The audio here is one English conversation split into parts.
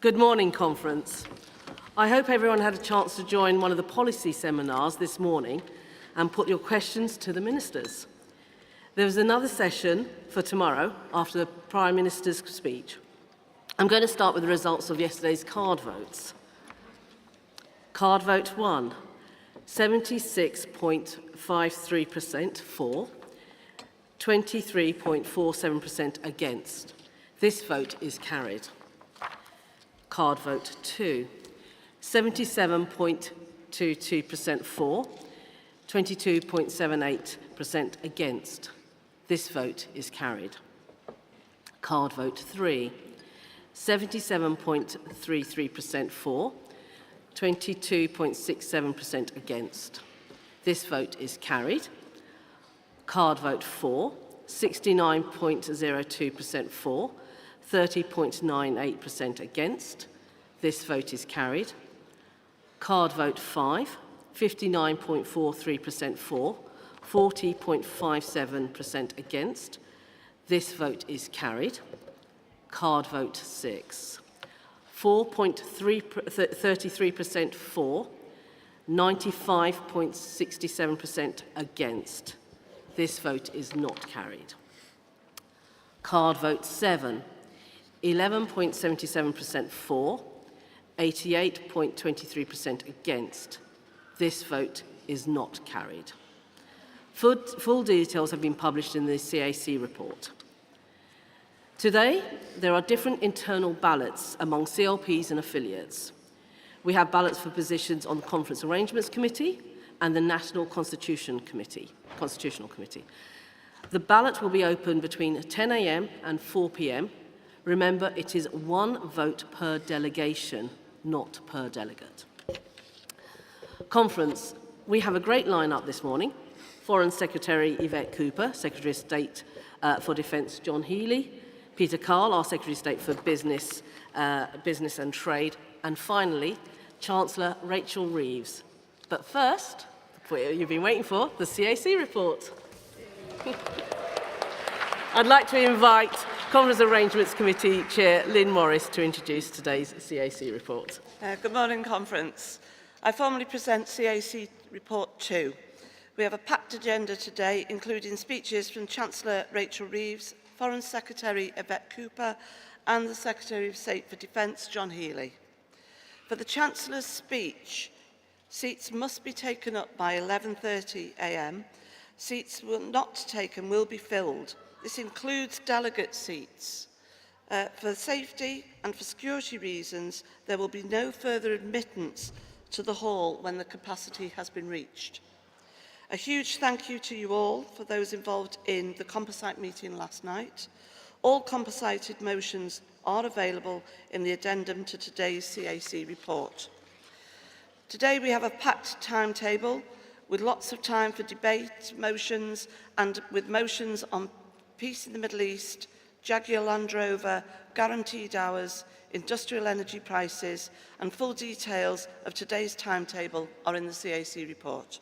Good morning, Conference. I hope everyone had a chance to join one of the policy seminars this morning and put your questions to the ministers. There is another session for tomorrow after the Prime Minister's speech. I'm going to start with the results of yesterday's card votes. Card vote 1, 76.53% for, 23.47% against. This vote is carried. Card vote 2, 77.22% for, 22.78% against. This vote is carried. Card vote 3, 77.33% for, 22.67% against. This vote is carried. Card vote 4, 69.02% for, 30.98% against. This vote is carried. Card vote 5, 59.43% for, 40.57% against. This vote is carried. Card vote 6, 4.33% for, 95.67% against. This vote is not carried. Card vote 7, 11.77% for, 88.23% against. This vote is not carried. Full details have been published in the CAC report. Today, there are different internal ballots among CLPs and affiliates. We have ballots for positions on the Conference Arrangements Committee and the National Constitutional Committee. The ballot will be open between 10 a.m. and 4 p.m. Remember, it is one vote per delegation, not per delegate. Conference, we have a great lineup this morning. Foreign Secretary Yvette Cooper, Secretary of State for Defence John Healey, Peter Carl, our Secretary of State for Business and Trade, and finally, Chancellor Rachel Reeves. But first, what you've been waiting for, the CAC report. I'd like to invite Conference Arrangements Committee Chair Lynn Morris to introduce today's CAC report. Good morning, Conference. I formally present CAC Report 2. We have a packed agenda today, including speeches from Chancellor Rachel Reeves, Foreign Secretary Yvette Cooper, and the Secretary of State for Defence John Healey. For the Chancellor's speech, seats must be taken up by 11:30 a.m. Seats not taken will be filled. This includes delegate seats. For safety and for security reasons, there will be no further admittance to the hall when the capacity has been reached. A huge thank you to you all for those involved in the composite meeting last night. All composited motions are available in the addendum to today's CAC report. Today we have a packed timetable with lots of time for debate, motions, and with motions on peace in the Middle East, Jaguar Land Rover, guaranteed hours, industrial energy prices, and full details of today's timetable are in the CAC report.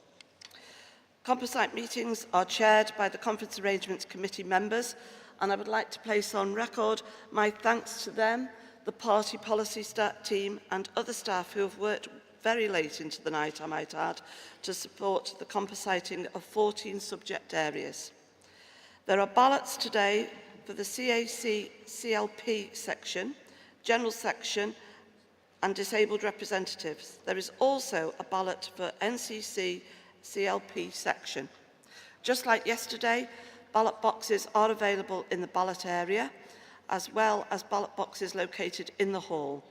Composite meetings are chaired by the Conference Arrangements Committee members, and I would like to place on record my thanks to them, the party policy team, and other staff who have worked very late into the night, I might add, to support the compositing of 14 subject areas. There are ballots today for the CAC CLP section, General Section, and Disabled Representatives. There is also a ballot for NCC CLP section. Just like yesterday, ballot boxes are available in the ballot area, as well as ballot boxes located in the hall.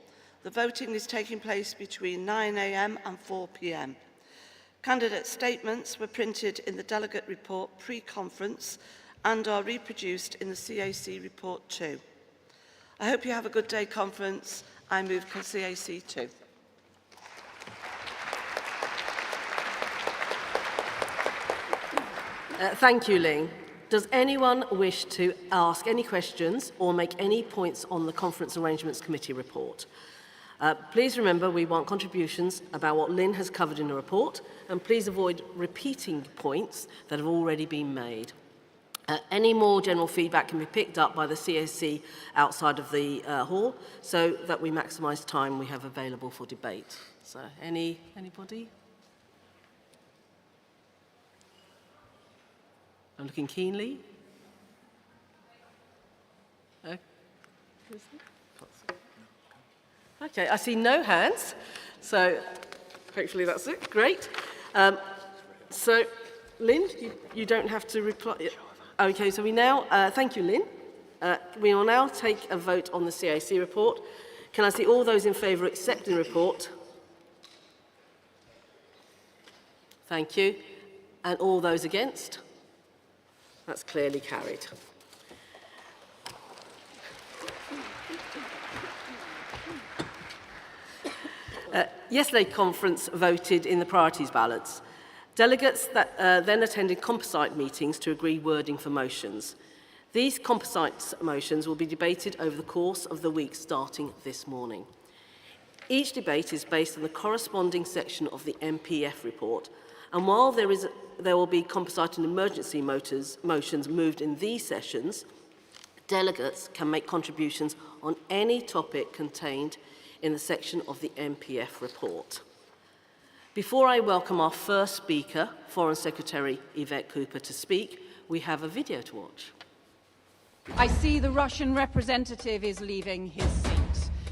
The voting is taking place between 9 a.m. and 4 p.m. Candidate statements were printed in the delegate report pre-conference and are reproduced in the CAC report too. I hope you have a good day, conference. I move CAC 2. Thank you, Ling. Does anyone wish to ask any questions or make any points on the Conference Arrangements Committee report? Please remember we want contributions about what Lynn has covered in the report, and please avoid repeating points that have already been made. Any more general feedback can be picked up by the CAC outside of the hall, so that we maximise time we have available for debate. So, anybody? I'm looking keenly. Okay, I see no hands, so hopefully that's it. Great. So, Lynn, you don't have to reply. Okay, so we now, thank you, Lynn. We will now take a vote on the CAC report. Can I see all those in favour of accepting the report? Thank you. And all those against? That's clearly carried. Yesterday's conference voted in the priorities ballots. Delegates that then attended composite meetings to agree wording for motions. These composite motions will be debated over the course of the week starting this morning. Each debate is based on the corresponding section of the MPF report, and while there will be composite and emergency motions moved in these sessions, delegates can make contributions on any topic contained in the section of the MPF report. Before I welcome our first speaker, Foreign Secretary Yvette Cooper, to speak, we have a video to watch. I see the Russian representative is leaving his seat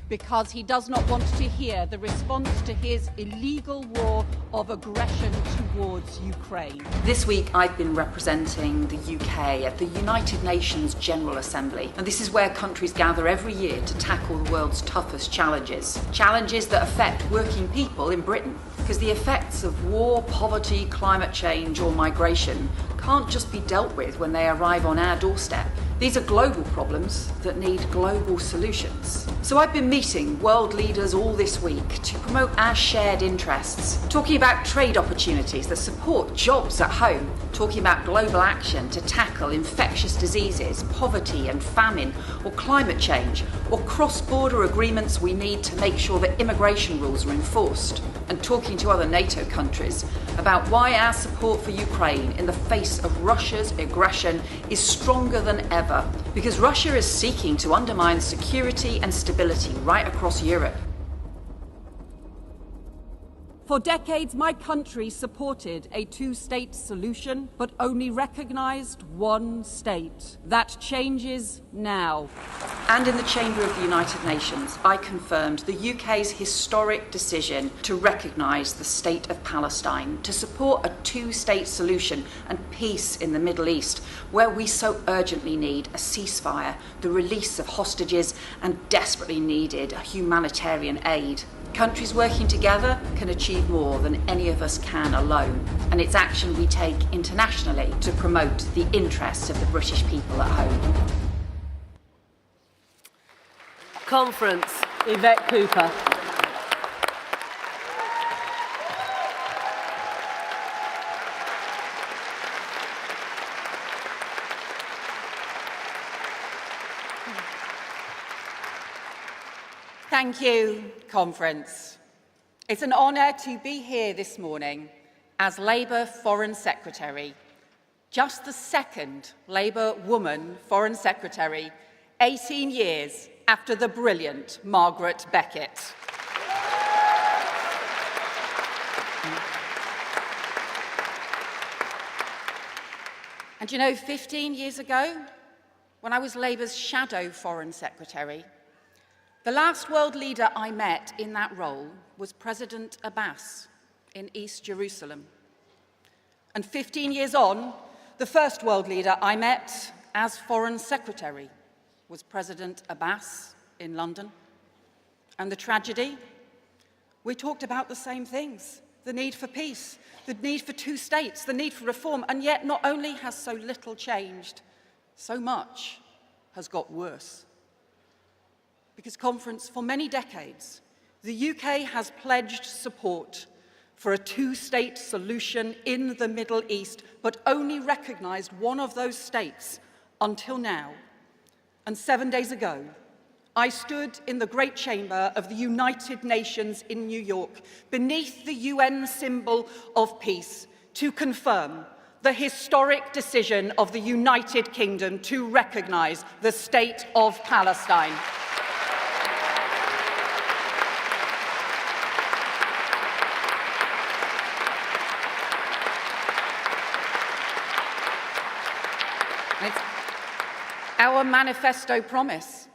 because he does not want to hear the response to his illegal war of aggression towards Ukraine. This week I've been representing the UK at the United Nations General Assembly, and this is where countries gather every year to tackle the world's toughest challenges. Challenges that affect working people in Britain, because the effects of war, poverty, climate change or migration can't just be dealt with when they arrive on our doorstep. These are global problems that need global solutions. So I've been meeting world leaders all this week to promote our shared interests, talking about trade opportunities that support jobs at home, talking about global action to tackle infectious diseases, poverty and famine, or climate change, or cross-border agreements we need to make sure that immigration rules are enforced, and talking to other NATO countries about why our support for Ukraine in the face of Russia's aggression is stronger than ever, because Russia is seeking to undermine security and stability right across Europe. For decades, my country supported a two-state solution, but only recognised one state. That changes now. And in the Chamber of the United Nations, I confirmed the UK's historic decision to recognise the State of Palestine, to support a two-state solution and peace in the Middle East, where we so urgently need a ceasefire, the release of hostages, and desperately needed humanitarian aid. Countries working together can achieve more than any of us can alone, and it's action we take internationally to promote the interests of the British people at home. Conference, Yvette Cooper. Thank you, Conference. It's an honour to be here this morning as Labour Foreign Secretary, just the second Labour woman Foreign Secretary, 18 years after the brilliant Margaret Beckett. And you know, 15 years ago, when I was Labour's shadow Foreign Secretary, the last world leader I met in that role was President Abbas in East Jerusalem. And 15 years on, the first world leader I met as Foreign Secretary was President Abbas in London. And the tragedy? We talked about the same things: the need for peace, the need for two states, the need for reform, and yet not only has so little changed, so much has got worse. Because, Conference, for many decades, the UK has pledged support for a two-state solution in the Middle East, but only recognised one of those states until now. And 7 days ago, I stood in the Great Chamber of the United Nations in New York, beneath the UN symbol of peace, to confirm the historic decision of the United Kingdom to recognise the State of Palestine. It's our manifesto promise,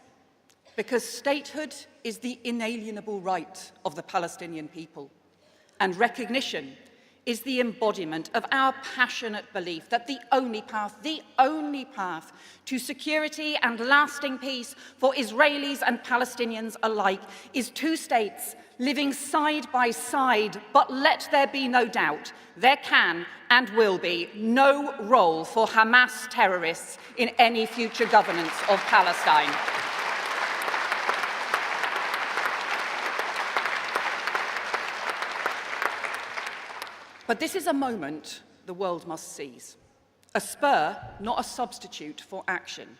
because statehood is the inalienable right of the Palestinian people, and recognition is the embodiment of our passionate belief that the only path to security and lasting peace for Israelis and Palestinians alike is two states living side by side. But let there be no doubt, there can and will be no role for Hamas terrorists in any future governance of Palestine. But this is a moment the world must seize. A spur, not a substitute for action.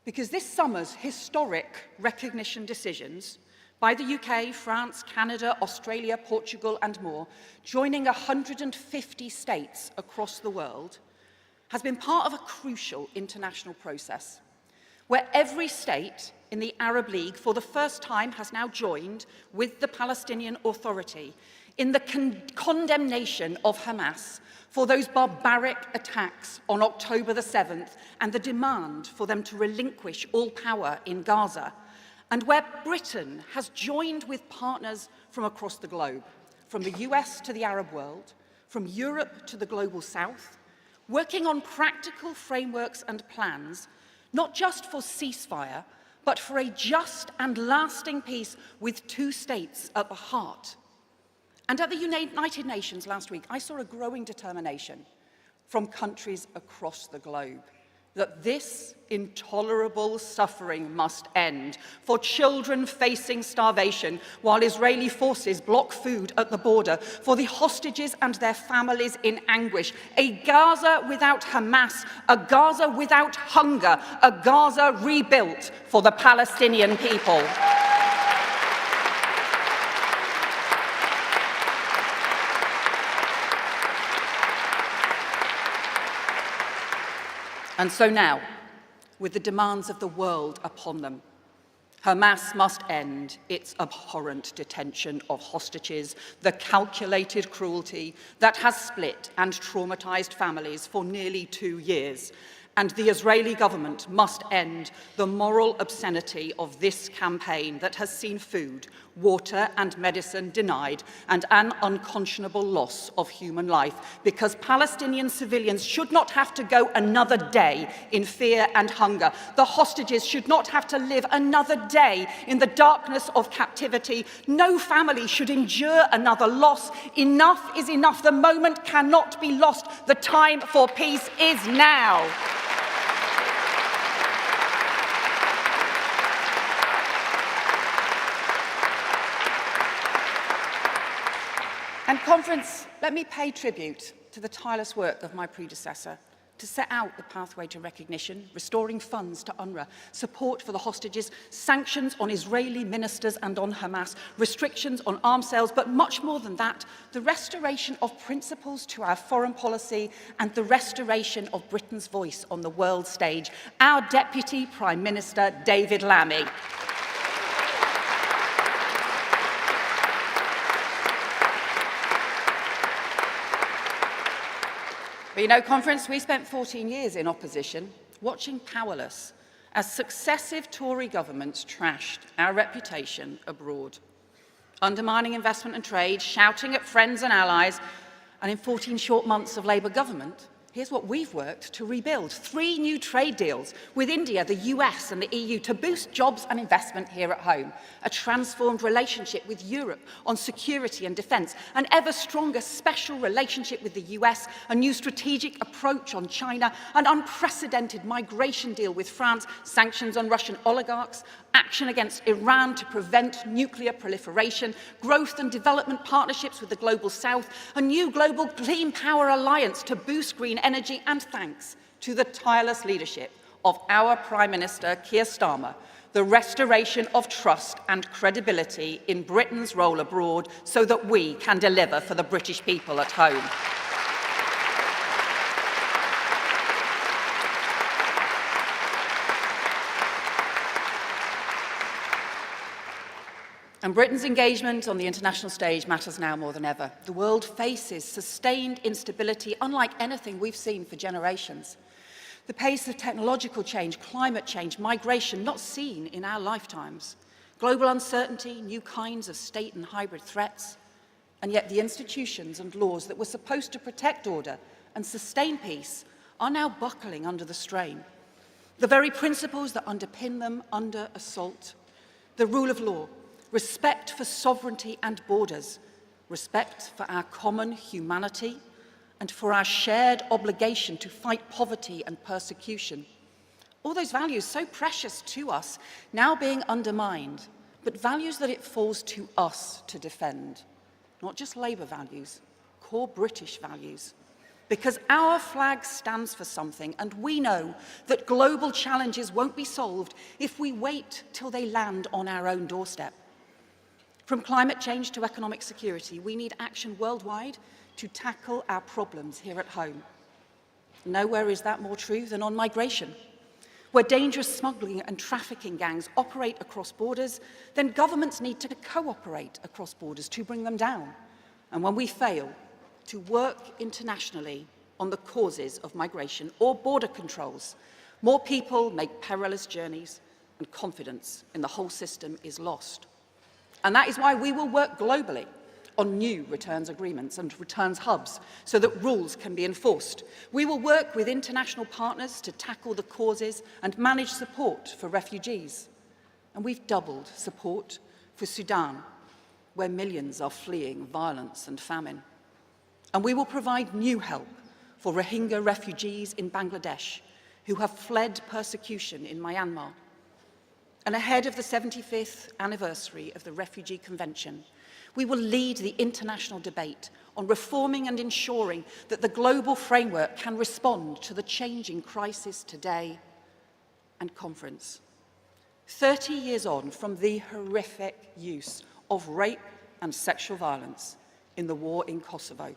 Because this summer's historic recognition decisions by the UK, France, Canada, Australia, Portugal and more, joining 150 states across the world, has been part of a crucial international process, where every state in the Arab League for the first time has now joined with the Palestinian Authority in the condemnation of Hamas for those barbaric attacks on October the 7th and the demand for them to relinquish all power in Gaza, and where Britain has joined with partners from across the globe, from the US to the Arab world, from Europe to the global south, working on practical frameworks and plans, not just for ceasefire, but for a just and lasting peace with two states at the heart. And at the United Nations last week, I saw a growing determination from countries across the globe that this intolerable suffering must end for children facing starvation while Israeli forces block food at the border, for the hostages and their families in anguish, a Gaza without Hamas, a Gaza without hunger, a Gaza rebuilt for the Palestinian people. And so now, with the demands of the world upon them, Hamas must end its abhorrent detention of hostages, the calculated cruelty that has split and traumatized families for nearly 2 years, And the Israeli government must end the moral obscenity of this campaign that has seen food, water and medicine denied and an unconscionable loss of human life, because Palestinian civilians should not have to go another day in fear and hunger. The hostages should not have to live another day in the darkness of captivity. No family should endure another loss. Enough is enough. The moment cannot be lost. The time for peace is now. And Conference, let me pay tribute to the tireless work of my predecessor to set out the pathway to recognition, restoring funds to UNRWA, support for the hostages, sanctions on Israeli ministers and on Hamas, restrictions on arms sales, but much more than that, the restoration of principles to our foreign policy and the restoration of Britain's voice on the world stage. Our Deputy Prime Minister, David Lammy. But you know, Conference, we spent 14 years in opposition, watching powerless as successive Tory governments trashed our reputation abroad, undermining investment and trade, shouting at friends and allies, and in 14 short months of Labour government, here's what we've worked to rebuild. 3 new trade deals with India, the US and the EU to boost jobs and investment here at home. A transformed relationship with Europe on security and defence. An ever stronger special relationship with the US. A new strategic approach on China. An unprecedented migration deal with France. Sanctions on Russian oligarchs. Action against Iran to prevent nuclear proliferation, growth and development partnerships with the Global South, a new global clean power alliance to boost green energy, and thanks to the tireless leadership of our Prime Minister, Keir Starmer, the restoration of trust and credibility in Britain's role abroad so that we can deliver for the British people at home. And Britain's engagement on the international stage matters now more than ever. The world faces sustained instability unlike anything we've seen for generations. The pace of technological change, climate change, migration, not seen in our lifetimes. Global uncertainty, new kinds of state and hybrid threats. And yet the institutions and laws that were supposed to protect order and sustain peace are now buckling under the strain. The very principles that underpin them under assault. The rule of law, respect for sovereignty and borders, respect for our common humanity, and for our shared obligation to fight poverty and persecution. All those values so precious to us, now being undermined, but values that it falls to us to defend. Not just Labour values, core British values. Because our flag stands for something, and we know that global challenges won't be solved if we wait till they land on our own doorstep. From climate change to economic security, we need action worldwide to tackle our problems here at home. Nowhere is that more true than on migration. Where dangerous smuggling and trafficking gangs operate across borders, then governments need to cooperate across borders to bring them down. And when we fail to work internationally on the causes of migration or border controls, more people make perilous journeys and confidence in the whole system is lost. And that is why we will work globally on new returns agreements and returns hubs so that rules can be enforced. We will work with international partners to tackle the causes and manage support for refugees. And we've doubled support for Sudan, where millions are fleeing violence and famine. And we will provide new help for Rohingya refugees in Bangladesh who have fled persecution in Myanmar. And ahead of the 75th anniversary of the Refugee Convention, we will lead the international debate on reforming and ensuring that the global framework can respond to the changing crisis today. And Conference, 30 years on from the horrific use of rape and sexual violence in the war in Kosovo,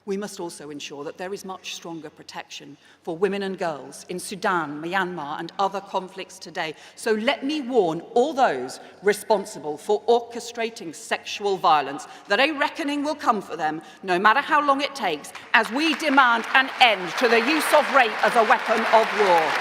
We must also ensure that there is much stronger protection for women and girls in Sudan, Myanmar and other conflicts today. So let me warn all those responsible for orchestrating sexual violence that a reckoning will come for them, no matter how long it takes, as we demand an end to the use of rape as a weapon of war.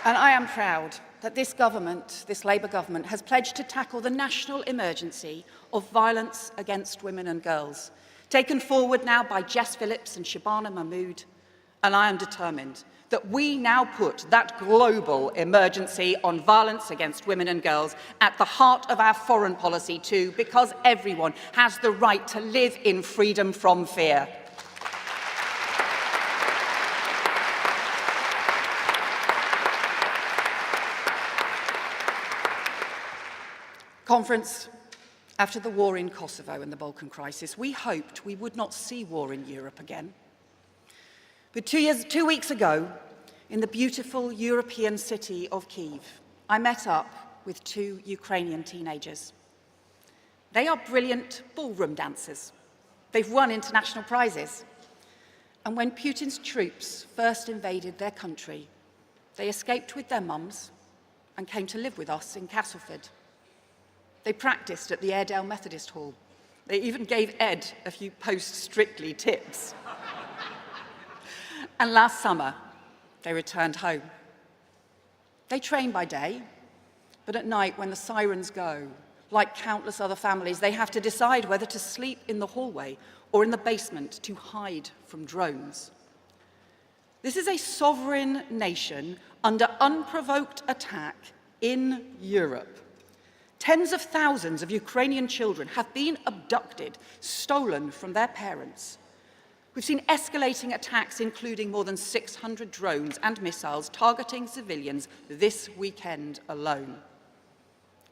And I am proud that this government, this Labour government, has pledged to tackle the national emergency of violence against women and girls, taken forward now by Jess Phillips and Shabana Mahmood. And I am determined that we now put that global emergency on violence against women and girls at the heart of our foreign policy too, because everyone has the right to live in freedom from fear. Conference, after the war in Kosovo and the Balkan crisis, we hoped we would not see war in Europe again. But 2 weeks ago, in the beautiful European city of Kyiv, I met up with 2 Ukrainian teenagers. They are brilliant ballroom dancers. They've won international prizes. And when Putin's troops first invaded their country, they escaped with their mums and came to live with us in Castleford. They practiced at the Airedale Methodist Hall. They even gave Ed a few post-Strictly tips. And last summer, they returned home. They train by day, but at night when the sirens go, like countless other families, they have to decide whether to sleep in the hallway or in the basement to hide from drones. This is a sovereign nation under unprovoked attack in Europe. Tens of thousands of Ukrainian children have been abducted, stolen from their parents. We've seen escalating attacks, including more than 600 drones and missiles targeting civilians this weekend alone.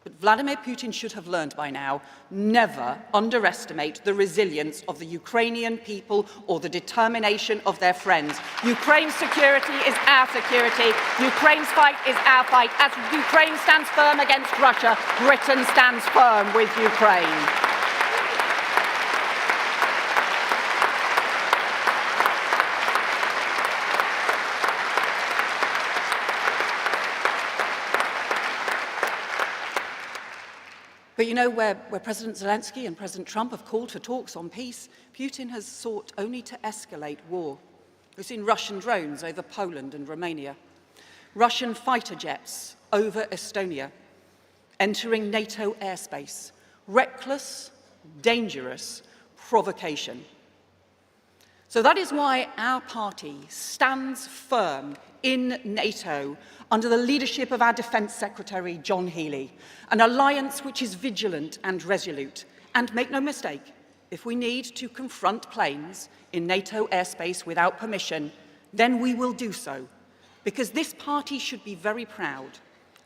But Vladimir Putin should have learned by now, never underestimate the resilience of the Ukrainian people or the determination of their friends. Ukraine's security is our security. Ukraine's fight is our fight. As Ukraine stands firm against Russia, Britain stands firm with Ukraine. But you know, where President Zelensky and President Trump have called for talks on peace, Putin has sought only to escalate war. We've seen Russian drones over Poland and Romania, Russian fighter jets over Estonia, entering NATO airspace, reckless, dangerous provocation. So that is why our party stands firm in NATO under the leadership of our Defence Secretary, John Healey, an alliance which is vigilant and resolute. And make no mistake, if we need to confront planes in NATO airspace without permission, then we will do so, because this party should be very proud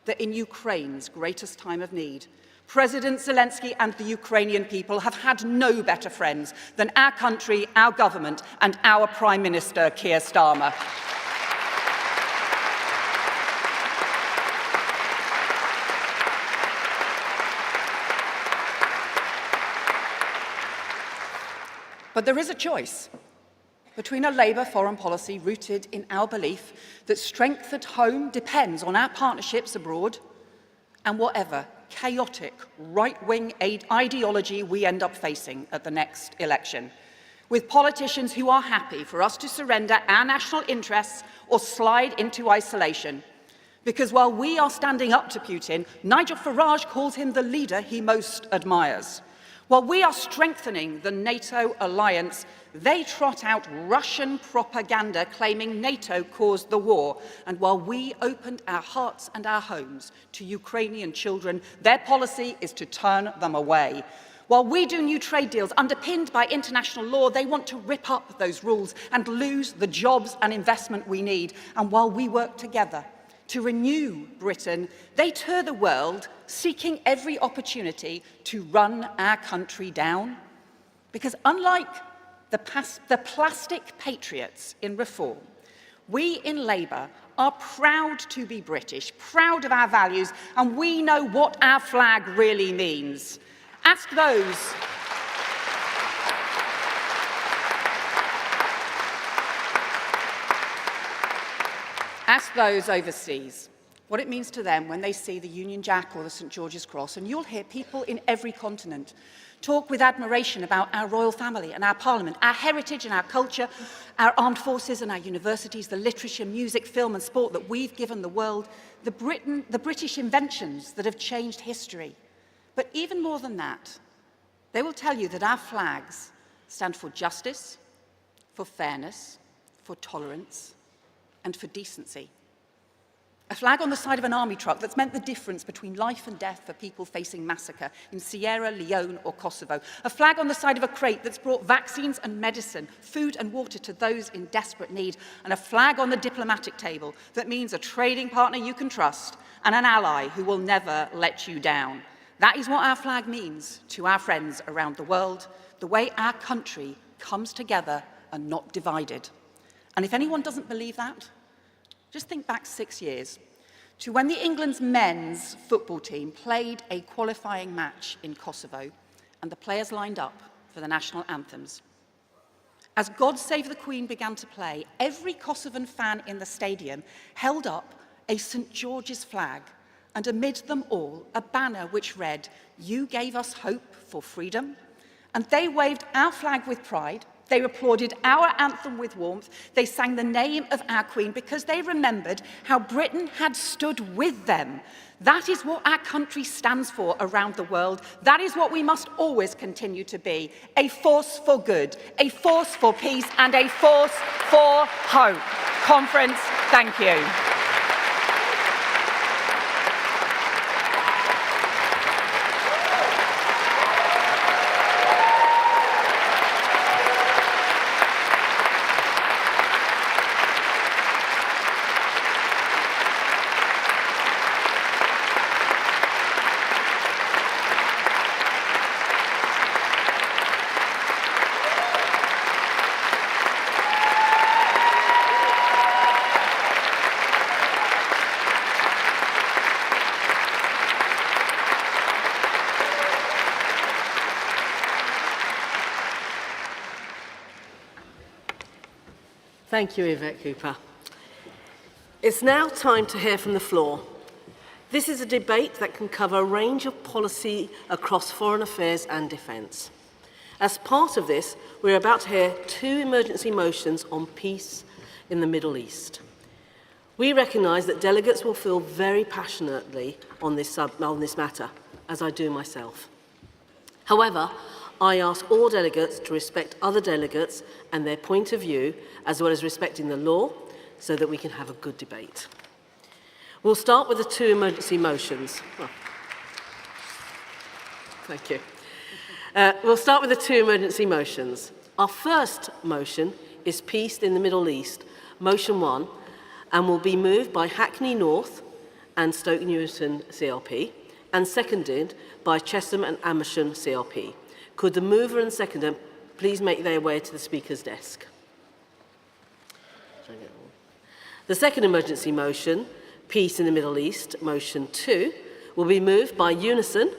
that in Ukraine's greatest time of need, President Zelensky and the Ukrainian people have had no better friends than our country, our government, and our Prime Minister, Keir Starmer. But there is a choice between a Labour foreign policy rooted in our belief that strength at home depends on our partnerships abroad, and whatever chaotic right-wing ideology we end up facing at the next election, with politicians who are happy for us to surrender our national interests or slide into isolation. Because while we are standing up to Putin, Nigel Farage calls him the leader he most admires. While we are strengthening the NATO alliance, they trot out Russian propaganda claiming NATO caused the war. And while we opened our hearts and our homes to Ukrainian children, their policy is to turn them away. While we do new trade deals underpinned by international law, they want to rip up those rules and lose the jobs and investment we need. And while we work together to renew Britain, they tour the world seeking every opportunity to run our country down. Because unlike the plastic patriots in reform, We in Labour are proud to be British, proud of our values, and we know what our flag really means. Ask those overseas what it means to them when they see the Union Jack or the St George's Cross, and you'll hear people in every continent talk with admiration about our royal family and our parliament, our heritage and our culture, our armed forces and our universities, the literature, music, film and sport that we've given the world, the British inventions that have changed history. But even more than that, they will tell you that our flags stand for justice, for fairness, for tolerance, and for decency. A flag on the side of an army truck that's meant the difference between life and death for people facing massacre in Sierra Leone or Kosovo. A flag on the side of a crate that's brought vaccines and medicine, food and water to those in desperate need. And a flag on the diplomatic table that means a trading partner you can trust and an ally who will never let you down. That is what our flag means to our friends around the world, the way our country comes together and not divided. And if anyone doesn't believe that, just think back 6 years to when the England's men's football team played a qualifying match in Kosovo and the players lined up for the national anthems. As God Save the Queen began to play, every Kosovan fan in the stadium held up a St George's flag, and amid them all, a banner which read, "You gave us hope for freedom." And they waved our flag with pride. They applauded our anthem with warmth. They sang the name of our Queen because they remembered how Britain had stood with them. That is what our country stands for around the world. That is what we must always continue to be. A force for good, a force for peace, and a force for hope. Conference, thank you. Thank you, Yvette Cooper. It's now time to hear from the floor. This is a debate that can cover a range of policy across foreign affairs and defence. As part of this, we're about to hear 2 emergency motions on peace in the Middle East. We recognise that delegates will feel very passionately on this matter, as I do myself. However, I ask all delegates to respect other delegates and their point of view, as well as respecting the law, so that we can have a good debate. We'll start with the 2 emergency motions. Well, thank you. We'll start with the 2 emergency motions. Our first motion is Peace in the Middle East, Motion 1, and will be moved by Hackney North and Stoke Newington CLP, and seconded by Chesham and Amersham CLP. Could the mover and seconder please make their way to the Speaker's desk? The second emergency motion, Peace in the Middle East, Motion 2, will be moved by Unison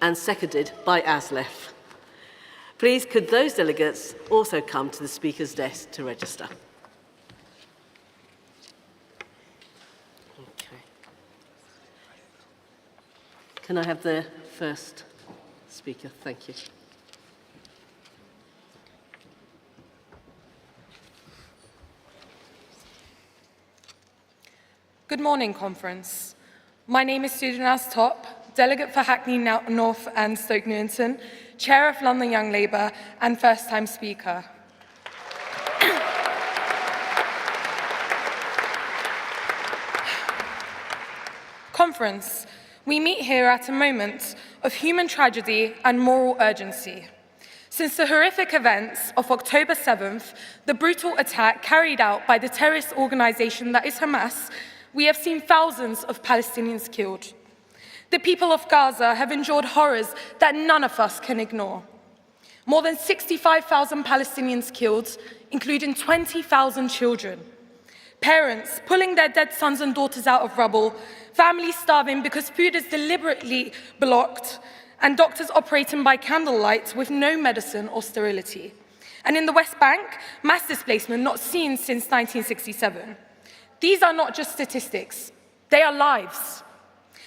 and seconded by Aslef. Please, could those delegates also come to the Speaker's desk to register? Okay. Can I have the first speaker? Thank you. Good morning, Conference. My name is Susan Top, Delegate for Hackney North and Stoke Newington, Chair of London Young Labour and first-time Speaker. Conference, we meet here at a moment of human tragedy and moral urgency. Since the horrific events of October 7th, the brutal attack carried out by the terrorist organisation that is Hamas, we have seen thousands of Palestinians killed. The people of Gaza have endured horrors that none of us can ignore. More than 65,000 Palestinians killed, including 20,000 children. Parents pulling their dead sons and daughters out of rubble, families starving because food is deliberately blocked, and doctors operating by candlelight with no medicine or sterility. And in the West Bank, mass displacement not seen since 1967. These are not just statistics, they are lives.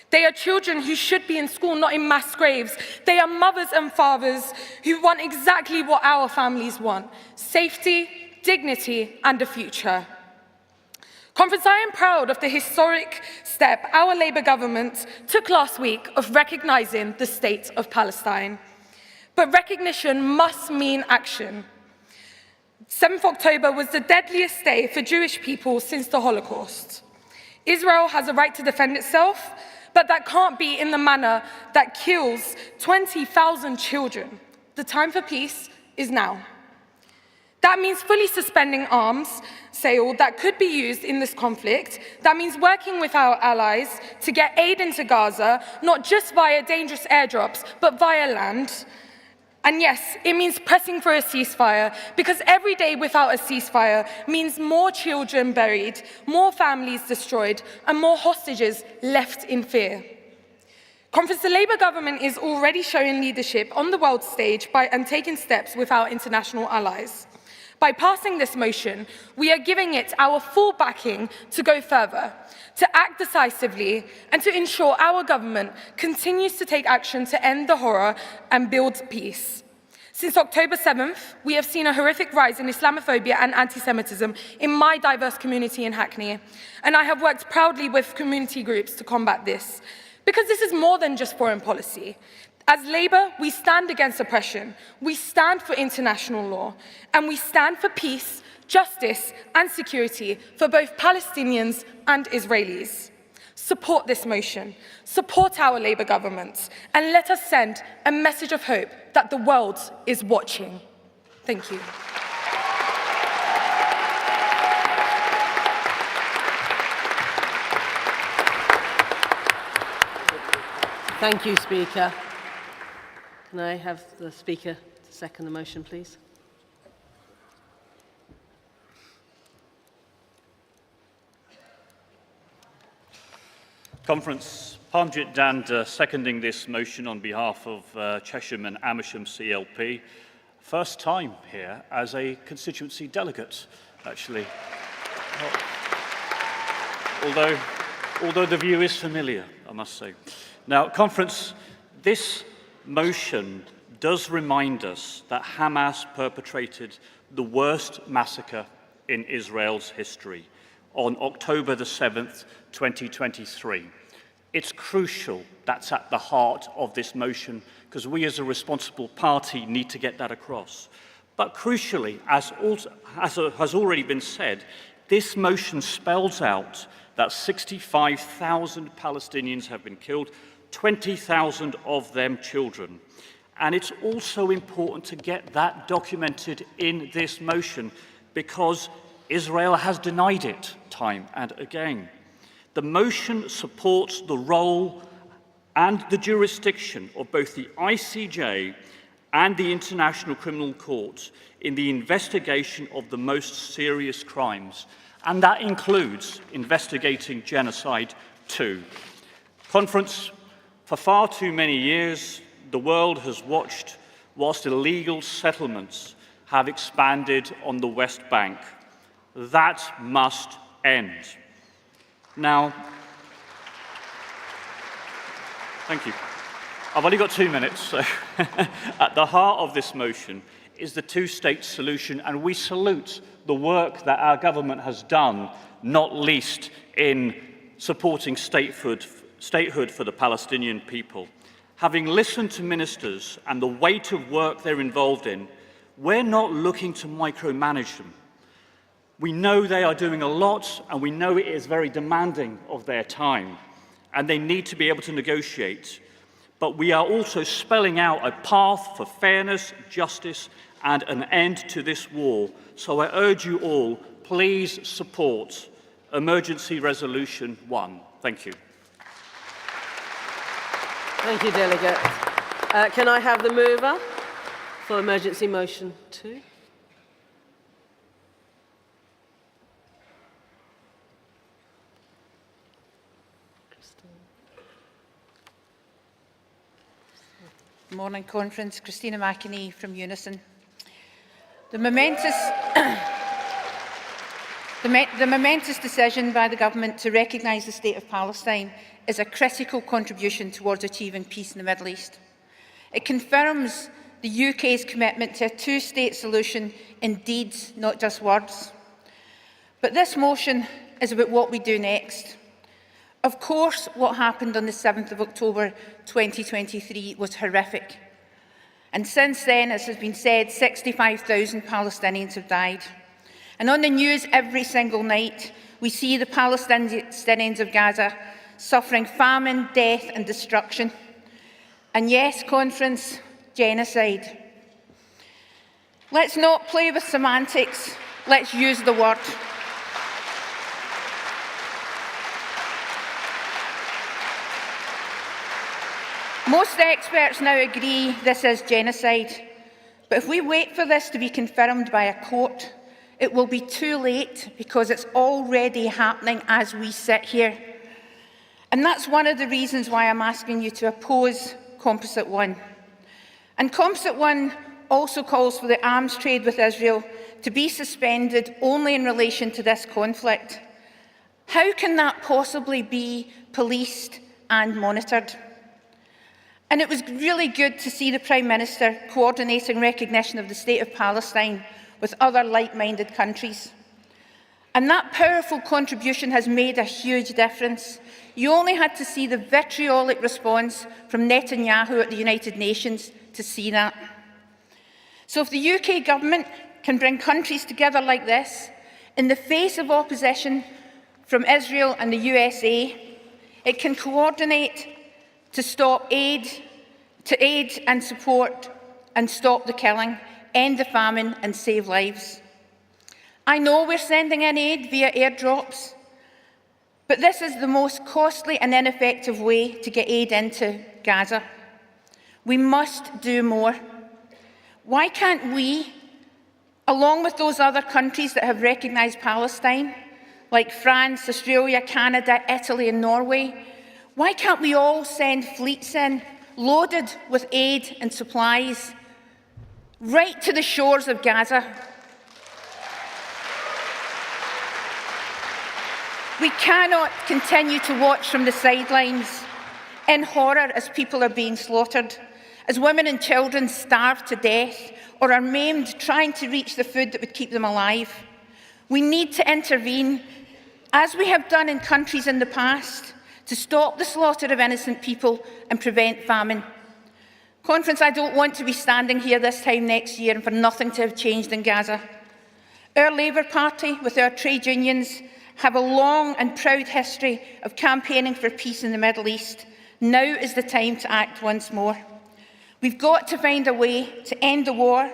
They are children who should be in school, not in mass graves. They are mothers and fathers who want exactly what our families want: safety, dignity, and a future. Conference, I am proud of the historic step our Labour government took last week of recognising the state of Palestine. But recognition must mean action. 7th October was the deadliest day for Jewish people since the Holocaust. Israel has a right to defend itself, but that can't be in the manner that kills 20,000 children. The time for peace is now. That means fully suspending arms sale that could be used in this conflict. That means working with our allies to get aid into Gaza, not just via dangerous airdrops, but via land. And yes, it means pressing for a ceasefire, because every day without a ceasefire means more children buried, more families destroyed, and more hostages left in fear. Conference, the Labour government is already showing leadership on the world stage and taking steps with our international allies. By passing this motion, we are giving it our full backing to go further, to act decisively, and to ensure our government continues to take action to end the horror and build peace. Since October 7th, we have seen a horrific rise in Islamophobia and anti-Semitism in my diverse community in Hackney, and I have worked proudly with community groups to combat this, because this is more than just foreign policy. As Labour, we stand against oppression, we stand for international law, and we stand for peace, justice, and security for both Palestinians and Israelis. Support this motion, support our Labour government, and let us send a message of hope that the world is watching. Thank you. Thank you, Speaker. Can I have the Speaker to second the motion, please? Conference, Parmjit Dand seconding this motion on behalf of Chesham and Amersham CLP. First time here as a constituency delegate, actually. Although the view is familiar, I must say. Now, Conference, this motion does remind us that Hamas perpetrated the worst massacre in Israel's history on October the 7th, 2023. It's crucial that's at the heart of this motion, because we as a responsible party need to get that across. But crucially, as has already been said, this motion spells out that 65,000 Palestinians have been killed, 20,000 of them children. And it's also important to get that documented in this motion, because Israel has denied it time and again. The motion supports the role and the jurisdiction of both the ICJ and the International Criminal Court in the investigation of the most serious crimes, and that includes investigating genocide too. Conference, for far too many years, the world has watched whilst illegal settlements have expanded on the West Bank. That must end. Now, thank you. I've only got 2 minutes, so at the heart of this motion is the two-state solution, and we salute the work that our government has done, not least in supporting statehood for the Palestinian people. Having listened to ministers and the weight of work they're involved in, we're not looking to micromanage them. We know they are doing a lot, and we know it is very demanding of their time, and they need to be able to negotiate. But we are also spelling out a path for fairness, justice, and an end to this war. So I urge you all, please support Emergency Resolution 1. Thank you. Thank you, Delegate. Can I have the mover for Emergency Motion 2? Morning, Conference. Christina McInerney from Unison. The momentous decision by the Government to recognise the State of Palestine is a critical contribution towards achieving peace in the Middle East. It confirms the UK's commitment to a two-state solution in deeds, not just words. But this motion is about what we do next. Of course, what happened on the 7th of October 2023 was horrific. And since then, as has been said, 65,000 Palestinians have died. And on the news every single night, we see the Palestinians of Gaza suffering famine, death and destruction. And yes, Conference, genocide. Let's not play with semantics. Let's use the word. Most experts now agree this is genocide. But if we wait for this to be confirmed by a court, it will be too late because it's already happening as we sit here. And that's one of the reasons why I'm asking you to oppose Composite 1. And Composite 1 also calls for the arms trade with Israel to be suspended only in relation to this conflict. How can that possibly be policed and monitored? And it was really good to see the Prime Minister coordinating recognition of the State of Palestine with other like-minded countries. And that powerful contribution has made a huge difference. You only had to see the vitriolic response from Netanyahu at the United Nations to see that. So if the UK government can bring countries together like this, in the face of opposition from Israel and the USA, it can coordinate to aid and support and stop the killing, end the famine and save lives. I know we're sending in aid via airdrops, but this is the most costly and ineffective way to get aid into Gaza. We must do more. Why can't we, along with those other countries that have recognised Palestine, like France, Australia, Canada, Italy and Norway, why can't we all send fleets in, loaded with aid and supplies, right to the shores of Gaza? We cannot continue to watch from the sidelines in horror as people are being slaughtered, as women and children starve to death or are maimed trying to reach the food that would keep them alive. We need to intervene, as we have done in countries in the past, to stop the slaughter of innocent people and prevent famine. Conference, I don't want to be standing here this time next year and for nothing to have changed in Gaza. Our Labour Party, with our trade unions, have a long and proud history of campaigning for peace in the Middle East. Now is the time to act once more. We've got to find a way to end the war,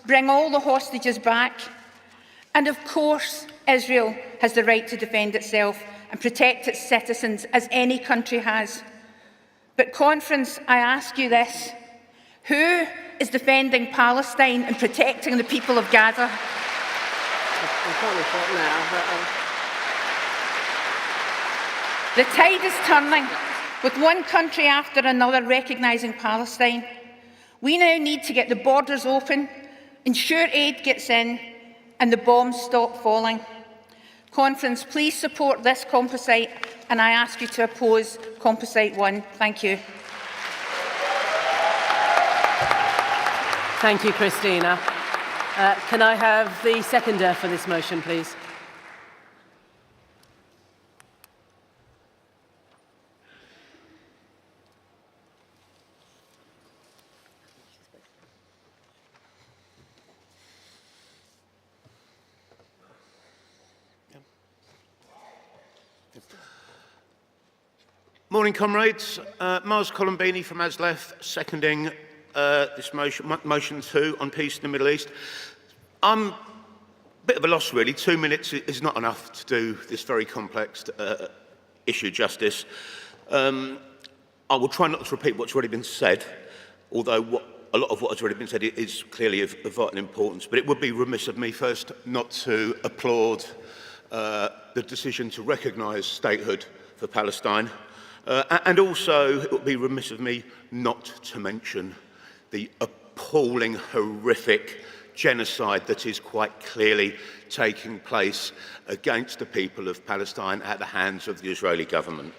bring all the hostages back, and of course, Israel has the right to defend itself and protect its citizens, as any country has. But Conference, I ask you this: who is defending Palestine and protecting the people of Gaza? The tide is turning, with one country after another recognising Palestine. We now need to get the borders open, ensure aid gets in, and the bombs stop falling. Conference, please support this composite, and I ask you to oppose Composite 1. Thank you. Thank you, Christina. Can I have the seconder for this motion, please? Morning, comrades. Miles Colombini from ASLEF, seconding this motion 2 on peace in the Middle East. I'm a bit of a loss, really. 2 minutes is not enough to do this very complex issue justice. I will try not to repeat what's already been said, although a lot of what has already been said is clearly of vital importance. But it would be remiss of me first not to applaud the decision to recognise statehood for Palestine. And also, it would be remiss of me not to mention the appalling, horrific genocide that is quite clearly taking place against the people of Palestine at the hands of the Israeli government.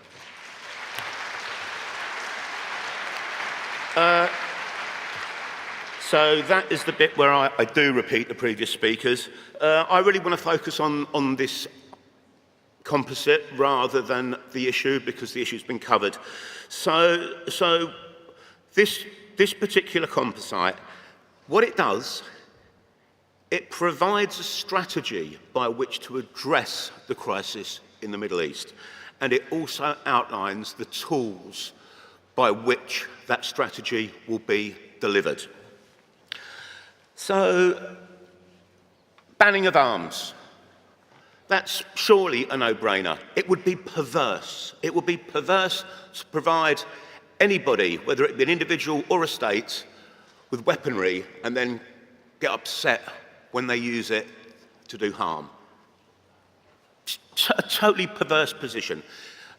So that is the bit where I do repeat the previous speakers. I really want to focus on this composite rather than the issue, because the issue's been covered. So this particular composite, what it does, it provides a strategy by which to address the crisis in the Middle East, and it also outlines the tools by which that strategy will be delivered. So, banning of arms. That's surely a no-brainer. It would be perverse. It would be perverse to provide anybody, whether it be an individual or a state, with weaponry and then get upset when they use it to do harm. A totally perverse position.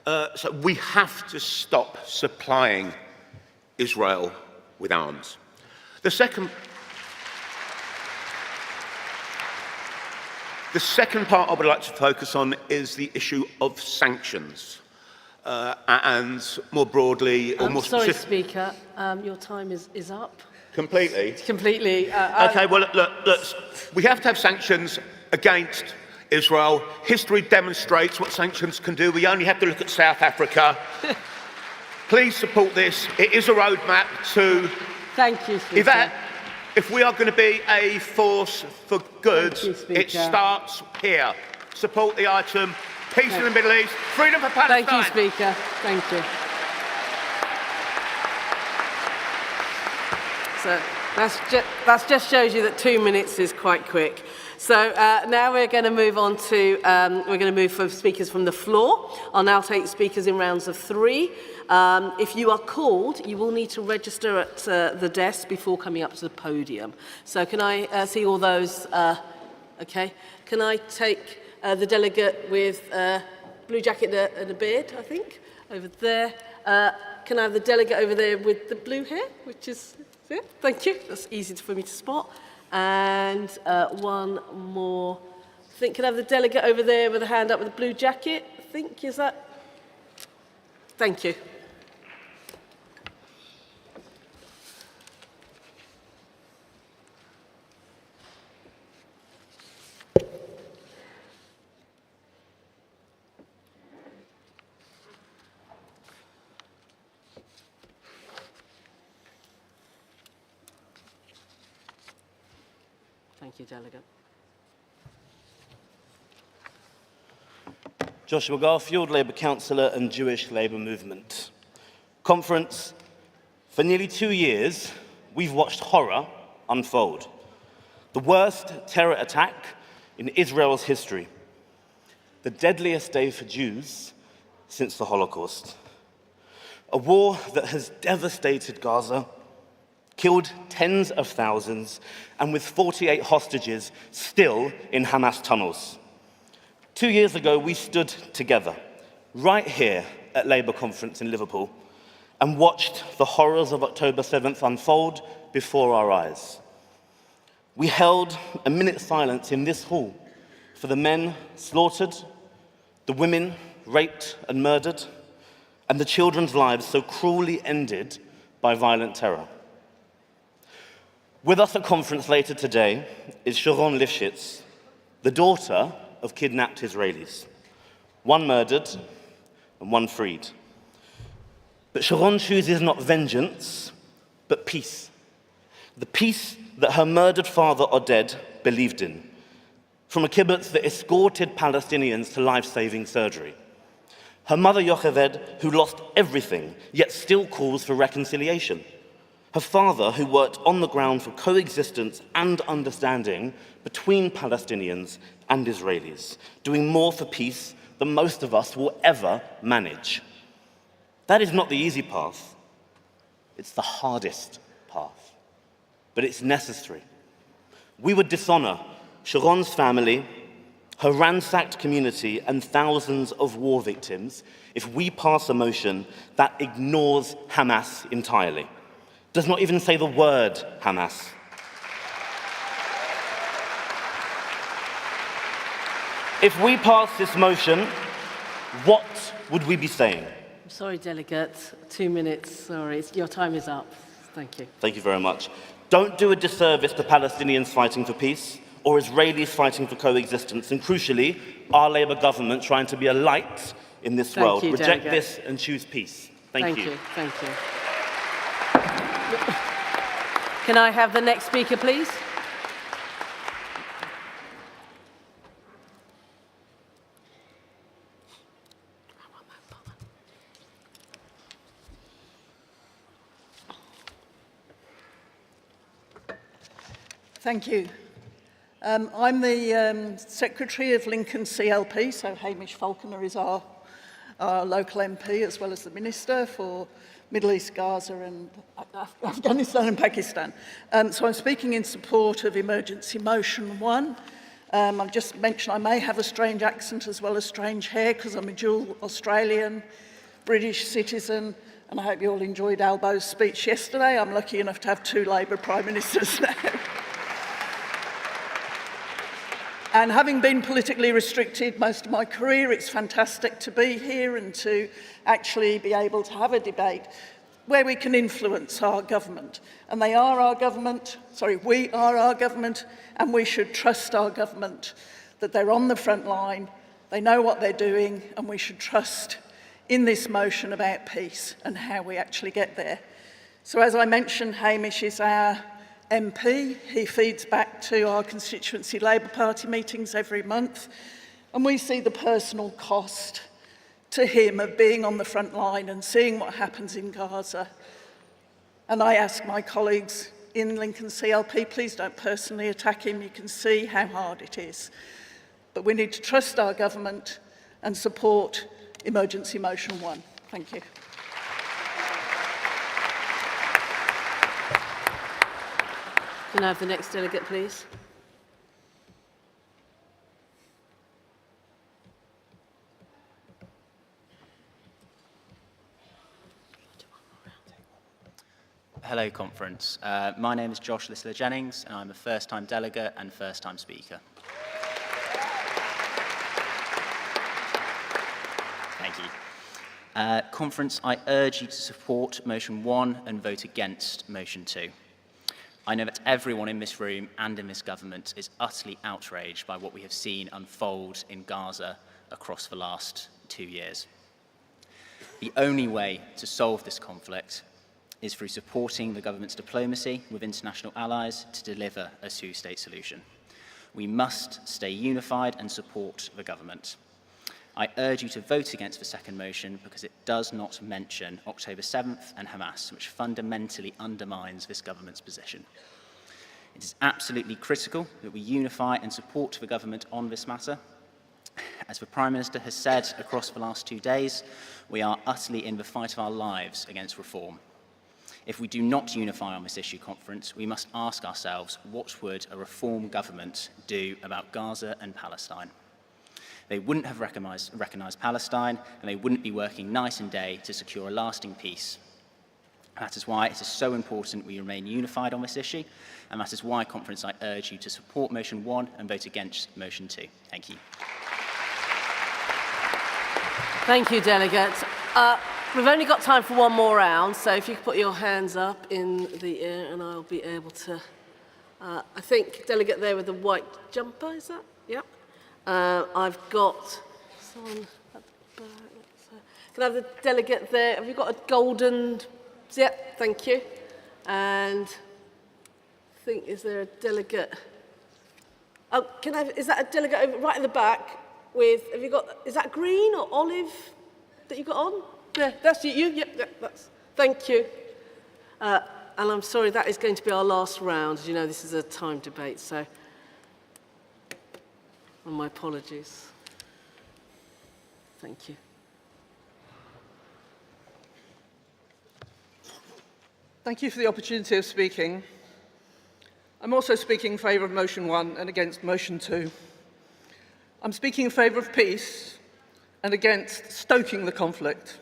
So we have to stop supplying Israel with arms. The second part I would like to focus on is the issue of sanctions. And more broadly, or more Sorry, specifically... Speaker, your time is up. Completely? Completely. OK, well, look, we have to have sanctions against Israel. History demonstrates what sanctions can do. We only have to look at South Africa. Please support this. It is a roadmap to... Thank you, Speaker. If we are going to be a force for good, it starts here. Support the item. Peace in the Middle East. Freedom for Palestine. Thank you, Speaker. Thank you. So that just shows you that 2 minutes is quite quick. So now we're going to move on to, for speakers from the floor. I'll now take speakers in rounds of 3. If you are called, you will need to register at the desk before coming up to the podium. So can I see all those? OK. Can I take the delegate with blue jacket and a beard, I think, over there? Can I have the delegate over there with the blue hair, which is... Yeah, thank you. That's easy for me to spot. And one more. I think, can I have the delegate over there with a hand up with a blue jacket? I think, is that? Thank you. Thank you, Delegate. Joshua Garfield, Labour Councillor and Jewish Labour Movement. Conference, for nearly 2 years, we've watched horror unfold. The worst terror attack in Israel's history. The deadliest day for Jews since the Holocaust. A war that has devastated Gaza, killed tens of thousands, and with 48 hostages still in Hamas tunnels. 2 years ago, we stood together, right here at Labour Conference in Liverpool, and watched the horrors of October 7th unfold before our eyes. We held a minute's silence in this hall for the men slaughtered, the women raped and murdered, and the children's lives so cruelly ended by violent terror. With us at conference later today is Sharon Lifshitz, the daughter of kidnapped Israelis, one murdered and one freed. But Sharon chooses not vengeance, but peace. The peace that her murdered father Oded believed in, from a kibbutz that escorted Palestinians to life-saving surgery. Her mother Yocheved, who lost everything, yet still calls for reconciliation. Her father, who worked on the ground for coexistence and understanding between Palestinians and Israelis, doing more for peace than most of us will ever manage. That is not the easy path. It's the hardest path. But it's necessary. We would dishonor Sharon's family her ransacked community and thousands of war victims if we pass a motion that ignores Hamas entirely. Does not even say the word Hamas. If we pass this motion, what would we be saying? I'm sorry, Delegate. 2 minutes. Sorry, your time is up. Thank you. Thank you very much. Don't do a disservice to Palestinians fighting for peace or Israelis fighting for coexistence, and crucially, our Labour government trying to be a light in this world. Reject this and choose peace. Thank you. Thank you. Can I have the next speaker, please? Thank you. I'm the Secretary of Lincoln CLP, so Hamish Falconer is our local MP, as well as the Minister for Middle East, Gaza and Afghanistan and Pakistan. So I'm speaking in support of Emergency Motion 1. I've just mentioned I may have a strange accent as well as strange hair because I'm a dual Australian, British citizen, and I hope you all enjoyed Albo's speech yesterday. I'm lucky enough to have 2 Labour Prime Ministers now. And having been politically restricted most of my career, it's fantastic to be here and to actually be able to have a debate where we can influence our government. And they are our government, we are our government, and we should trust our government that they're on the front line, they know what they're doing, and we should trust in this motion about peace and how we actually get there. So as I mentioned, Hamish is our MP. He feeds back to our constituency Labour Party meetings every month, and we see the personal cost to him of being on the front line and seeing what happens in Gaza. And I ask my colleagues in Lincoln CLP, please don't personally attack him. You can see how hard it is. But we need to trust our government and support Emergency Motion 1. Thank you. Can I have the next delegate, please? Hello, Conference. My name is Josh Lissler-Jennings, and I'm a first-time delegate and first-time speaker. Thank you. Conference, I urge you to support Motion 1 and vote against Motion 2. I know that everyone in this room and in this government is utterly outraged by what we have seen unfold in Gaza across the last 2 years. The only way to solve this conflict is through supporting the government's diplomacy with international allies to deliver a two-state solution. We must stay unified and support the government. I urge you to vote against the second motion because it does not mention October 7th and Hamas, which fundamentally undermines this government's position. It is absolutely critical that we unify and support the government on this matter. As the Prime Minister has said across the last 2 days, we are utterly in the fight of our lives against reform. If we do not unify on this issue, Conference, we must ask ourselves, what would a reform government do about Gaza and Palestine? They wouldn't have recognised Palestine, and they wouldn't be working night and day to secure a lasting peace. That is why it is so important we remain unified on this issue, and that is why, Conference, I urge you to support Motion 1 and vote against Motion 2. Thank you. Thank you, delegates. We've only got time for one more round, so if you could put your hands up in the air and I'll be able to... I think delegate there with the white jumper, is that? Yep. I've got someone at the back. Can I have the delegate there? Have you got a golden... Yep, thank you. And I think, is there a delegate... Oh, can I have, is that a delegate over, right in the back with... Have you got... Is that green or olive that you got on? Yeah, that's you. Yep, that's... Thank you. And I'm sorry, that is going to be our last round. As you know, this is a time debate, so... And my apologies. Thank you. Thank you for the opportunity of speaking. I'm also speaking in favour of Motion 1 and against Motion 2. I'm speaking in favour of peace and against stoking the conflict.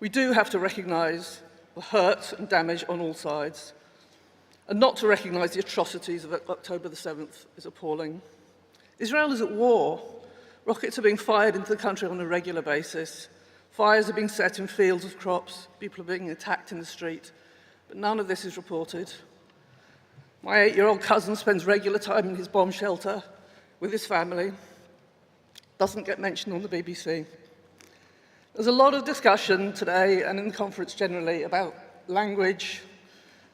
We do have to recognise the hurt and damage on all sides, and not to recognise the atrocities of October the 7th is appalling. Israel is at war. Rockets are being fired into the country on a regular basis. Fires are being set in fields of crops. People are being attacked in the street. But none of this is reported. My 8-year-old cousin spends regular time in his bomb shelter with his family. Doesn't get mentioned on the BBC. There's a lot of discussion today and in the conference generally about language,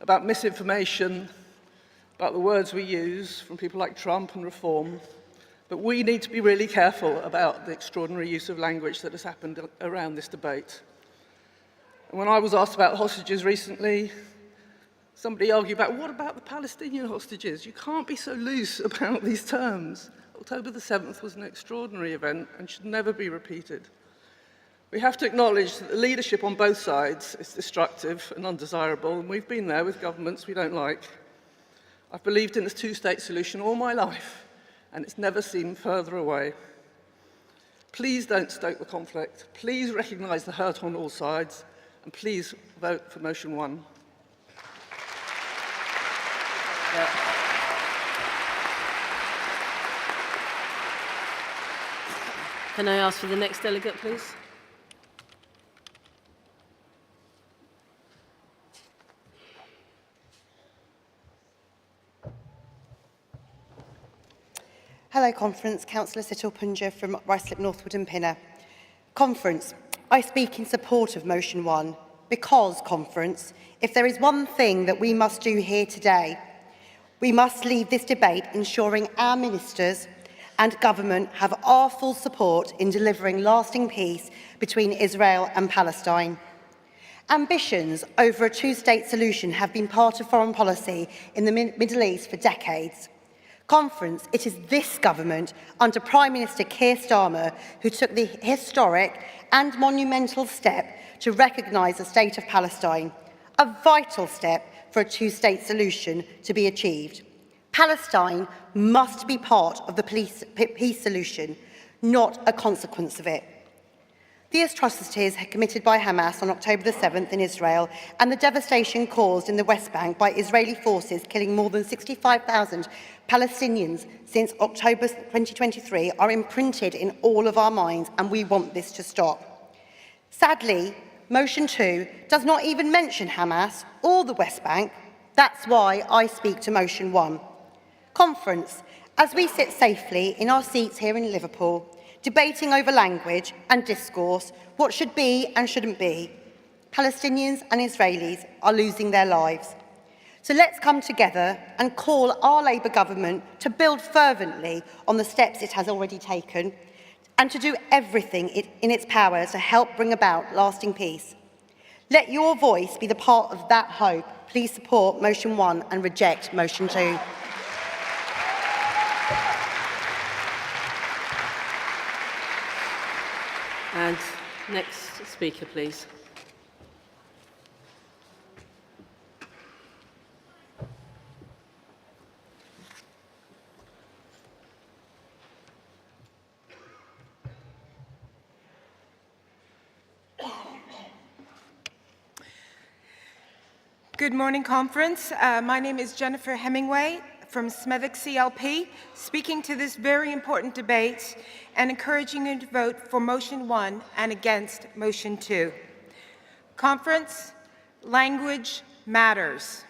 about misinformation, about the words we use from people like Trump and Reform. But we need to be really careful about the extraordinary use of language that has happened around this debate. And when I was asked about hostages recently, somebody argued about, what about the Palestinian hostages? You can't be so loose about these terms. October the 7th was an extraordinary event and should never be repeated. We have to acknowledge that the leadership on both sides is destructive and undesirable, and we've been there with governments we don't like. I've believed in this two-state solution all my life, and it's never seemed further away. Please don't stoke the conflict. Please recognise the hurt on all sides, and please vote for motion 1. Can I ask for the next delegate, please? Hello, Conference. Councillor Situl Punja from Ruislip, Northwood and Pinner. Conference, I speak in support of motion 1 because, Conference, if there is one thing that we must do here today, we must leave this debate ensuring our ministers and government have our full support in delivering lasting peace between Israel and Palestine. Ambitions over a two-state solution have been part of foreign policy in the Middle East for decades. Conference, it is this government, under Prime Minister Keir Starmer, who took the historic and monumental step to recognise the state of Palestine, a vital step for a two-state solution to be achieved. Palestine must be part of the peace solution, not a consequence of it. The atrocities committed by Hamas on October the 7th in Israel and the devastation caused in the West Bank by Israeli forces killing more than 65,000 Palestinians since October 2023 are imprinted in all of our minds, and we want this to stop. Sadly, motion 2 does not even mention Hamas or the West Bank. That's why I speak to motion 1. Conference, as we sit safely in our seats here in Liverpool, debating over language and discourse, what should be and shouldn't be, Palestinians and Israelis are losing their lives. So let's come together and call our Labour government to build fervently on the steps it has already taken and to do everything in its power to help bring about lasting peace. Let your voice be the part of that hope. Please support motion 1 and reject motion 2. And next speaker, please. Good morning, Conference. My name is Jennifer Hemingway from Smethwick CLP, speaking to this very important debate and encouraging you to vote for motion 1 and against motion 2. Conference, language matters.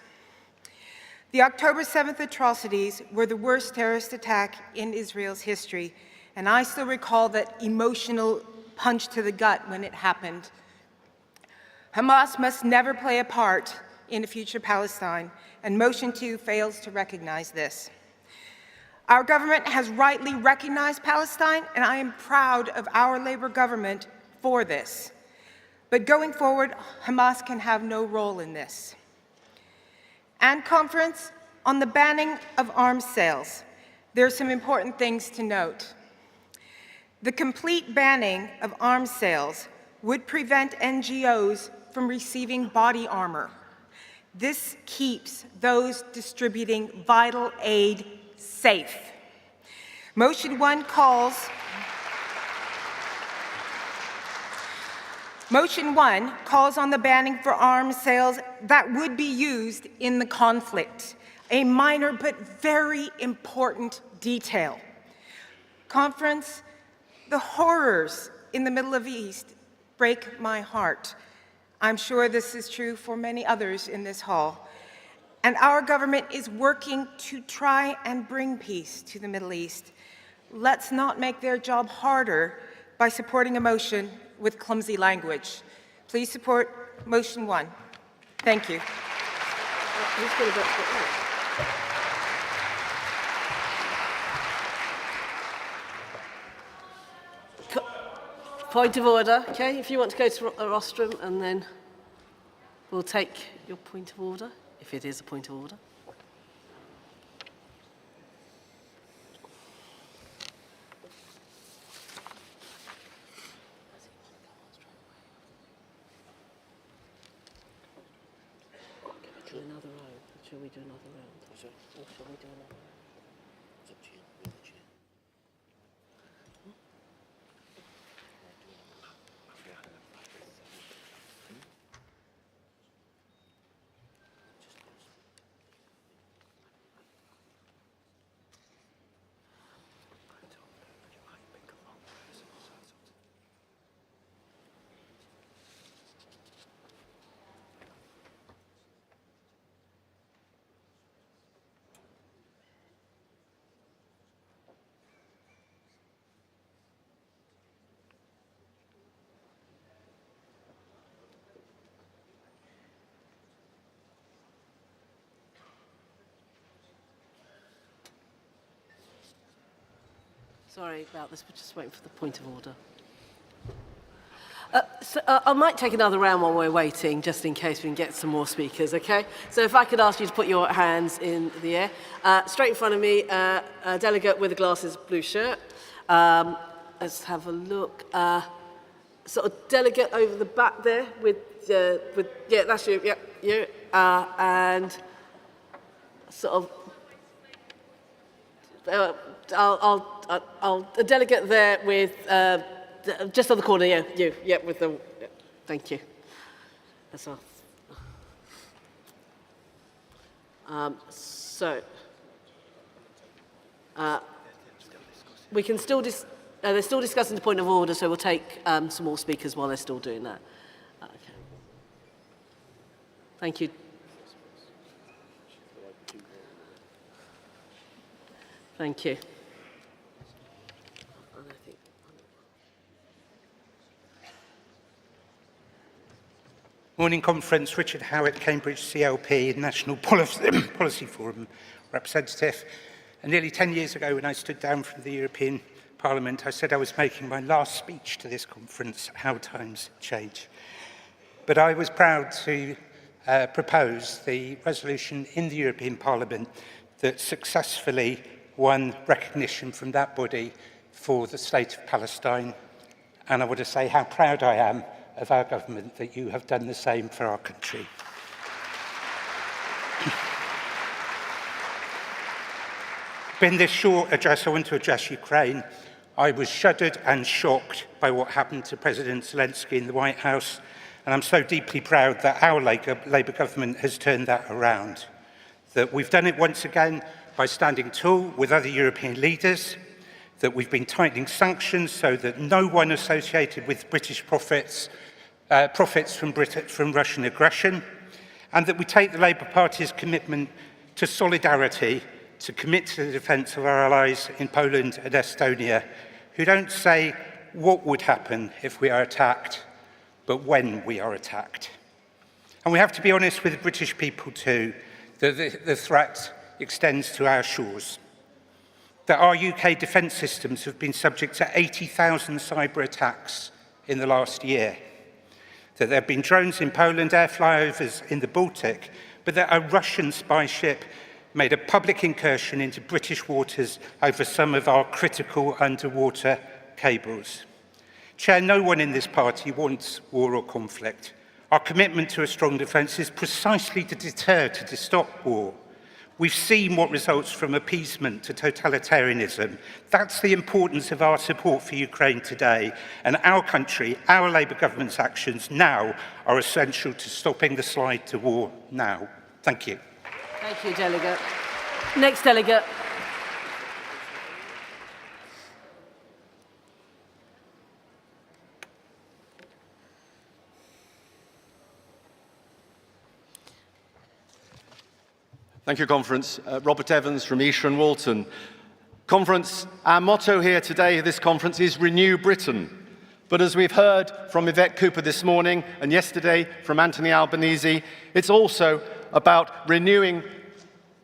The October 7th atrocities were the worst terrorist attack in Israel's history, and I still recall that emotional punch to the gut when it happened. Hamas must never play a part in a future Palestine, and motion 2 fails to recognize this. Our government has rightly recognized Palestine, and I am proud of our Labour government for this. But going forward, Hamas can have no role in this. And Conference, on the banning of arms sales, there are some important things to note. The complete banning of arms sales would prevent NGOs from receiving body armor. This keeps those distributing vital aid safe. Motion 1 calls on the banning for arms sales that would be used in the conflict. A minor but very important detail. Conference, the horrors in the Middle East break my heart. I'm sure this is true for many others in this hall. And our government is working to try and bring peace to the Middle East. Let's not make their job harder by supporting a motion with clumsy language. Please support motion 1. Thank you. Point of order, okay? If you want to go to a rostrum, and then we'll take your point of order, if it is a point of order. Do another round. Shall we do another round? Or shall we do another round? It's up to you. You're the chair. Sorry about this, we're just waiting for the point of order. I might take another round while we're waiting, just in case we can get some more speakers, okay? So if I could ask you to put your hands in the air. Straight in front of me, a delegate with a glasses blue shirt. Let's have a look. Sort of delegate over the back there with yeah, that's you, yeah, you. And sort of, I'll a delegate there with, just on the corner, yeah, you, yeah, with the, yeah, thank you. That's all. We can still, they're still discussing the point of order, so we'll take some more speakers while they're still doing that. Okay. Thank you. Thank you. Morning Conference, Richard Howitt, Cambridge CLP, National Policy Forum representative. And nearly 10 years ago, when I stood down from the European Parliament, I said I was making my last speech to this conference, how times change. But I was proud to propose the resolution in the European Parliament that successfully won recognition from that body for the state of Palestine. And I want to say how proud I am of our government that you have done the same for our country. In this short address, I want to address Ukraine. I was shuddered and shocked by what happened to President Zelensky in the White House, and I'm so deeply proud that our Labour government has turned that around. That we've done it once again by standing tall with other European leaders, that we've been tightening sanctions so that no one associated with British profits from Russian aggression, and that we take the Labour Party's commitment to solidarity to commit to the defence of our allies in Poland and Estonia, who don't say what would happen if we are attacked, but when we are attacked. And we have to be honest with the British people too, that the threat extends to our shores. That our UK defence systems have been subject to 80,000 cyber attacks in the last year. That there have been drones in Poland, air flyovers in the Baltic, but that a Russian spy ship made a public incursion into British waters over some of our critical underwater cables. Chair, no one in this party wants war or conflict. Our commitment to a strong defence is precisely to deter, to stop war. We've seen what results from appeasement to totalitarianism. That's the importance of our support for Ukraine today. And our country, our Labour government's actions now are essential to stopping the slide to war now. Thank you. Thank you, Delegate. Next delegate. Thank you, Conference. Robert Evans from Esher and Walton. Conference, our motto here today at this conference is Renew Britain. But as we've heard from Yvette Cooper this morning and yesterday from Anthony Albanese, it's also about renewing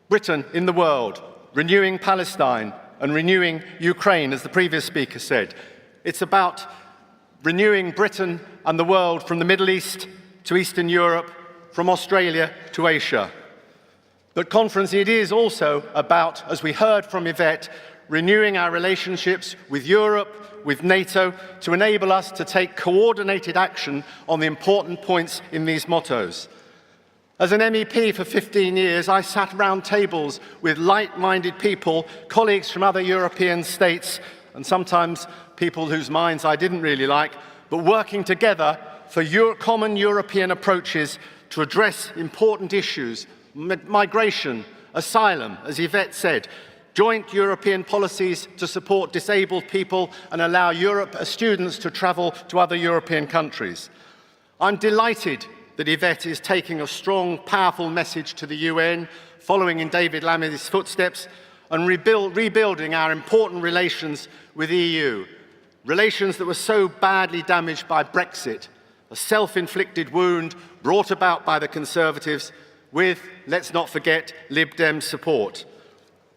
Britain in the world, renewing Palestine and renewing Ukraine, as the previous speaker said. It's about renewing Britain and the world from the Middle East to Eastern Europe, from Australia to Asia. But Conference, it is also about, as we heard from Yvette, renewing our relationships with Europe, with NATO, to enable us to take coordinated action on the important points in these mottos. As an MEP for 15 years, I sat round tables with like-minded people, colleagues from other European states, and sometimes people whose minds I didn't really like, but working together for common European approaches to address important issues: migration, asylum, as Yvette said, joint European policies to support disabled people and allow students to travel to other European countries. I'm delighted that Yvette is taking a strong, powerful message to the UN, following in David Lame's footsteps, and rebuilding our important relations with the EU, relations that were so badly damaged by Brexit, a self-inflicted wound brought about by the Conservatives, with, let's not forget, Lib Dem support.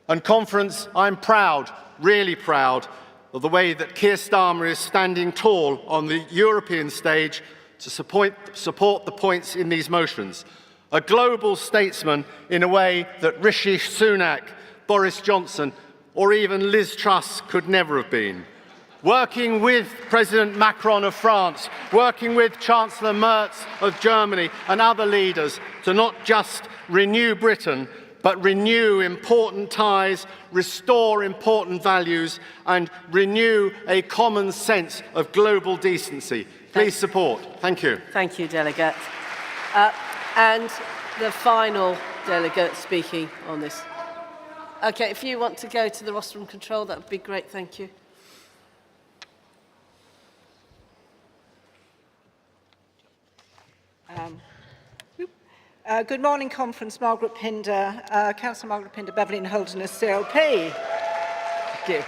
And Conference, I'm proud, really proud, of the way that Keir Starmer is standing tall on the European stage to support the points in these motions. A global statesman in a way that Rishi Sunak, Boris Johnson, or even Liz Truss could never have been. Working with President Macron of France, working with Chancellor Merz of Germany and other leaders to not just renew Britain, but renew important ties, restore important values, and renew a common sense of global decency. Please support. Thank you. Thank you, Delegate. And the final delegate speaking on this. Okay, if you want to go to the rostrum control, that would be great. Thank you. Good morning, Conference. Margaret Pinder, Councillor Margaret Pinder, Beverley and Holderness, CLP. Thank you.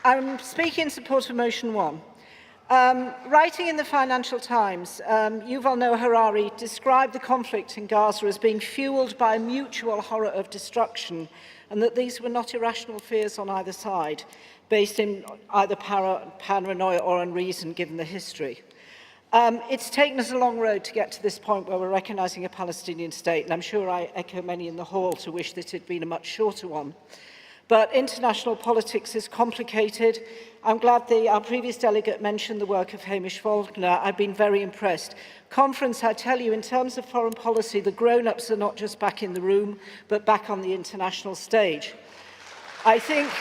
I'm speaking in support of Motion 1. Writing in the Financial Times, Yuval Noah Harari described the conflict in Gaza as being fuelled by a mutual horror of destruction, and that these were not irrational fears on either side, based in either paranoia or unreason, given the history. It's taken us a long road to get to this point where we're recognising a Palestinian state, and I'm sure I echo many in the hall to wish that it had been a much shorter one. But international politics is complicated. I'm glad our previous delegate mentioned the work of Hamish Faulkner. I've been very impressed. Conference, I tell you, in terms of foreign policy, the grown-ups are not just back in the room, but back on the international stage. I think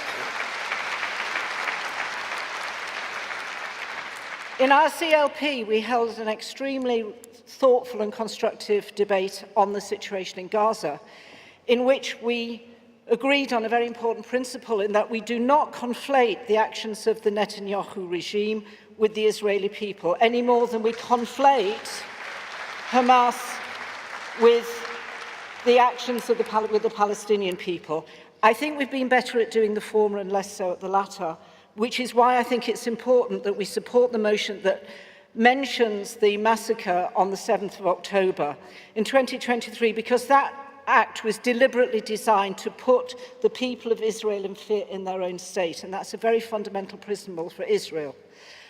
in our CLP, we held an extremely thoughtful and constructive debate on the situation in Gaza, in which we agreed on a very important principle, in that we do not conflate the actions of the Netanyahu regime with the Israeli people, any more than we conflate Hamas with the actions of with the Palestinian people. I think we've been better at doing the former and less so at the latter, which is why I think it's important that we support the motion that mentions the massacre on the 7th of October in 2023, because that act was deliberately designed to put the people of Israel in fear in their own state, and that's a very fundamental principle for Israel.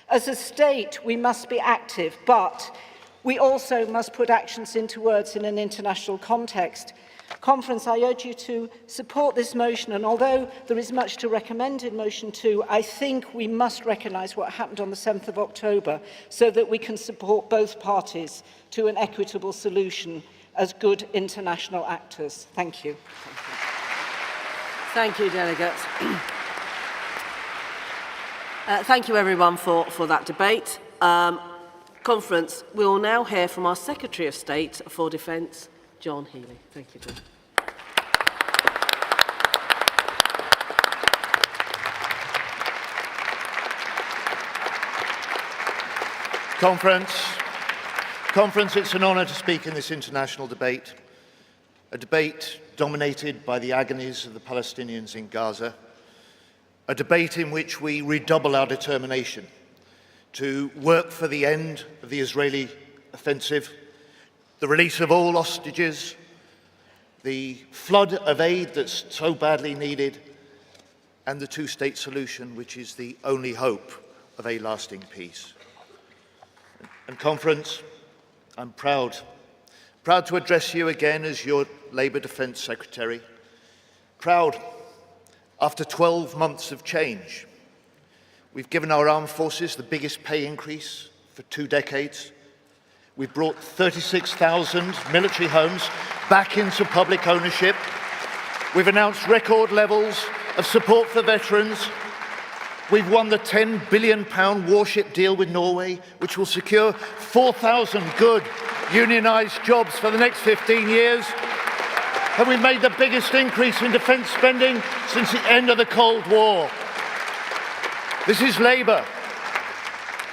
As a state, we must be active, but we also must put actions into words in an international context. Conference, I urge you to support this motion, and although there is much to recommend in Motion 2, I think we must recognise what happened on the 7th of October so that we can support both parties to an equitable solution as good international actors. Thank you. Thank you, delegates. Thank you, everyone, for that debate. Conference, we will now hear from our Secretary of State for Defence, John Healey. Thank you, John. Conference, it's an honour to speak in this international debate, a debate dominated by the agonies of the Palestinians in Gaza, a debate in which we redouble our determination to work for the end of the Israeli offensive, the release of all hostages, the flood of aid that's so badly needed, and the two-state solution, which is the only hope of a lasting peace. And Conference, I'm proud to address you again as your Labour Defence Secretary. Proud after 12 months of change. We've given our armed forces the biggest pay increase for 2 decades. We've brought 36,000 military homes back into public ownership. We've announced record levels of support for veterans. We've won the £10 billion warship deal with Norway, which will secure 4,000 good unionised jobs for the next 15 years. And we've made the biggest increase in defence spending since the end of the Cold War. This is Labour,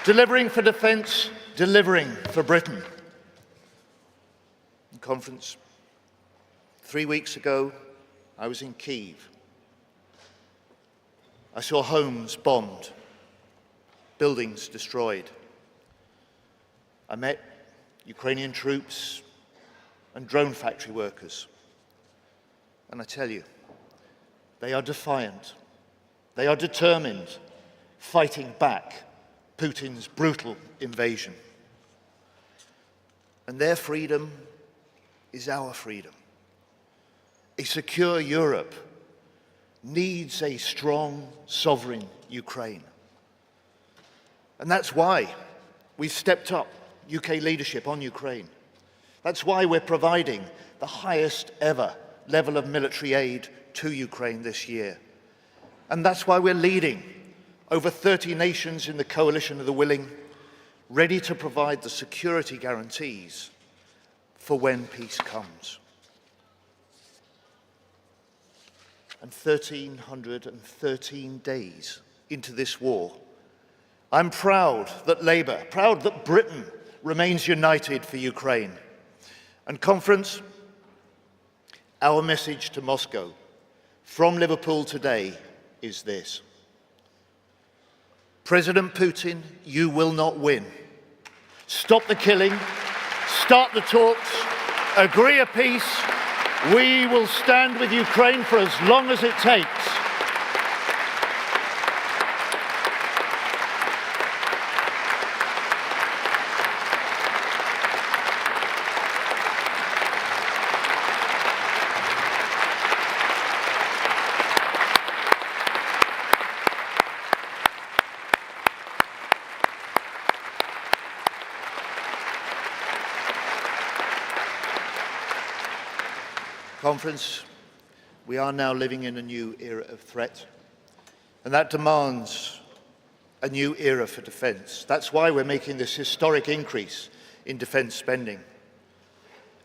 delivering for defence, delivering for Britain. Conference, 3 weeks ago, I was in Kyiv. I saw homes bombed, buildings destroyed. I met Ukrainian troops and drone factory workers. And I tell you, they are defiant. They are determined, fighting back Putin's brutal invasion. And their freedom is our freedom. A secure Europe needs a strong, sovereign Ukraine. And that's why we've stepped up UK leadership on Ukraine. That's why we're providing the highest ever level of military aid to Ukraine this year. And that's why we're leading over 30 nations in the coalition of the willing, ready to provide the security guarantees for when peace comes. And 1,313 days into this war, I'm proud that Labour, proud that Britain remains united for Ukraine. And Conference, our message to Moscow from Liverpool today is this. President Putin, you will not win. Stop the killing, start the talks, agree a peace. We will stand with Ukraine for as long as it takes. Conference, we are now living in a new era of threat, and that demands a new era for defence. That's why we're making this historic increase in defence spending.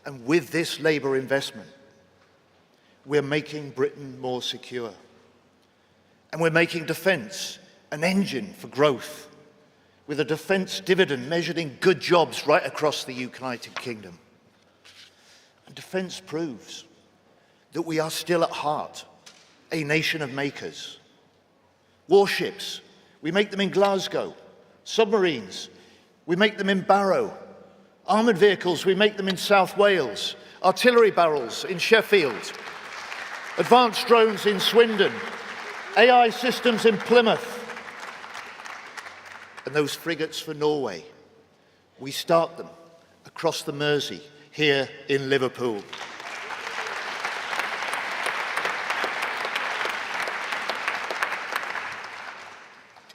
And with this Labour investment, we're making Britain more secure. And we're making defence an engine for growth, with a defence dividend measured in good jobs right across the United Kingdom. And defence proves that we are still at heart a nation of makers. Warships, we make them in Glasgow. Submarines, we make them in Barrow. Armoured vehicles, we make them in South Wales. Artillery barrels in Sheffield. Advanced drones in Swindon. AI systems in Plymouth. And those frigates for Norway, we start them across the Mersey here in Liverpool.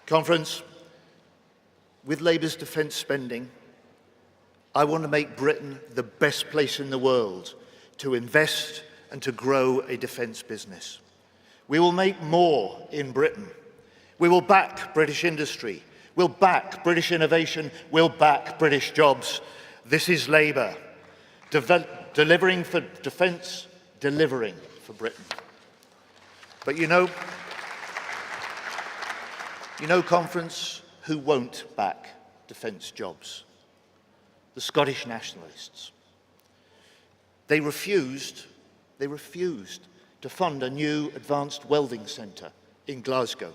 Conference, with Labour's defence spending, I want to make Britain the best place in the world to invest and to grow a defence business. We will make more in Britain. We will back British industry. We'll back British innovation. We'll back British jobs. This is Labour. Delivering for defence, delivering for Britain. But you know, Conference, who won't back defence jobs? The Scottish nationalists. They refused to fund a new advanced welding centre in Glasgow.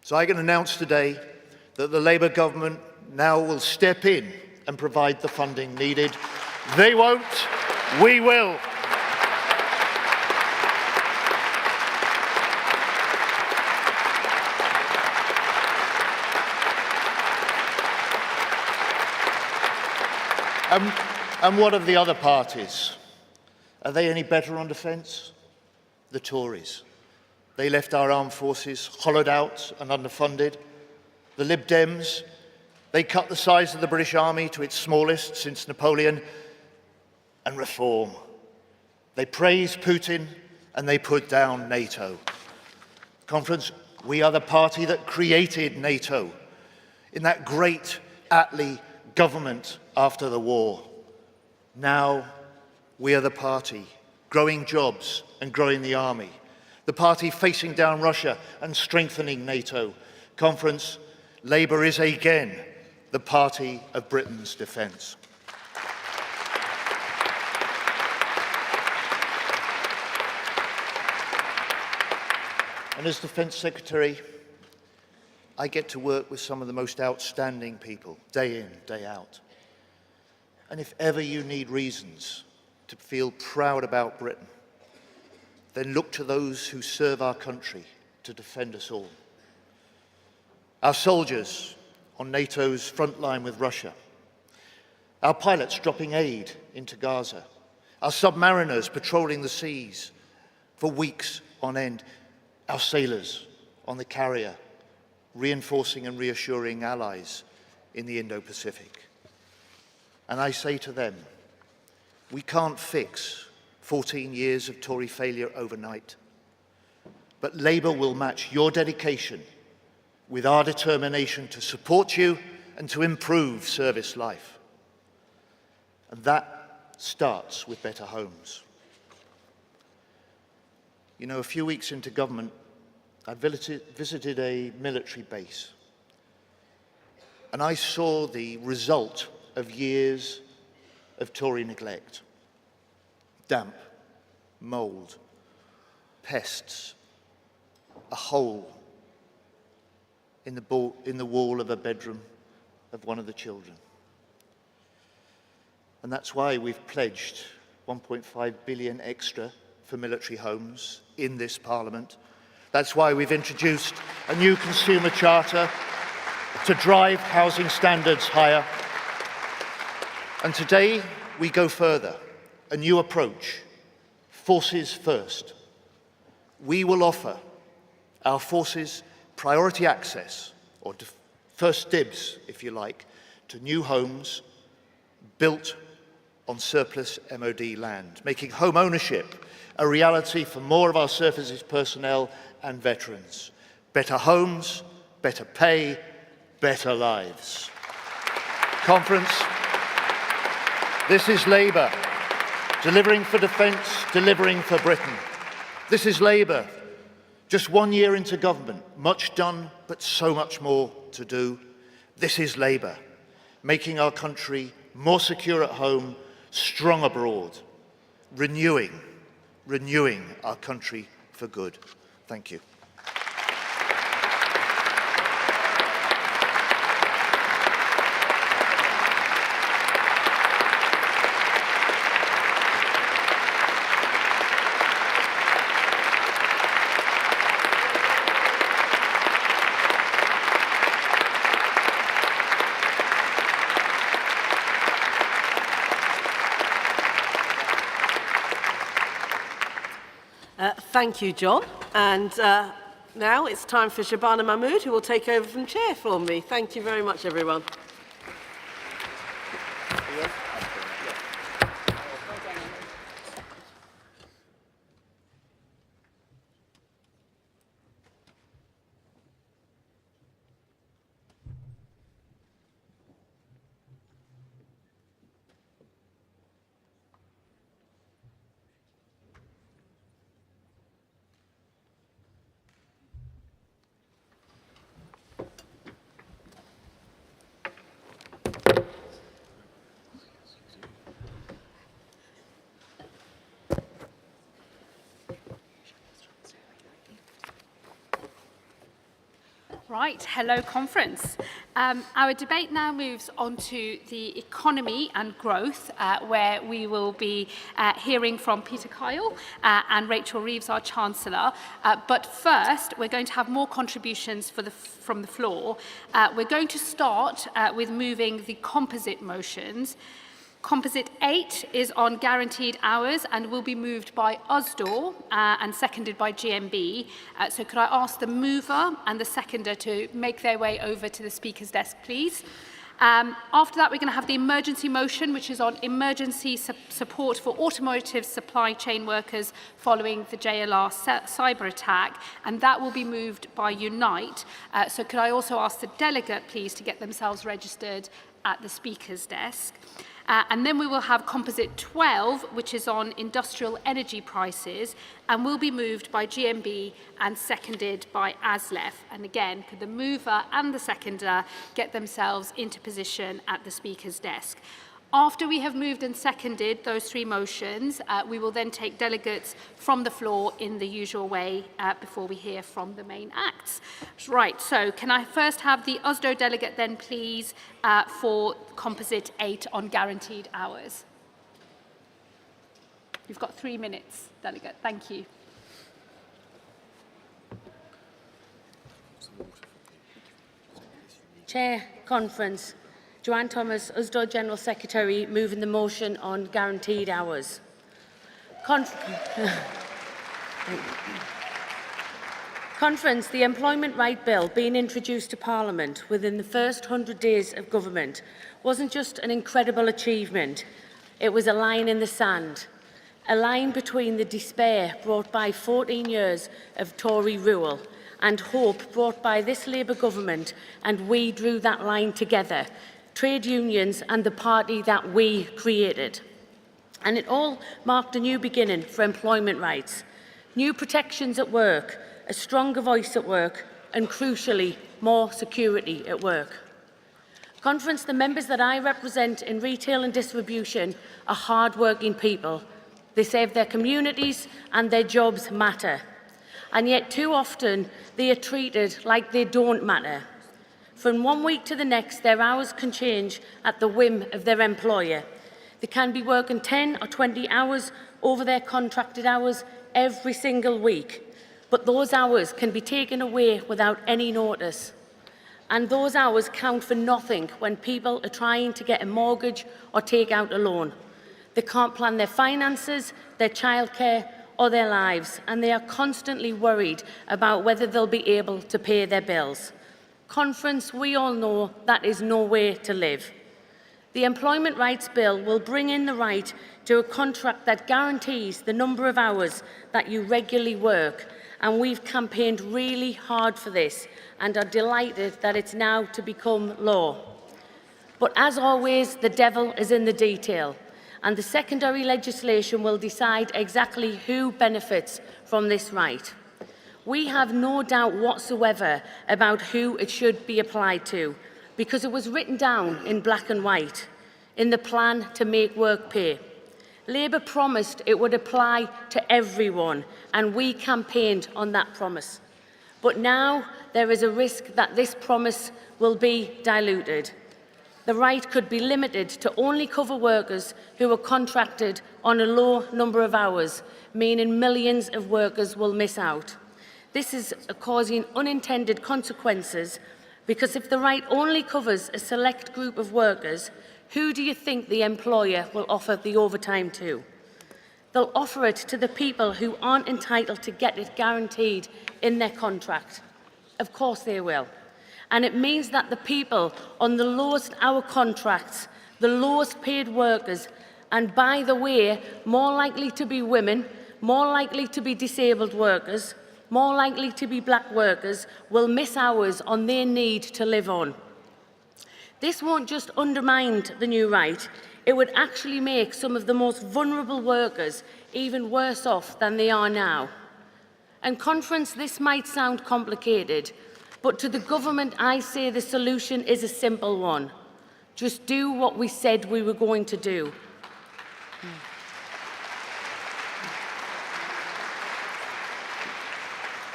So I can announce today that the Labour government now will step in and provide the funding needed. They won't, we will. And what of the other parties? Are they any better on defence? The Tories. They left our armed forces hollowed out and underfunded. The Lib Dems, they cut the size of the British Army to its smallest since Napoleon. And Reform. They praise Putin and they put down NATO. Conference, we are the party that created NATO in that great Attlee government after the war. Now we are the party growing jobs and growing the army, the party facing down Russia and strengthening NATO. Conference, Labour is again the party of Britain's defence. And as Defence Secretary, I get to work with some of the most outstanding people, day in, day out. And if ever you need reasons to feel proud about Britain, then look to those who serve our country to defend us all. Our soldiers on NATO's front line with Russia, our pilots dropping aid into Gaza, our submariners patrolling the seas for weeks on end, our sailors on the carrier, reinforcing and reassuring allies in the Indo-Pacific. And I say to them, we can't fix 14 years of Tory failure overnight, but Labour will match your dedication with our determination to support you and to improve service life. And that starts with better homes. You know, a few weeks into government, I visited a military base, and I saw the result of years of Tory neglect. Damp, mould, pests, a hole in the wall of a bedroom of one of the children. And that's why we've pledged 1.5 billion extra for military homes in this Parliament. That's why we've introduced a new consumer charter to drive housing standards higher. And today we go further, a new approach, forces first. We will offer our forces priority access, or first dibs, if you like, to new homes built on surplus MOD land, making home ownership a reality for more of our services personnel and veterans. Better homes, better pay, better lives. Conference, this is Labour, delivering for defence, delivering for Britain. This is Labour, just 1 year into government, much done, but so much more to do. This is Labour, making our country more secure at home, strong abroad, renewing our country for good. Thank you. Thank you, John. And now it's time for Shabana Mahmood, who will take over from chair for me. Thank you very much, everyone. Right, hello conference. Our debate now moves on to the economy and growth, where we will be hearing from Peter Kyle and Rachel Reeves, our Chancellor. But first, we're going to have more contributions from the floor. We're going to start with moving the composite motions. Composite 8 is on guaranteed hours and will be moved by USDOR and seconded by GMB. So could I ask the mover and the seconder to make their way over to the Speaker's desk, please? After that, we're going to have the emergency motion, which is on emergency support for automotive supply chain workers following the JLR cyber attack, and that will be moved by Unite. So could I also ask the delegate, please, to get themselves registered at the Speaker's desk? And then we will have Composite 12, which is on industrial energy prices, and will be moved by GMB and seconded by ASLEF. And again, could the mover and the seconder get themselves into position at the Speaker's desk? After we have moved and seconded those three motions, we will then take delegates from the floor in the usual way before we hear from the main acts. Right, so can I first have the USDO delegate then, please, for Composite 8 on guaranteed hours? You've got 3 minutes, delegate. Thank you. Chair, Conference. Joanne Thomas, USDO General Secretary, moving the motion on guaranteed hours. Conference, the Employment Right Bill being introduced to Parliament within the first 100 days of government wasn't just an incredible achievement, it was a line in the sand. A line between the despair brought by 14 years of Tory rule and hope brought by this Labour government, and we drew that line together, trade unions and the party that we created. And it all marked a new beginning for employment rights, new protections at work, a stronger voice at work, and crucially, more security at work. Conference, the members that I represent in retail and distribution are hard-working people. They serve their communities and their jobs matter. And yet too often they are treated like they don't matter. From one week to the next, their hours can change at the whim of their employer. They can be working 10 or 20 hours over their contracted hours every single week. But those hours can be taken away without any notice. And those hours count for nothing when people are trying to get a mortgage or take out a loan. They can't plan their finances, their childcare, or their lives, and they are constantly worried about whether they'll be able to pay their bills. Conference, we all know that is no way to live. The Employment Rights Bill will bring in the right to a contract that guarantees the number of hours that you regularly work, and we've campaigned really hard for this and are delighted that it's now to become law. But as always, the devil is in the detail, and the secondary legislation will decide exactly who benefits from this right. We have no doubt whatsoever about who it should be applied to, because it was written down in black and white in the plan to make work pay. Labour promised it would apply to everyone, and we campaigned on that promise. But now there is a risk that this promise will be diluted. The right could be limited to only cover workers who are contracted on a low number of hours, meaning millions of workers will miss out. This is causing unintended consequences, because if the right only covers a select group of workers, who do you think the employer will offer the overtime to? They'll offer it to the people who aren't entitled to get it guaranteed in their contract. Of course they will. And it means that the people on the lowest hour contracts, the lowest paid workers, and by the way, more likely to be women, more likely to be disabled workers, more likely to be black workers, will miss hours on their need to live on. This won't just undermine the new right, it would actually make some of the most vulnerable workers even worse off than they are now. And Conference, this might sound complicated, but to the government I say the solution is a simple one. Just do what we said we were going to do.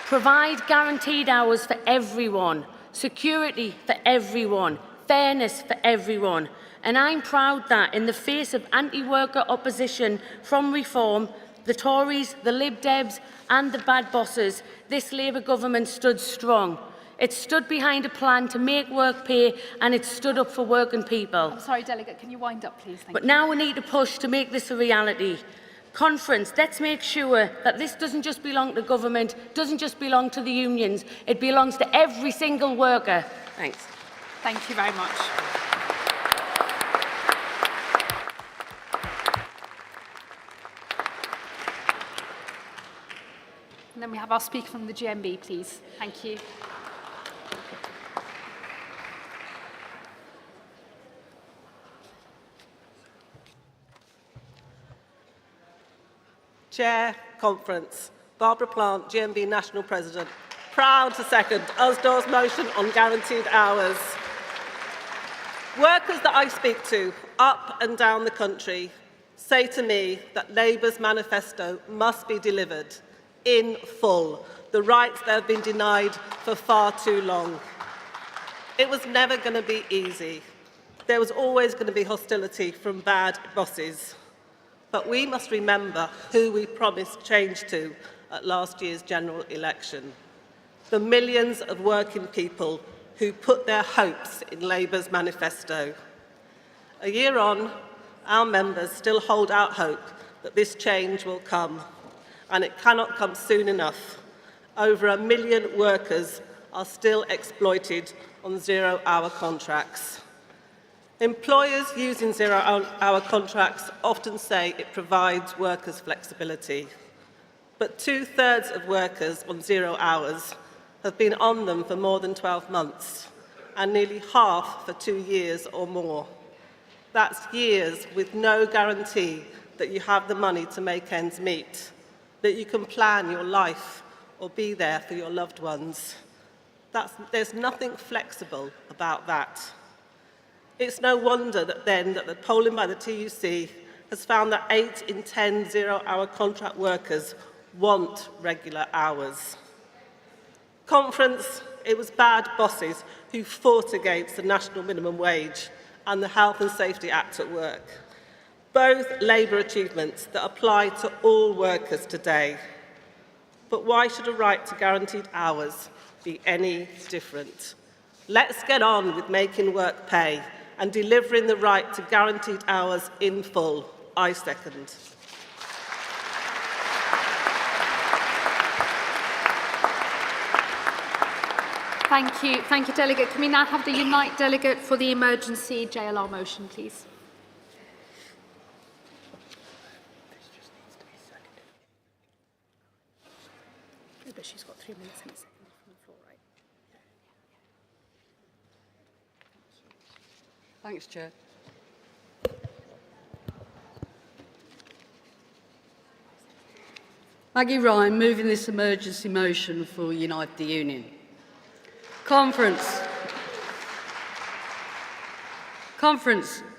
Provide guaranteed hours for everyone, security for everyone, fairness for everyone. And I'm proud that in the face of anti-worker opposition from Reform, the Tories, the Lib Debs and the bad bosses, this Labour government stood strong. It stood behind a plan to make work pay and it stood up for working people. I'm sorry, Delegate, can you wind up, please? But now we need to push to make this a reality. Conference, let's make sure that this doesn't just belong to government, doesn't just belong to the unions, it belongs to every single worker. Thanks. Thank you very much. And then we have our speaker from the GMB, please. Thank you. Chair, Conference. Barbara Plant, GMB National President. Proud to second Usdor's motion on guaranteed hours. Workers that I speak to up and down the country say to me that Labour's manifesto must be delivered in full, the rights that have been denied for far too long. It was never going to be easy. There was always going to be hostility from bad bosses. But we must remember who we promised change to at last year's general election. The millions of working people who put their hopes in Labour's manifesto. A year on, our members still hold out hope that this change will come, and it cannot come soon enough. Over 1 million workers are still exploited on zero-hour contracts. Employers using zero-hour contracts often say it provides workers flexibility, but 2/3 of workers on 0 hours have been on them for more than 12 months, and nearly half for 2 years or more. That's years with no guarantee that you have the money to make ends meet, that you can plan your life or be there for your loved ones. There's nothing flexible about that. It's no wonder that the polling by the TUC has found that 8 in 10 zero-hour contract workers want regular hours. Conference, it was bad bosses who fought against the national minimum wage and the Health and Safety Act at work. Both Labour achievements that apply to all workers today. But why should a right to guaranteed hours be any different? Let's get on with making work pay and delivering the right to guaranteed hours in full. I second. Thank you. Thank you, Delegate. Can we now have the Unite Delegate for the emergency JLR motion, please? But she's got 3 minutes and a second from the floor, right? Thanks, Chair. Maggie Ryan, moving this emergency motion for Unite the Union. Conference.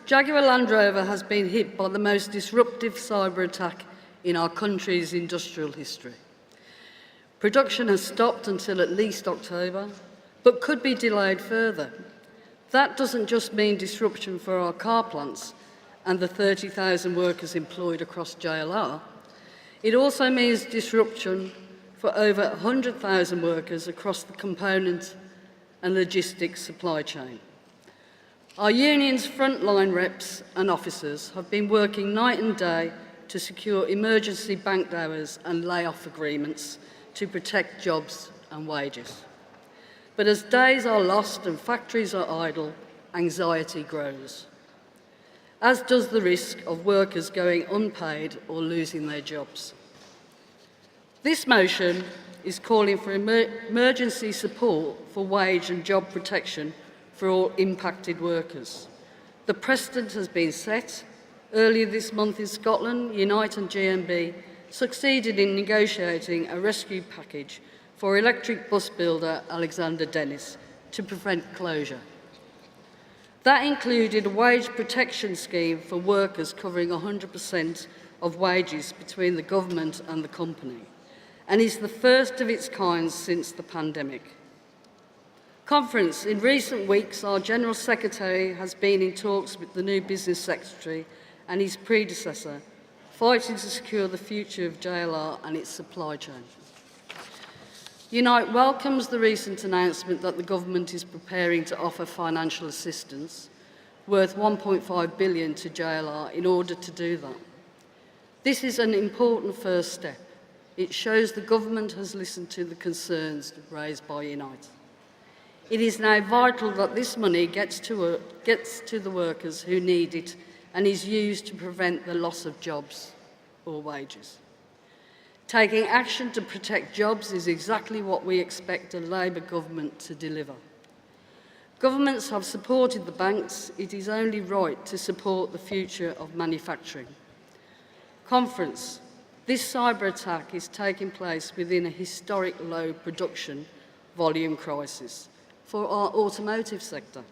Jaguar Land Rover has been hit by the most disruptive cyber attack in our country's industrial history. Production has stopped until at least October, but could be delayed further. That doesn't just mean disruption for our car plants and the 30,000 workers employed across JLR. It also means disruption for over 100,000 workers across the component and logistics supply chain. Our union's frontline reps and officers have been working night and day to secure emergency banked hours and layoff agreements to protect jobs and wages. But as days are lost and factories are idle, anxiety grows. as does the risk of workers going unpaid or losing their jobs. This motion is calling for emergency support for wage and job protection for all impacted workers. The precedent has been set. Earlier this month in Scotland, Unite and GMB succeeded in negotiating a rescue package for electric bus builder Alexander Dennis to prevent closure. That included a wage protection scheme for workers covering 100% of wages between the government and the company, and is the first of its kind since the pandemic. Conference, in recent weeks, our General Secretary has been in talks with the new Business Secretary and his predecessor, fighting to secure the future of JLR and its supply chain. Unite welcomes the recent announcement that the government is preparing to offer financial assistance worth £1.5 billion to JLR in order to do that. This is an important first step. It shows the government has listened to the concerns raised by Unite. It is now vital that this money gets to the workers who need it and is used to prevent the loss of jobs or wages. Taking action to protect jobs is exactly what we expect a Labour government to deliver. Governments have supported the banks. It is only right to support the future of manufacturing. Conference, this cyber attack is taking place within a historic low production volume crisis for our automotive sector.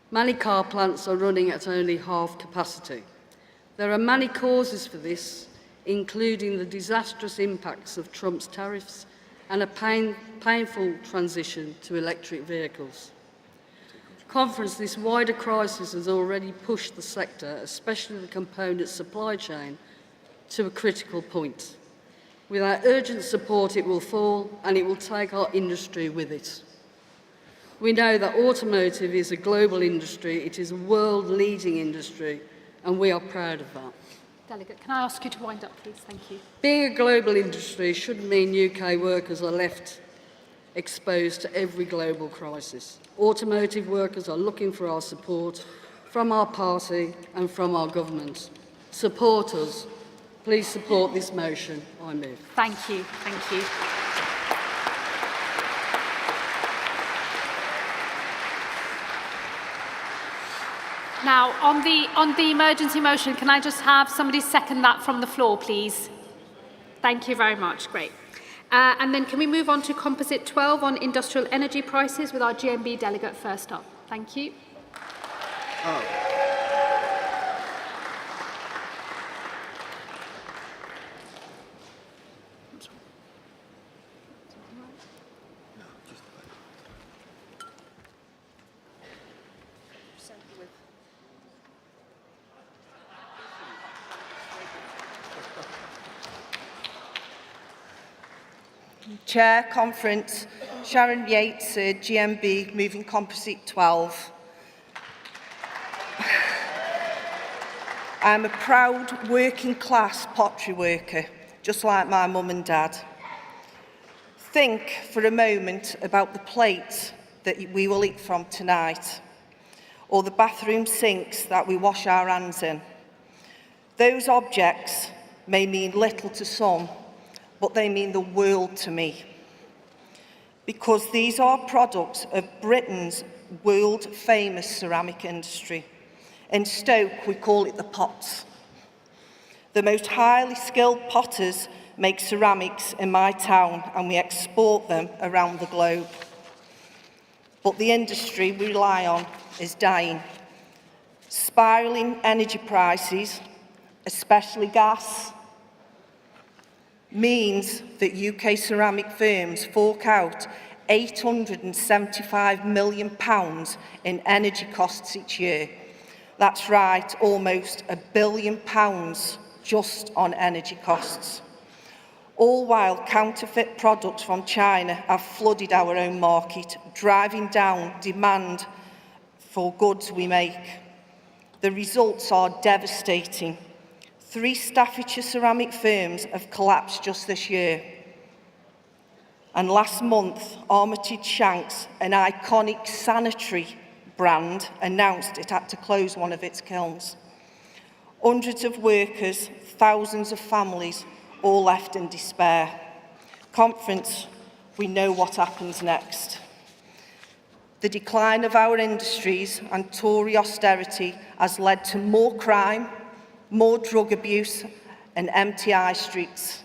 Many car plants are running at only half capacity. There are many causes for this, including the disastrous impacts of Trump's tariffs and a painful transition to electric vehicles. Conference, this wider crisis has already pushed the sector, especially the component supply chain, to a critical point. Without urgent support, it will fall, and it will take our industry with it. We know that automotive is a global industry, it is a world-leading industry, and we are proud of that. Delegate, can I ask you to wind up, please? Thank you. Being a global industry shouldn't mean UK workers are left exposed to every global crisis. Automotive workers are looking for our support from our party and from our government. Support us. Please support this motion. I move. Thank you. Thank you. Now, on the emergency motion, can I just have somebody second that from the floor, please? Thank you very much. Great. And then can we move on to Composite 12 on industrial energy prices with our GMB delegate first up? Thank you. Chair, Conference, Sharon Yates, GMB, moving Composite 12. I'm a proud working class pottery worker, just like my mum and dad. Think for a moment about the plates that we will eat from tonight, or the bathroom sinks that we wash our hands in. Those objects may mean little to some, but they mean the world to me, because these are products of Britain's world-famous ceramic industry. In Stoke, we call it the pots. The most highly skilled potters make ceramics in my town, and we export them around the globe. But the industry we rely on is dying. Spiralling energy prices, especially gas, means that UK ceramic firms fork out £875 million in energy costs each year. That's right, almost £1 billion just on energy costs. All while counterfeit products from China have flooded our own market, driving down demand for goods we make. The results are devastating. 3 Staffordshire ceramic firms have collapsed just this year. And last month, Armitage Shanks, an iconic sanitary brand announced it had to close one of its kilns. Hundreds of workers, thousands of families, all left in despair. Conference, we know what happens next. The decline of our industries and Tory austerity has led to more crime, more drug abuse and empty high streets.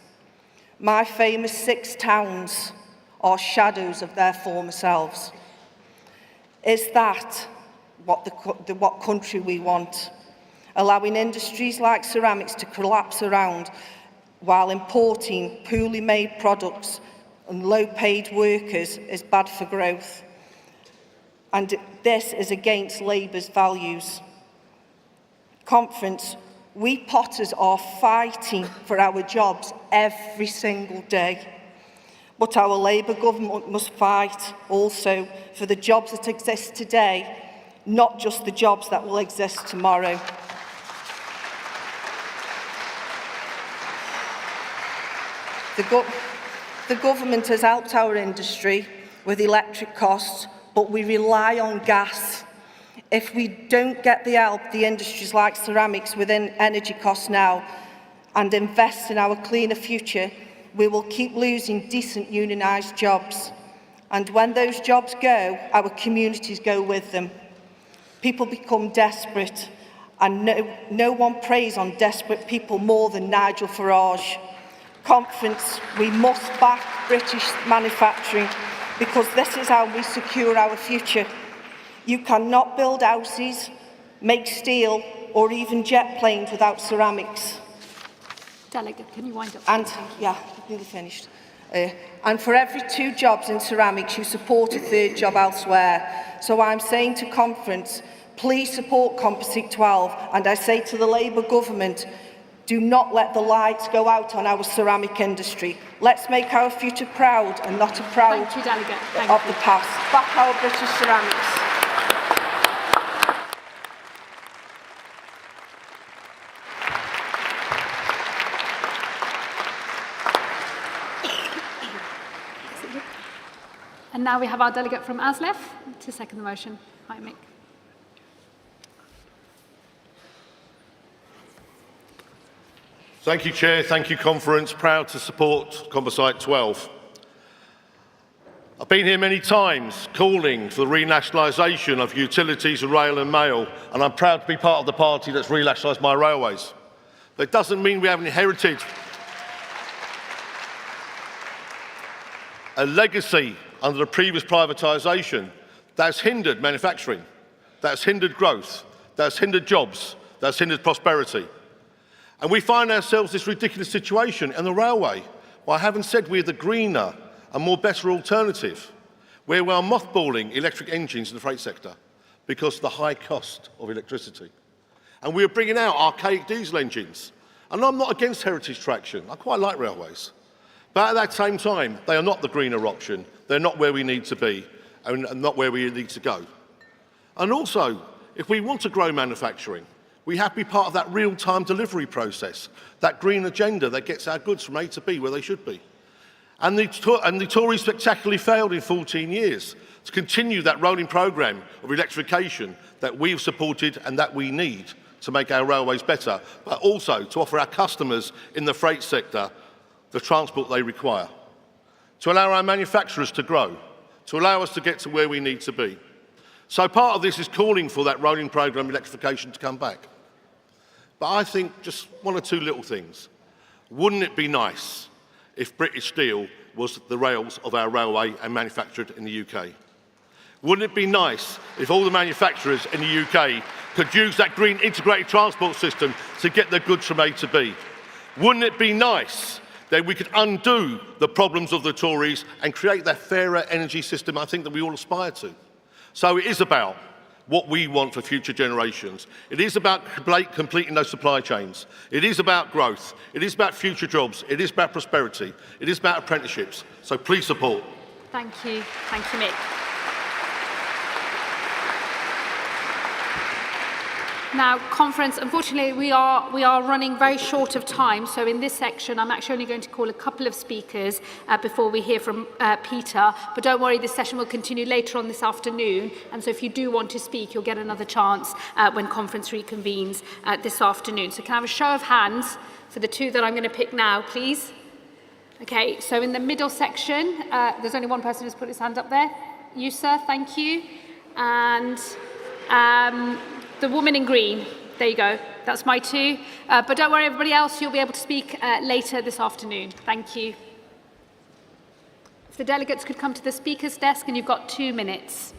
My famous 6 towns are shadows of their former selves. Is that what country we want? Allowing industries like ceramics to collapse around while importing poorly made products and low-paid workers is bad for growth. And this is against Labour's values. Conference, we Potters are fighting for our jobs every single day. But our Labour government must fight also for the jobs that exist today, not just the jobs that will exist tomorrow. The government has helped our industry with electric costs, but we rely on gas. If we don't get the help the industries like ceramics within energy costs now and invest in our cleaner future, we will keep losing decent unionised jobs. And when those jobs go, our communities go with them. People become desperate, and no one preys on desperate people more than Nigel Farage. Conference, we must back British manufacturing because this is how we secure our future. You cannot build houses, make steel, or even jet planes without ceramics. Delegate, can you wind up? And, yeah, nearly finished. And for every 2 jobs in ceramics, you support a 3rd job elsewhere. So I'm saying to Conference, please support Composite 12. And I say to the Labour government, do not let the lights go out on our ceramic industry. Let's make our future proud and not a proud of the past. Back our British ceramics. And now we have our delegate from Aslef to second the motion. Hi, Mick. Thank you, Chair. Thank you, Conference. Proud to support Composite 12. I've been here many times calling for the renationalisation of utilities and rail and mail, and I'm proud to be part of the party that's renationalised my railways. But it doesn't mean we haven't inherited a legacy under the previous privatisation that's hindered manufacturing, that's hindered growth, that's hindered jobs, that's hindered prosperity. And we find ourselves in this ridiculous situation in the railway. Well, I haven't said we're the greener and more better alternative, where we are mothballing electric engines in the freight sector because of the high cost of electricity. And we are bringing out archaic diesel engines. And I'm not against heritage traction. I quite like railways. But at that same time, they are not the greener option. They're not where we need to be and not where we need to go. And also, if we want to grow manufacturing, we have to be part of that real-time delivery process, that green agenda that gets our goods from A to B where they should be. And the Tories spectacularly failed in 14 years to continue that rolling programme of electrification that we've supported and that we need to make our railways better, but also to offer our customers in the freight sector the transport they require, to allow our manufacturers to grow, to allow us to get to where we need to be. So part of this is calling for that rolling programme electrification to come back. But I think just 1 or 2 little things. Wouldn't it be nice if British steel was the rails of our railway and manufactured in the UK? Wouldn't it be nice if all the manufacturers in the UK could use that green integrated transport system to get their goods from A to B? Wouldn't it be nice that we could undo the problems of the Tories and create that fairer energy system I think that we all aspire to? So it is about what we want for future generations. It is about completing those supply chains. It is about growth. It is about future jobs. It is about prosperity. It is about apprenticeships. So please support. Thank you. Thank you, Mick. Now, conference, unfortunately, we are running very short of time. So in this section, I'm actually only going to call a couple of speakers before we hear from Peter. But don't worry, this session will continue later on this afternoon. And so if you do want to speak, you'll get another chance when conference reconvenes this afternoon. So can I have a show of hands for the two that I'm going to pick now, please? Okay, so in the middle section, there's only one person who's put his hand up there. You, sir, thank you. And the woman in green, there you go. That's my two. But don't worry, everybody else, you'll be able to speak later this afternoon. Thank you. If the delegates could come to the speaker's desk, and you've got 2 minutes.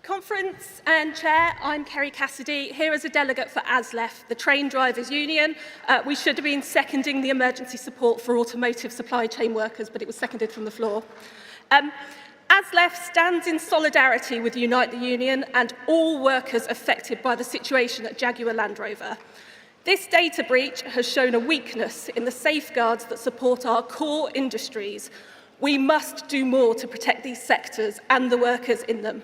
Conference and Chair, I'm Kerry Cassidy, here as a delegate for ASLEF, the Train Drivers Union. We should have been seconding the emergency support for automotive supply chain workers, but it was seconded from the floor. ASLEF stands in solidarity with Unite the Union and all workers affected by the situation at Jaguar Land Rover. This data breach has shown a weakness in the safeguards that support our core industries. We must do more to protect these sectors and the workers in them.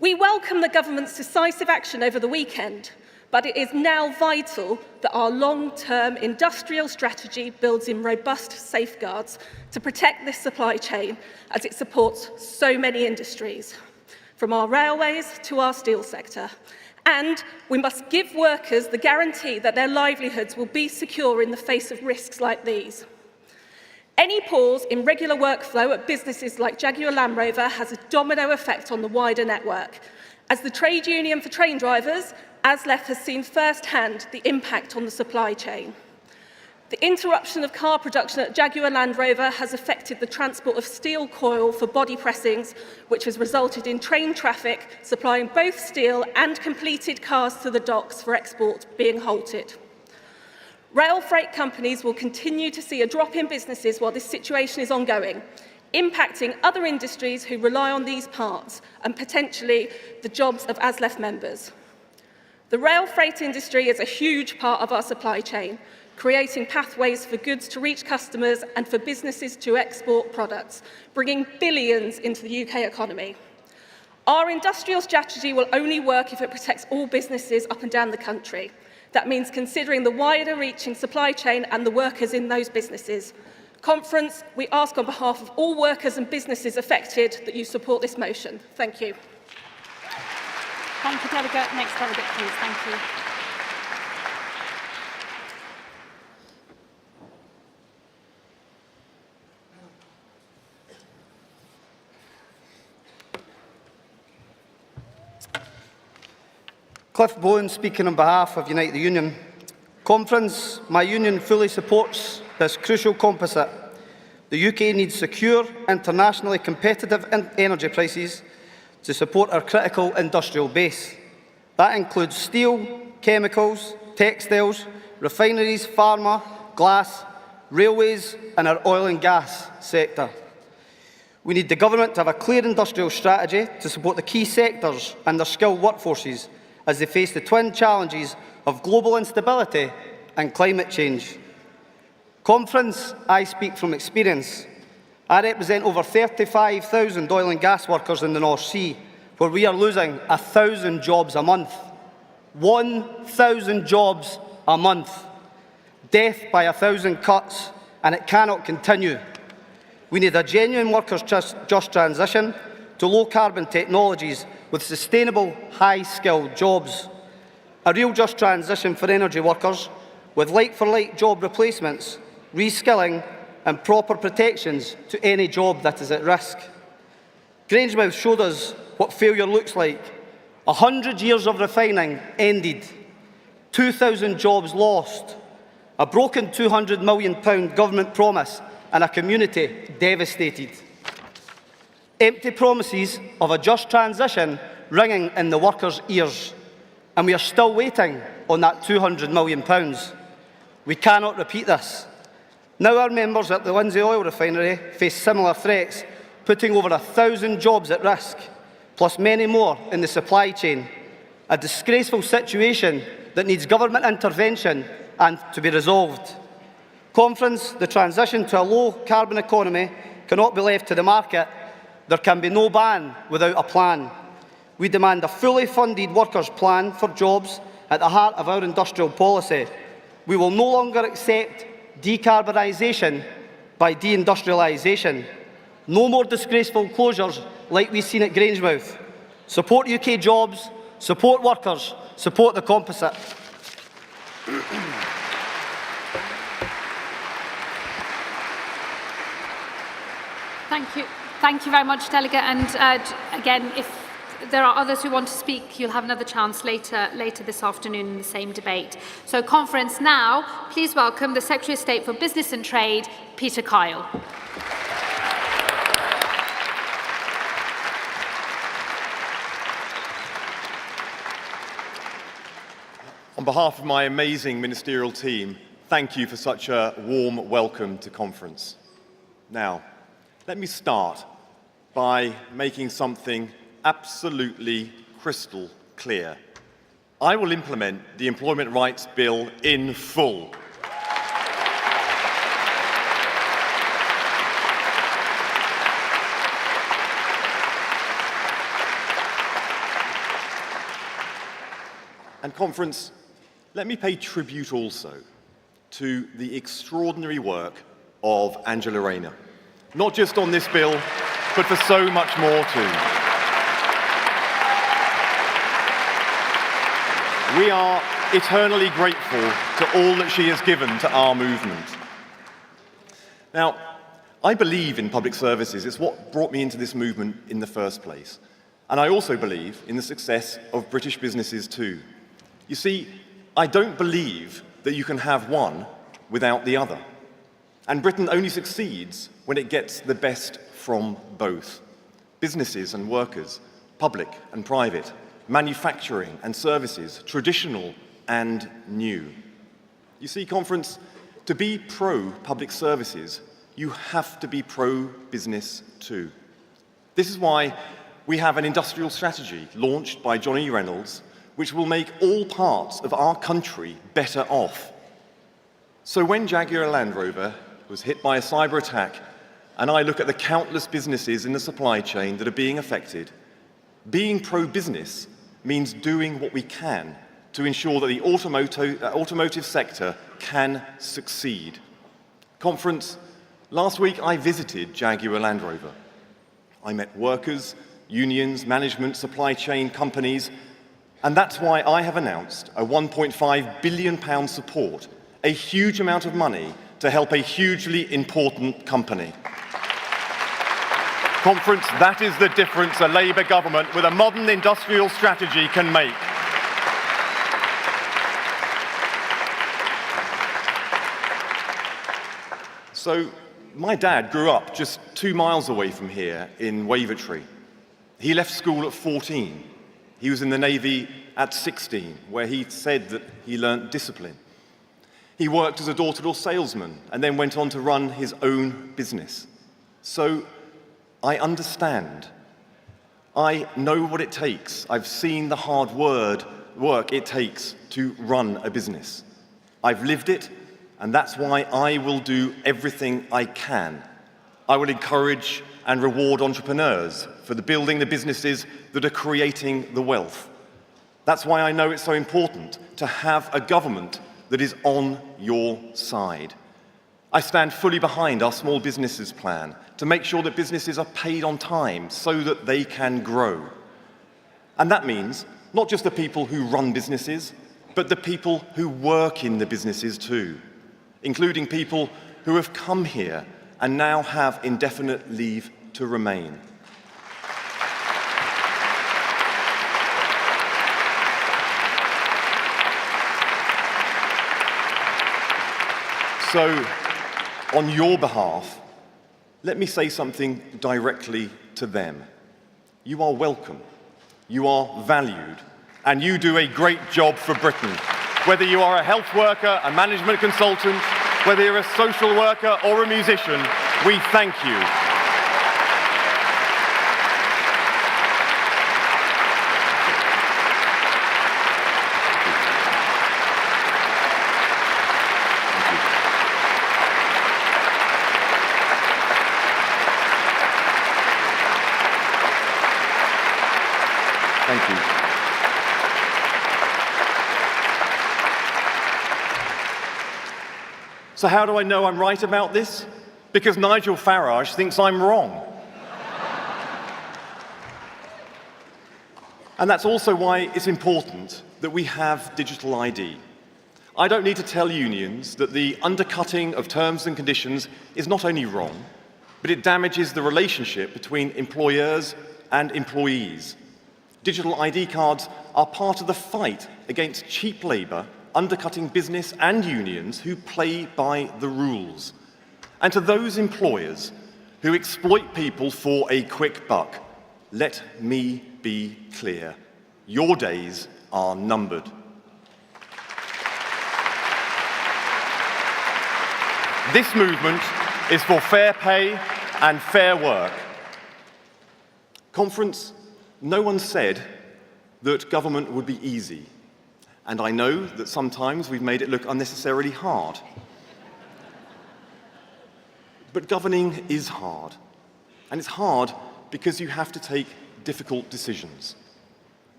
We welcome the government's decisive action over the weekend, but it is now vital that our long-term industrial strategy builds in robust safeguards to protect this supply chain as it supports so many industries, from our railways to our steel sector. And we must give workers the guarantee that their livelihoods will be secure in the face of risks like these. Any pause in regular workflow at businesses like Jaguar Land Rover has a domino effect on the wider network. As the trade union for train drivers, ASLEF has seen firsthand the impact on the supply chain. The interruption of car production at Jaguar Land Rover has affected the transport of steel coil for body pressings, which has resulted in train traffic supplying both steel and completed cars to the docks for export being halted. Rail freight companies will continue to see a drop in businesses while this situation is ongoing, impacting other industries who rely on these parts and potentially the jobs of ASLEF members. The rail freight industry is a huge part of our supply chain, creating pathways for goods to reach customers and for businesses to export products, bringing billions into the UK economy. Our industrial strategy will only work if it protects all businesses up and down the country. That means considering the wider reaching supply chain and the workers in those businesses. Conference, we ask on behalf of all workers and businesses affected that you support this motion. Thank you. Thank you, delegate. Next delegate, please. Thank you. Cliff Bowen speaking on behalf of Unite the Union. Conference, my union fully supports this crucial composite. The UK needs secure, internationally competitive energy prices to support our critical industrial base. That includes steel, chemicals, textiles, refineries, pharma, glass, railways and our oil and gas sector. We need the government to have a clear industrial strategy to support the key sectors and their skilled workforces as they face the twin challenges of global instability and climate change. Conference, I speak from experience. I represent over 35,000 oil and gas workers in the North Sea, where we are losing 1,000 jobs a month. 1,000 jobs a month. Death by 1,000 cuts, and it cannot continue. We need a genuine workers' just transition to low-carbon technologies with sustainable, high-skilled jobs. A real just transition for energy workers with like-for-like job replacements, reskilling and proper protections to any job that is at risk. Grangemouth showed us what failure looks like. 100 years of refining ended. 2,000 jobs lost. A broken £200 million government promise and a community devastated. Empty promises of a just transition ringing in the workers' ears. And we are still waiting on that £200 million. We cannot repeat this. Now our members at the Lindsay Oil Refinery face similar threats, putting over 1,000 jobs at risk, plus many more in the supply chain. A disgraceful situation that needs government intervention and to be resolved. Conference, the transition to a low-carbon economy cannot be left to the market. There can be no ban without a plan. We demand a fully funded workers' plan for jobs at the heart of our industrial policy. We will no longer accept decarbonisation by deindustrialisation. No more disgraceful closures like we've seen at Grangemouth. Support UK jobs, support workers, support the composite. Thank you very much, Delegate. And again, if there are others who want to speak, you'll have another chance later this afternoon in the same debate. So, conference now, please welcome the Secretary of State for Business and Trade, Peter Kyle. On behalf of my amazing ministerial team, thank you for such a warm welcome to conference. Now, let me start by making something absolutely crystal clear. I will implement the Employment Rights Bill in full. And conference, let me pay tribute also to the extraordinary work of Angela Rayner, not just on this bill, but for so much more too. We are eternally grateful to all that she has given to our movement. Now, I believe in public services. It's what brought me into this movement in the first place. And I also believe in the success of British businesses too. You see, I don't believe that you can have one without the other. And Britain only succeeds when it gets the best from both. Businesses and workers, public and private, manufacturing and services, traditional and new. You see, conference, to be pro-public services, you have to be pro-business too. This is why we have an industrial strategy launched by Johnny Reynolds, which will make all parts of our country better off. So when Jaguar Land Rover was hit by a cyber attack, and I look at the countless businesses in the supply chain that are being affected, being pro-business means doing what we can to ensure that the automotive sector can succeed. Conference, last week I visited Jaguar Land Rover. I met workers, unions, management, supply chain companies, and that's why I have announced a £1.5 billion support, a huge amount of money to help a hugely important company. Conference, that is the difference a Labour government with a modern industrial strategy can make. So, my dad grew up just 2 miles away from here in Wavertree. He left school at 14. He was in the Navy at 16, where he said that he learnt discipline. He worked as a door-to-door salesman and then went on to run his own business. So I understand. I know what it takes. I've seen the hard work it takes to run a business. I've lived it, and that's why I will do everything I can. I will encourage and reward entrepreneurs for building the businesses that are creating the wealth. That's why I know it's so important to have a government that is on your side. I stand fully behind our small businesses plan to make sure that businesses are paid on time so that they can grow. And that means not just the people who run businesses, but the people who work in the businesses too, including people who have come here and now have indefinite leave to remain. So, on your behalf, let me say something directly to them. You are welcome, you are valued, and you do a great job for Britain. Whether you are a health worker, a management consultant, whether you're a social worker or a musician, we thank you. Thank you. So how do I know I'm right about this? Because Nigel Farage thinks I'm wrong. And that's also why it's important that we have digital ID. I don't need to tell unions that the undercutting of terms and conditions is not only wrong, but it damages the relationship between employers and employees. Digital ID cards are part of the fight against cheap labour, undercutting business and unions who play by the rules. And to those employers who exploit people for a quick buck, let me be clear. Your days are numbered. This movement is for fair pay and fair work. Conference, no one said that government would be easy. And I know that sometimes we've made it look unnecessarily hard. But governing is hard. And it's hard because you have to take difficult decisions.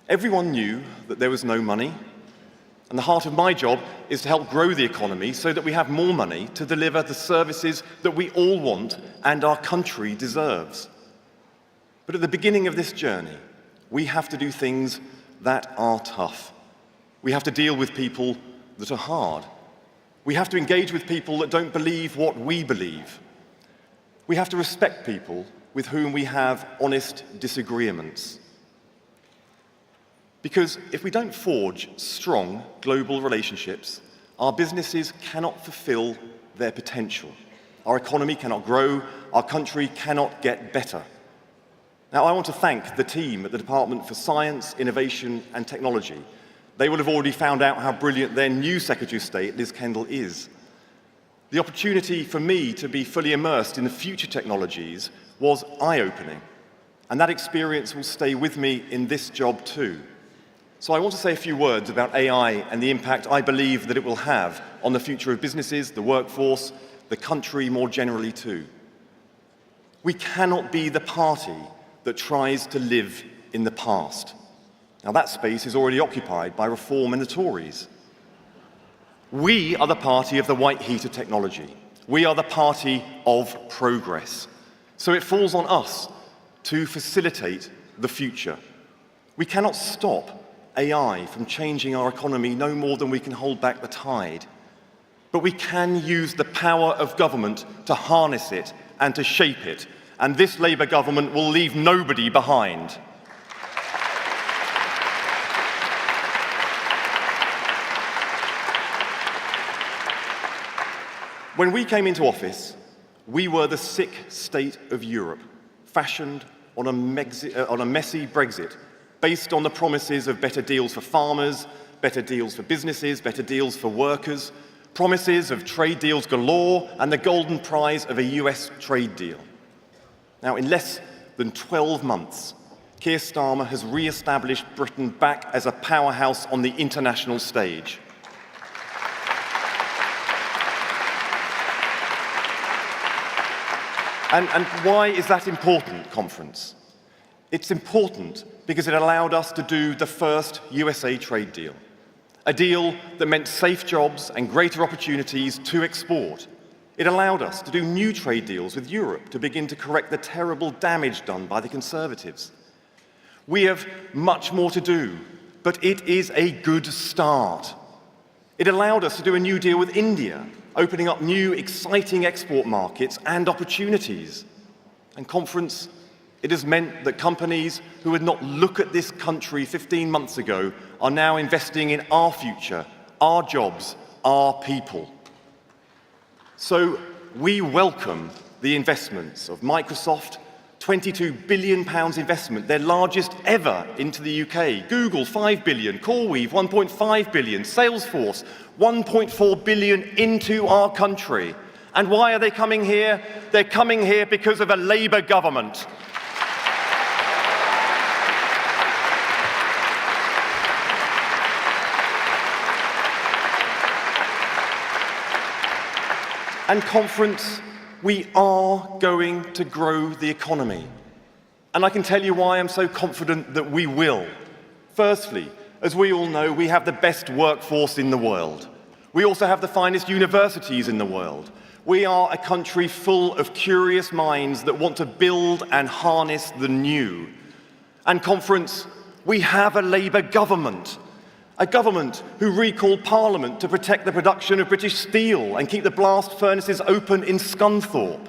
Everyone knew that there was no money. And the heart of my job is to help grow the economy so that we have more money to deliver the services that we all want and our country deserves. But at the beginning of this journey, we have to do things that are tough. We have to deal with people that are hard. We have to engage with people that don't believe what we believe. We have to respect people with whom we have honest disagreements. Because if we don't forge strong global relationships, our businesses cannot fulfill their potential. Our economy cannot grow, our country cannot get better. Now, I want to thank the team at the Department for Science, Innovation and Technology. They will have already found out how brilliant their new Secretary of State, Liz Kendall, is. The opportunity for me to be fully immersed in the future technologies was eye-opening, and that experience will stay with me in this job too. So I want to say a few words about AI and the impact I believe that it will have on the future of businesses, the workforce, the country more generally too. We cannot be the party that tries to live in the past. Now that space is already occupied by Reform and the Tories. We are the party of the white heat of technology. We are the party of progress. So it falls on us to facilitate the future. We cannot stop AI from changing our economy no more than we can hold back the tide. But we can use the power of government to harness it and to shape it. And this Labour government will leave nobody behind. When we came into office, we were the sick state of Europe, fashioned on a messy Brexit, based on the promises of better deals for farmers, better deals for businesses, better deals for workers, promises of trade deals galore, and the golden prize of a US trade deal. Now, in less than 12 months, Keir Starmer has re-established Britain back as a powerhouse on the international stage. And why is that important, Conference? It's important because it allowed us to do the first USA trade deal, a deal that meant safe jobs and greater opportunities to export. It allowed us to do new trade deals with Europe to begin to correct the terrible damage done by the Conservatives. We have much more to do, but it is a good start. It allowed us to do a new deal with India, opening up new, exciting export markets and opportunities. And Conference, it has meant that companies who would not look at this country 15 months ago are now investing in our future, our jobs, our people. So we welcome the investments of Microsoft, £22 billion investment, their largest ever into the UK. Google, £5 billion. CoreWeave, £1.5 billion. Salesforce, £1.4 billion into our country. And why are they coming here? They're coming here because of a Labour government. And Conference, we are going to grow the economy. And I can tell you why I'm so confident that we will. Firstly, as we all know, we have the best workforce in the world. We also have the finest universities in the world. We are a country full of curious minds that want to build and harness the new. And Conference, we have a Labour government. A government who recalled Parliament to protect the production of British steel and keep the blast furnaces open in Scunthorpe.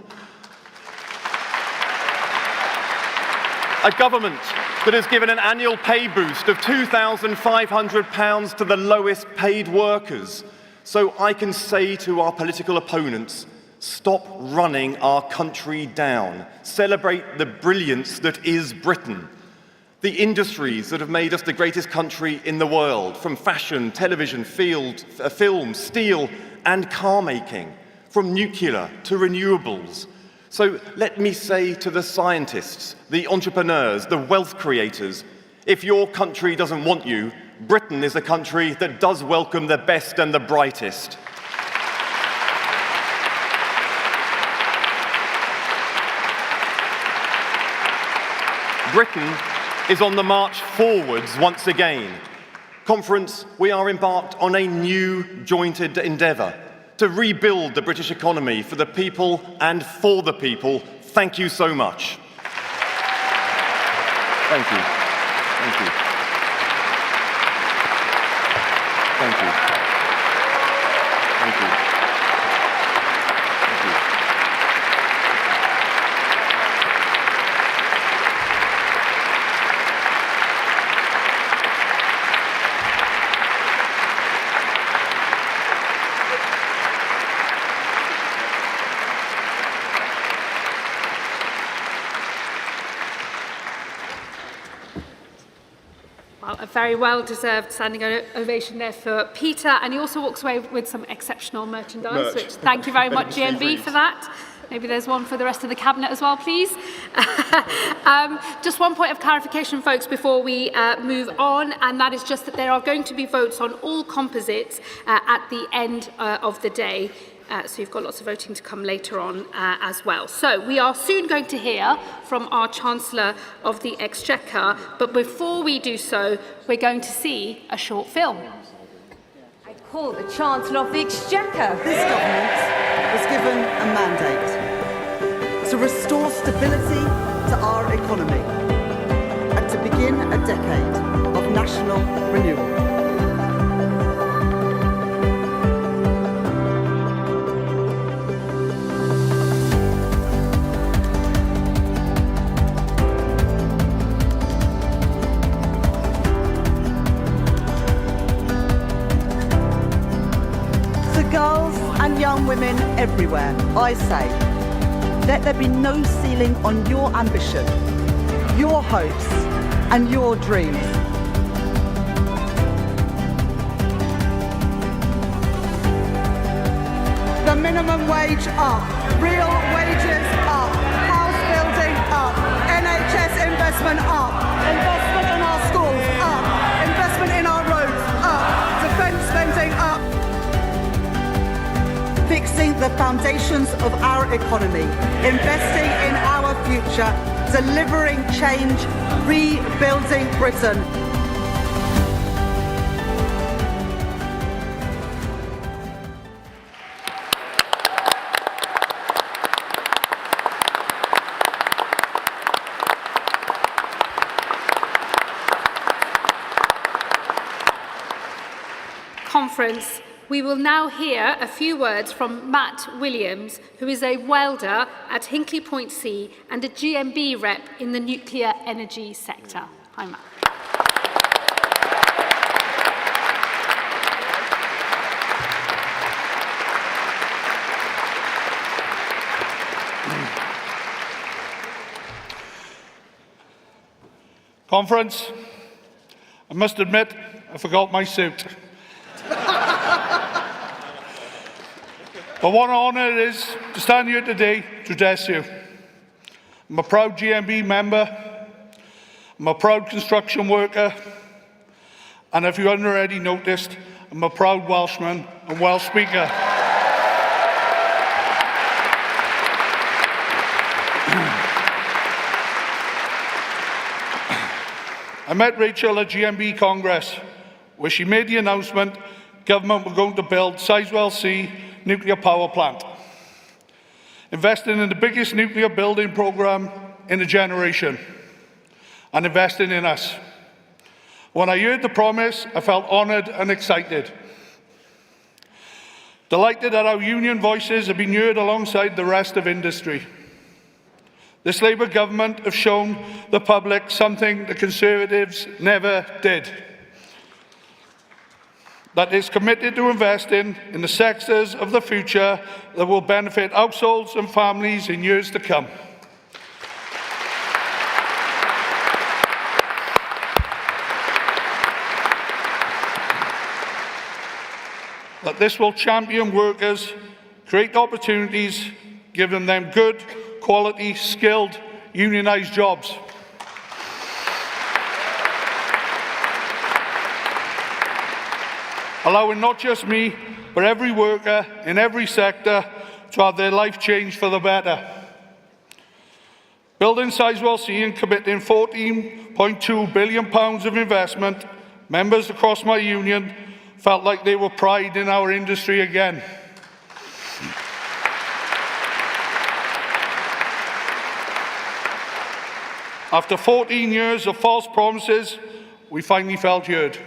A government that has given an annual pay boost of £2,500 to the lowest paid workers. So I can say to our political opponents, stop running our country down. Celebrate the brilliance that is Britain. The industries that have made us the greatest country in the world, from fashion, television, film, steel, and car making, from nuclear to renewables. So let me say to the scientists, the entrepreneurs, the wealth creators, if your country doesn't want you, Britain is a country that does welcome the best and the brightest. Britain is on the march forwards once again. Conference, we are embarked on a new joint endeavour to rebuild the British economy for the people and for the people. Thank you so much. Thank you. Thank you. Thank you. Thank you. Thank you. Well, a very well-deserved standing ovation there for Peter, and he also walks away with some exceptional merchandise, which thank you very much, GMB, for that. Maybe there's one for the rest of the Cabinet as well, please. Just one point of clarification, folks, before we move on, and that is just that there are going to be votes on all composites at the end of the day. So you've got lots of voting to come later on as well. So we are soon going to hear from our Chancellor of the Exchequer, but before we do so, we're going to see a short film. I call the Chancellor of the Exchequer. This government was given a mandate to restore stability to our economy and to begin a decade of national renewal. Girls and young women everywhere, I say, let there be no ceiling on your ambition, your hopes and your dreams. The minimum wage up, real wages up, house building up, NHS investment up, investment in our schools up, investment in our roads up, defence spending up. Fixing the foundations of our economy, investing in our future, delivering change, rebuilding Britain. Conference. We will now hear a few words from Matt Williams, who is a welder at Hinkley Point C and a GMB rep in the nuclear energy sector. Hi, Matt. Conference, I must admit, I forgot my suit. But what an honour it is to stand here today to address you. I'm a proud GMB member, I'm a proud construction worker, and if you haven't already noticed, I'm a proud Welshman and Welsh speaker. I met Rachel at GMB Congress, where she made the announcement government were going to build Sizewell C nuclear power plant, investing in the biggest nuclear building programme in a generation, and investing in us. When I heard the promise, I felt honoured and excited. Delighted that our union voices have been heard alongside the rest of industry. This Labour government have shown the public something the Conservatives never did. That is committed to investing in the sectors of the future that will benefit households and families in years to come. That this will champion workers, create opportunities, giving them good, quality, skilled, unionised jobs. Allowing not just me, but every worker in every sector to have their life changed for the better. Building Sizewell C and committing £14.2 billion of investment, members across my union felt like they were pride in our industry again. After 14 years of false promises, we finally felt heard.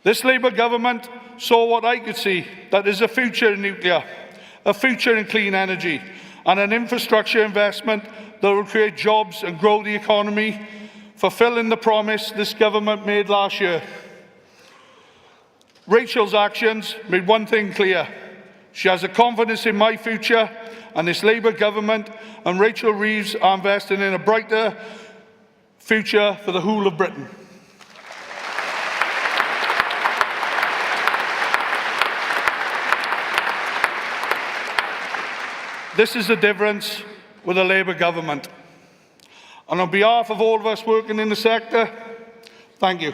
This Labour government saw what I could see, that there's a future in nuclear, a future in clean energy, and an infrastructure investment that will create jobs and grow the economy, fulfilling the promise this government made last year. Rachel's actions made one thing clear. She has a confidence in my future, and this Labour government and Rachel Reeves are investing in a brighter future for the whole of Britain. This is the difference with a Labour government. And on behalf of all of us working in the sector, thank you.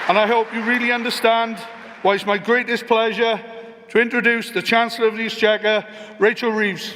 And I hope you really understand why it's my greatest pleasure to introduce the Chancellor of the Exchequer, Rachel Reeves.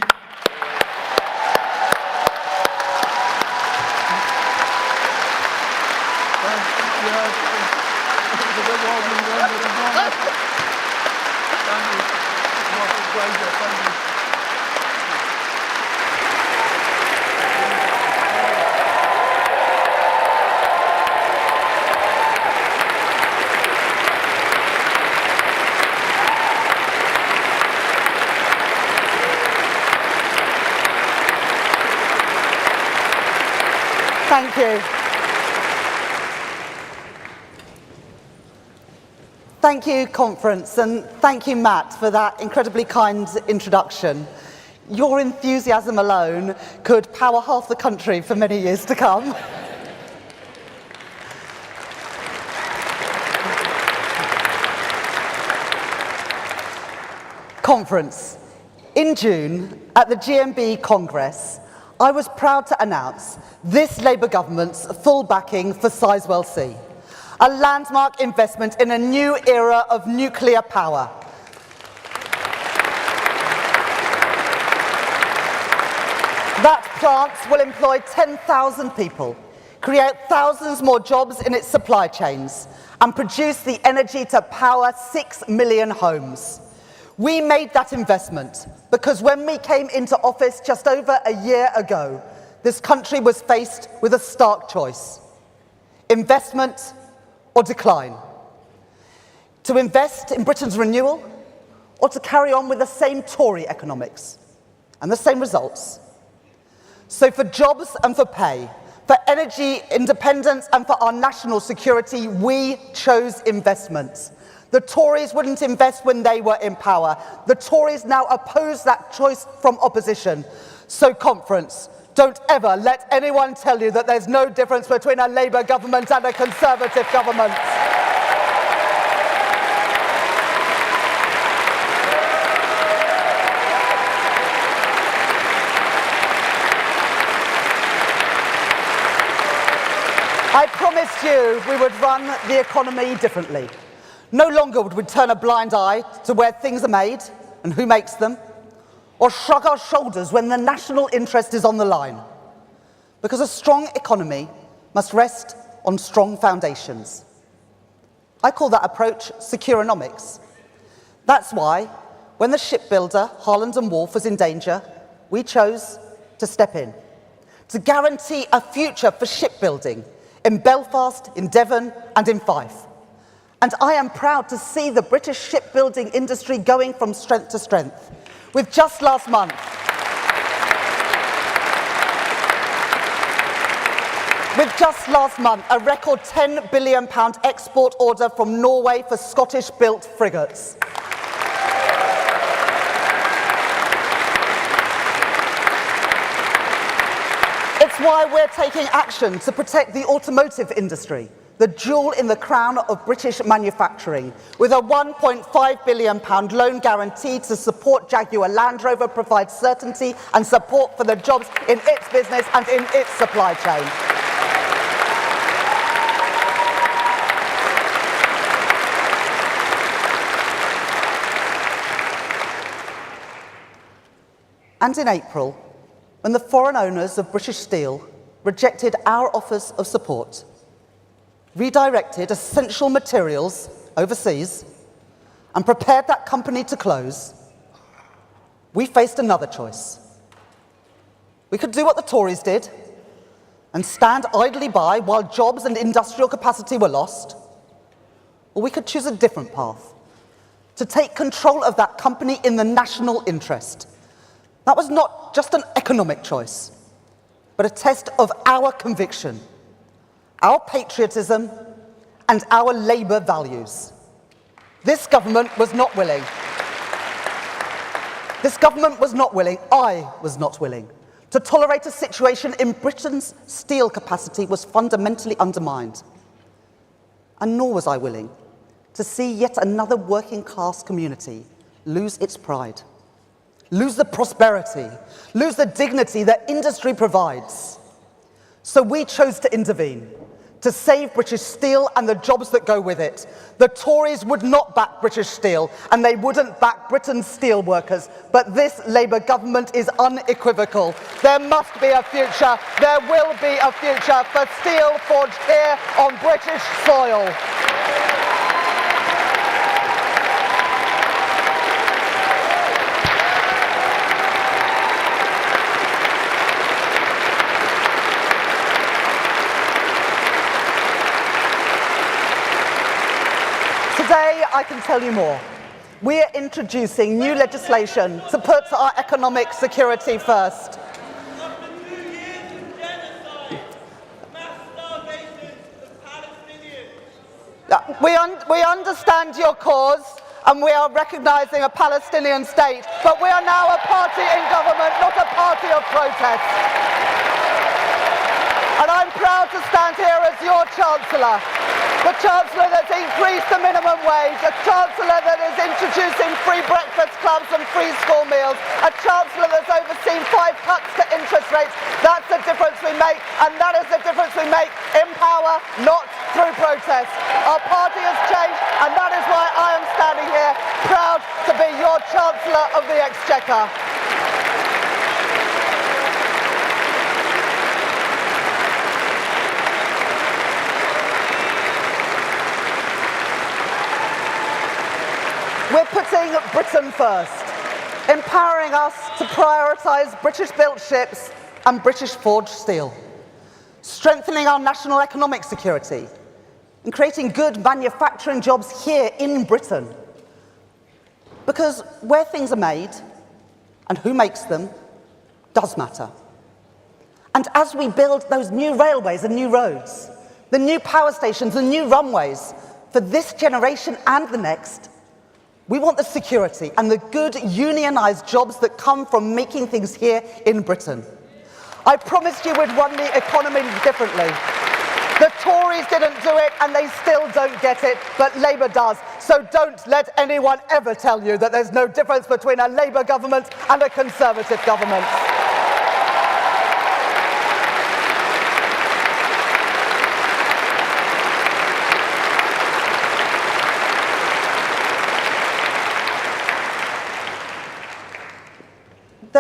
Thank you. Thank you, Conference, and thank you, Matt, for that incredibly kind introduction. Your enthusiasm alone could power half the country for many years to come. Conference. In June, at the GMB Congress, I was proud to announce this Labour government's full backing for Sizewell C, a landmark investment in a new era of nuclear power. That plant will employ 10,000 people, create thousands more jobs in its supply chains, and produce the energy to power 6 million homes. We made that investment because when we came into office just over a year ago, this country was faced with a stark choice: investment or decline. To invest in Britain's renewal, or to carry on with the same Tory economics and the same results. So for jobs and for pay, for energy independence and for our national security, we chose investment. The Tories wouldn't invest when they were in power. The Tories now oppose that choice from opposition. So, Conference, don't ever let anyone tell you that there's no difference between a Labour government and a Conservative government. I promised you we would run the economy differently. No longer would we turn a blind eye to where things are made and who makes them, or shrug our shoulders when the national interest is on the line. Because a strong economy must rest on strong foundations. I call that approach securonomics. That's why, when the shipbuilder Harland and Wolff was in danger, we chose to step in, to guarantee a future for shipbuilding in Belfast, in Devon, and in Fife. And I am proud to see the British shipbuilding industry going from strength to strength. With just last month, a record £10 billion export order from Norway for Scottish-built frigates. It's why we're taking action to protect the automotive industry, the jewel in the crown of British manufacturing, with a £1.5 billion loan guarantee to support Jaguar Land Rover, provide certainty and support for the jobs in its business and in its supply chain. And in April, when the foreign owners of British Steel rejected our offers of support, redirected essential materials overseas, and prepared that company to close, we faced another choice. We could do what the Tories did and stand idly by while jobs and industrial capacity were lost, or we could choose a different path, to take control of that company in the national interest. That was not just an economic choice, but a test of our conviction, our patriotism, and our Labour values. This government was not willing. This government was not willing, I was not willing, to tolerate a situation in Britain's steel capacity was fundamentally undermined. And nor was I willing to see yet another working class community lose its pride, lose the prosperity, lose the dignity that industry provides. So we chose to intervene, to save British steel and the jobs that go with it. The Tories would not back British steel, and they wouldn't back Britain's steel workers. But this Labour government is unequivocal. There must be a future, there will be a future for steel forged here on British soil. Today, I can tell you more. We are introducing new legislation to put our economic security first. We understand your cause, and we are recognising a Palestinian state, but we are now a party in government, not a party of protest. And I'm proud to stand here as your Chancellor. The Chancellor that's increased the minimum wage, a Chancellor that is introducing free breakfast clubs and free school meals, a Chancellor that's overseen 5 cuts to interest rates. That's the difference we make, and that is the difference we make in power, not through protest. Our party has changed, and that is why I am standing here, proud to be your Chancellor of the Exchequer. We're putting Britain first, empowering us to prioritise British-built ships and British-forged steel, strengthening our national economic security, and creating good manufacturing jobs here in Britain. Because where things are made and who makes them does matter. And as we build those new railways and new roads, the new power stations and new runways for this generation and the next, we want the security and the good unionised jobs that come from making things here in Britain. I promised you we'd run the economy differently. The Tories didn't do it, and they still don't get it, but Labour does. So don't let anyone ever tell you that there's no difference between a Labour government and a Conservative government.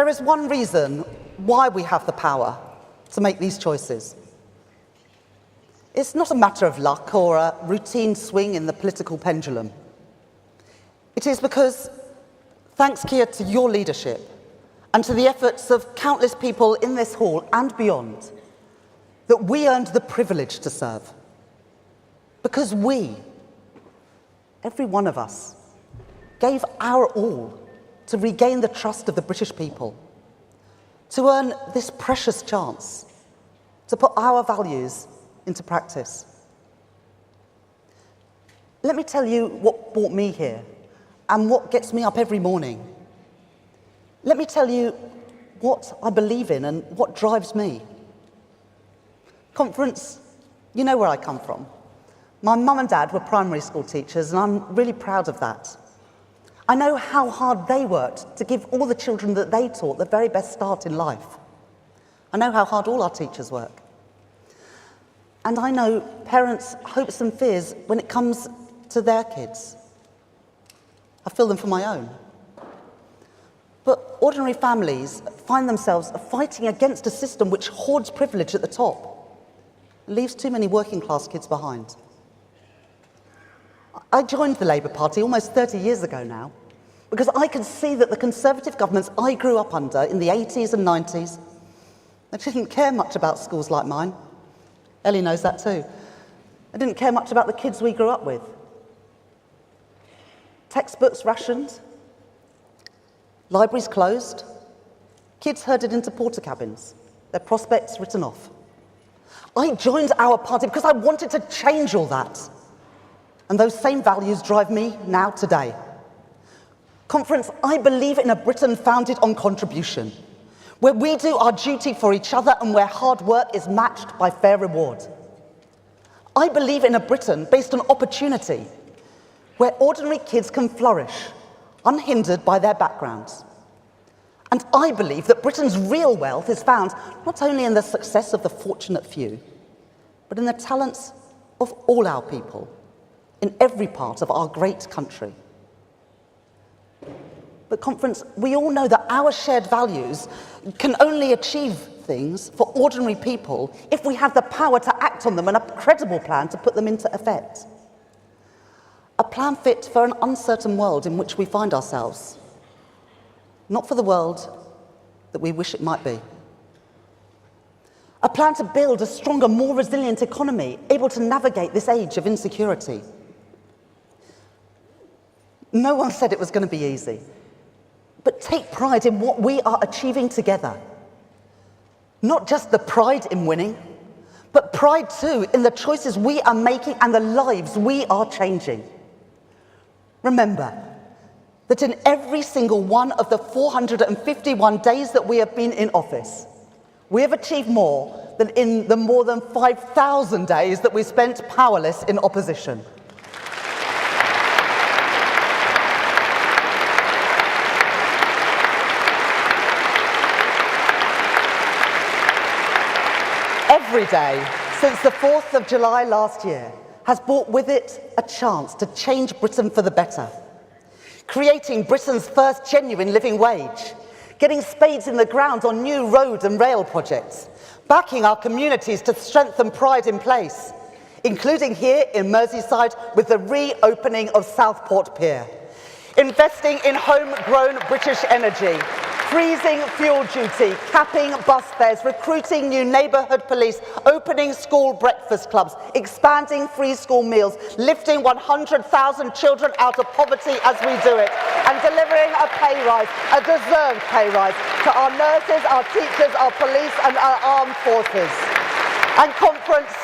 there is one reason why we have the power to make these choices. It's not a matter of luck or a routine swing in the political pendulum. It is because, thanks, Keir, to your leadership and to the efforts of countless people in this hall and beyond, that we earned the privilege to serve. Because we, every one of us, gave our all to regain the trust of the British people, to earn this precious chance to put our values into practice. Let me tell you what brought me here and what gets me up every morning. Let me tell you what I believe in and what drives me. Conference, you know where I come from. My mum and dad were primary school teachers, and I'm really proud of that. I know how hard they worked to give all the children that they taught the very best start in life. I know how hard all our teachers work. And I know parents' hopes and fears when it comes to their kids. I feel them for my own. But ordinary families find themselves fighting against a system which hoards privilege at the top, leaves too many working class kids behind. I joined the Labour Party almost 30 years ago now, because I could see that the Conservative governments I grew up under in the 80s and 90s, they didn't care much about schools like mine. Ellie knows that too. They didn't care much about the kids we grew up with. Textbooks rationed, libraries closed, kids herded into porter cabins, their prospects written off. I joined our party because I wanted to change all that. And those same values drive me now today. Conference, I believe in a Britain founded on contribution, where we do our duty for each other and where hard work is matched by fair reward. I believe in a Britain based on opportunity, where ordinary kids can flourish, unhindered by their backgrounds. And I believe that Britain's real wealth is found not only in the success of the fortunate few, but in the talents of all our people, in every part of our great country. But Conference, we all know that our shared values can only achieve things for ordinary people if we have the power to act on them and a credible plan to put them into effect. A plan fit for an uncertain world in which we find ourselves, not for the world that we wish it might be. A plan to build a stronger, more resilient economy, able to navigate this age of insecurity. No one said it was going to be easy, but take pride in what we are achieving together. Not just the pride in winning, but pride too in the choices we are making and the lives we are changing. Remember that in every single one of the 451 days that we have been in office, we have achieved more than in the more than 5,000 days that we spent powerless in opposition. Every day since the 4th of July last year has brought with it a chance to change Britain for the better. Creating Britain's first genuine living wage, getting spades in the ground on new road and rail projects, backing our communities to strengthen pride in place, including here in Merseyside with the reopening of Southport Pier, investing in homegrown British energy, freezing fuel duty, capping bus fares, recruiting new neighbourhood police, opening school breakfast clubs, expanding free school meals, lifting 100,000 children out of poverty as we do it, and delivering a pay rise, a deserved pay rise, to our nurses, our teachers, our police and our armed forces. And Conference,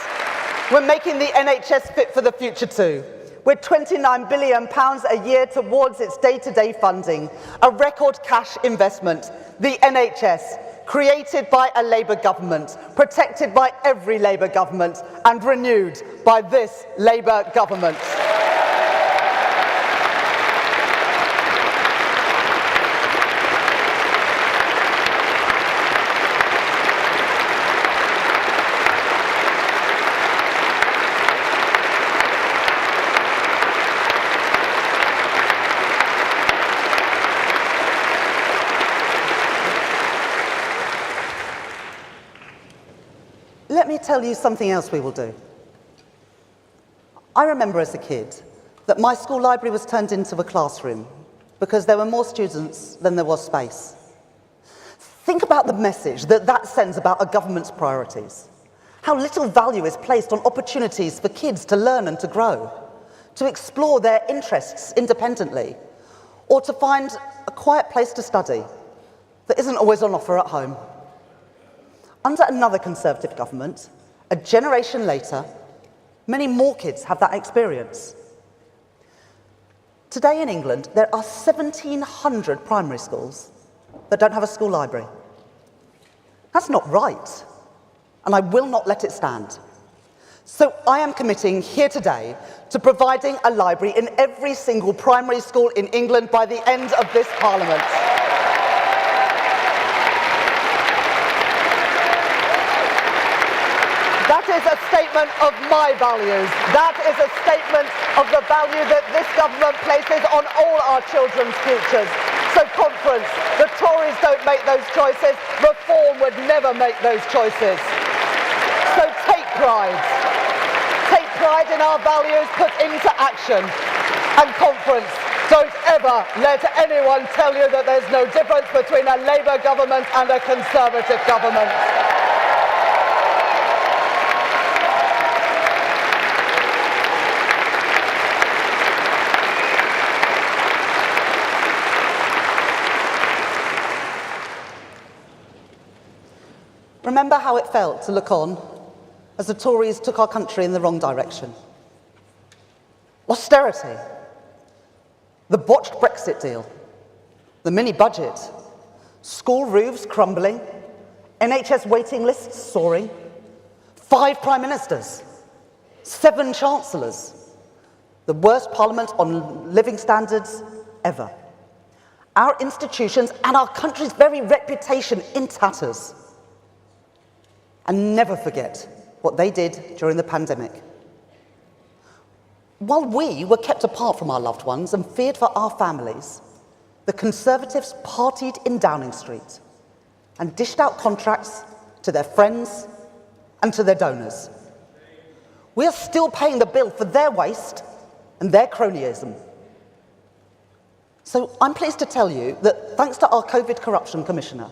we're making the NHS fit for the future too, with £29 billion a year towards its day-to-day funding, a record cash investment, the NHS, created by a Labour government, protected by every Labour government, and renewed by this Labour government. me tell you something else we will do. I remember as a kid that my school library was turned into a classroom because there were more students than there was space. Think about the message that that sends about a government's priorities. How little value is placed on opportunities for kids to learn and to grow, to explore their interests independently, or to find a quiet place to study that isn't always on offer at home. Under another Conservative government, a generation later, many more kids have that experience. Today in England, there are 1,700 primary schools that don't have a school library. That's not right, and I will not let it stand. So I am committing here today to providing a library in every single primary school in England by the end of this Parliament. That is a statement of my values. That is a statement of the value that this government places on all our children's futures. So conference, the Tories don't make those choices. Reform would never make those choices. So take pride. Take pride in our values put into action. And conference, don't ever let anyone tell you that there's no difference between a Labour government and a Conservative government. Remember how it felt to look on as the Tories took our country in the wrong direction. Austerity, the botched Brexit deal, the mini-budget, school roofs crumbling, NHS waiting lists soaring, 5 prime ministers, 7 chancellors, the worst parliament on living standards ever. Our institutions and our country's very reputation in tatters. And never forget what they did during the pandemic. While we were kept apart from our loved ones and feared for our families, the Conservatives partied in Downing Street and dished out contracts to their friends and to their donors. We are still paying the bill for their waste and their cronyism. So I'm pleased to tell you that thanks to our COVID Corruption Commissioner,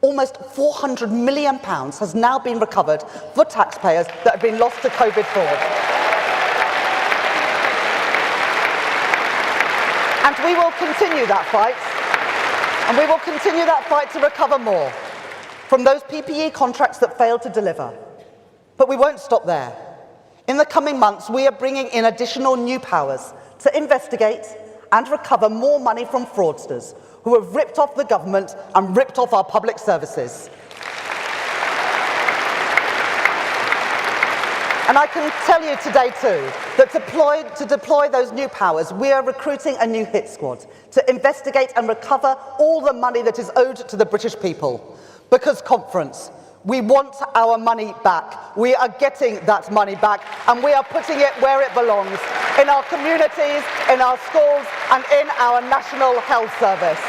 almost £400 million has now been recovered for taxpayers that have been lost to COVID fraud. And we will continue that fight. And we will continue that fight to recover more from those PPE contracts that failed to deliver. But we won't stop there. In the coming months, we are bringing in additional new powers to investigate and recover more money from fraudsters who have ripped off the government and ripped off our public services. And I can tell you today too, that to deploy those new powers, we are recruiting a new hit squad to investigate and recover all the money that is owed to the British people. Because conference, we want our money back. We are getting that money back, and we are putting it where it belongs, in our communities, in our schools, and in our National Health Service.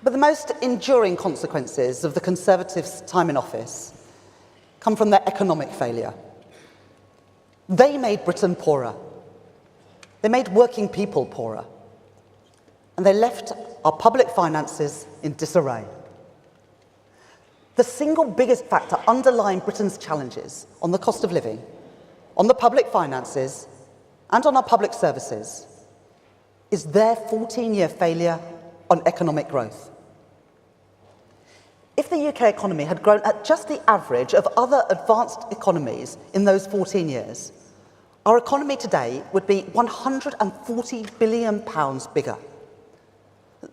But the most enduring consequences of the Conservatives' time in office come from their economic failure. They made Britain poorer. They made working people poorer. And they left our public finances in disarray. The single biggest factor underlying Britain's challenges on the cost of living, on the public finances, and on our public services is their 14-year failure on economic growth. If the UK economy had grown at just the average of other advanced economies in those 14 years, our economy today would be £140 billion bigger.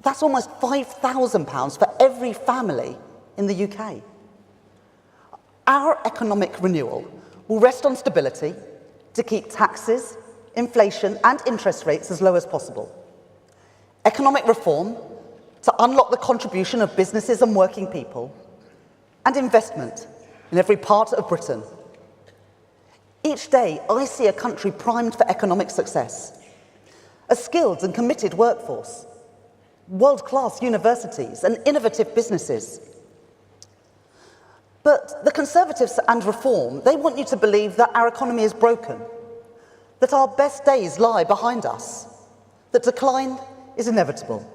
That's almost £5,000 for every family in the UK. Our economic renewal will rest on stability to keep taxes, inflation and interest rates as low as possible. Economic reform to unlock the contribution of businesses and working people, and investment in every part of Britain. Each day, I see a country primed for economic success. a skilled and committed workforce, world-class universities and innovative businesses. But the Conservatives and Reform, they want you to believe that our economy is broken, that our best days lie behind us, that decline is inevitable.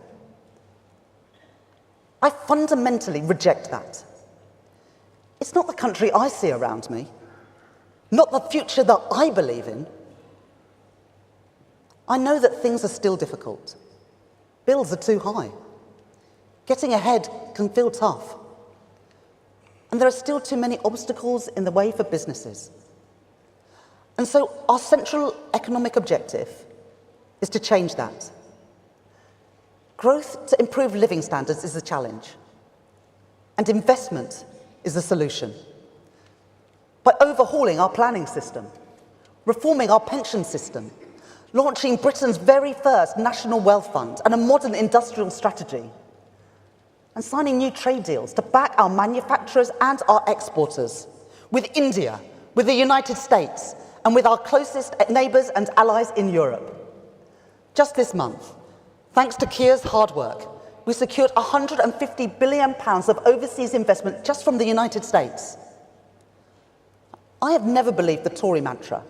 I fundamentally reject that. It's not the country I see around me, not the future that I believe in. I know that things are still difficult. Bills are too high. Getting ahead can feel tough. And there are still too many obstacles in the way for businesses. And so our central economic objective is to change that. Growth to improve living standards is the challenge, and investment is the solution. By overhauling our planning system, reforming our pension system, launching Britain's very first national wealth fund and a modern industrial strategy, and signing new trade deals to back our manufacturers and our exporters, with India, with the United States, and with our closest neighbours and allies in Europe. Just this month, thanks to Keir's hard work, we secured £150 billion of overseas investment just from the United States. I have never believed the Tory mantra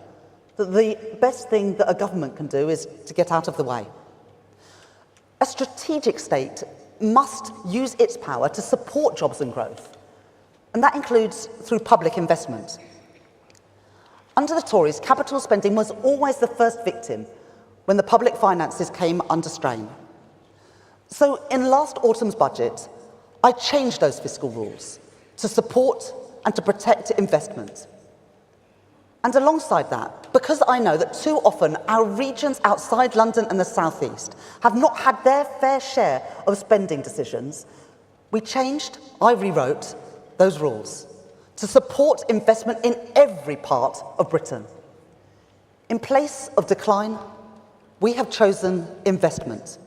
that the best thing that a government can do is to get out of the way. A strategic state must use its power to support jobs and growth, and that includes through public investment. Under the Tories, capital spending was always the first victim when the public finances came under strain. So in last autumn's budget, I changed those fiscal rules to support and to protect investment. And alongside that, because I know that too often our regions outside London and the South East have not had their fair share of spending decisions, I rewrote those rules to support investment in every part of Britain. In place of decline, we have chosen investment.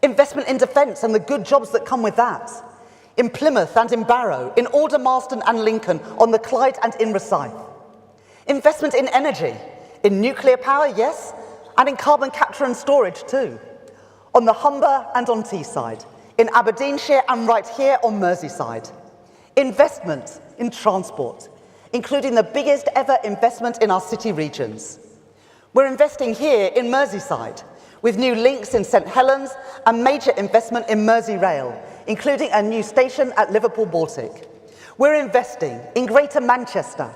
Investment in defence and the good jobs that come with that. In Plymouth and in Barrow, in Aldermaston and Lincoln, on the Clyde and in Rosyth. Investment in energy, in nuclear power, yes, and in carbon capture and storage too. On the Humber and on Teesside, in Aberdeenshire and right here on Merseyside. Investment in transport, including the biggest ever investment in our city regions. We're investing here in Merseyside, with new links in St Helens and major investment in Merseyrail, including a new station at Liverpool Baltic. We're investing in Greater Manchester,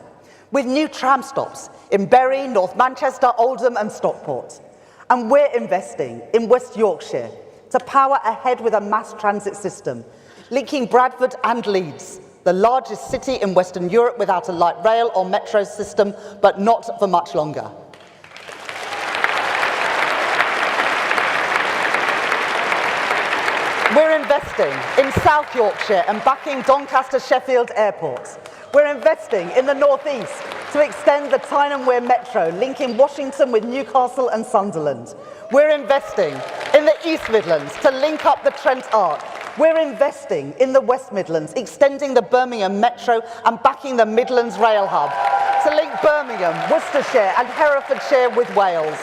with new tram stops in Bury, North Manchester, Oldham and Stockport. And we're investing in West Yorkshire to power ahead with a mass transit system, linking Bradford and Leeds, the largest city in Western Europe without a light rail or metro system, but not for much longer. We're investing in South Yorkshire and backing Doncaster Sheffield Airport. We're investing in the North East to extend the Tyne and Wear Metro, linking Washington with Newcastle and Sunderland. We're investing in the East Midlands to link up the Trent Arc. We're investing in the West Midlands, extending the Birmingham Metro and backing the Midlands Rail Hub to link Birmingham, Worcestershire and Herefordshire with Wales.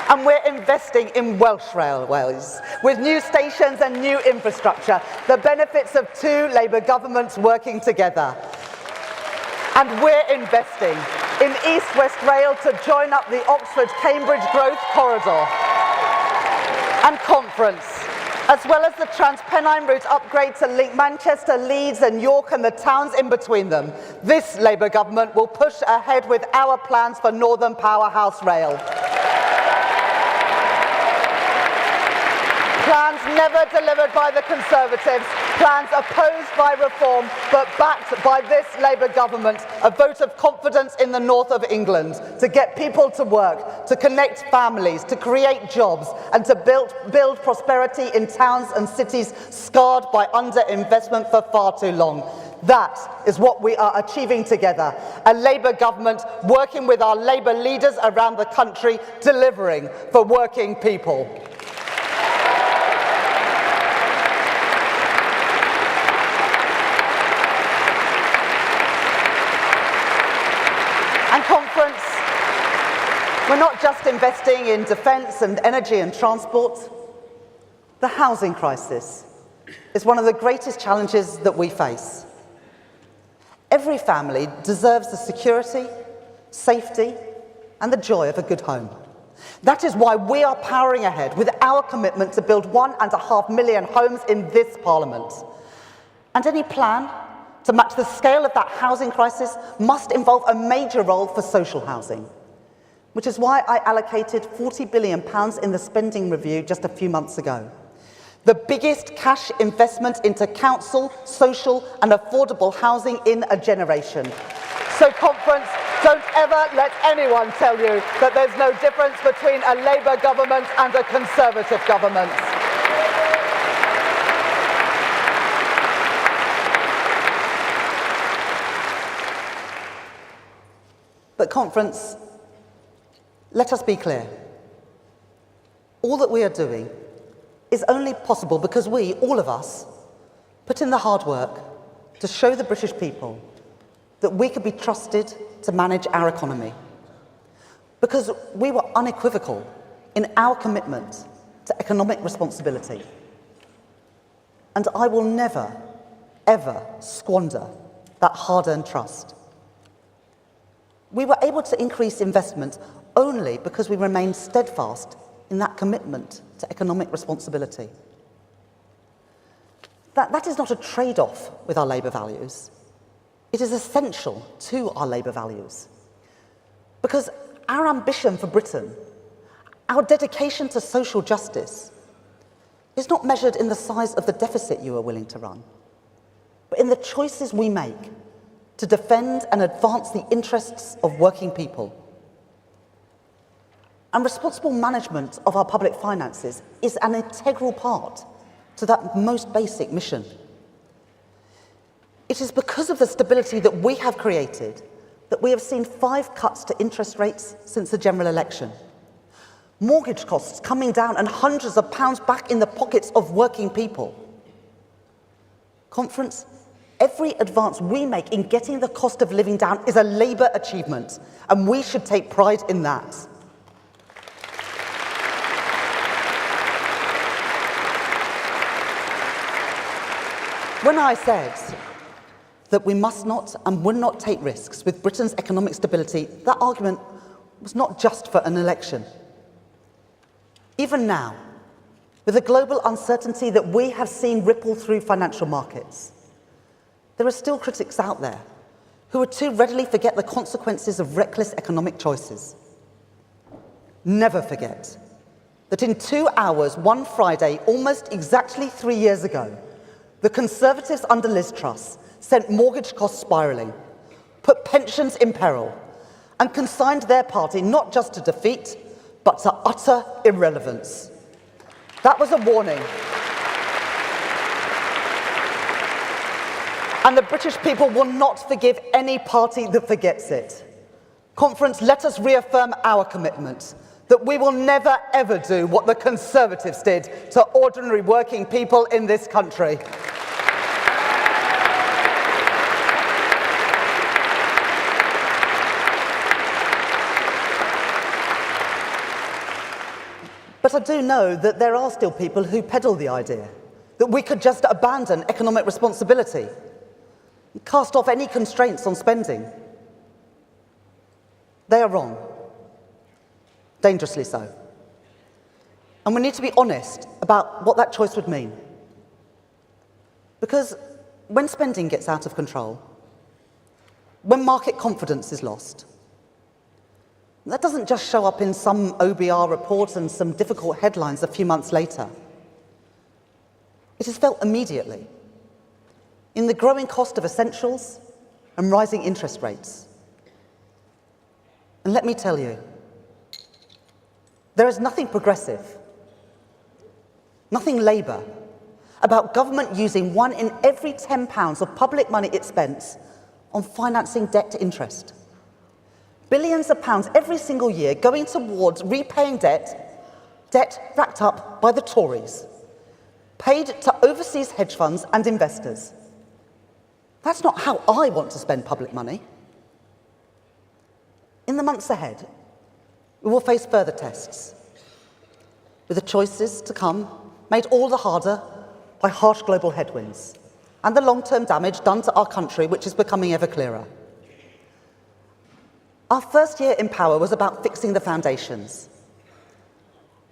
And we're investing in Welsh railways with new stations and new infrastructure, the benefits of two Labour governments working together. And we're investing in East-West Rail to join up the Oxford-Cambridge Growth Corridor and Conference, as well as the Transpennine route upgrade to link Manchester, Leeds and York and the towns in between them. This Labour government will push ahead with our plans for Northern Powerhouse Rail. Plans never delivered by the Conservatives, plans opposed by Reform, but backed by this Labour government, a vote of confidence in the north of England, to get people to work, to connect families, to create jobs, and to build prosperity in towns and cities scarred by underinvestment for far too long. That is what we are achieving together, a Labour government working with our Labour leaders around the country, delivering for working people. We're not just investing in defence and energy and transport. The housing crisis is one of the greatest challenges that we face. Every family deserves the security, safety, and the joy of a good home. That is why we are powering ahead with our commitment to build 1.5 million homes in this Parliament. And any plan to match the scale of that housing crisis must involve a major role for social housing, which is why I allocated £40 billion in the spending review just a few months ago. The biggest cash investment into council, social and affordable housing in a generation. So, Conference, don't ever let anyone tell you that there's no difference between a Labour government and a Conservative government. But, Conference, let us be clear. All that we are doing is only possible because we, all of us, put in the hard work to show the British people that we could be trusted to manage our economy. Because we were unequivocal in our commitment to economic responsibility. And I will never, ever squander that hard-earned trust. We were able to increase investment only because we remained steadfast in that commitment to economic responsibility. That is not a trade-off with our Labour values. It is essential to our Labour values. Because our ambition for Britain, our dedication to social justice, is not measured in the size of the deficit you are willing to run, but in the choices we make to defend and advance the interests of working people. And responsible management of our public finances is an integral part to that most basic mission. It is because of the stability that we have created that we have seen 5 cuts to interest rates since the general election. Mortgage costs coming down and hundreds of pounds back in the pockets of working people. Conference, every advance we make in getting the cost of living down is a Labour achievement, and we should take pride in that. When I said that we must not and will not take risks with Britain's economic stability, that argument was not just for an election. Even now, with the global uncertainty that we have seen ripple through financial markets, there are still critics out there who would too readily forget the consequences of reckless economic choices. Never forget that in 2 hours, one Friday, almost exactly 3 years ago, the Conservatives under Liz Truss sent mortgage costs spiralling, put pensions in peril, and consigned their party not just to defeat, but to utter irrelevance. That was a warning. And the British people will not forgive any party that forgets it. Conference, let us reaffirm our commitment that we will never ever do what the Conservatives did to ordinary working people in this country. But I do know that there are still people who peddle the idea that we could just abandon economic responsibility, cast off any constraints on spending. They are wrong. Dangerously so. And we need to be honest about what that choice would mean. Because when spending gets out of control, when market confidence is lost, that doesn't just show up in some OBR report and some difficult headlines a few months later. It is felt immediately in the growing cost of essentials and rising interest rates. And let me tell you, there is nothing progressive, nothing Labour, about government using 1 in every £10 of public money it spends on financing debt to interest. Billions of pounds every single year going towards repaying debt racked up by the Tories, paid to overseas hedge funds and investors. That's not how I want to spend public money. In the months ahead, We will face further tests, with the choices to come made all the harder by harsh global headwinds and the long-term damage done to our country, which is becoming ever clearer. Our first year in power was about fixing the foundations.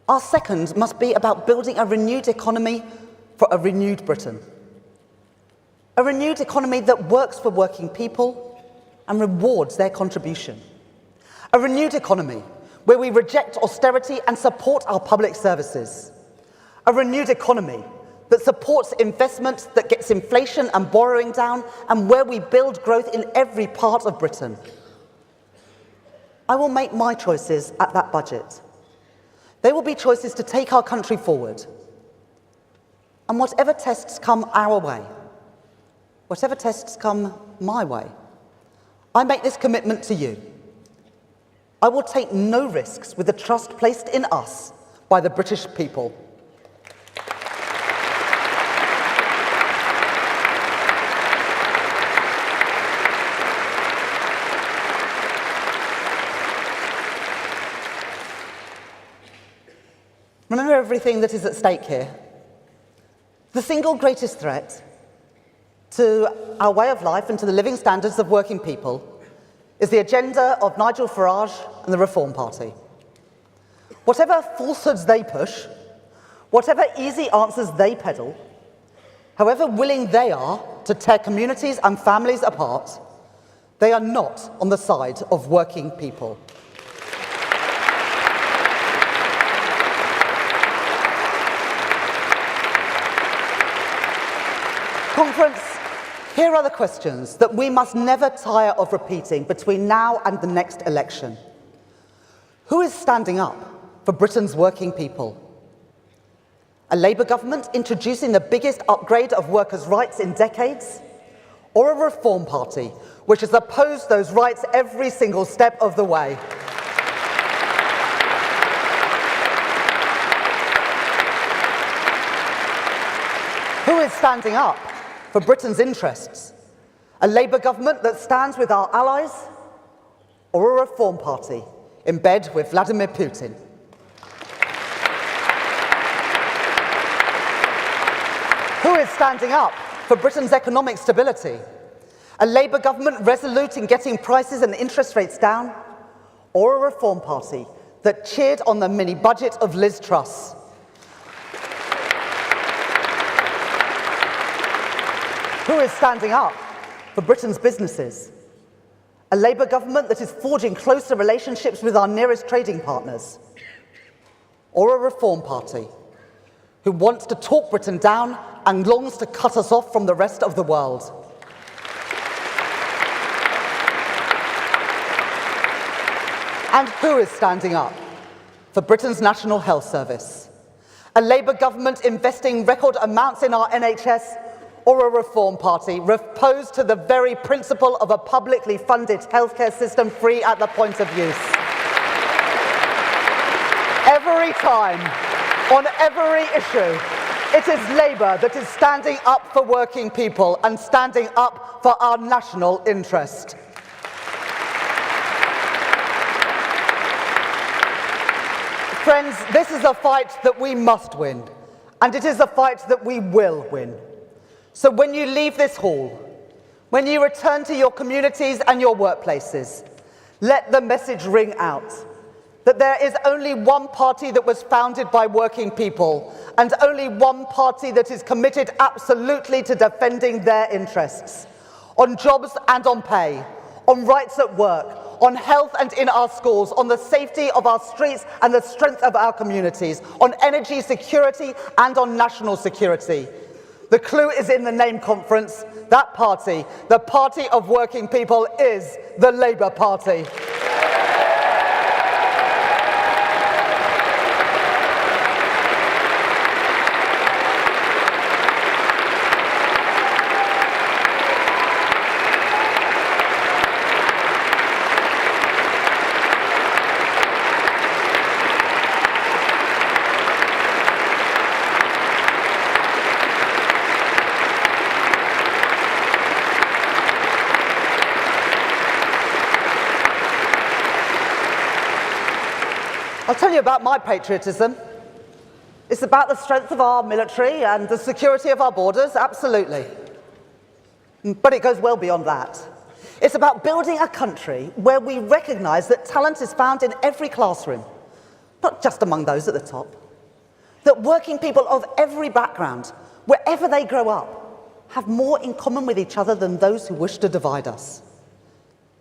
Our second must be about building a renewed economy for a renewed Britain. A renewed economy that works for working people and rewards their contribution. A renewed economy where we reject austerity and support our public services. A renewed economy that supports investment, that gets inflation and borrowing down, and where we build growth in every part of Britain. I will make my choices at that budget. They will be choices to take our country forward. And whatever tests come our way, whatever tests come my way, I make this commitment to you. I will take no risks with the trust placed in us by the British people. Remember everything that is at stake here. The single greatest threat to our way of life and to the living standards of working people is the agenda of Nigel Farage and the Reform Party. Whatever falsehoods they push, whatever easy answers they peddle, however willing they are to tear communities and families apart, they are not on the side of working people. Conference, here are the questions that we must never tire of repeating between now and the next election. Who is standing up for Britain's working people? A Labour government introducing the biggest upgrade of workers' rights in decades? Or a Reform Party which has opposed those rights every single step of the way? Who is standing up for Britain's interests? A Labour government that stands with our allies, or a Reform Party in bed with Vladimir Putin? Who is standing up for Britain's economic stability? A Labour government resolute in getting prices and interest rates down, or a Reform Party that cheered on the mini-budget of Liz Truss? Who is standing up for Britain's businesses? A Labour government that is forging closer relationships with our nearest trading partners? Or a Reform Party who wants to talk Britain down and longs to cut us off from the rest of the world? And who is standing up for Britain's National Health Service? A Labour government investing record amounts in our NHS, or a Reform Party opposed to the very principle of a publicly funded healthcare system free at the point of use? Every time, on every issue, it is Labour that is standing up for working people and standing up for our national interest. Friends, this is a fight that we must win, and it is a fight that we will win. So when you leave this hall, when you return to your communities and your workplaces, let the message ring out that there is only one party that was founded by working people, and only one party that is committed absolutely to defending their interests, on jobs and on pay, on rights at work, on health and in our schools, on the safety of our streets and the strength of our communities, on energy security and on national security. The clue is in the name, Conference. That party, the party of working people, is the Labour Party. I'll tell you about my patriotism. It's about the strength of our military and the security of our borders, absolutely. But it goes well beyond that. It's about building a country where we recognise that talent is found in every classroom, not just among those at the top. That working people of every background, wherever they grow up, have more in common with each other than those who wish to divide us.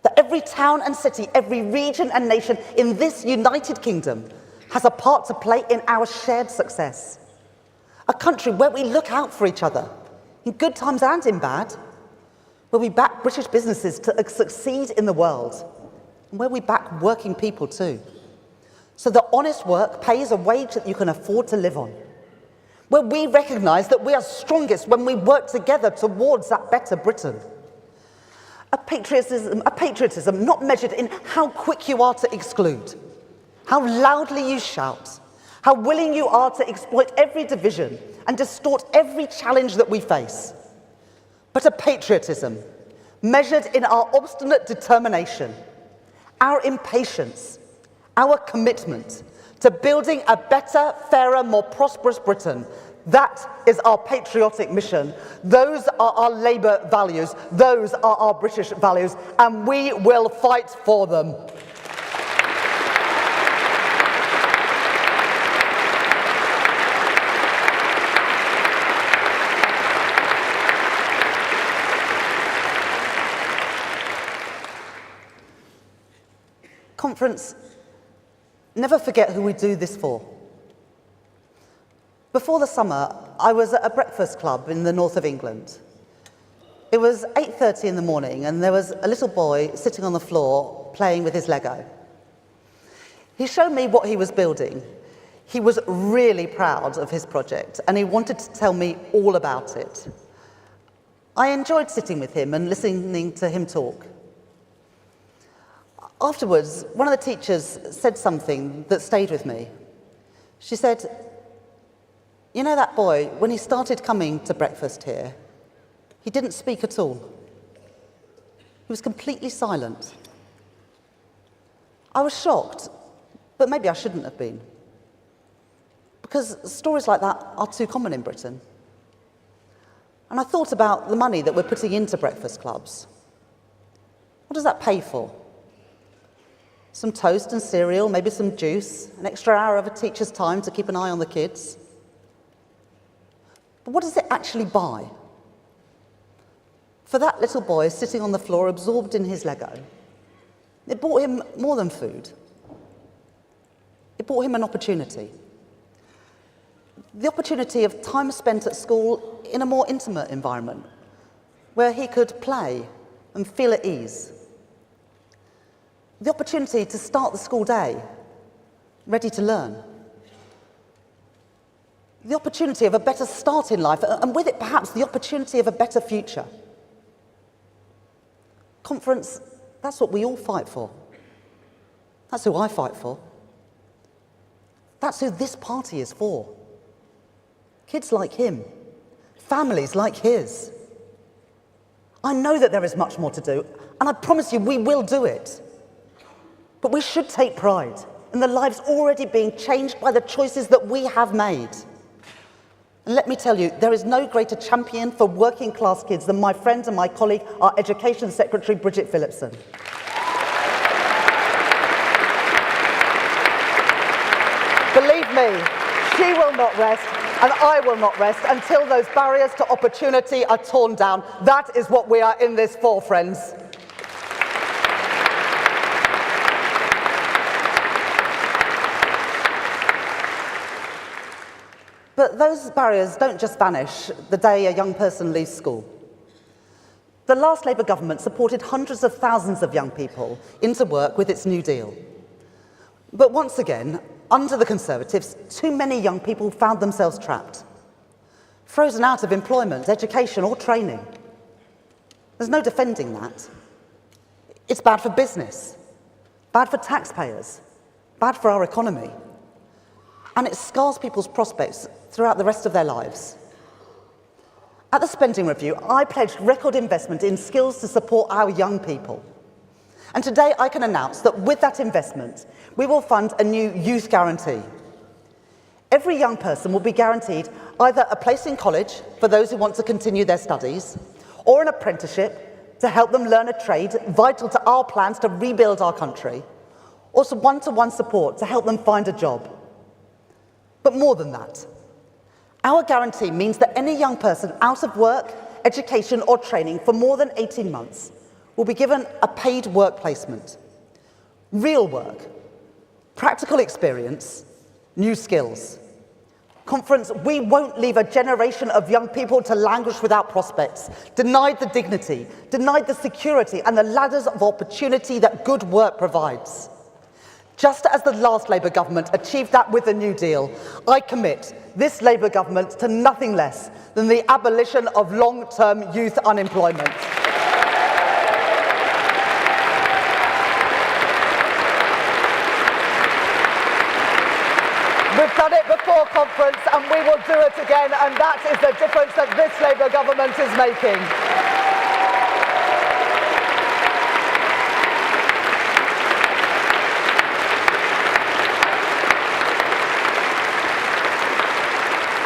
That every town and city, every region and nation in this United Kingdom has a part to play in our shared success. A country where we look out for each other, in good times and in bad, where we back British businesses to succeed in the world, and where we back working people too. So that honest work pays a wage that you can afford to live on. Where we recognise that we are strongest when we work together towards that better Britain. A patriotism not measured in how quick you are to exclude, how loudly you shout, how willing you are to exploit every division and distort every challenge that we face. But a patriotism measured in our obstinate determination, our impatience, our commitment to building a better, fairer, more prosperous Britain. That is our patriotic mission. Those are our Labour values. Those are our British values, and we will fight for them. Conference, never forget who we do this for. Before the summer, I was at a breakfast club in the north of England. It was 8:30 in the morning, and there was a little boy sitting on the floor playing with his Lego. He showed me what he was building. He was really proud of his project, and he wanted to tell me all about it. I enjoyed sitting with him and listening to him talk. Afterwards, one of the teachers said something that stayed with me. She said, "You know that boy, when he started coming to breakfast here, he didn't speak at all. He was completely silent." I was shocked, but maybe I shouldn't have been. Because stories like that are too common in Britain. And I thought about the money that we're putting into breakfast clubs. What does that pay for? Some toast and cereal, maybe some juice, an extra hour of a teacher's time to keep an eye on the kids. But what does it actually buy? For that little boy sitting on the floor, absorbed in his Lego, it bought him more than food. It bought him an opportunity. The opportunity of time spent at school in a more intimate environment, where he could play and feel at ease. The opportunity to start the school day ready to learn. The opportunity of a better start in life, and with it perhaps the opportunity of a better future. Conference, that's what we all fight for. That's who I fight for. That's who this party is for. Kids like him, families like his. I know that there is much more to do, and I promise you we will do it. But we should take pride in the lives already being changed by the choices that we have made. And let me tell you, there is no greater champion for working class kids than my friend and my colleague, our Education Secretary, Bridget Phillipson. Believe me, she will not rest, and I will not rest until those barriers to opportunity are torn down. That is what we are in this for, friends. But those barriers don't just vanish the day a young person leaves school. The last Labour government supported hundreds of thousands of young people into work with its New Deal. But once again, under the Conservatives, too many young people found themselves trapped, frozen out of employment, education or training. There's no defending that. It's bad for business, bad for taxpayers, bad for our economy. And it scars people's prospects throughout the rest of their lives. At the spending review, I pledged record investment in skills to support our young people. And today I can announce that with that investment, we will fund a new youth guarantee. Every young person will be guaranteed either a place in college for those who want to continue their studies, or an apprenticeship to help them learn a trade vital to our plans to rebuild our country, or some one-to-one support to help them find a job. But more than that, our guarantee means that any young person out of work, education or training for more than 18 months will be given a paid work placement. Real work, practical experience, new skills. Conference, we won't leave a generation of young people to languish without prospects, denied the dignity, denied the security and the ladders of opportunity that good work provides. Just as the last Labour government achieved that with the New Deal, I commit this Labour government to nothing less than the abolition of long-term youth unemployment. We've done it before, Conference, and we will do it again, and that is the difference that this Labour government is making.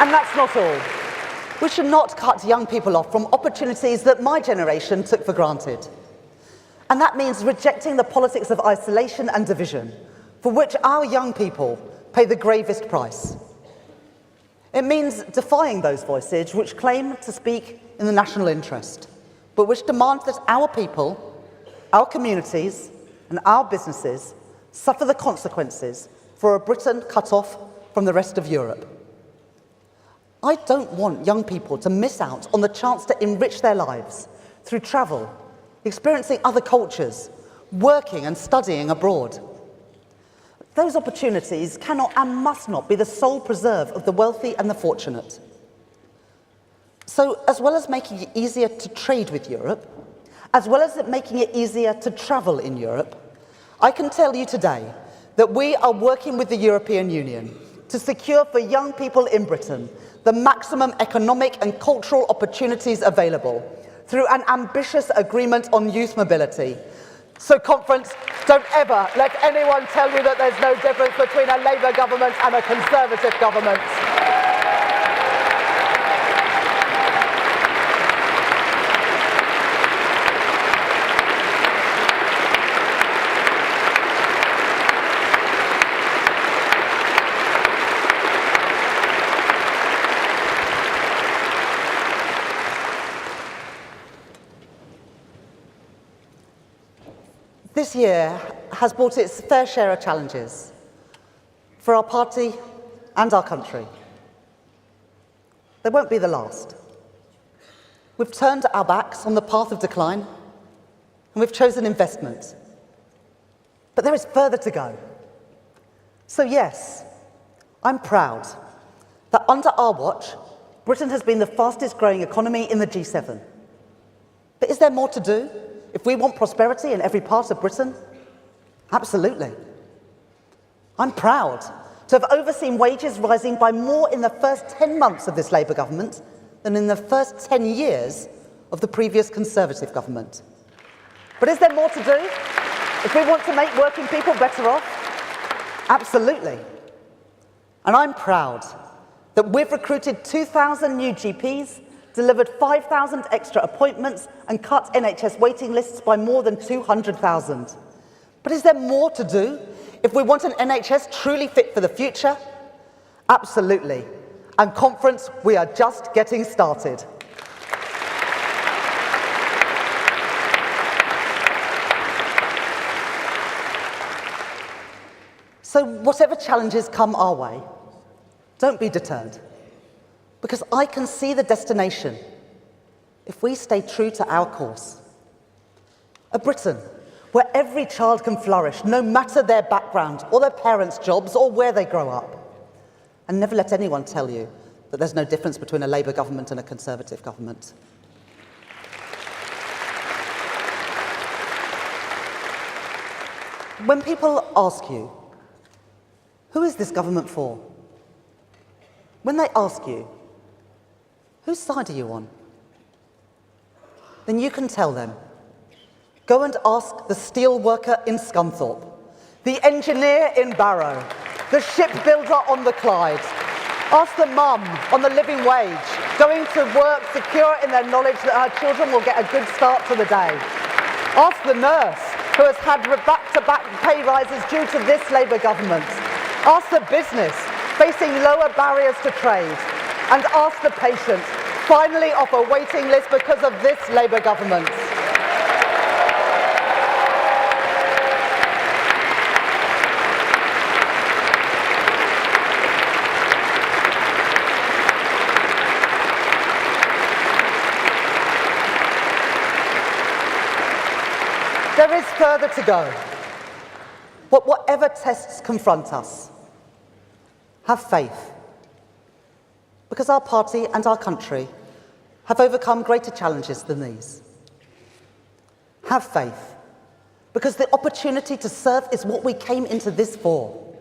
And that's not all. We should not cut young people off from opportunities that my generation took for granted. And that means rejecting the politics of isolation and division, for which our young people pay the gravest price. It means defying those voices which claim to speak in the national interest, but which demand that our people, our communities, and our businesses suffer the consequences for a Britain cut off from the rest of Europe. I don't want young people to miss out on the chance to enrich their lives through travel, experiencing other cultures, working and studying abroad. Those opportunities cannot and must not be the sole preserve of the wealthy and the fortunate. So, as well as making it easier to trade with Europe, as well as making it easier to travel in Europe, I can tell you today that we are working with the European Union to secure for young people in Britain the maximum economic and cultural opportunities available through an ambitious agreement on youth mobility. So, Conference, don't ever let anyone tell you that there's no difference between a Labour government and a Conservative government. This year has brought its fair share of challenges for our party and our country. They won't be the last. We've turned our backs on the path of decline, and we've chosen investment. But there is further to go. So yes, I'm proud that under our watch, Britain has been the fastest growing economy in the G7. But is there more to do if we want prosperity in every part of Britain? Absolutely. I'm proud to have overseen wages rising by more in the first 10 months of this Labour government than in the first 10 years of the previous Conservative government. But is there more to do if we want to make working people better off? Absolutely. And I'm proud that we've recruited 2,000 new GPs, delivered 5,000 extra appointments and cut NHS waiting lists by more than 200,000. But is there more to do if we want an NHS truly fit for the future? Absolutely. And Conference, we are just getting started. So whatever challenges come our way, don't be deterred, because I can see the destination if we stay true to our course. A Britain where every child can flourish, no matter their background or their parents' jobs or where they grow up. And never let anyone tell you that there's no difference between a Labour government and a Conservative government. When people ask you, who is this government for? When they ask you, whose side are you on? Then you can tell them, Go and ask the steel worker in Scunthorpe, the engineer in Barrow, the shipbuilder on the Clyde. Ask the mum on the living wage, going to work secure in their knowledge that her children will get a good start to the day. Ask the nurse who has had back-to-back pay rises due to this Labour government. Ask the business facing lower barriers to trade. And ask the patient finally off a waiting list because of this Labour government. There is further to go. But whatever tests confront us, have faith. Because our party and our country have overcome greater challenges than these. Have faith. Because the opportunity to serve is what we came into this for.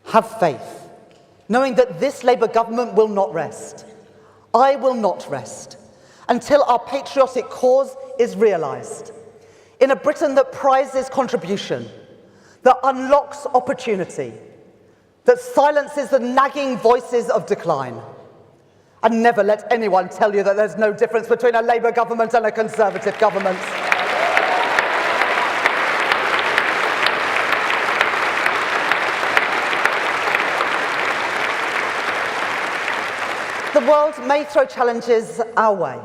Have faith, knowing that this Labour government will not rest. I will not rest until our patriotic cause is realised. In a Britain that prizes contribution, that unlocks opportunity, that silences the nagging voices of decline. And never let anyone tell you that there's no difference between a Labour government and a Conservative government. The world may throw challenges our way,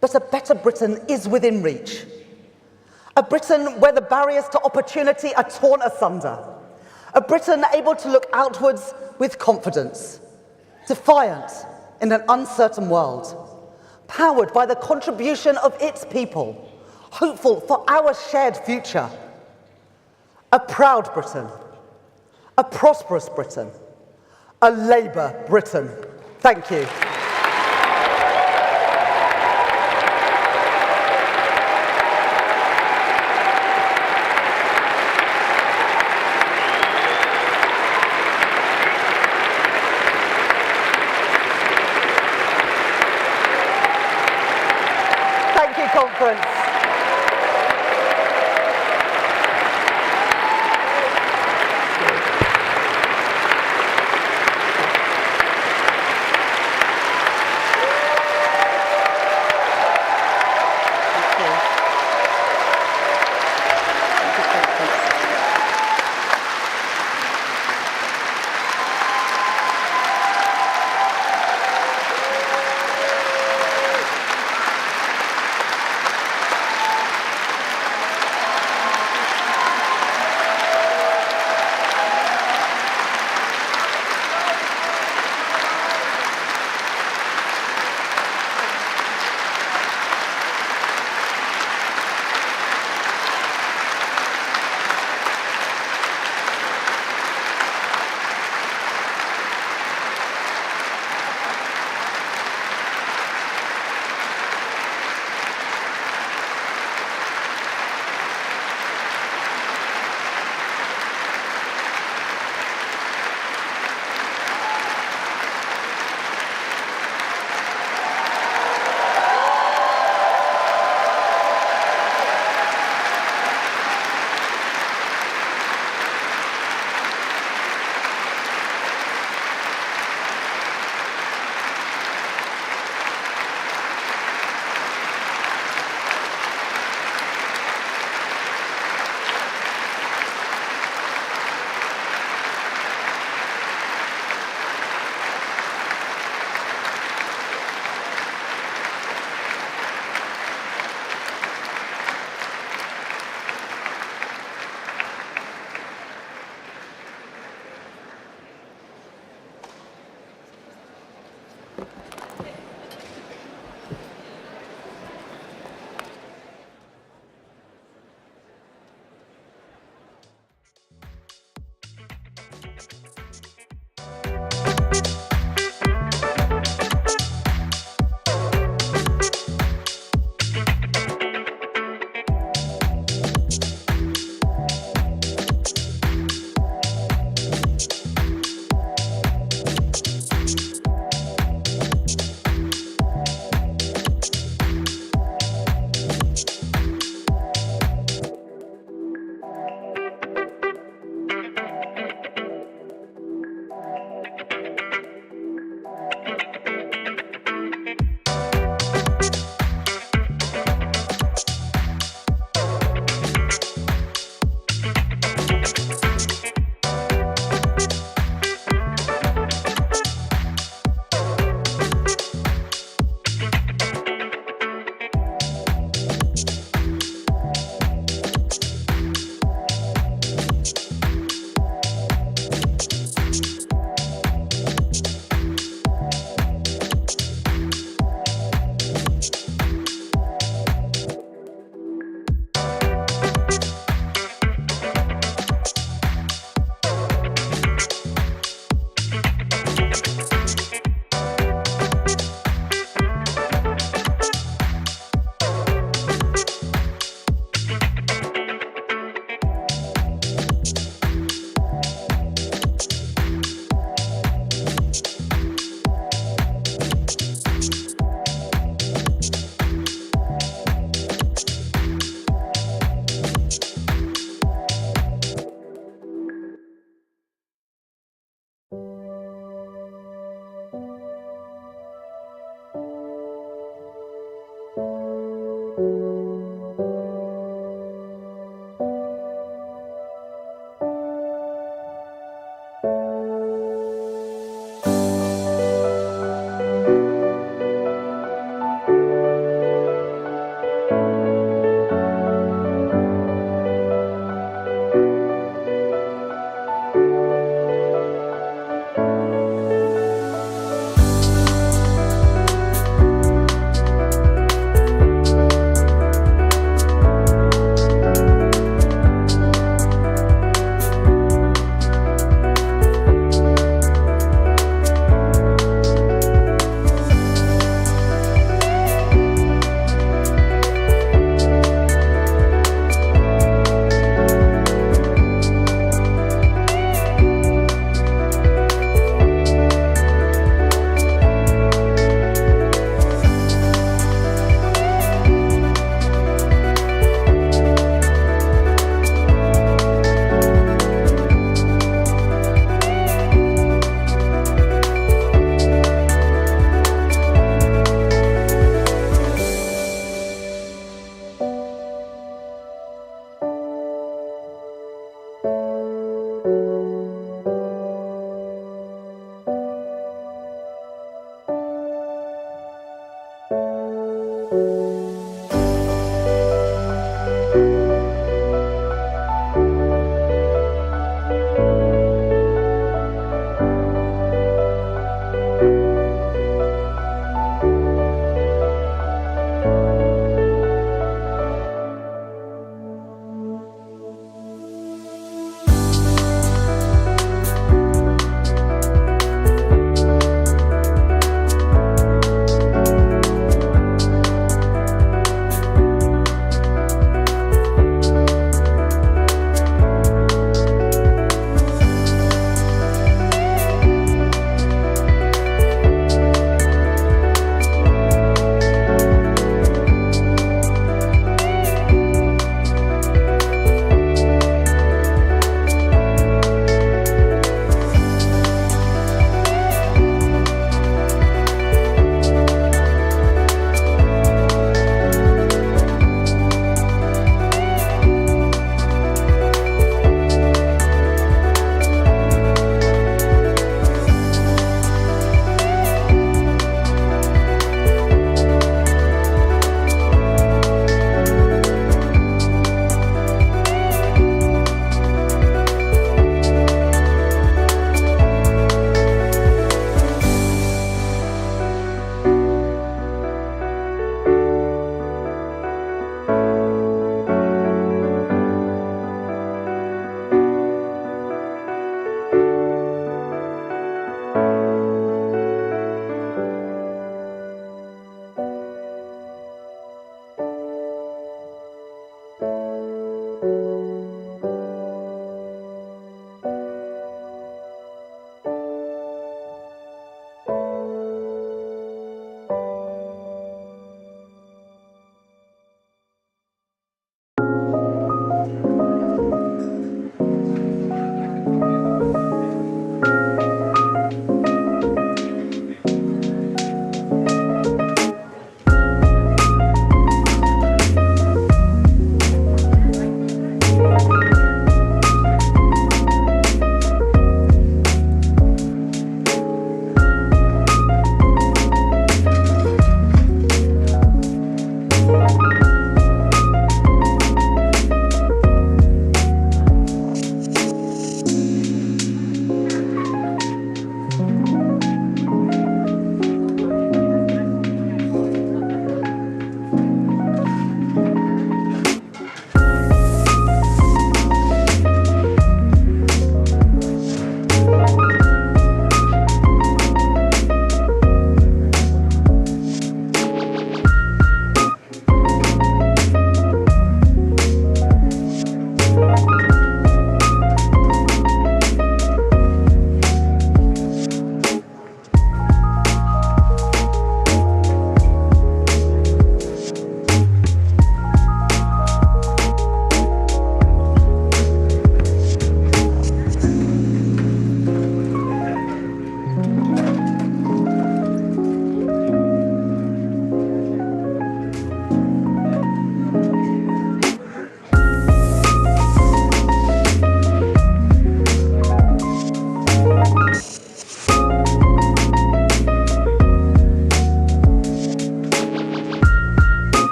but a better Britain is within reach. A Britain where the barriers to opportunity are torn asunder. A Britain able to look outwards with confidence, defiant in an uncertain world, powered by the contribution of its people, hopeful for our shared future. A proud Britain, a prosperous Britain, a Labour Britain. Thank you. Conference.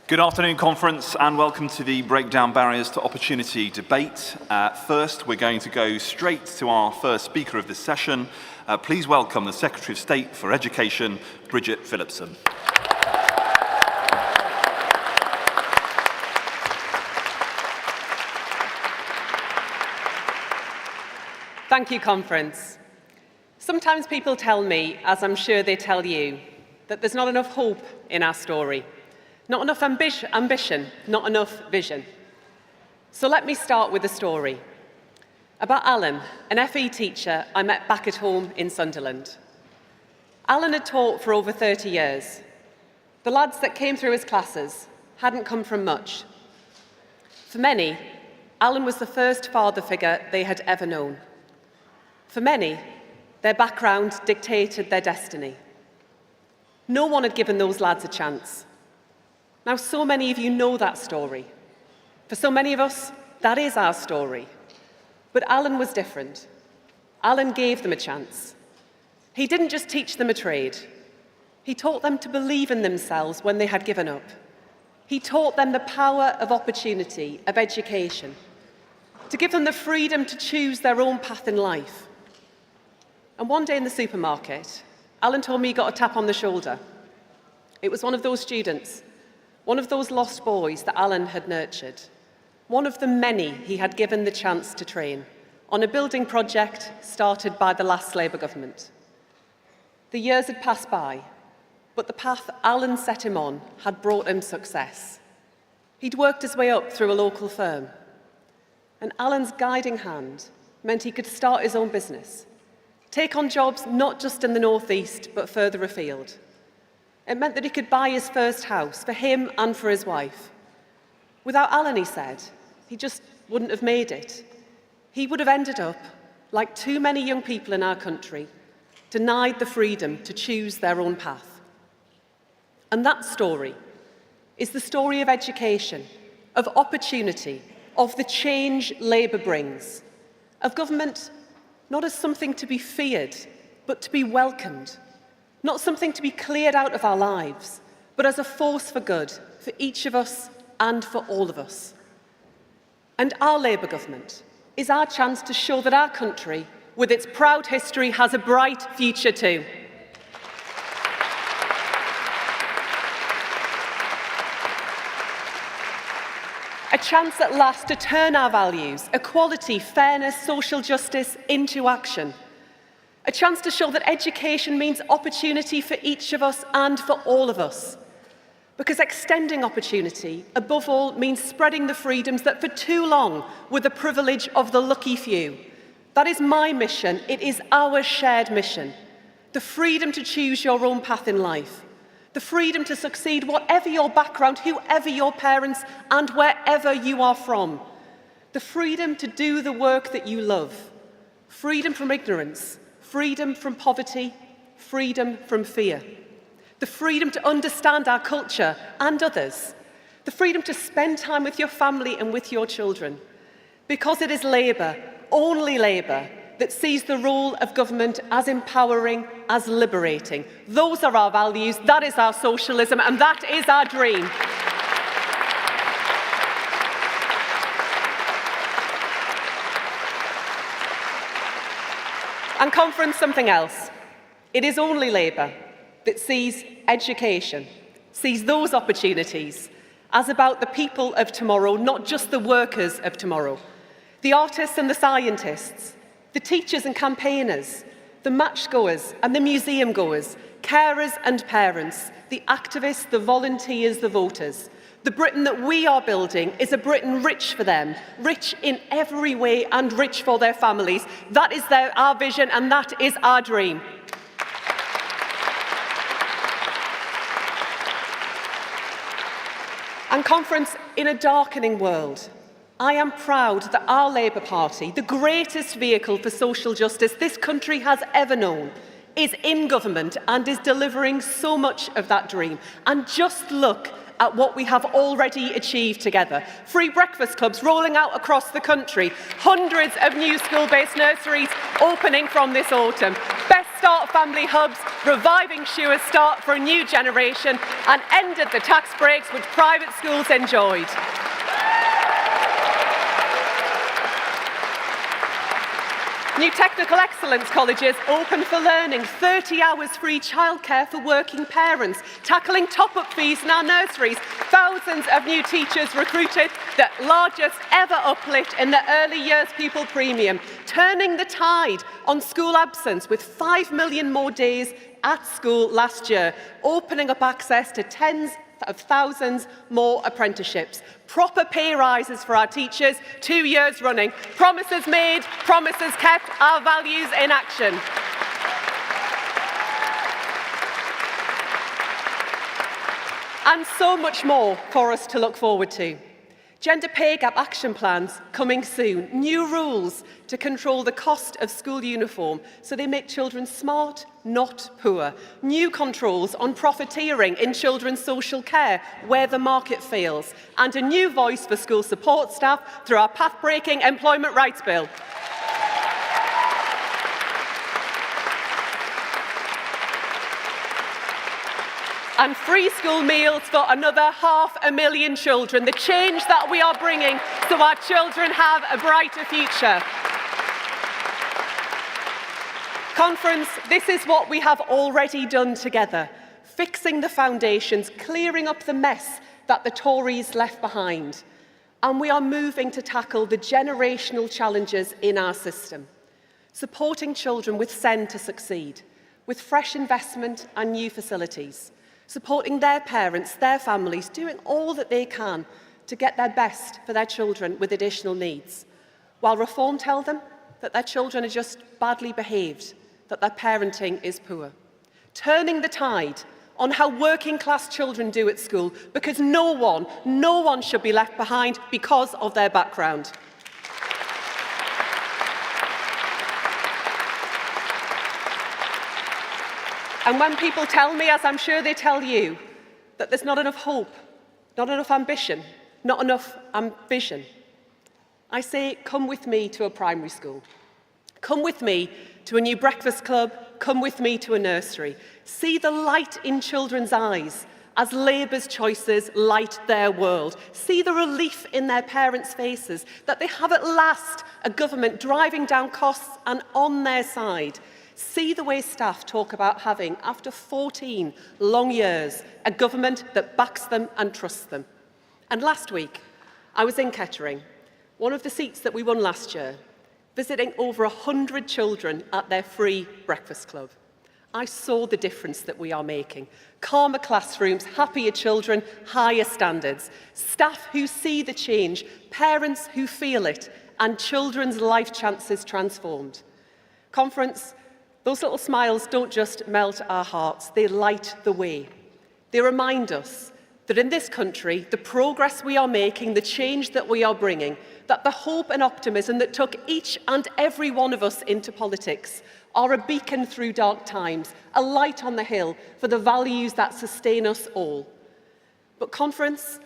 Good afternoon, Conference, and welcome to the Breakdown Barriers to Opportunity debate. First, we're going to go straight to our first speaker of this session. Please welcome the Secretary of State for Education, Bridget Phillipson. Thank you, Conference. Sometimes people tell me, as I'm sure they tell you, that there's not enough hope in our story. Not enough ambition, not enough vision. So let me start with a story about Alan, an FE teacher I met back at home in Sunderland. Alan had taught for over 30 years. The lads that came through his classes hadn't come from much. For many, Alan was the first father figure they had ever known. For many, their background dictated their destiny. No one had given those lads a chance. Now, so many of you know that story. For so many of us, that is our story. But Alan was different. Alan gave them a chance. He didn't just teach them a trade. He taught them to believe in themselves when they had given up. He taught them the power of opportunity, of education, to give them the freedom to choose their own path in life. And one day in the supermarket, Alan told me he got a tap on the shoulder. It was one of those students, one of those lost boys that Alan had nurtured, one of the many he had given the chance to train on a building project started by the last Labour government. The years had passed by, but the path Alan set him on had brought him success. He'd worked his way up through a local firm, and Alan's guiding hand meant he could start his own business, take on jobs not just in the North East, but further afield. It meant that he could buy his first house for him and for his wife. Without Alan, he said, he just wouldn't have made it. He would have ended up, like too many young people in our country, denied the freedom to choose their own path. And that story is the story of education, of opportunity, of the change Labour brings, of government not as something to be feared, but to be welcomed. Not something to be cleared out of our lives, but as a force for good, for each of us and for all of us. And our Labour government is our chance to show that our country, with its proud history, has a bright future too. A chance at last to turn our values, equality, fairness, social justice, into action. A chance to show that education means opportunity for each of us and for all of us. Because extending opportunity, above all, means spreading the freedoms that for too long were the privilege of the lucky few. That is my mission. It is our shared mission. The freedom to choose your own path in life. The freedom to succeed, whatever your background, whoever your parents, and wherever you are from. The freedom to do the work that you love. Freedom from ignorance. Freedom from poverty, freedom from fear. The freedom to understand our culture and others. The freedom to spend time with your family and with your children. Because it is Labour, only Labour, that sees the role of government as empowering, as liberating. Those are our values, that is our socialism, and that is our dream. And Conference, something else. It is only Labour that sees education, sees those opportunities as about the people of tomorrow, not just the workers of tomorrow. The artists and the scientists, the teachers and campaigners, the match goers and the museum goers, carers and parents, the activists, the volunteers, the voters. The Britain that we are building is a Britain rich for them, rich in every way and rich for their families. That is our vision and that is our dream. And Conference, in a darkening world, I am proud that our Labour Party, the greatest vehicle for social justice this country has ever known, is in government and is delivering so much of that dream. And just look at what we have already achieved together. Free breakfast clubs rolling out across the country, hundreds of new school-based nurseries opening from this autumn, Best Start family hubs, reviving Sure Start for a new generation, and ended the tax breaks which private schools enjoyed. New technical excellence colleges open for learning, 30 hours free childcare for working parents, tackling top-up fees in our nurseries, thousands of new teachers recruited, the largest ever uplift in the early years pupil premium, turning the tide on school absence with 5 million more days at school last year, opening up access to tens of thousands more apprenticeships, proper pay rises for our teachers 2 years running, promises made, promises kept, our values in action. And so much more for us to look forward to. Gender pay gap action plans coming soon. New rules to control the cost of school uniform so they make children smart, not poor. New controls on profiteering in children's social care where the market fails. And a new voice for school support staff through our path-breaking employment rights bill. And free school meals for another 500,000 children, the change that we are bringing so our children have a brighter future. Conference, this is what we have already done together, fixing the foundations, clearing up the mess that the Tories left behind. And we are moving to tackle the generational challenges in our system, supporting children with SEND to succeed, with fresh investment and new facilities, supporting their parents, their families, doing all that they can to get their best for their children with additional needs, while Reform tell them that their children are just badly behaved, that their parenting is poor. Turning the tide on how working class children do at school, because no one should be left behind because of their background. And when people tell me, as I'm sure they tell you, that there's not enough hope, not enough ambition, not enough vision, I say, come with me to a primary school. Come with me to a new breakfast club. Come with me to a nursery. See the light in children's eyes as Labour's choices light their world. See the relief in their parents' faces that they have at last a government driving down costs and on their side. See the way staff talk about having, after 14 long years, a government that backs them and trusts them. And last week, I was in Kettering, one of the seats that we won last year, visiting over 100 children at their free breakfast club. I saw the difference that we are making. Calmer classrooms, happier children, higher standards. Staff who see the change, parents who feel it, and children's life chances transformed. Conference, those little smiles don't just melt our hearts, they light the way. They remind us that in this country, the progress we are making, the change that we are bringing, that the hope and optimism that took each and every one of us into politics are a beacon through dark times, a light on the hill for the values that sustain us all. But Conference,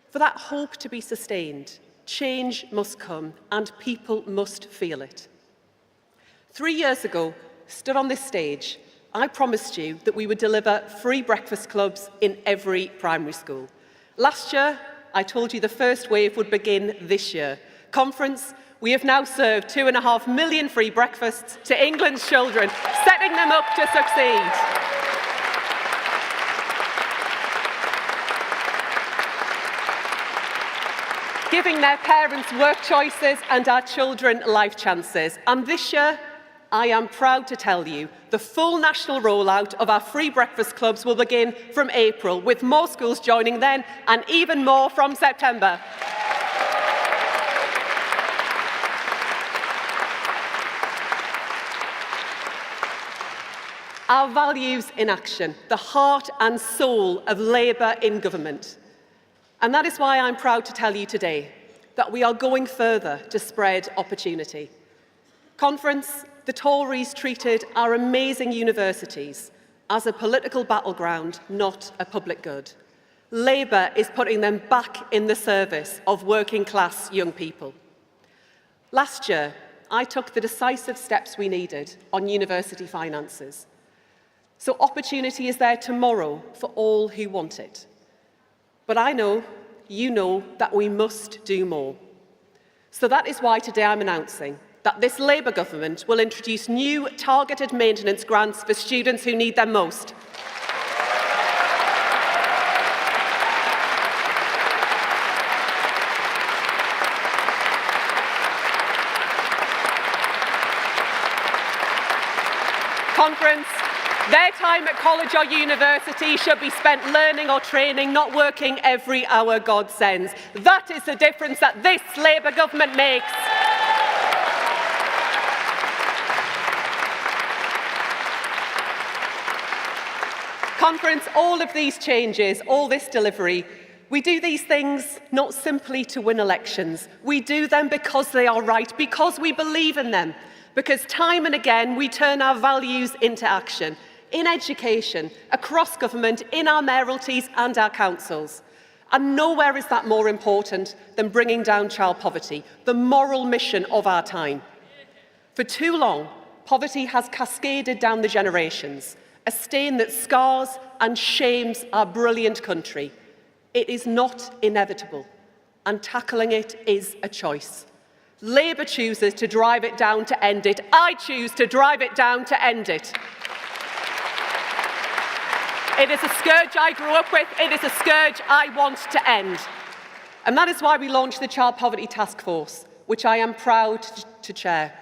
for that hope to be sustained, change must come and people must feel it. 3 years ago, stood on this stage, I promised you that we would deliver free breakfast clubs in every primary school. Last year, I told you the first wave would begin this year. Conference, we have now served 2.5 million free breakfasts to England's children, setting them up to succeed. Giving their parents work choices and our children life chances. And this year, I am proud to tell you the full national rollout of our free breakfast clubs will begin from April, with more schools joining then and even more from September. Our values in action, the heart and soul of Labour in government. And that is why I'm proud to tell you today that we are going further to spread opportunity. Conference, the Tories treated our amazing universities as a political battleground, not a public good. Labour is putting them back in the service of working class young people. Last year, I took the decisive steps we needed on university finances. So opportunity is there tomorrow for all who want it. But I know, you know, that we must do more. So that is why today I'm announcing that this Labour government will introduce new targeted maintenance grants for students who need them most. Conference, their time at college or university should be spent learning or training, not working every hour God sends. That is the difference that this Labour government makes. Conference, all of these changes, all this delivery, we do these things not simply to win elections. We do them because they are right, because we believe in them. Because time and again, we turn our values into action, in education, across government, in our mayoralties and our councils. And nowhere is that more important than bringing down child poverty, the moral mission of our time. For too long, poverty has cascaded down the generations, a stain that scars and shames our brilliant country. It is not inevitable, and tackling it is a choice. Labour chooses to drive it down to end it. I choose to drive it down to end it. It is a scourge I grew up with. It is a scourge I want to end. And that is why we launched the Child Poverty Task Force, which I am proud to chair.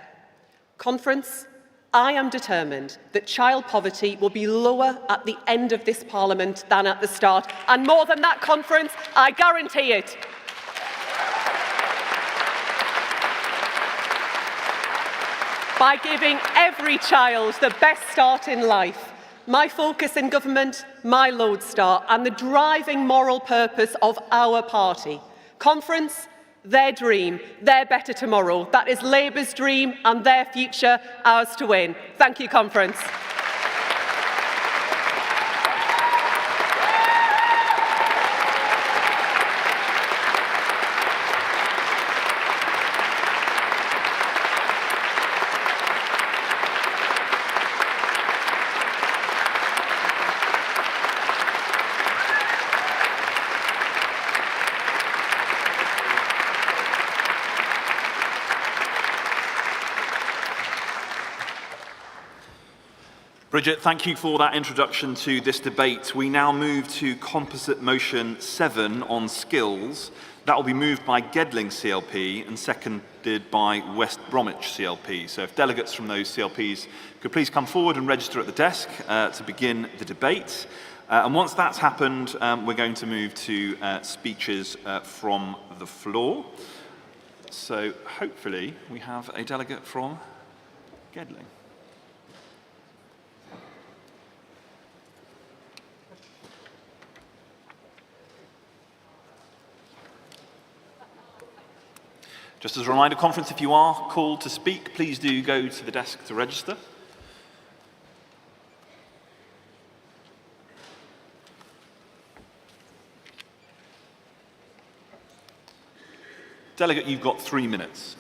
Conference, I am determined that child poverty will be lower at the end of this Parliament than at the start. And more than that, Conference, I guarantee it. By giving every child the best start in life, my focus in government, my lodestar, and the driving moral purpose of our party. Conference, their dream, their better tomorrow. That is Labour's dream and their future, ours to win. Thank you, Conference. Bridget, thank you for that introduction to this debate. We now move to composite motion 7 on skills. That will be moved by Gedling CLP and seconded by West Bromwich CLP. So if delegates from those CLPs could please come forward and register at the desk to begin the debate. And once that's happened, we're going to move to speeches from the floor. So hopefully we have a delegate from Gedling. Just as a reminder, Conference, if you are called to speak, please do go to the desk to register. Delegate, you've got 3 minutes.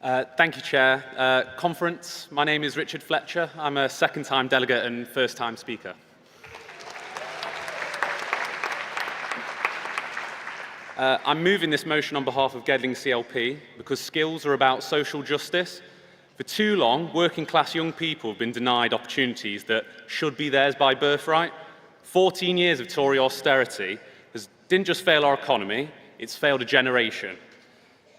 Thank you, Chair. Conference, my name is Richard Fletcher. I'm a second-time delegate and first-time speaker. I'm moving this motion on behalf of Gedling CLP because skills are about social justice. For too long, working-class young people have been denied opportunities that should be theirs by birthright. 14 years of Tory austerity didn't just fail our economy, it's failed a generation.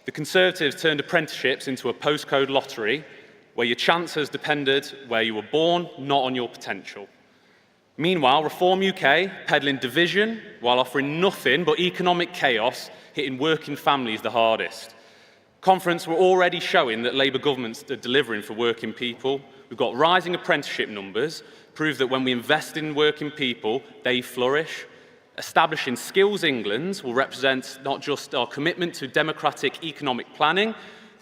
The Conservatives turned apprenticeships into a postcode lottery where your chances depended where you were born, not on your potential. Meanwhile, Reform UK, peddling division while offering nothing but economic chaos, hitting working families the hardest. Conference, we're already showing that Labour governments are delivering for working people. We've got rising apprenticeship numbers, prove that when we invest in working people, they flourish. Establishing Skills England will represent not just our commitment to democratic economic planning,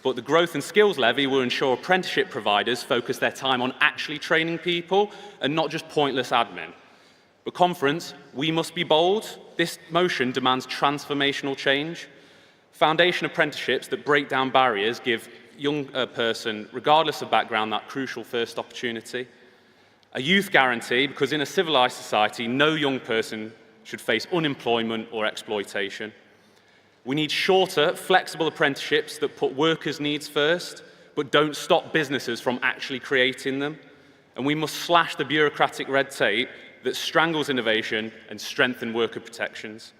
but the Growth and Skills Levy will ensure apprenticeship providers focus their time on actually training people and not just pointless admin. But conference, we must be bold. This motion demands transformational change. Foundation apprenticeships that break down barriers give young person, regardless of background, that crucial first opportunity. A youth guarantee, because in a civilised society, no young person should face unemployment or exploitation. We need shorter, flexible apprenticeships that put workers' needs first, but don't stop businesses from actually creating them. And we must slash the bureaucratic red tape that strangles innovation and strengthen worker protections.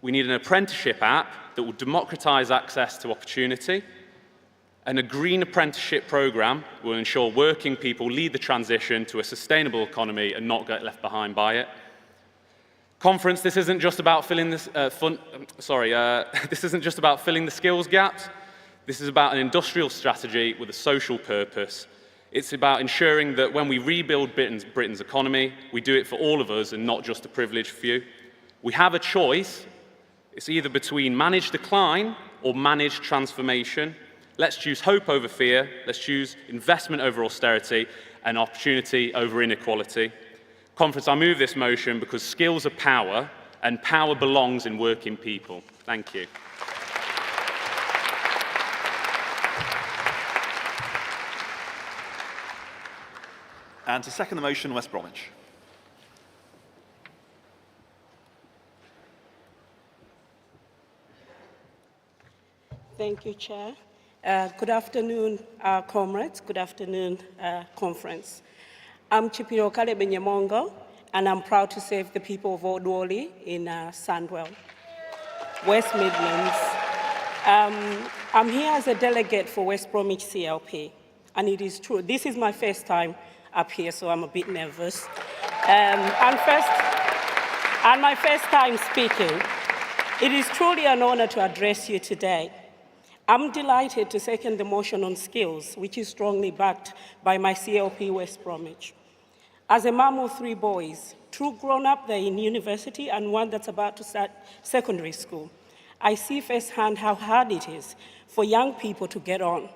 We need an apprenticeship app that will democratise access to opportunity, and a green apprenticeship programme will ensure working people lead the transition to a sustainable economy and not get left behind by it. Conference, this isn't just about filling this, this isn't just about filling the skills gaps. This is about an industrial strategy with a social purpose. It's about ensuring that when we rebuild Britain's economy, we do it for all of us and not just a privileged few. We have a choice. It's either between managed decline or managed transformation. Let's choose hope over fear. Let's choose investment over austerity and opportunity over inequality. Conference, I move this motion because skills are power, and power belongs in working people. Thank you. And to second the motion, West Bromwich. Thank you, Chair. Good afternoon, comrades. Good afternoon, conference. I'm Chipiro Kalebe Nyamongo, and I'm proud to serve the people of Odwoli in Sandwell, West Midlands. I'm here as a delegate for West Bromwich CLP, and it is true. This is my first time up here, so I'm a bit nervous. And my first time speaking. It is truly an honor to address you today. I'm delighted to second the motion on skills, which is strongly backed by my CLP West Bromwich. As a mom of 3 boys, 2 grown up there in university and 1 that's about to start secondary school, I see firsthand how hard it is for young people to get on,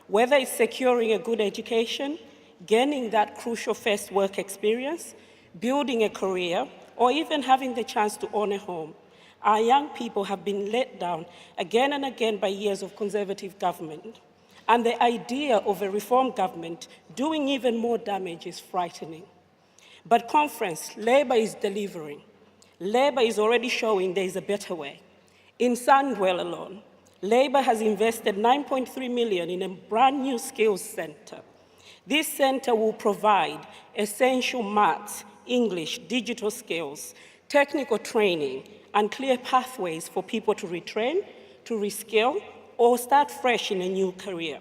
whether it's securing a good education, gaining that crucial first work experience, building a career, or even having the chance to own a home. Our young people have been let down again and again by years of Conservative government. And the idea of a reform government doing even more damage is frightening. But conference, Labour is delivering. Labour is already showing there is a better way. In Sandwell alone, Labour has invested 9.3 million in a brand new skills centre. This centre will provide essential maths, English, digital skills, technical training, and clear pathways for people to retrain, to reskill, or start fresh in a new career.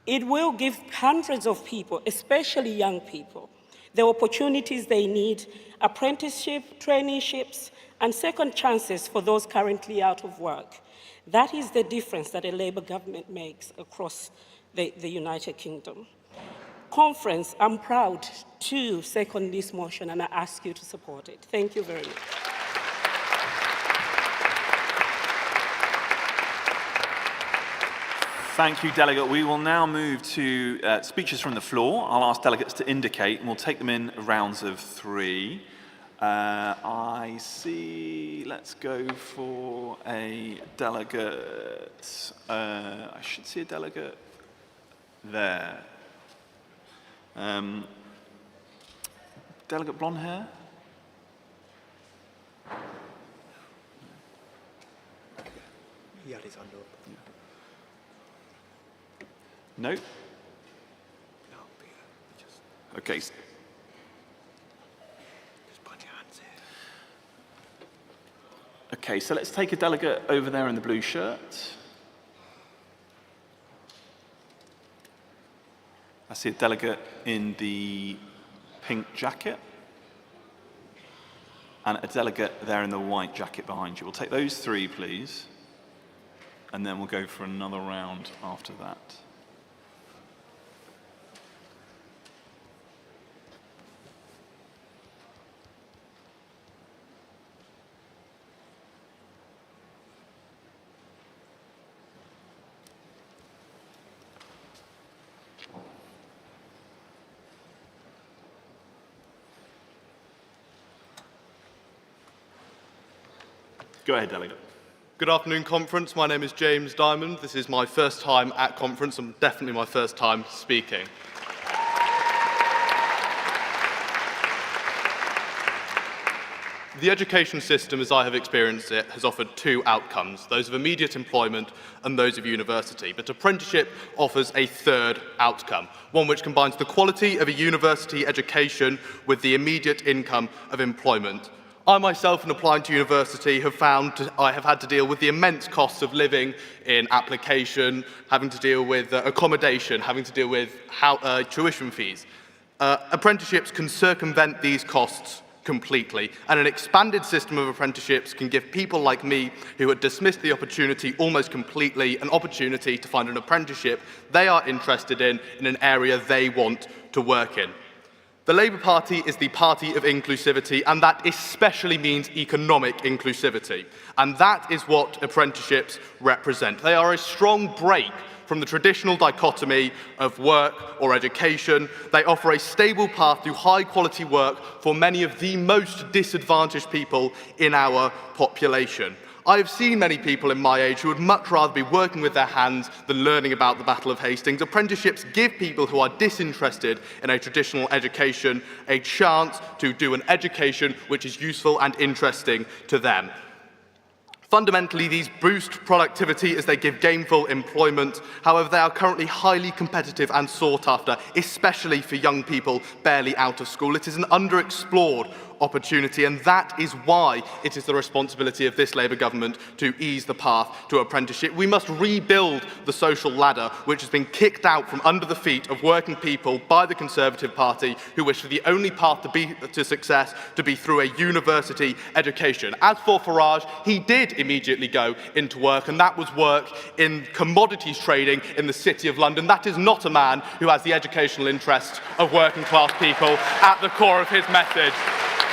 It will give hundreds of people, especially young people, the opportunities they need, apprenticeship, traineeships, and second chances for those currently out of work. That is the difference that a Labour government makes across the United Kingdom. Conference, I'm proud to second this motion, and I ask you to support it. Thank you very much. Thank you, Delegate. We will now move to speeches from the floor. I'll ask delegates to indicate, and we'll take them in rounds of 3. I see, let's go for a delegate. I should see a delegate there. Delegate blonde hair? Yeah, his hand up. No? Okay. Just put your hands here. Okay, so let's take a delegate over there in the blue shirt. I see a delegate in the pink jacket. And a delegate there in the white jacket behind you. We'll take those 3, please. And then we'll go for another round after that. Go ahead, Delegate. Good afternoon, Conference. My name is James Diamond. This is my first time at Conference and definitely my first time speaking. The education system, as I have experienced it, has offered two outcomes, those of immediate employment and those of university. But apprenticeship offers a third outcome, one which combines the quality of a university education with the immediate income of employment. I myself, in applying to university, I have had to deal with the immense costs of living in application, having to deal with accommodation, having to deal with tuition fees. Apprenticeships can circumvent these costs completely, and an expanded system of apprenticeships can give people like me, who had dismissed the opportunity almost completely, an opportunity to find an apprenticeship they are interested in an area they want to work in. The Labour Party is the party of inclusivity, and that especially means economic inclusivity. And that is what apprenticeships represent. They are a strong break from the traditional dichotomy of work or education. They offer a stable path to high-quality work for many of the most disadvantaged people in our population. I have seen many people in my age who would much rather be working with their hands than learning about the Battle of Hastings. Apprenticeships give people who are disinterested in a traditional education a chance to do an education which is useful and interesting to them. Fundamentally, these boost productivity as they give gainful employment. However, they are currently highly competitive and sought after, especially for young people barely out of school. It is an underexplored opportunity, and that is why it is the responsibility of this Labour government to ease the path to apprenticeship. We must rebuild the social ladder, which has been kicked out from under the feet of working people by the Conservative Party, who wish for the only path to success to be through a university education. As for Farage, he did immediately go into work, and that was work in commodities trading in the City of London. That is not a man who has the educational interests of working class people at the core of his message.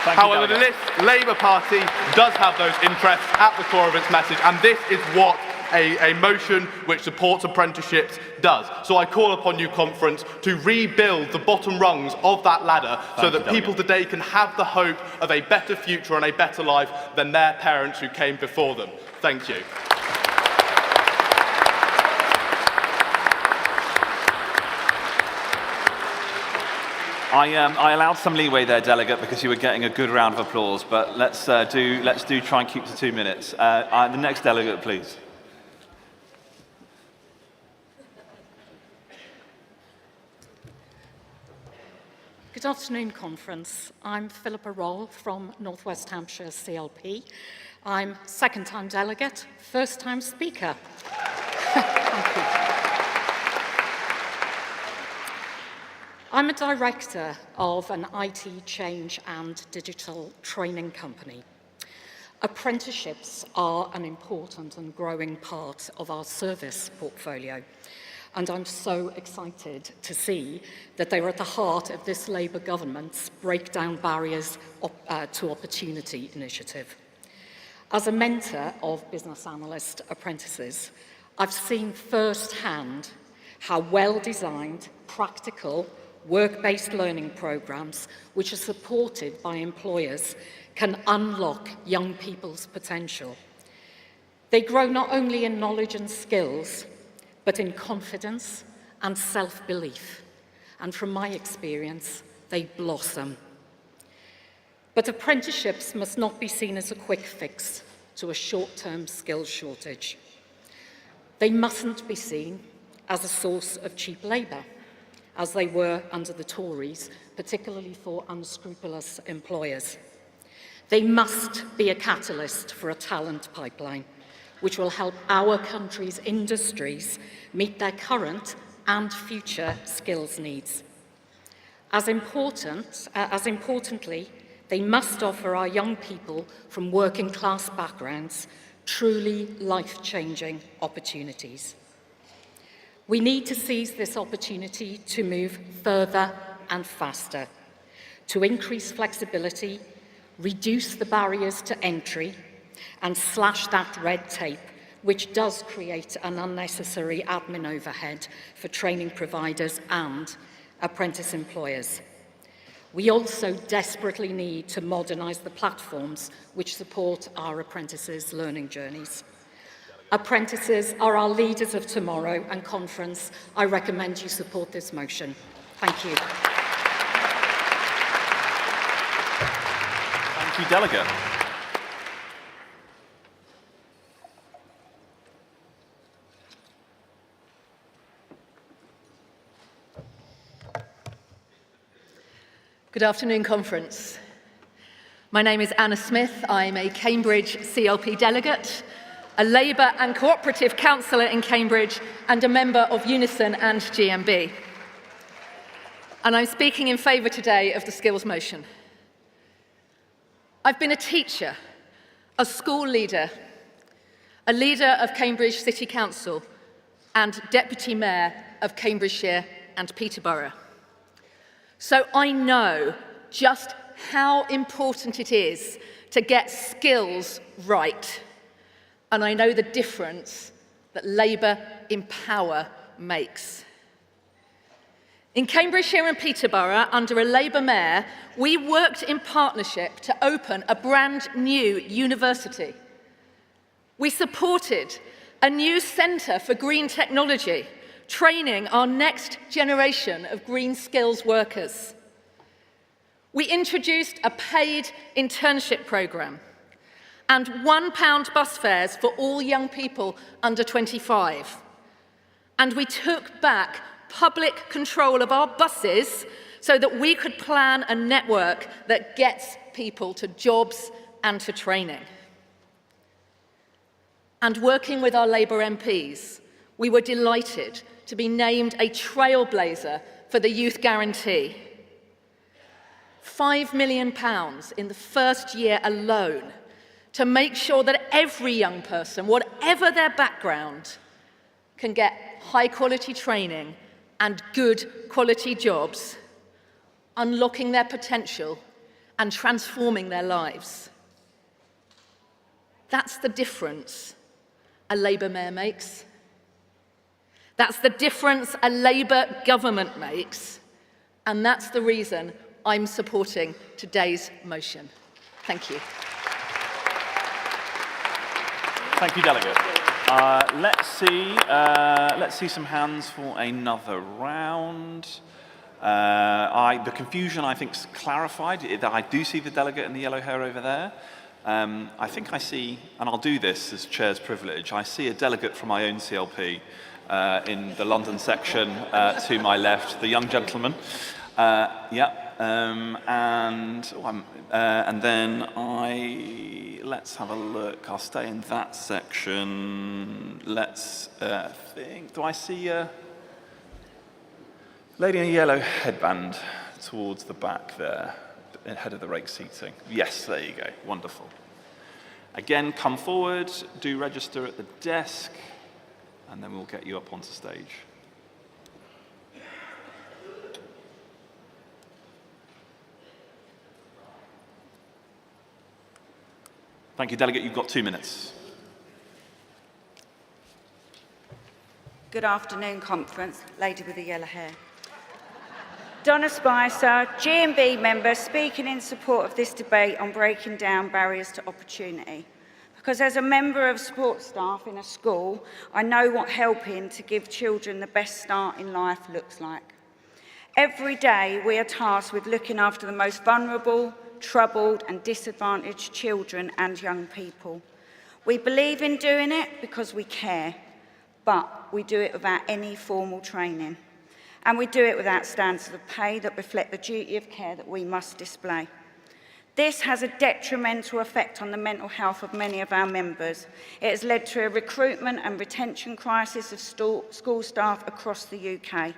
However, the Labour Party does have those interests at the core of its message, and this is what a motion which supports apprenticeships does. So I call upon you, Conference, to rebuild the bottom rungs of that ladder so that people today can have the hope of a better future and a better life than their parents who came before them. Thank you. I allowed some leeway there, Delegate, because you were getting a good round of applause, but let's try and keep to 2 minutes. The next delegate, please. Good afternoon, Conference. I'm Philippa Roll from North West Hampshire CLP. I'm second-time delegate, first-time speaker. Thank you. I'm a director of an IT change and digital training company. Apprenticeships are an important and growing part of our service portfolio, and I'm so excited to see that they are at the heart of this Labour government's Break Down Barriers to Opportunity initiative. As a mentor of business analyst apprentices, I've seen firsthand how well-designed, practical, work-based learning programs, which are supported by employers, can unlock young people's potential. They grow not only in knowledge and skills, but in confidence and self-belief. And from my experience, they blossom. But apprenticeships must not be seen as a quick fix to a short-term skills shortage. They mustn't be seen as a source of cheap labour, as they were under the Tories, particularly for unscrupulous employers. They must be a catalyst for a talent pipeline, which will help our country's industries meet their current and future skills needs. As importantly, they must offer our young people from working class backgrounds truly life-changing opportunities. We need to seize this opportunity to move further and faster, to increase flexibility, reduce the barriers to entry, and slash that red tape, which does create an unnecessary admin overhead for training providers and apprentice employers. We also desperately need to modernise the platforms which support our apprentices' learning journeys. Apprentices are our leaders of tomorrow, and Conference, I recommend you support this motion. Thank you. Thank you, Delegate. Good afternoon, Conference. My name is Anna Smith. I'm a Cambridge CLP delegate, a Labour and Cooperative councillor in Cambridge, and a member of Unison and GMB. And I'm speaking in favour today of the skills motion. I've been a teacher, a school leader, a leader of Cambridge City Council, and Deputy Mayor of Cambridgeshire and Peterborough. So I know just how important it is to get skills right. And I know the difference that Labour in power makes. In Cambridgeshire and Peterborough, under a Labour mayor, we worked in partnership to open a brand new university. We supported a new centre for green technology, training our next generation of green skills workers. We introduced a paid internship programme and £1 bus fares for all young people under 25. And we took back public control of our buses so that we could plan a network that gets people to jobs and to training. And working with our Labour MPs, we were delighted to be named a trailblazer for the Youth Guarantee. £5 million in the first year alone to make sure that every young person, whatever their background, can get high-quality training and good quality jobs, unlocking their potential and transforming their lives. That's the difference a Labour mayor makes. That's the difference a Labour government makes, and that's the reason I'm supporting today's motion. Thank you. Thank you, Delegate. Let's see some hands for another round. The confusion, I think, is clarified. I do see the delegate in the yellow hair over there. I think I see, and I'll do this as chair's privilege, I see a delegate from my own CLP in the London section to my left, the young gentleman. And then let's have a look. I'll stay in that section. Let's think. Do I see a lady in a yellow headband towards the back there, ahead of the rake seating? Yes, there you go. Wonderful. Again, come forward, do register at the desk, and then we'll get you up onto stage. Thank you, Delegate. You've got 2 minutes. Good afternoon, Conference. Lady with the yellow hair. Donna Spicer, GMB member, speaking in support of this debate on breaking down barriers to opportunity. Because as a member of support staff in a school, I know what helping to give children the best start in life looks like. Every day, we are tasked with looking after the most vulnerable, troubled and disadvantaged children and young people. We believe in doing it because we care, but we do it without any formal training. And we do it without standards of pay that reflect the duty of care that we must display. This has a detrimental effect on the mental health of many of our members. It has led to a recruitment and retention crisis of school staff across the UK.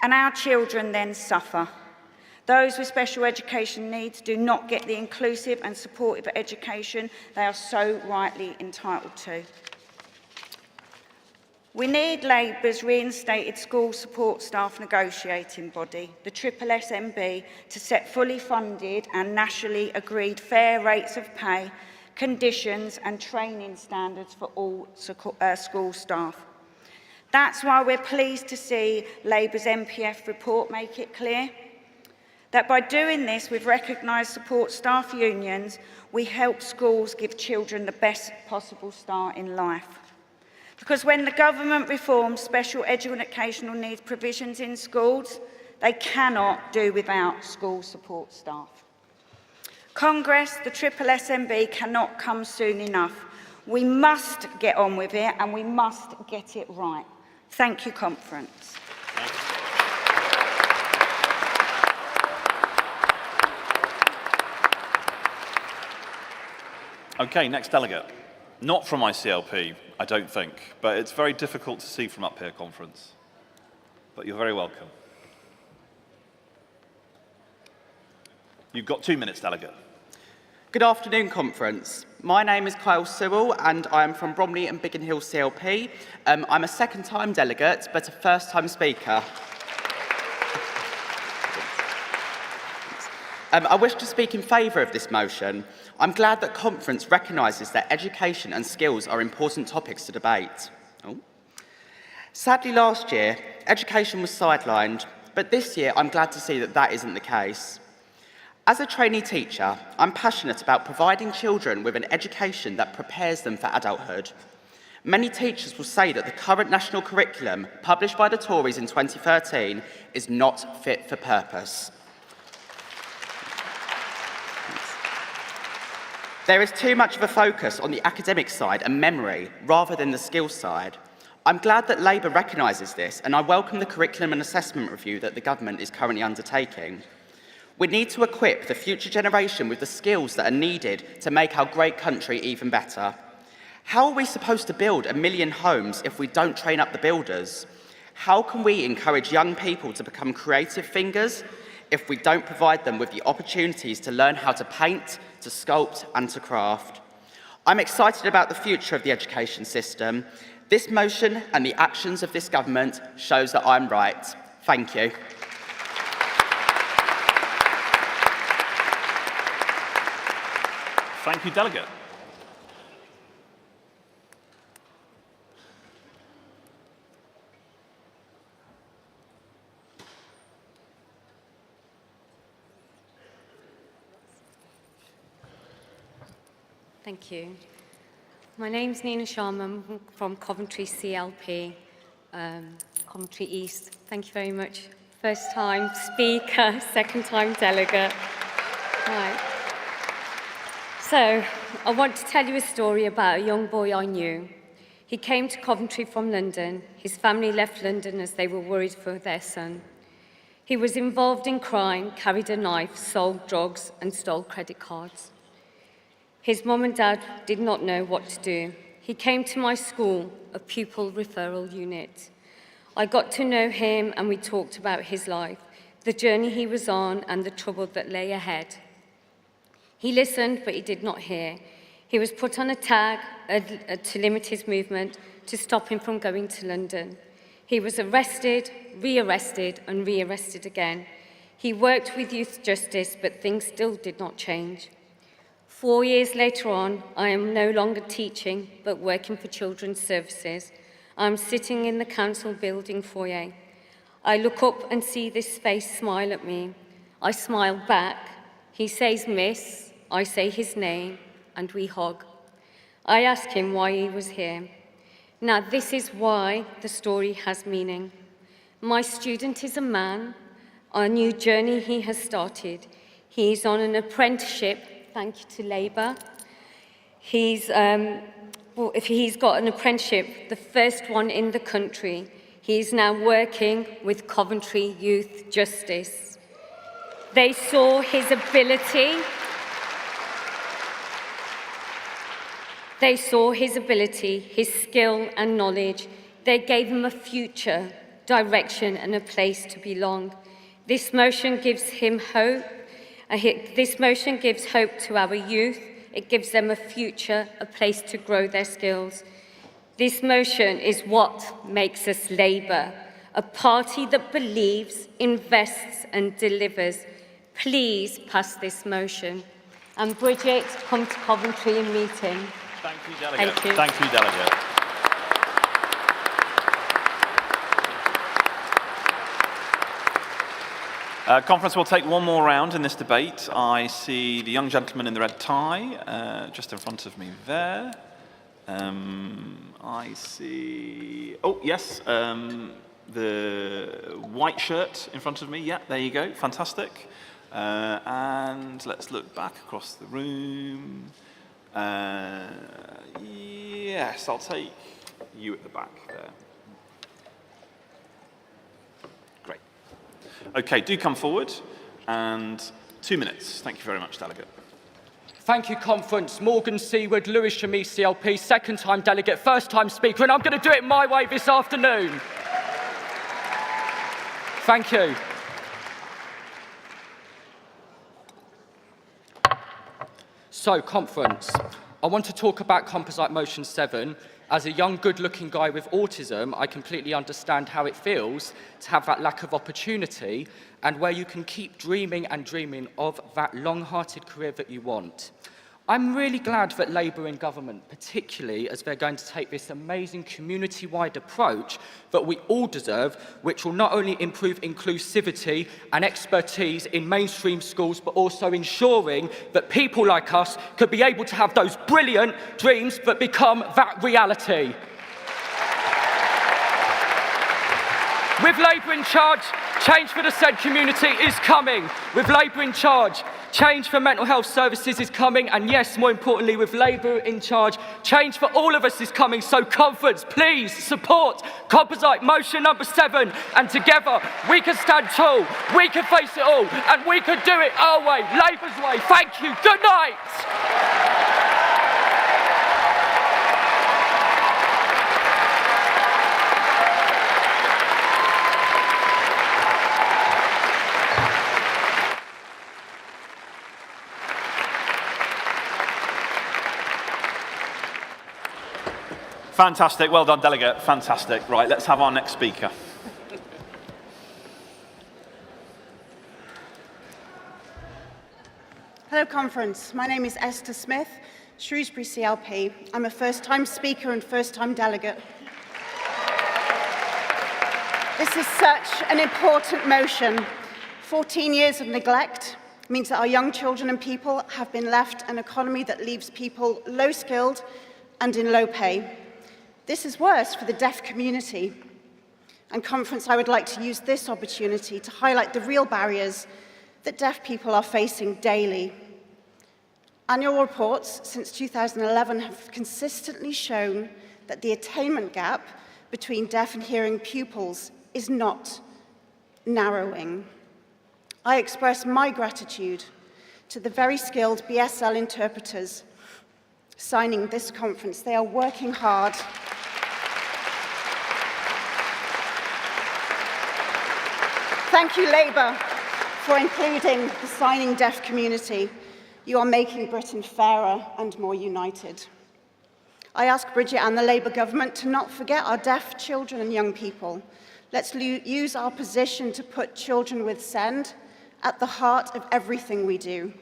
And our children then suffer. Those with special education needs do not get the inclusive and supportive education they are so rightly entitled to. We need Labour's reinstated school support staff negotiating body, the SSSMB, to set fully funded and nationally agreed fair rates of pay, conditions and training standards for all school staff. That's why we're pleased to see Labour's MPF report make it clear That by doing this with recognised support staff unions, we help schools give children the best possible start in life. Because when the government reforms special educational needs provisions in schools, they cannot do without school support staff. Congress, the SSNB, cannot come soon enough. We must get on with it and we must get it right. Thank you, Conference. Okay, next delegate. Not from ICLP, I don't think, but it's very difficult to see from up here, Conference. But you're very welcome. You've got 2 minutes, delegate. Good afternoon, Conference. My name is Kyle Sewell and I am from Bromley and Biggin Hill CLP. I'm a second-time delegate, but a first-time speaker. I wish to speak in favour of this motion. I'm glad that Conference recognises that education and skills are important topics to debate. Sadly, last year, education was sidelined, but this year I'm glad to see that that isn't the case. As a trainee teacher, I'm passionate about providing children with an education that prepares them for adulthood. Many teachers will say that the current national curriculum, published by the Tories in 2013, is not fit for purpose. There is too much of a focus on the academic side and memory, rather than the skills side. I'm glad that Labour recognises this, and I welcome the curriculum and assessment review that the government is currently undertaking. We need to equip the future generation with the skills that are needed to make our great country even better. How are we supposed to build 1 million homes if we don't train up the builders? How can we encourage young people to become creative thinkers if we don't provide them with the opportunities to learn how to paint, to sculpt and to craft? I'm excited about the future of the education system. This motion and the actions of this government shows that I'm right. Thank you. Thank you, delegate. Thank you. My name's Nina Sharma. I'm from Coventry CLP, Coventry East. Thank you very much. First time speaker, second time delegate. Right. So, I want to tell you a story about a young boy I knew. He came to Coventry from London. His family left London as they were worried for their son. He was involved in crime, carried a knife, sold drugs, and stole credit cards. His mum and dad did not know what to do. He came to my school, a pupil referral unit. I got to know him and we talked about his life, the journey he was on and the trouble that lay ahead. He listened, but he did not hear. He was put on a tag to limit his movement, to stop him from going to London. He was arrested, rearrested, and rearrested again. He worked with youth justice, but things still did not change. 4 years later on, I am no longer teaching, but working for Children's Services. I'm sitting in the council building foyer. I look up and see this face smile at me. I smile back. He says, "Miss," I say his name, and we hug. I ask him why he was here. Now, this is why the story has meaning. My student is a man, a new journey he has started. He's on an apprenticeship, thank you to Labour. He's got an apprenticeship, the first one in the country. He's now working with Coventry Youth Justice. They saw his ability. They saw his ability, his skill and knowledge. They gave him a future, direction and a place to belong. This motion gives him hope. This motion gives hope to our youth. It gives them a future, a place to grow their skills. This motion is what makes us Labour, a party that believes, invests and delivers. Please pass this motion. And Bridget, come to Coventry and meet him. Thank you, delegate. Thank you. Thank you, delegate. Conference will take one more round in this debate. I see the young gentleman in the red tie just in front of me there. I see, oh yes, the white shirt in front of me. Yeah, there you go, fantastic. And let's look back across the room. Yes, I'll take you at the back there. Great. Okay, do come forward, and 2 minutes. Thank you very much, Delegate. Thank you, Conference. Morgan Seaward, Lewis Shamis, CLP, second-time delegate, first-time speaker, and I'm going to do it my way this afternoon. Thank you. So, Conference, I want to talk about Composite Motion 7. As a young, good-looking guy with autism, I completely understand how it feels to have that lack of opportunity and where you can keep dreaming and dreaming of that long-hearted career that you want. I'm really glad that Labour in government, particularly as they're going to take this amazing community-wide approach that we all deserve, which will not only improve inclusivity and expertise in mainstream schools, but also ensuring that people like us could be able to have those brilliant dreams that become that reality. With Labour in charge, change for the said community is coming. With Labour in charge, change for mental health services is coming, and yes, more importantly, with Labour in charge, change for all of us is coming. So, Conference, please support Composite Motion number 7, and together we can stand tall, we can face it all, and we can do it our way, Labour's way. Thank you. Good night. Fantastic. Well done, Delegate. Fantastic. Right, let's have our next speaker. Hello, Conference. My name is Esther Smith, Shrewsbury CLP. I'm a first-time speaker and first-time delegate. This is such an important motion. 14 years of neglect means that our young children and people have been left an economy that leaves people low-skilled and in low pay. This is worse for the deaf community. And Conference, I would like to use this opportunity to highlight the real barriers that deaf people are facing daily. Annual reports since 2011 have consistently shown that the attainment gap between deaf and hearing pupils is not narrowing. I express my gratitude to the very skilled BSL interpreters signing this conference. They are working hard. Thank you, Labour, for including the signing deaf community. You are making Britain fairer and more united. I ask Bridget and the Labour government to not forget our deaf children and young people. Let's use our position to put children with SEND at the heart of everything we do.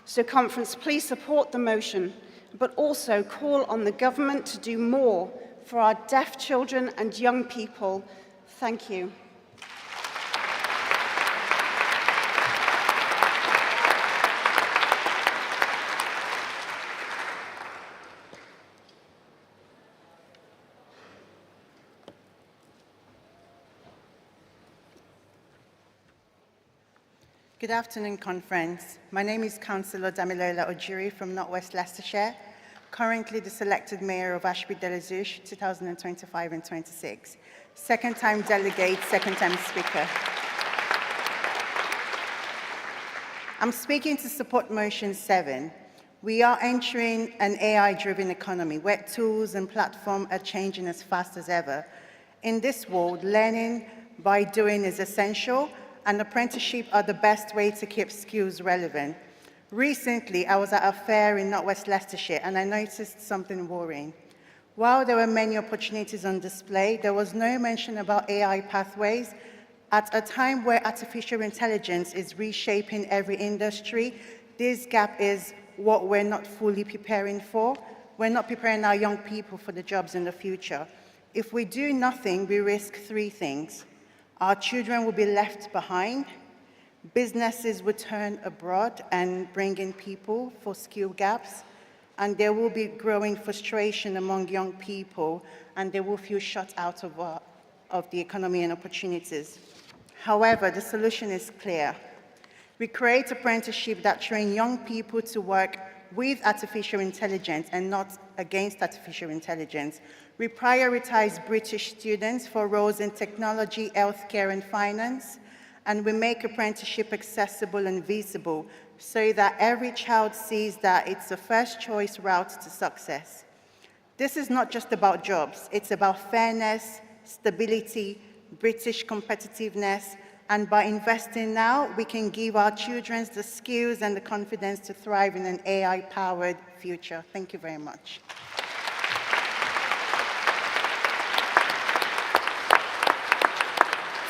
So, Conference, please support the motion, but also call on the government to do more for our deaf children and young people. Thank you. Good afternoon, Conference. My name is Councillor Damilola Ojiri from North West Leicestershire, currently the selected Mayor of Ashby-de-la-Zouch 2025 and 26. Second-time delegate, second-time speaker. I'm speaking to support Motion 7. We are entering an AI-driven economy where tools and platforms are changing as fast as ever. In this world, learning by doing is essential, and apprenticeship are the best way to keep skills relevant. Recently, I was at a fair in North West Leicestershire, and I noticed something worrying. While there were many opportunities on display, there was no mention about AI pathways. At a time where artificial intelligence is reshaping every industry, this gap is what we're not fully preparing for. We're not preparing our young people for the jobs in the future. If we do nothing, we risk three things. Our children will be left behind, Businesses will turn abroad and bring in people for skill gaps, and there will be growing frustration among young people, and they will feel shut out of the economy and opportunities. However, the solution is clear. We create apprenticeships that train young people to work with artificial intelligence and not against artificial intelligence. We prioritize British students for roles in technology, healthcare, and finance, and we make apprenticeship accessible and visible so that every child sees that it's the first choice route to success. This is not just about jobs, it's about fairness, stability, British competitiveness, and by investing now, we can give our children the skills and the confidence to thrive in an AI-powered future. Thank you very much.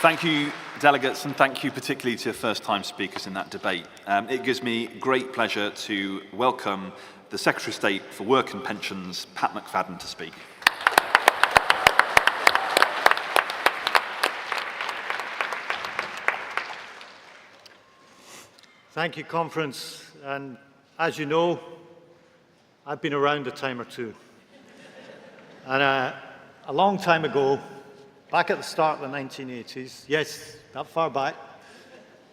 Thank you, delegates, and thank you particularly to first-time speakers in that debate. It gives me great pleasure to welcome the Secretary of State for Work and Pensions, Pat McFadden, to speak. Thank you, Conference. And as you know, I've been around a time or two. And a long time ago, back at the start of the 1980s, yes, that far back,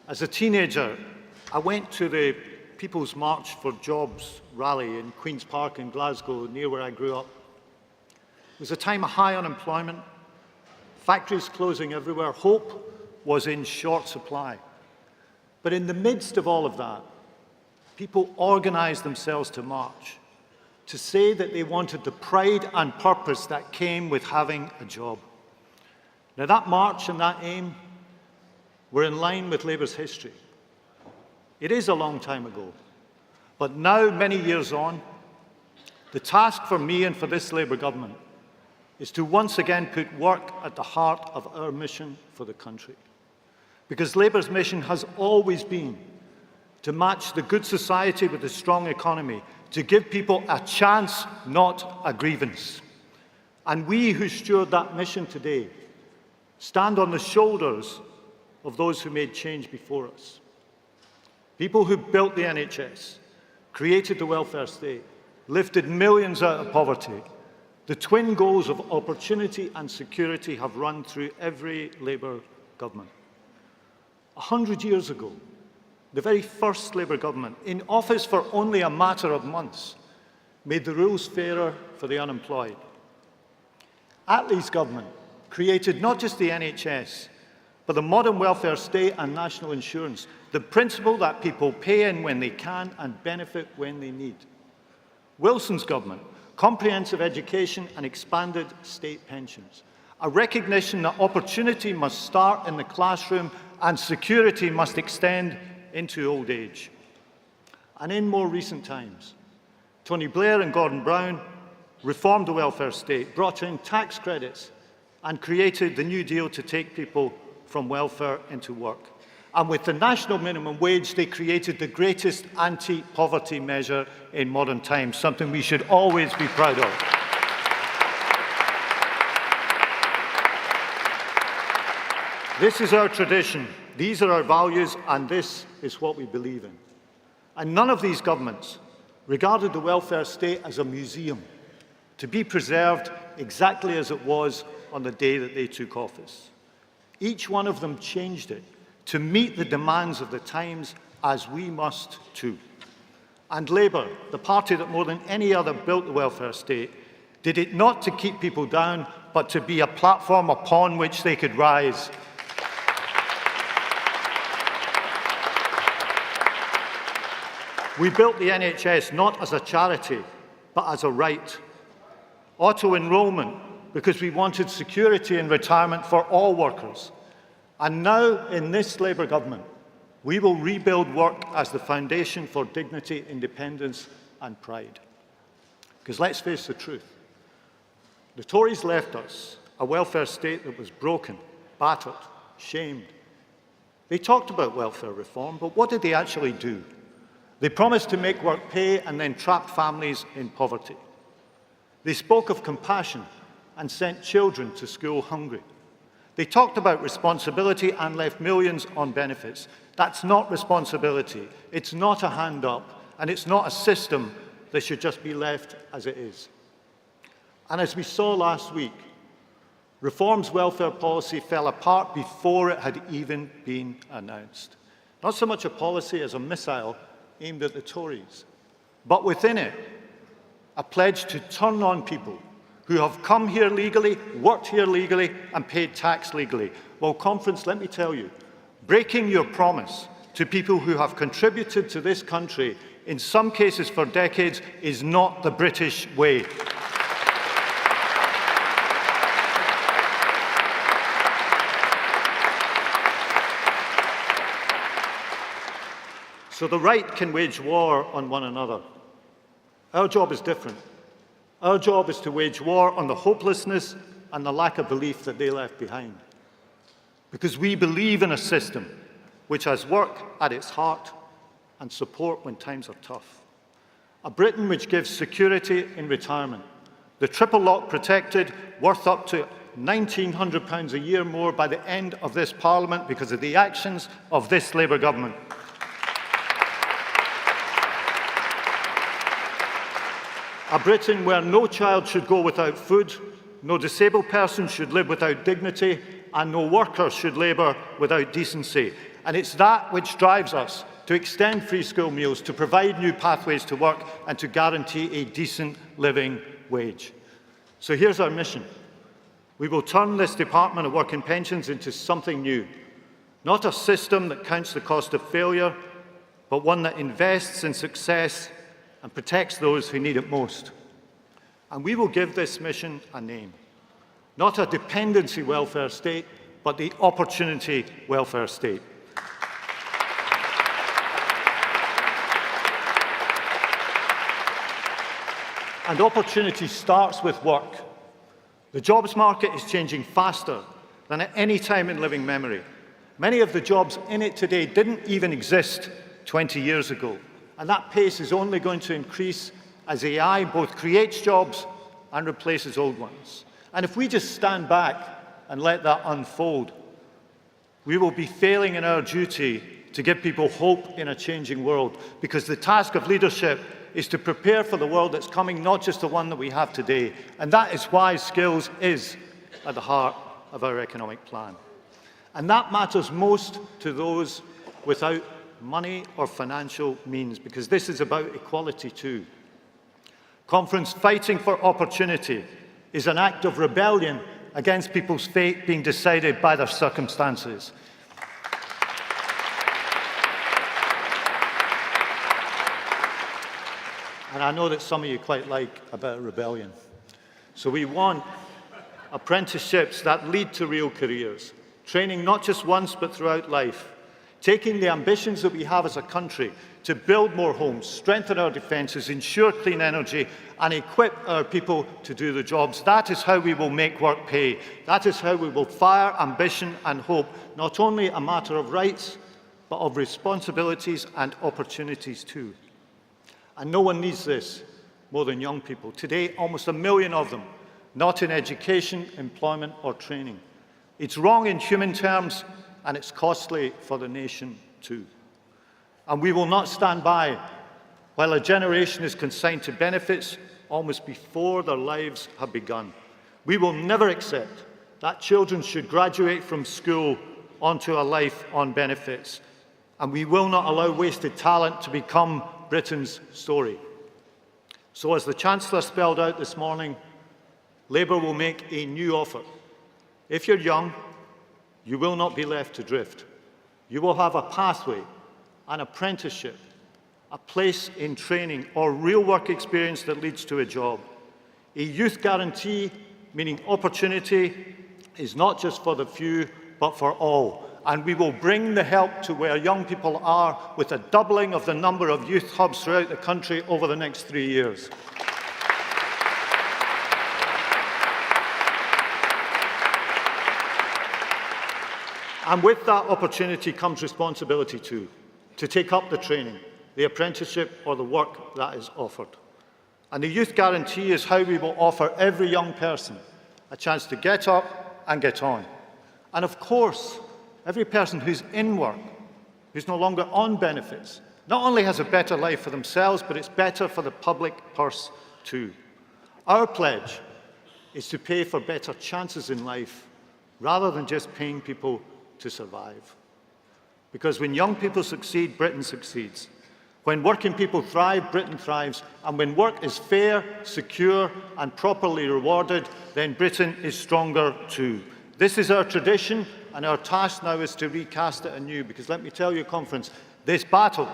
as a teenager, I went to the People's March for Jobs rally in Queen's Park in Glasgow, near where I grew up. It was a time of high unemployment, factories closing everywhere, hope was in short supply. But in the midst of all of that, people organized themselves to march, to say that they wanted the pride and purpose that came with having a job. Now that march and that aim were in line with Labour's history. It is a long time ago, but now, many years on, the task for me and for this Labour government is to once again put work at the heart of our mission for the country. Because Labour's mission has always been to match the good society with a strong economy, to give people a chance, not a grievance. And we who steward that mission today stand on the shoulders of those who made change before us. People who built the NHS, created the welfare state, lifted millions out of poverty. The twin goals of opportunity and security have run through every Labour government. 100 years ago, the very first Labour government, in office for only a matter of months, made the rules fairer for the unemployed. Attlee's government created not just the NHS, but the modern welfare state and national insurance, the principle that people pay in when they can and benefit when they need. Wilson's government, comprehensive education and expanded state pensions, a recognition that opportunity must start in the classroom and security must extend into old age. And in more recent times, Tony Blair and Gordon Brown reformed the welfare state, brought in tax credits, and created the New Deal to take people from welfare into work. And with the national minimum wage, they created the greatest anti-poverty measure in modern times, something we should always be proud of. This is our tradition, these are our values, and this is what we believe in. And none of these governments regarded the welfare state as a museum, to be preserved exactly as it was on the day that they took office. Each one of them changed it to meet the demands of the times, as we must too. And Labour, the party that more than any other built the welfare state, did it not to keep people down, but to be a platform upon which they could rise. We built the NHS not as a charity, but as a right. Auto-enrolment, because we wanted security in retirement for all workers. And now, in this Labour government, we will rebuild work as the foundation for dignity, independence and pride. Because let's face the truth, the Tories left us a welfare state that was broken, battered, shamed. They talked about welfare reform, but what did they actually do? They promised to make work pay and then trapped families in poverty. They spoke of compassion and sent children to school hungry. They talked about responsibility and left millions on benefits. That's not responsibility. It's not a hand up, and it's not a system that should just be left as it is. And as we saw last week, Reform's welfare policy fell apart before it had even been announced. Not so much a policy as a missile aimed at the Tories, but within it, a pledge to turn on people who have come here legally, worked here legally, and paid tax legally. Well, conference, let me tell you, breaking your promise to people who have contributed to this country, in some cases for decades, is not the British way. So the right can wage war on one another. Our job is different. Our job is to wage war on the hopelessness and the lack of belief that they left behind. Because we believe in a system which has work at its heart and support when times are tough. A Britain which gives security in retirement, the triple lock protected, worth up to £1,900 a year more by the end of this Parliament because of the actions of this Labour government. A Britain where no child should go without food, no disabled person should live without dignity, and no worker should labour without decency. And it's that which drives us to extend free school meals, to provide new pathways to work, and to guarantee a decent living wage. So here's our mission. We will turn this Department of Work and Pensions into something new. Not a system that counts the cost of failure, but one that invests in success and protects those who need it most. And we will give this mission a name. Not a dependency welfare state, but the opportunity welfare state. And opportunity starts with work. The jobs market is changing faster than at any time in living memory. Many of the jobs in it today didn't even exist 20 years ago. And that pace is only going to increase as AI both creates jobs and replaces old ones. And if we just stand back and let that unfold, we will be failing in our duty to give people hope in a changing world, because the task of leadership is to prepare for the world that's coming, not just the one that we have today. And that is why skills is at the heart of our economic plan. And that matters most to those without money or financial means, because this is about equality too. Conference, fighting for opportunity is an act of rebellion against people's fate being decided by their circumstances. And I know that some of you quite like a bit of rebellion. So we want apprenticeships that lead to real careers, training not just once but throughout life, taking the ambitions that we have as a country to build more homes, strengthen our defences, ensure clean energy, and equip our people to do the jobs. That is how we will make work pay. That is how we will fire ambition and hope, not only a matter of rights, but of responsibilities and opportunities too. And no one needs this more than young people. Today, almost 1 million of them, not in education, employment, or training. It's wrong in human terms, and it's costly for the nation too. And we will not stand by while a generation is consigned to benefits almost before their lives have begun. We will never accept that children should graduate from school onto a life on benefits. And we will not allow wasted talent to become Britain's story. So as the Chancellor spelled out this morning, Labour will make a new offer. If you're young, you will not be left to drift. You will have a pathway, an apprenticeship, a place in training or real work experience that leads to a job. A youth guarantee, meaning opportunity, is not just for the few, but for all. And we will bring the help to where young people are with a doubling of the number of youth hubs throughout the country over the next 3 years. And with that opportunity comes responsibility too, to take up the training, the apprenticeship or the work that is offered. And the Youth Guarantee is how we will offer every young person a chance to get up and get on. And of course, every person who's in work, who's no longer on benefits, not only has a better life for themselves, but it's better for the public purse too. Our pledge is to pay for better chances in life rather than just paying people to survive. Because when young people succeed, Britain succeeds. When working people thrive, Britain thrives. And when work is fair, secure, and properly rewarded, then Britain is stronger too. This is our tradition, and our task now is to recast it anew. Because let me tell you, Conference, this battle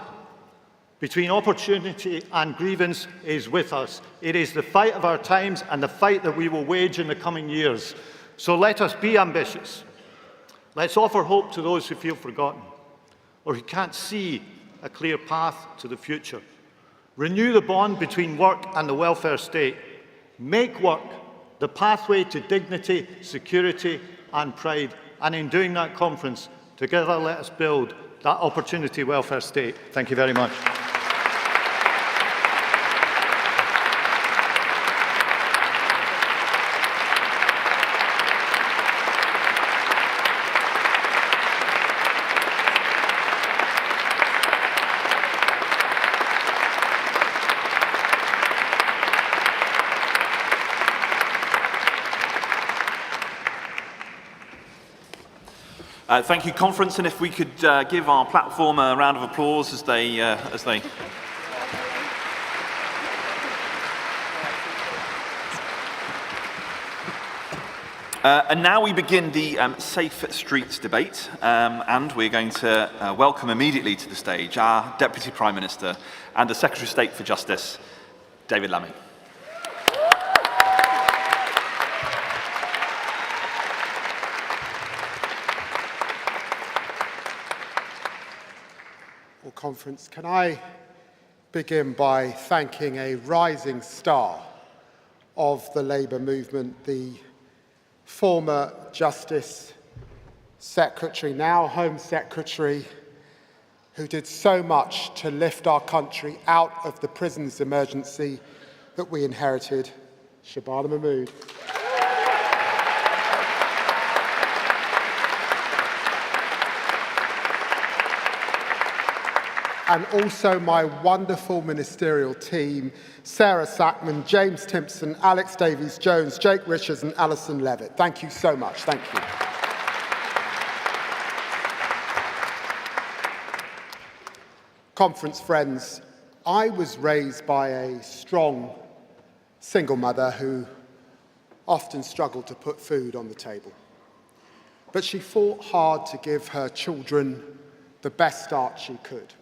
between opportunity and grievance is with us. It is the fight of our times and the fight that we will wage in the coming years. So let us be ambitious. Let's offer hope to those who feel forgotten or who can't see a clear path to the future. Renew the bond between work and the welfare state. Make work the pathway to dignity, security and pride. And in doing that, Conference, together let us build that opportunity welfare state. Thank you very much. Thank you, Conference, and if we could give our platform a round of applause as they and now we begin the Safe Streets debate, and we're going to welcome immediately to the stage our Deputy Prime Minister and the Secretary of State for Justice, David Lammy. Conference, can I begin by thanking a rising star of the Labour movement, the former Justice Secretary, now Home Secretary, who did so much to lift our country out of the prisons emergency that we inherited, Shabana Mahmood. And also my wonderful ministerial team, Sarah Sackman, James Timpson, Alex Davies-Jones, Jake Richards and Alison Levitt. Thank you so much. Thank you. Conference friends, I was raised by a strong single mother who often struggled to put food on the table. But she fought hard to give her children the best start she could.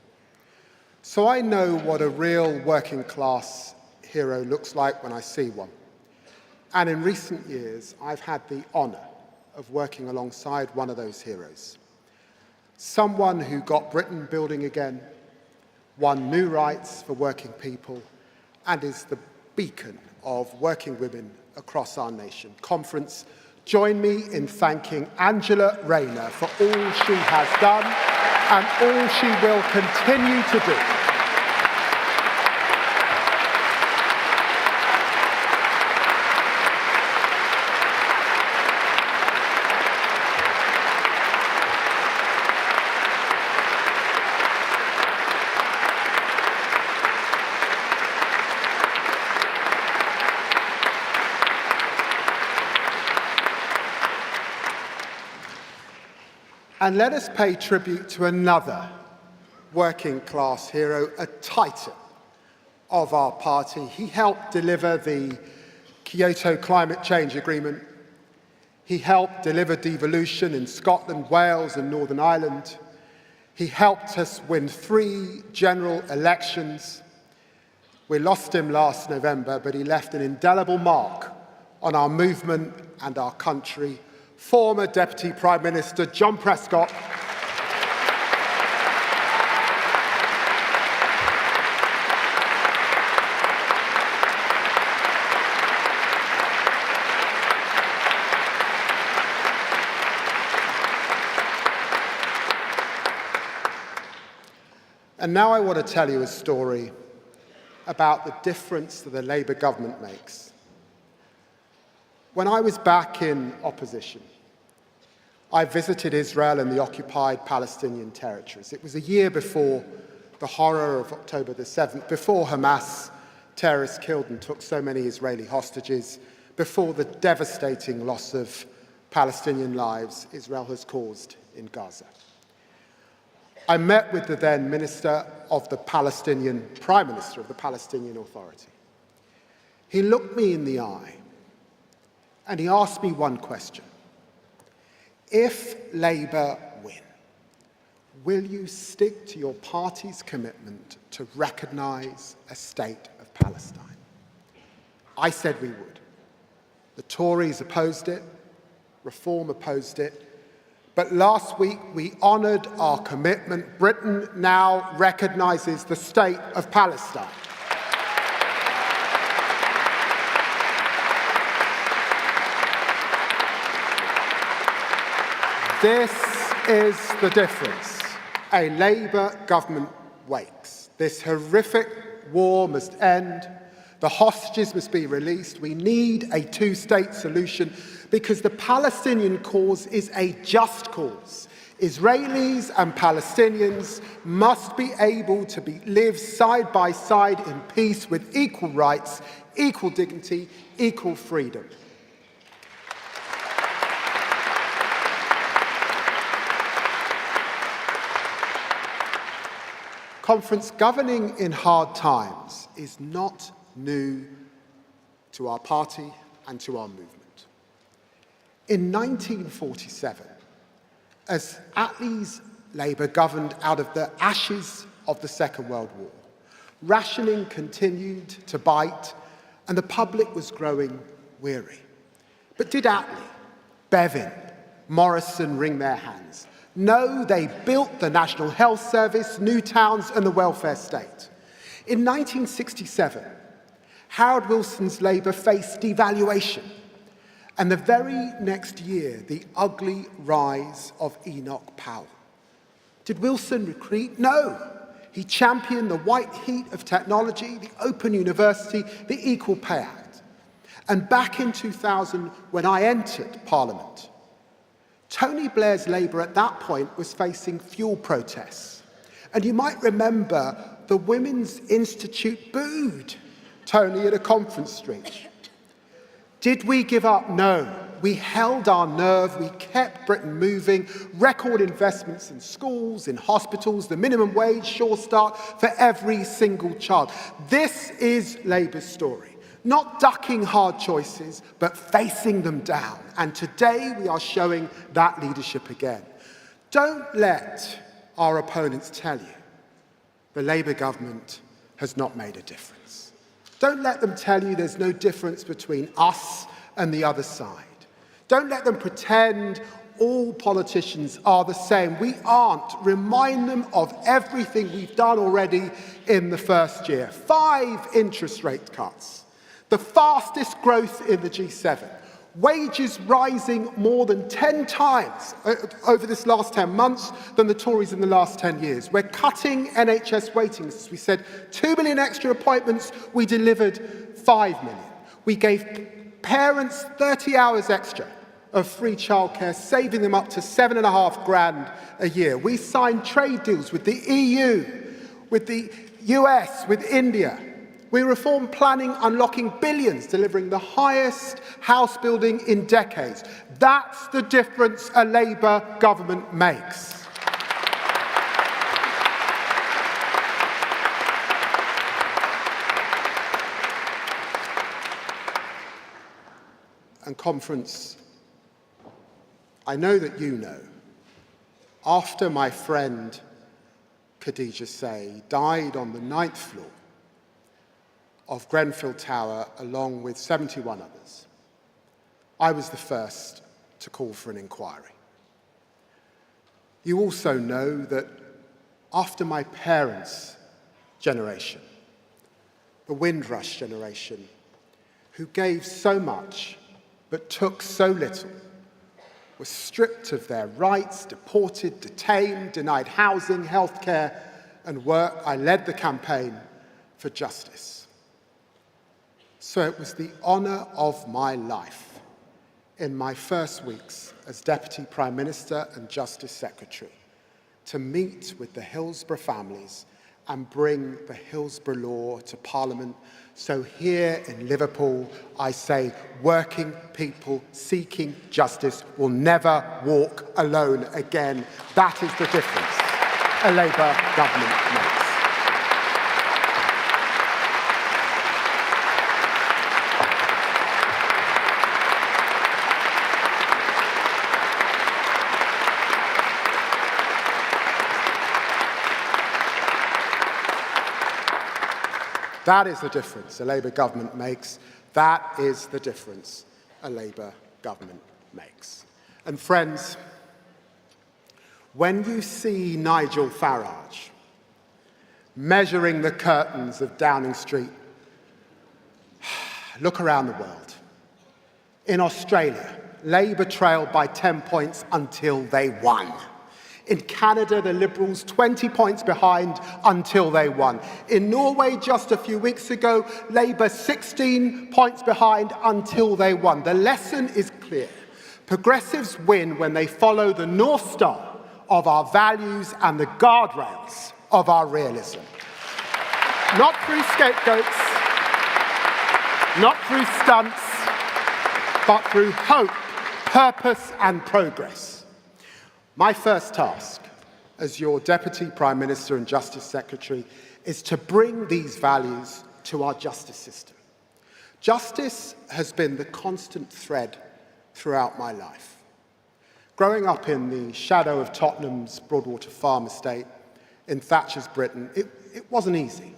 So I know what a real working class hero looks like when I see one. And in recent years, I've had the honour of working alongside one of those heroes. Someone who got Britain building again, won new rights for working people, and is the beacon of working women across our nation. Conference, join me in thanking Angela Rayner for all she has done and all she will continue to do. And let us pay tribute to another working class hero, a titan of our party. He helped deliver the Kyoto Climate Change Agreement. He helped deliver devolution in Scotland, Wales and Northern Ireland. He helped us win 3 general elections. We lost him last November, but he left an indelible mark on our movement and our country. Former Deputy Prime Minister John Prescott. And now I want to tell you a story about the difference that the Labour government makes. When I was back in opposition, I visited Israel and the occupied Palestinian territories. It was a year before the horror of October the 7th, before Hamas terrorists killed and took so many Israeli hostages, before the devastating loss of Palestinian lives Israel has caused in Gaza. I met with the then Prime Minister of the Palestinian Authority. He looked me in the eye and he asked me one question. If Labour win, will you stick to your party's commitment to recognise a state of Palestine? I said we would. The Tories opposed it, Reform opposed it, but last week we honoured our commitment. Britain now recognises the state of Palestine. This is the difference. A Labour government wakes. This horrific war must end. The hostages must be released. We need a two-state solution because the Palestinian cause is a just cause. Israelis and Palestinians must be able to live side by side in peace with equal rights, equal dignity, equal freedom. Conference, governing in hard times is not new to our party and to our movement. In 1947, as Attlee's Labour governed out of the ashes of the Second World War, rationing continued to bite and the public was growing weary. But did Attlee, Bevin, Morrison wring their hands? No, they built the National Health Service, new towns and the welfare state. In 1967, Harold Wilson's Labour faced devaluation, and the very next year, the ugly rise of Enoch Powell. Did Wilson retreat? No. He championed the white heat of technology, the Open University, the Equal Pay Act. And back in 2000, when I entered Parliament, Tony Blair's Labour at that point was facing fuel protests. And you might remember the Women's Institute booed Tony at a conference speech. Did we give up? No. We held our nerve, we kept Britain moving, record investments in schools, in hospitals, the minimum wage, Sure Start for every single child. This is Labour's story. Not ducking hard choices, but facing them down. And today we are showing that leadership again. Don't let our opponents tell you the Labour government has not made a difference. Don't let them tell you there's no difference between us and the other side. Don't let them pretend all politicians are the same. We aren't. Remind them of everything we've done already in the first year. 5 interest rate cuts. The fastest growth in the G7. Wages rising more than 10 times over this last 10 months than the Tories in the last 10 years. We're cutting NHS waiting lists. We said 2 million extra appointments, we delivered 5 million. We gave parents 30 hours extra of free childcare, saving them up to £7,500 a year. We signed trade deals with the EU, with the US, with India. We reformed planning, unlocking billions, delivering the highest house building in decades. That's the difference a Labour government makes. And conference, I know that you know, after my friend Khadija Say died on the 9th floor of Grenfell Tower along with 71 others, I was the first to call for an inquiry. You also know that after my parents' generation, the Windrush generation, who gave so much but took so little, were stripped of their rights, deported, detained, denied housing, healthcare and work, I led the campaign for justice. So it was the honour of my life in my first weeks as Deputy Prime Minister and Justice Secretary to meet with the Hillsborough families and bring the Hillsborough law to Parliament. So here in Liverpool, I say working people seeking justice will never walk alone again. That is the difference a Labour government makes. That is the difference a Labour government makes. That is the difference a Labour government makes. And friends, when you see Nigel Farage measuring the curtains of Downing Street, look around the world. In Australia, Labour trailed by 10 points until they won. In Canada, the Liberals 20 points behind until they won. In Norway, just a few weeks ago, Labour 16 points behind until they won. The lesson is clear. Progressives win when they follow the North Star of our values and the guardrails of our realism. Not through scapegoats, not through stunts, but through hope, purpose and progress. My first task as your Deputy Prime Minister and Justice Secretary is to bring these values to our justice system. Justice has been the constant thread throughout my life. Growing up in the shadow of Tottenham's Broadwater Farm estate in Thatcher's Britain, it wasn't easy.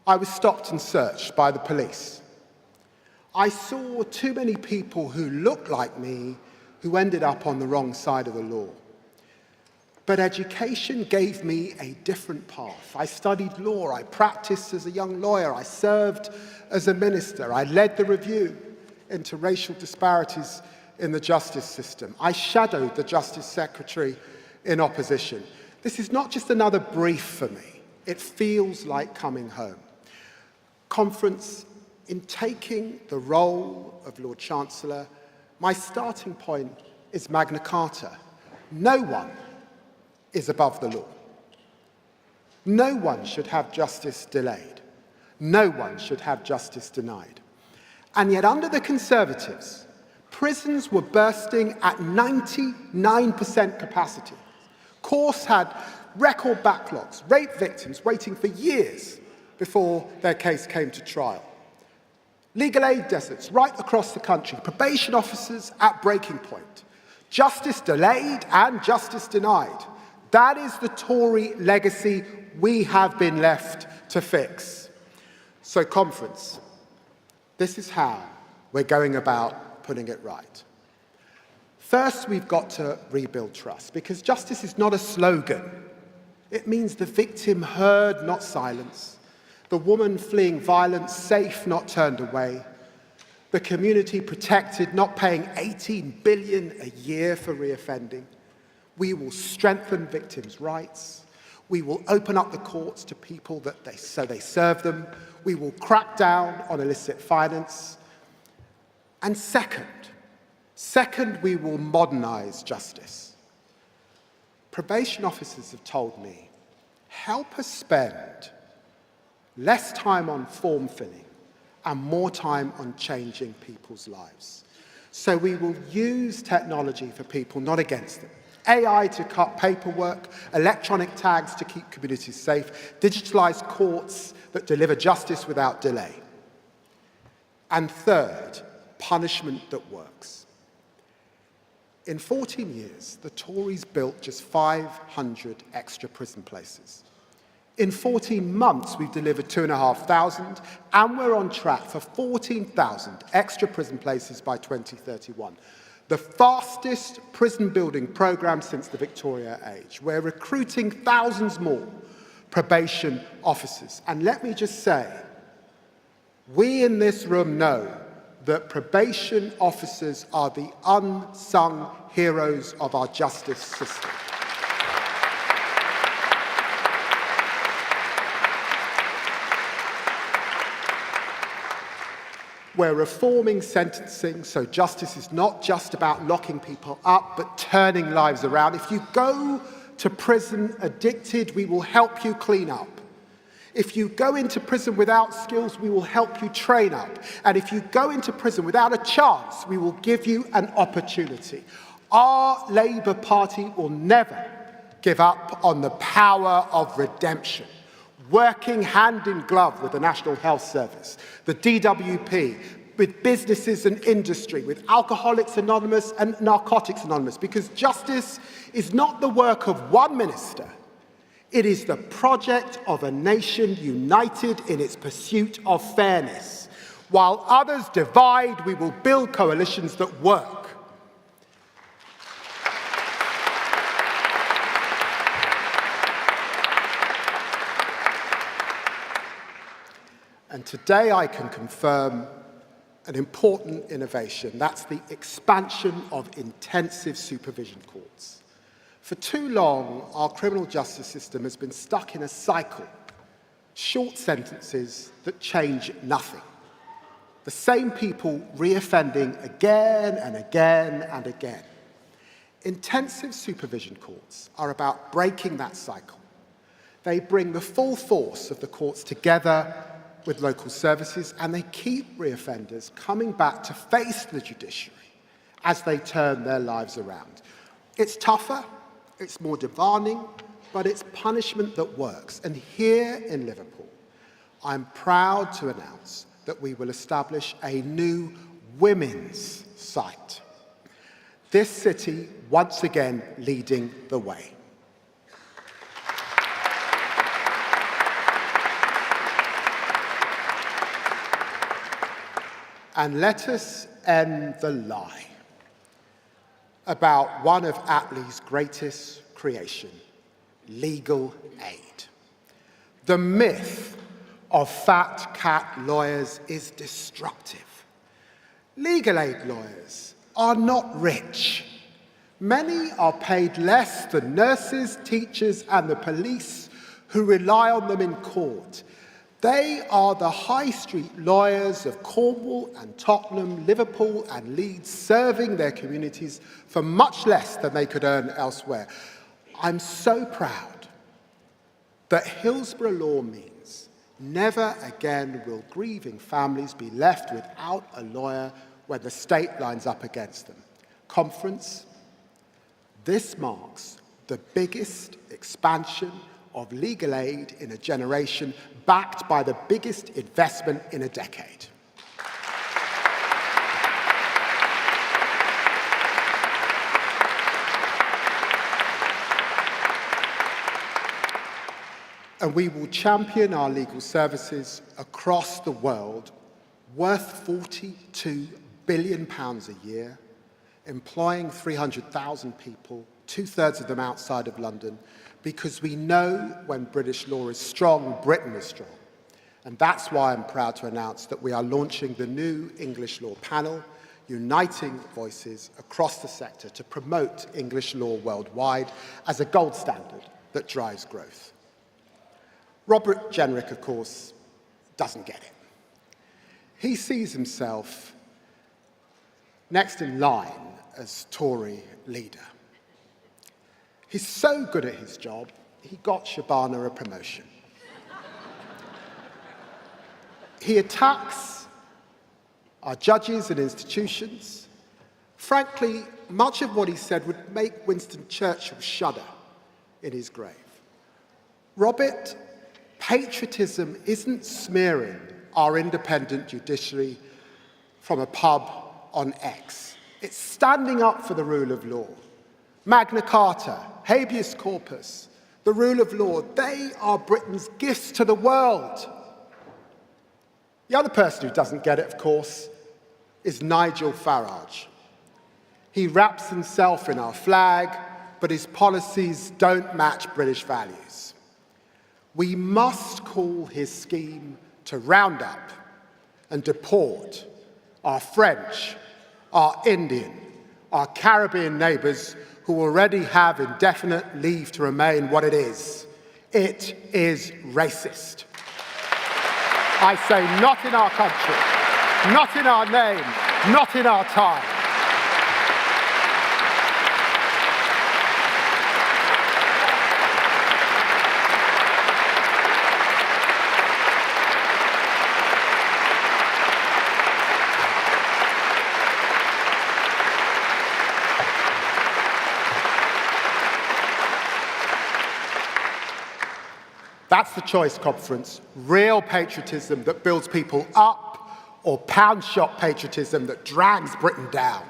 I was stopped and searched by the police. I saw too many people who looked like me who ended up on the wrong side of the law. But education gave me a different path. I studied law, I practiced as a young lawyer, I served as a minister, I led the review into racial disparities in the justice system. I shadowed the Justice Secretary in opposition. This is not just another brief for me, it feels like coming home. Conference, in taking the role of Lord Chancellor, my starting point is Magna Carta. No one is above the law. No one should have justice delayed. No one should have justice denied. And yet under the Conservatives, prisons were bursting at 99% capacity. Courts had record backlogs, rape victims waiting for years before their case came to trial. Legal aid deserts right across the country, probation officers at breaking point. Justice delayed and justice denied. That is the Tory legacy we have been left to fix. So, Conference, this is how we're going about putting it right. First, we've got to rebuild trust, because justice is not a slogan. It means the victim heard, not silenced, the woman fleeing violence safe, not turned away, the community protected, not paying 18 billion a year for reoffending. We will strengthen victims' rights. We will open up the courts to people so they serve them. We will crack down on illicit finance. And second, we will modernise justice. Probation officers have told me, help us spend less time on form filling and more time on changing people's lives. So we will use technology for people, not against them. AI to cut paperwork, electronic tags to keep communities safe, digitalised courts that deliver justice without delay. And third, punishment that works. In 14 years, the Tories built just 500 extra prison places. In 14 months, we've delivered 2,500, and we're on track for 14,000 extra prison places by 2031. The fastest prison building programme since the Victoria age. We're recruiting thousands more probation officers. And let me just say, we in this room know that probation officers are the unsung heroes of our justice system. We're reforming sentencing, so justice is not just about locking people up, but turning lives around. If you go to prison addicted, we will help you clean up. If you go into prison without skills, we will help you train up. And if you go into prison without a chance, we will give you an opportunity. Our Labour Party will never give up on the power of redemption. Working hand in glove with the National Health Service, the DWP, with businesses and industry, with Alcoholics Anonymous and Narcotics Anonymous, because justice is not the work of one minister. It is the project of a nation united in its pursuit of fairness. While others divide, we will build coalitions that work. And today I can confirm an important innovation. That's the expansion of intensive supervision courts. For too long, our criminal justice system has been stuck in a cycle. Short sentences that change nothing. The same people reoffending again and again and again. Intensive supervision courts are about breaking that cycle. They bring the full force of the courts together with local services, and they keep reoffenders coming back to face the judiciary as they turn their lives around. It's tougher, it's more demanding, but it's punishment that works. And here in Liverpool, I'm proud to announce that we will establish a new women's site. This city, once again, leading the way. And let us end the lie about one of Attlee's greatest creation, legal aid. The myth of fat cat lawyers is destructive. Legal aid lawyers are not rich. Many are paid less than nurses, teachers, and the police who rely on them in court. They are the high street lawyers of Cornwall and Tottenham, Liverpool and Leeds, serving their communities for much less than they could earn elsewhere. I'm so proud that Hillsborough law means never again will grieving families be left without a lawyer when the state lines up against them. Conference, this marks the biggest expansion of legal aid in a generation, backed by the biggest investment in a decade. And we will champion our legal services across the world, worth £42 billion a year, employing 300,000 people, 2/3 of them outside of London, because we know when British law is strong, Britain is strong. And that's why I'm proud to announce that we are launching the new English Law Panel, uniting voices across the sector to promote English law worldwide as a gold standard that drives growth. Robert Jenrick, of course, doesn't get it. He sees himself next in line as Tory leader. He's so good at his job, he got Shabana a promotion. He attacks our judges and institutions. Frankly, much of what he said would make Winston Churchill shudder in his grave. Robert, patriotism isn't smearing our independent judiciary from a pub on X. It's standing up for the rule of law. Magna Carta, habeas corpus, the rule of law, they are Britain's gifts to the world. The other person who doesn't get it, of course, is Nigel Farage. He wraps himself in our flag, but his policies don't match British values. We must call his scheme to round up and deport our French, our Indian, our Caribbean neighbours who already have indefinite leave to remain what it is. It is racist. I say not in our country. not in our name, not in our time. That's the choice conference. Real patriotism that builds people up, or pound shop patriotism that drags Britain down.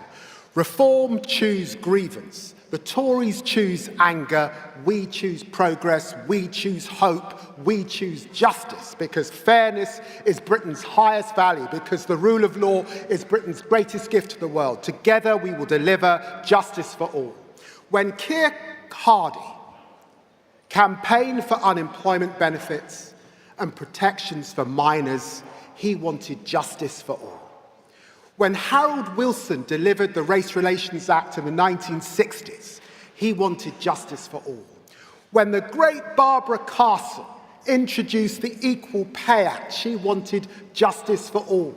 Reform choose grievance. The Tories choose anger. We choose progress. We choose hope. We choose justice, because fairness is Britain's highest value, because the rule of law is Britain's greatest gift to the world. Together we will deliver justice for all. When Keir Hardie campaigned for unemployment benefits and protections for minors, he wanted justice for all. When Harold Wilson delivered the Race Relations Act in the 1960s, he wanted justice for all. When the great Barbara Castle introduced the Equal Pay Act, she wanted justice for all.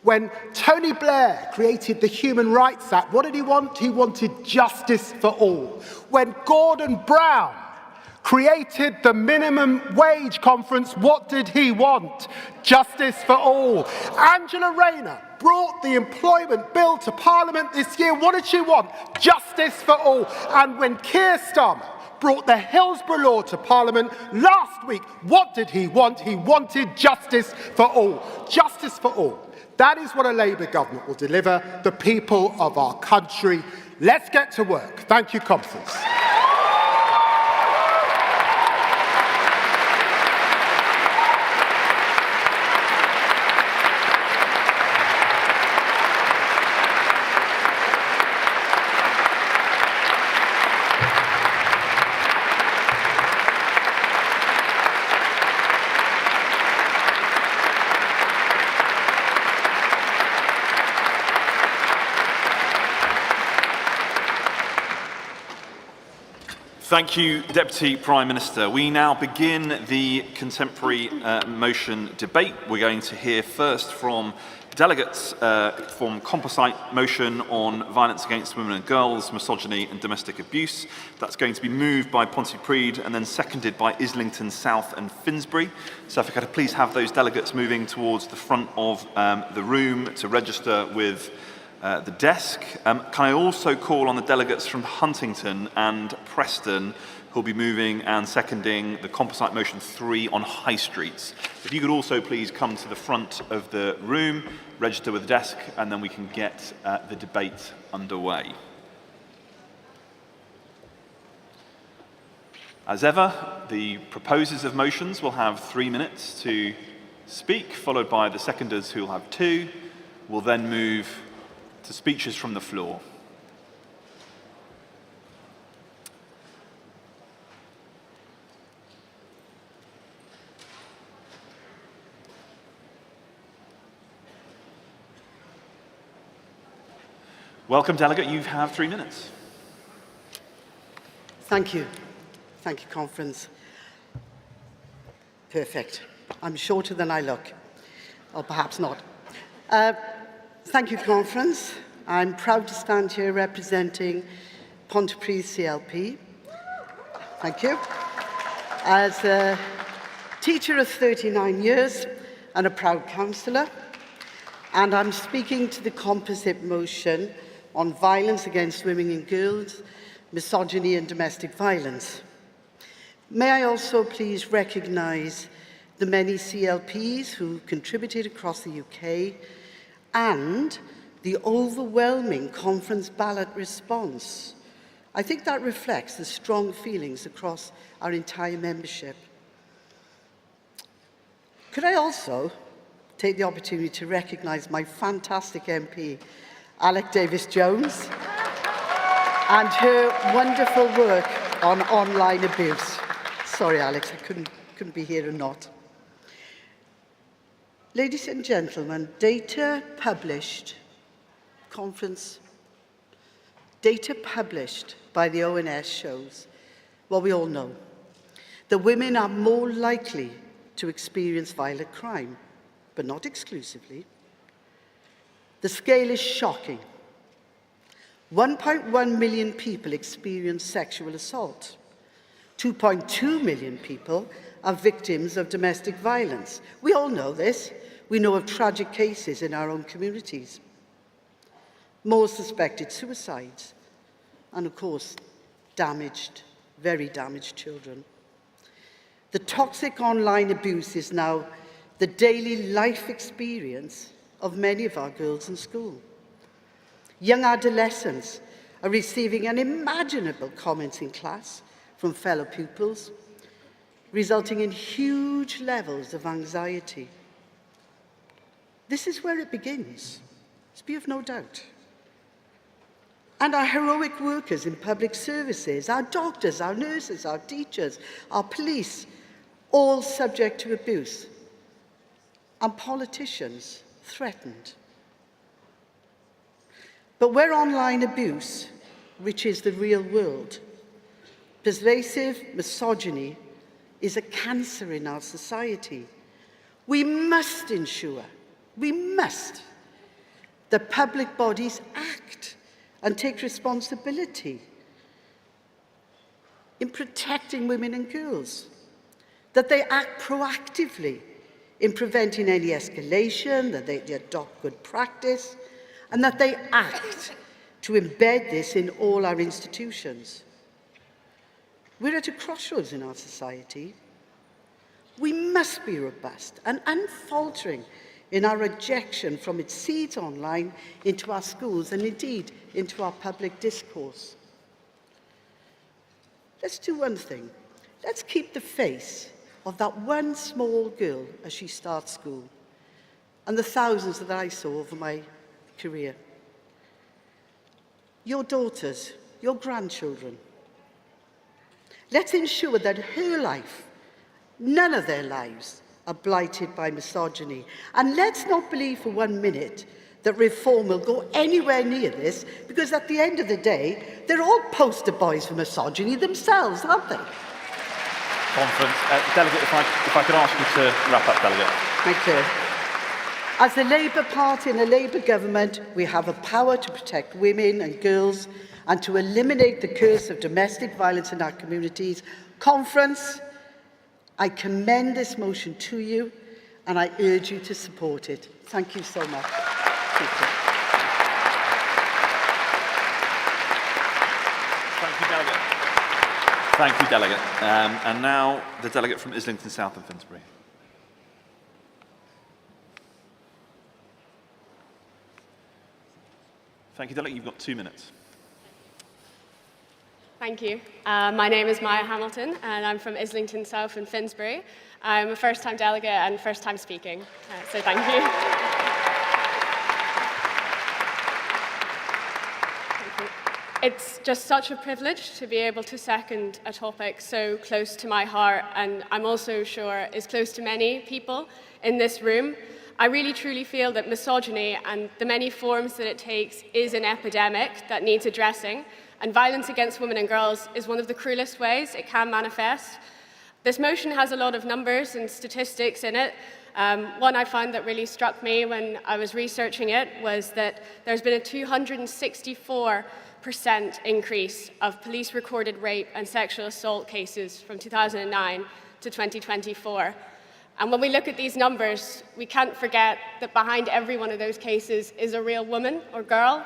When Tony Blair created the Human Rights Act, what did he want? He wanted justice for all. When Gordon Brown created the minimum wage conference, what did he want? Justice for all. Angela Rayner brought the employment bill to Parliament this year. What did she want? Justice for all. And when Keir Starmer brought the Hillsborough Law to Parliament last week, what did he want? He wanted justice for all. Justice for all. That is what a Labour government will deliver the people of our country. Let's get to work. Thank you, conference. Thank you, Deputy Prime Minister. We now begin the contemporary motion debate. We're going to hear first from delegates from composite motion on violence against women and girls, misogyny and domestic abuse. That's going to be moved by Pontypridd and then seconded by Islington South and Finsbury. So if I could please have those delegates moving towards the front of the room to register with the desk. Can I also call on the delegates from Huntington and Preston who'll be moving and seconding the composite motion 3 on high streets. If you could also please come to the front of the room, register with the desk, and then we can get the debate underway. As ever, the proposers of motions will have 3 minutes to speak, followed by the seconders who will have 2. We'll then move to speeches from the floor. Welcome, delegate. You have 3 minutes. Thank you. Thank you, conference. Perfect. I'm shorter than I look, or perhaps not. Thank you, conference. I'm proud to stand here representing Pontypridd CLP. Thank you. As a teacher of 39 years and a proud councillor, and I'm speaking to the composite motion on violence against women and girls, misogyny and domestic violence. May I also please recognise the many CLPs who contributed across the UK and the overwhelming conference ballot response. I think that reflects the strong feelings across our entire membership. Could I also take the opportunity to recognise my fantastic MP, Alec Davies-Jones, and her wonderful work on online abuse. Sorry, Alex, I couldn't be here or not. Ladies and gentlemen, data published by the ONS shows what we all know, that women are more likely to experience violent crime, but not exclusively. The scale is shocking. 1.1 million people experience sexual assault. 2.2 million people are victims of domestic violence. We all know this. We know of tragic cases in our own communities. More suspected suicides, and of course, damaged, very damaged children. The toxic online abuse is now the daily life experience of many of our girls in school. Young adolescents are receiving unimaginable comments in class from fellow pupils, resulting in huge levels of anxiety. This is where it begins, let's be of no doubt. And our heroic workers in public services, our doctors, our nurses, our teachers, our police, all subject to abuse, and politicians threatened. But where online abuse reaches the real world, pervasive misogyny is a cancer in our society. We must ensure, that public bodies act and take responsibility in protecting women and girls, that they act proactively in preventing any escalation, that they adopt good practice, and that they act to embed this in all our institutions. We're at a crossroads in our society. We must be robust and unfaltering in our rejection from its seeds online into our schools and indeed into our public discourse. Let's do one thing. Let's keep the face of that one small girl as she starts school and the thousands that I saw over my career. Your daughters, your grandchildren. Let's ensure that her life, none of their lives, are blighted by misogyny. And let's not believe for 1 minute that reform will go anywhere near this, because at the end of the day, they're all poster boys for misogyny themselves, aren't they? Conference. Delegate, if I could ask you to wrap up, Delegate. Thank you. As the Labour Party and a Labour government, we have a power to protect women and girls and to eliminate the curse of domestic violence in our communities. Conference, I commend this motion to you and I urge you to support it. Thank you so much. Thank you. Thank you, Delegate. Thank you, Delegate. And now the Delegate from Islington South and Finsbury. Thank you, Delegate. You've got 2 minutes. Thank you. My name is Maya Hamilton, and I'm from Islington South and Finsbury. I'm a first-time delegate and first-time speaking, so thank you. Thank you. It's just such a privilege to be able to second a topic so close to my heart, and I'm also sure is close to many people in this room. I really truly feel that misogyny and the many forms that it takes is an epidemic that needs addressing, and violence against women and girls is one of the cruelest ways it can manifest. This motion has a lot of numbers and statistics in it. One I found that really struck me when I was researching it was that there's been a 264% increase of police-recorded rape and sexual assault cases from 2009 to 2024. And when we look at these numbers, we can't forget that behind every one of those cases is a real woman or girl.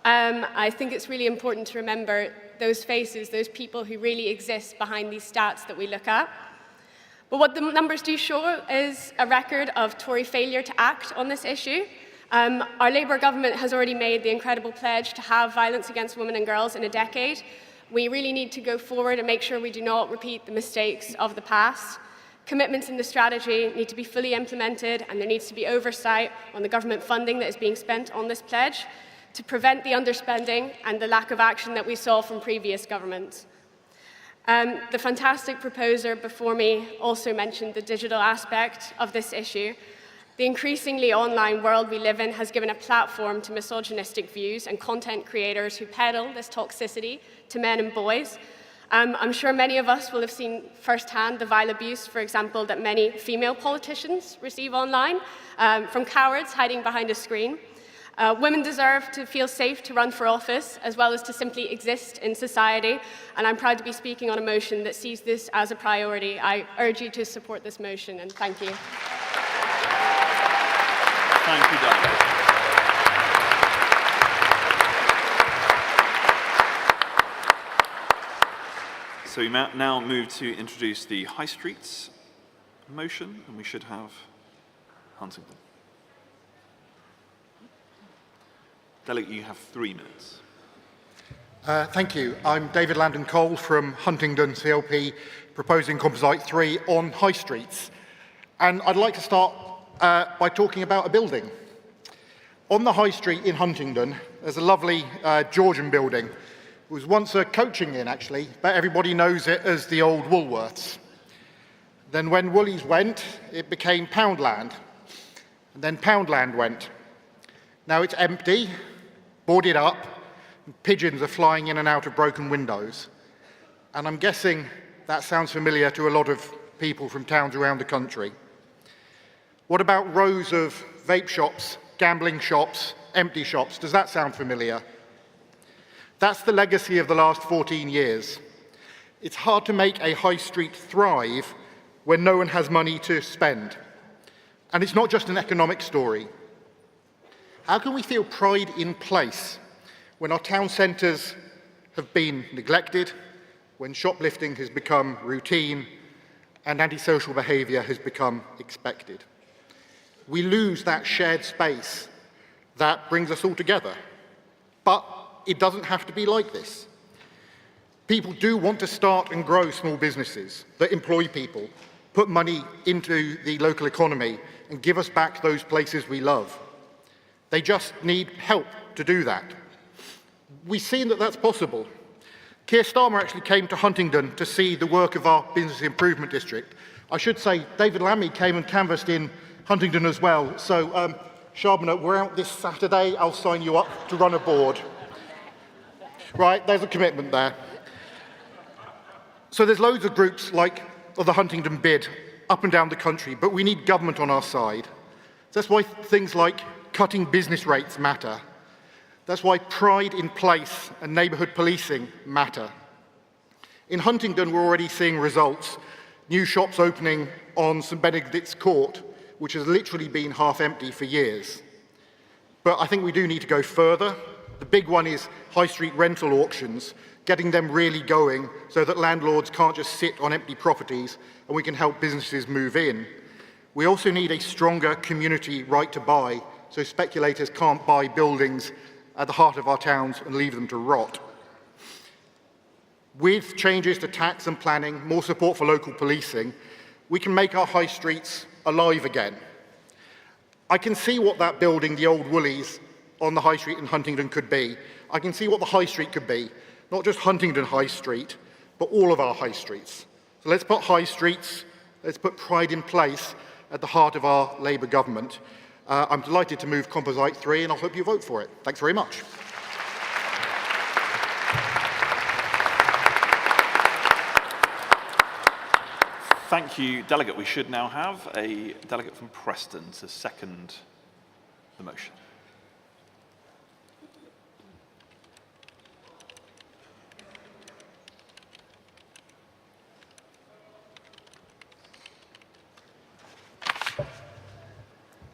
I think it's really important to remember those faces, those people who really exist behind these stats that we look at. But what the numbers do show is a record of Tory failure to act on this issue. Our Labour government has already made the incredible pledge to have violence against women and girls in a decade. We really need to go forward and make sure we do not repeat the mistakes of the past. Commitments in the strategy need to be fully implemented, and there needs to be oversight on the government funding that is being spent on this pledge to prevent the underspending and the lack of action that we saw from previous governments. The fantastic proposer before me also mentioned the digital aspect of this issue. The increasingly online world we live in has given a platform to misogynistic views and content creators who peddle this toxicity to men and boys. I'm sure many of us will have seen firsthand the vile abuse, for example, that many female politicians receive online from cowards hiding behind a screen. Women deserve to feel safe to run for office, as well as to simply exist in society, and I'm proud to be speaking on a motion that sees this as a priority. I urge you to support this motion, and thank you. Thank you, Delegate. So we now move to introduce the High Streets motion, and we should have Huntingdon. Delegate, you have 3 minutes. Thank you. I'm David Landon Cole from Huntingdon CLP, proposing Composite 3 on high streets. And I'd like to start by talking about a building. On the high street in Huntingdon, there's a lovely Georgian building. It was once a coaching inn, actually, but everybody knows it as the old Woolworths. Then when Woolies went, it became Poundland. And then Poundland went. Now it's empty, boarded up, and pigeons are flying in and out of broken windows. And I'm guessing that sounds familiar to a lot of people from towns around the country. What about rows of vape shops, gambling shops, empty shops? Does that sound familiar? That's the legacy of the last 14 years. It's hard to make a high street thrive when no one has money to spend. And it's not just an economic story. How can we feel pride in place when our town centres have been neglected, when shoplifting has become routine, and antisocial behaviour has become expected? We lose that shared space that brings us all together. But it doesn't have to be like this. People do want to start and grow small businesses that employ people, put money into the local economy, and give us back those places we love. They just need help to do that. We've seen that that's possible. Keir Starmer actually came to Huntingdon to see the work of our Business Improvement District. I should say David Lammy came and canvassed in Huntingdon as well. So, Sharbana, we're out this Saturday. I'll sign you up to run a board. Right, there's a commitment there. So there's loads of groups like the Huntingdon Bid up and down the country, but we need government on our side. That's why things like cutting business rates matter. That's why pride in place and neighbourhood policing matter. In Huntingdon, we're already seeing results. New shops opening on St Benedict's Court, which has literally been half empty for years. But I think we do need to go further. The big one is high street rental auctions, getting them really going so that landlords can't just sit on empty properties and we can help businesses move in. We also need a stronger community right to buy so speculators can't buy buildings at the heart of our towns and leave them to rot. With changes to tax and planning, more support for local policing, we can make our high streets alive again. I can see what that building, the old Woolies, on the high street in Huntingdon could be. I can see what the high street could be, not just Huntingdon High Street, but all of our high streets. So let's put high streets, let's put pride in place at the heart of our Labour government. I'm delighted to move Composite 3 and I hope you vote for it. Thanks very much. Thank you, Delegate. We should now have a delegate from Preston to second the motion.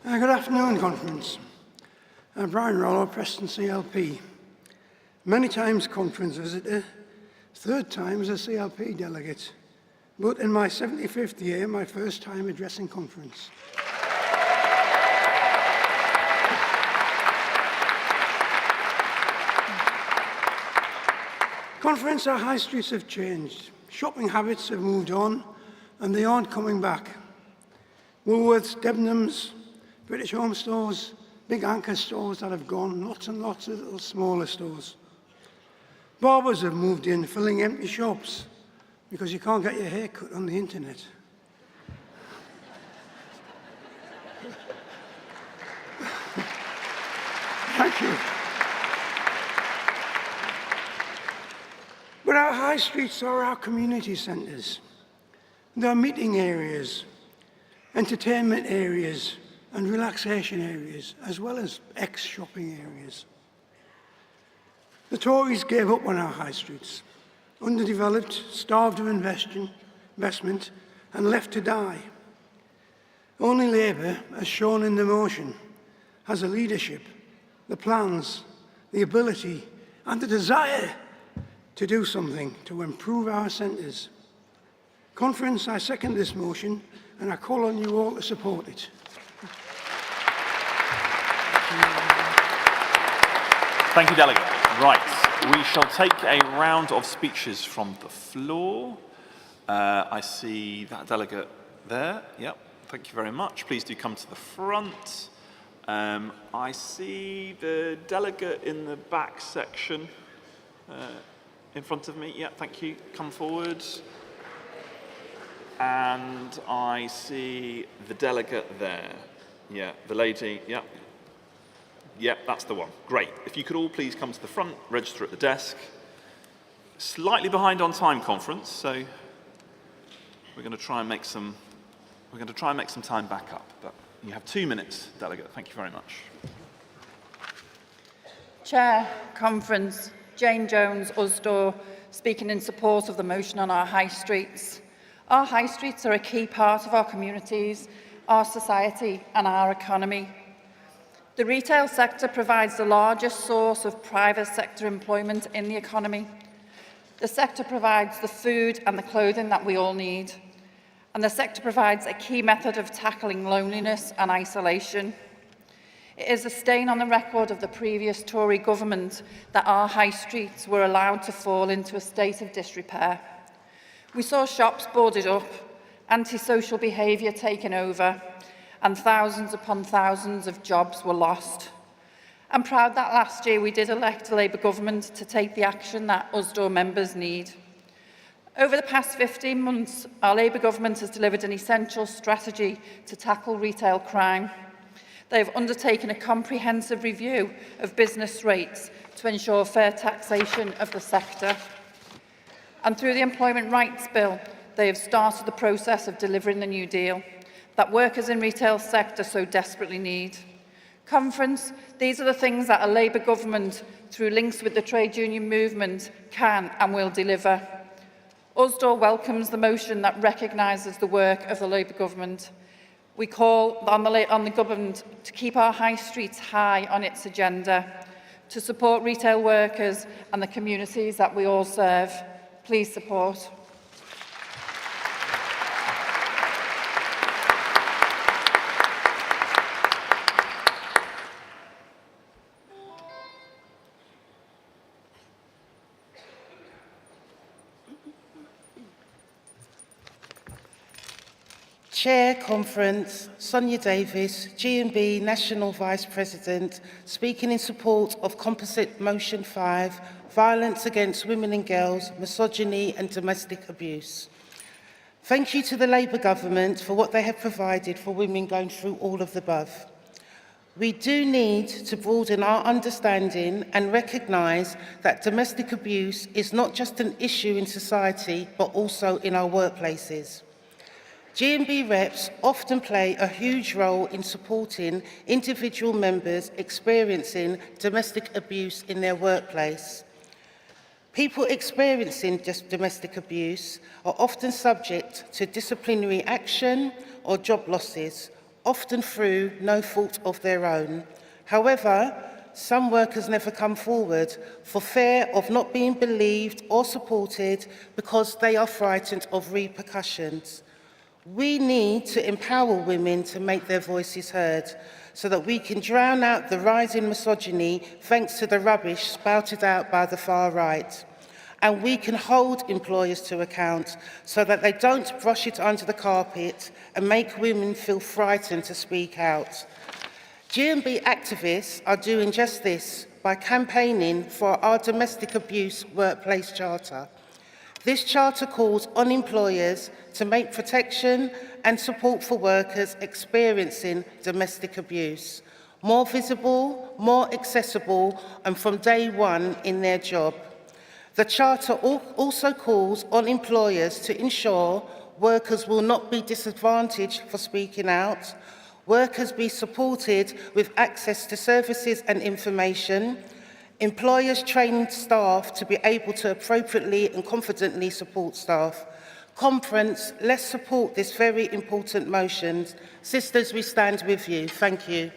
Good afternoon, Conference. I'm Brian Rollo, Preston CLP. Many times Conference visitor, third time as a CLP delegate, but in my 75th year, my first time addressing Conference. Conference, our high streets have changed. Shopping habits have moved on, and they aren't coming back. Woolworths, Debenhams, British Home Stores, big anchor stores that have gone, lots and lots of little smaller stores. Barbers have moved in, filling empty shops, because you can't get your hair cut on the internet. Thank you. But our high streets are our community centres. They're meeting areas, entertainment areas, and relaxation areas, as well as ex-shopping areas. The Tories gave up on our high streets, underdeveloped, starved of investment, and left to die. Only Labour, as shown in the motion, has the leadership, the plans, the ability, and the desire to do something to improve our centres. Conference, I second this motion, and I call on you all to support it. Thank you, Delegate. Right, we shall take a round of speeches from the floor. I see that delegate there. Yep, thank you very much. Please do come to the front. I see the delegate in the back section in front of me. Yeah, thank you. Come forward. And I see the delegate there. Yeah, the lady. Yeah. Yep, that's the one. Great. If you could all please come to the front, register at the desk. Slightly behind on time, Conference, so we're going to try and make some time back up. But you have 2 minutes, Delegate. Thank you very much. Chair, Conference, Jane Jones, Usdaw, speaking in support of the motion on our high streets. Our high streets are a key part of our communities, our society and our economy. The retail sector provides the largest source of private sector employment in the economy. The sector provides the food and the clothing that we all need. And the sector provides a key method of tackling loneliness and isolation. It is a stain on the record of the previous Tory government that our high streets were allowed to fall into a state of disrepair. We saw shops boarded up, antisocial behaviour taken over, and thousands upon thousands of jobs were lost. I'm proud that last year we did elect a Labour government to take the action that Usdaw members need. Over the past 15 months, our Labour government has delivered an essential strategy to tackle retail crime. They have undertaken a comprehensive review of business rates to ensure fair taxation of the sector. And through the Employment Rights Bill, they have started the process of delivering the New Deal that workers in retail sector so desperately need. Conference, these are the things that a Labour government, through links with the trade union movement, can and will deliver. Usdaw welcomes the motion that recognises the work of the Labour government. We call on the government to keep our high streets high on its agenda, to support retail workers and the communities that we all serve. Please support. Chair, Conference, Sonia Davis, G&B National Vice President, speaking in support of Composite Motion 5, Violence Against Women and Girls, Misogyny and Domestic Abuse. Thank you to the Labour Government for what they have provided for women going through all of the above. We do need to broaden our understanding and recognise that domestic abuse is not just an issue in society, but also in our workplaces. G&B reps often play a huge role in supporting individual members experiencing domestic abuse in their workplace. People experiencing domestic abuse are often subject to disciplinary action or job losses, often through no fault of their own. However, some workers never come forward for fear of not being believed or supported because they are frightened of repercussions. We need to empower women to make their voices heard so that we can drown out the rising misogyny thanks to the rubbish spouted out by the far right. And we can hold employers to account so that they don't brush it under the carpet and make women feel frightened to speak out. G&B activists are doing just this by campaigning for our Domestic Abuse Workplace Charter. This charter calls on employers to make protection and support for workers experiencing domestic abuse more visible, more accessible, and from day one in their job. The charter also calls on employers to ensure workers will not be disadvantaged for speaking out, Workers be supported with access to services and information. Employers train staff to be able to appropriately and confidently support staff. Conference, let's support this very important motion. Sisters, we stand with you. Thank you.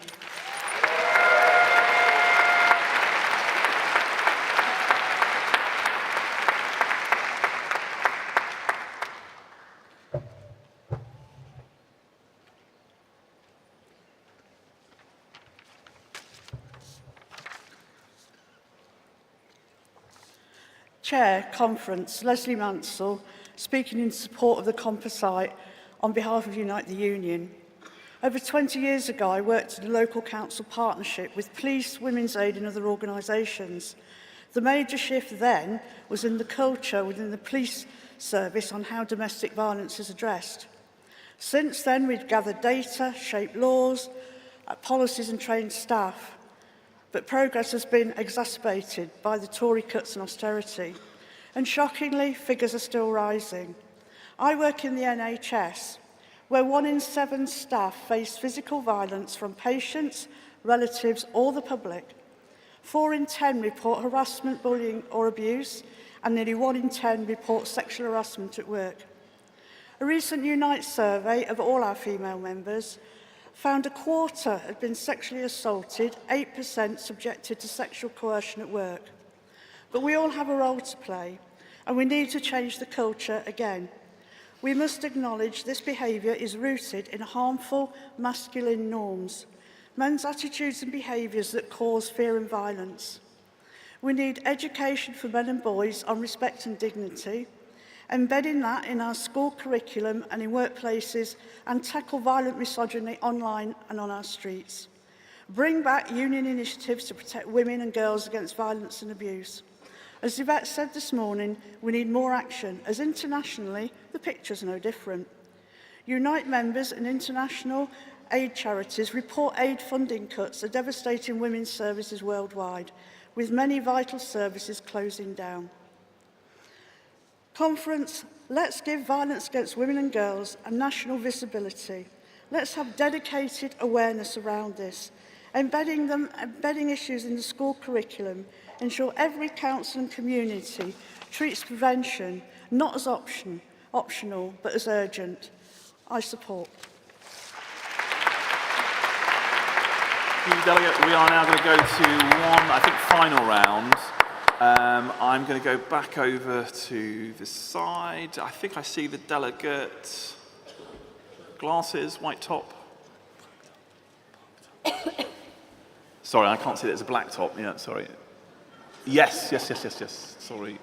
Chair, Conference, Leslie Mansell, speaking in support of the composite on behalf of Unite the Union. Over 20 years ago, I worked in a local council partnership with police, women's aid and other organisations. The major shift then was in the culture within the police service on how domestic violence is addressed. Since then, we've gathered data, shaped laws, policies and trained staff. But progress has been exacerbated by the Tory cuts and austerity. And shockingly, figures are still rising. I work in the NHS, where 1 in 7 staff face physical violence from patients, relatives or the public. 4 in 10 report harassment, bullying or abuse, and nearly 1 in 10 report sexual harassment at work. A recent Unite survey of all our female members found a quarter had been sexually assaulted, 8% subjected to sexual coercion at work. But we all have a role to play, and we need to change the culture again. We must acknowledge this behaviour is rooted in harmful masculine norms, men's attitudes and behaviours that cause fear and violence. We need education for men and boys on respect and dignity, embedding that in our school curriculum and in workplaces, and tackle violent misogyny online and on our streets. Bring back union initiatives to protect women and girls against violence and abuse. As Yvette said this morning, we need more action, as internationally, the picture's no different. Unite members and international aid charities report aid funding cuts are devastating women's services worldwide, with many vital services closing down. Conference, let's give violence against women and girls a national visibility. Let's have dedicated awareness around this, embedding issues in the school curriculum, ensure every council and community treats prevention not as optional, but as urgent. I support. Thank you, Delegate. We are now going to go to one, I think, final round. I'm going to go back over to the side. I think I see the delegate. Glasses, white top. Sorry, I can't see there's a black top. Yeah, sorry. Yes. Sorry.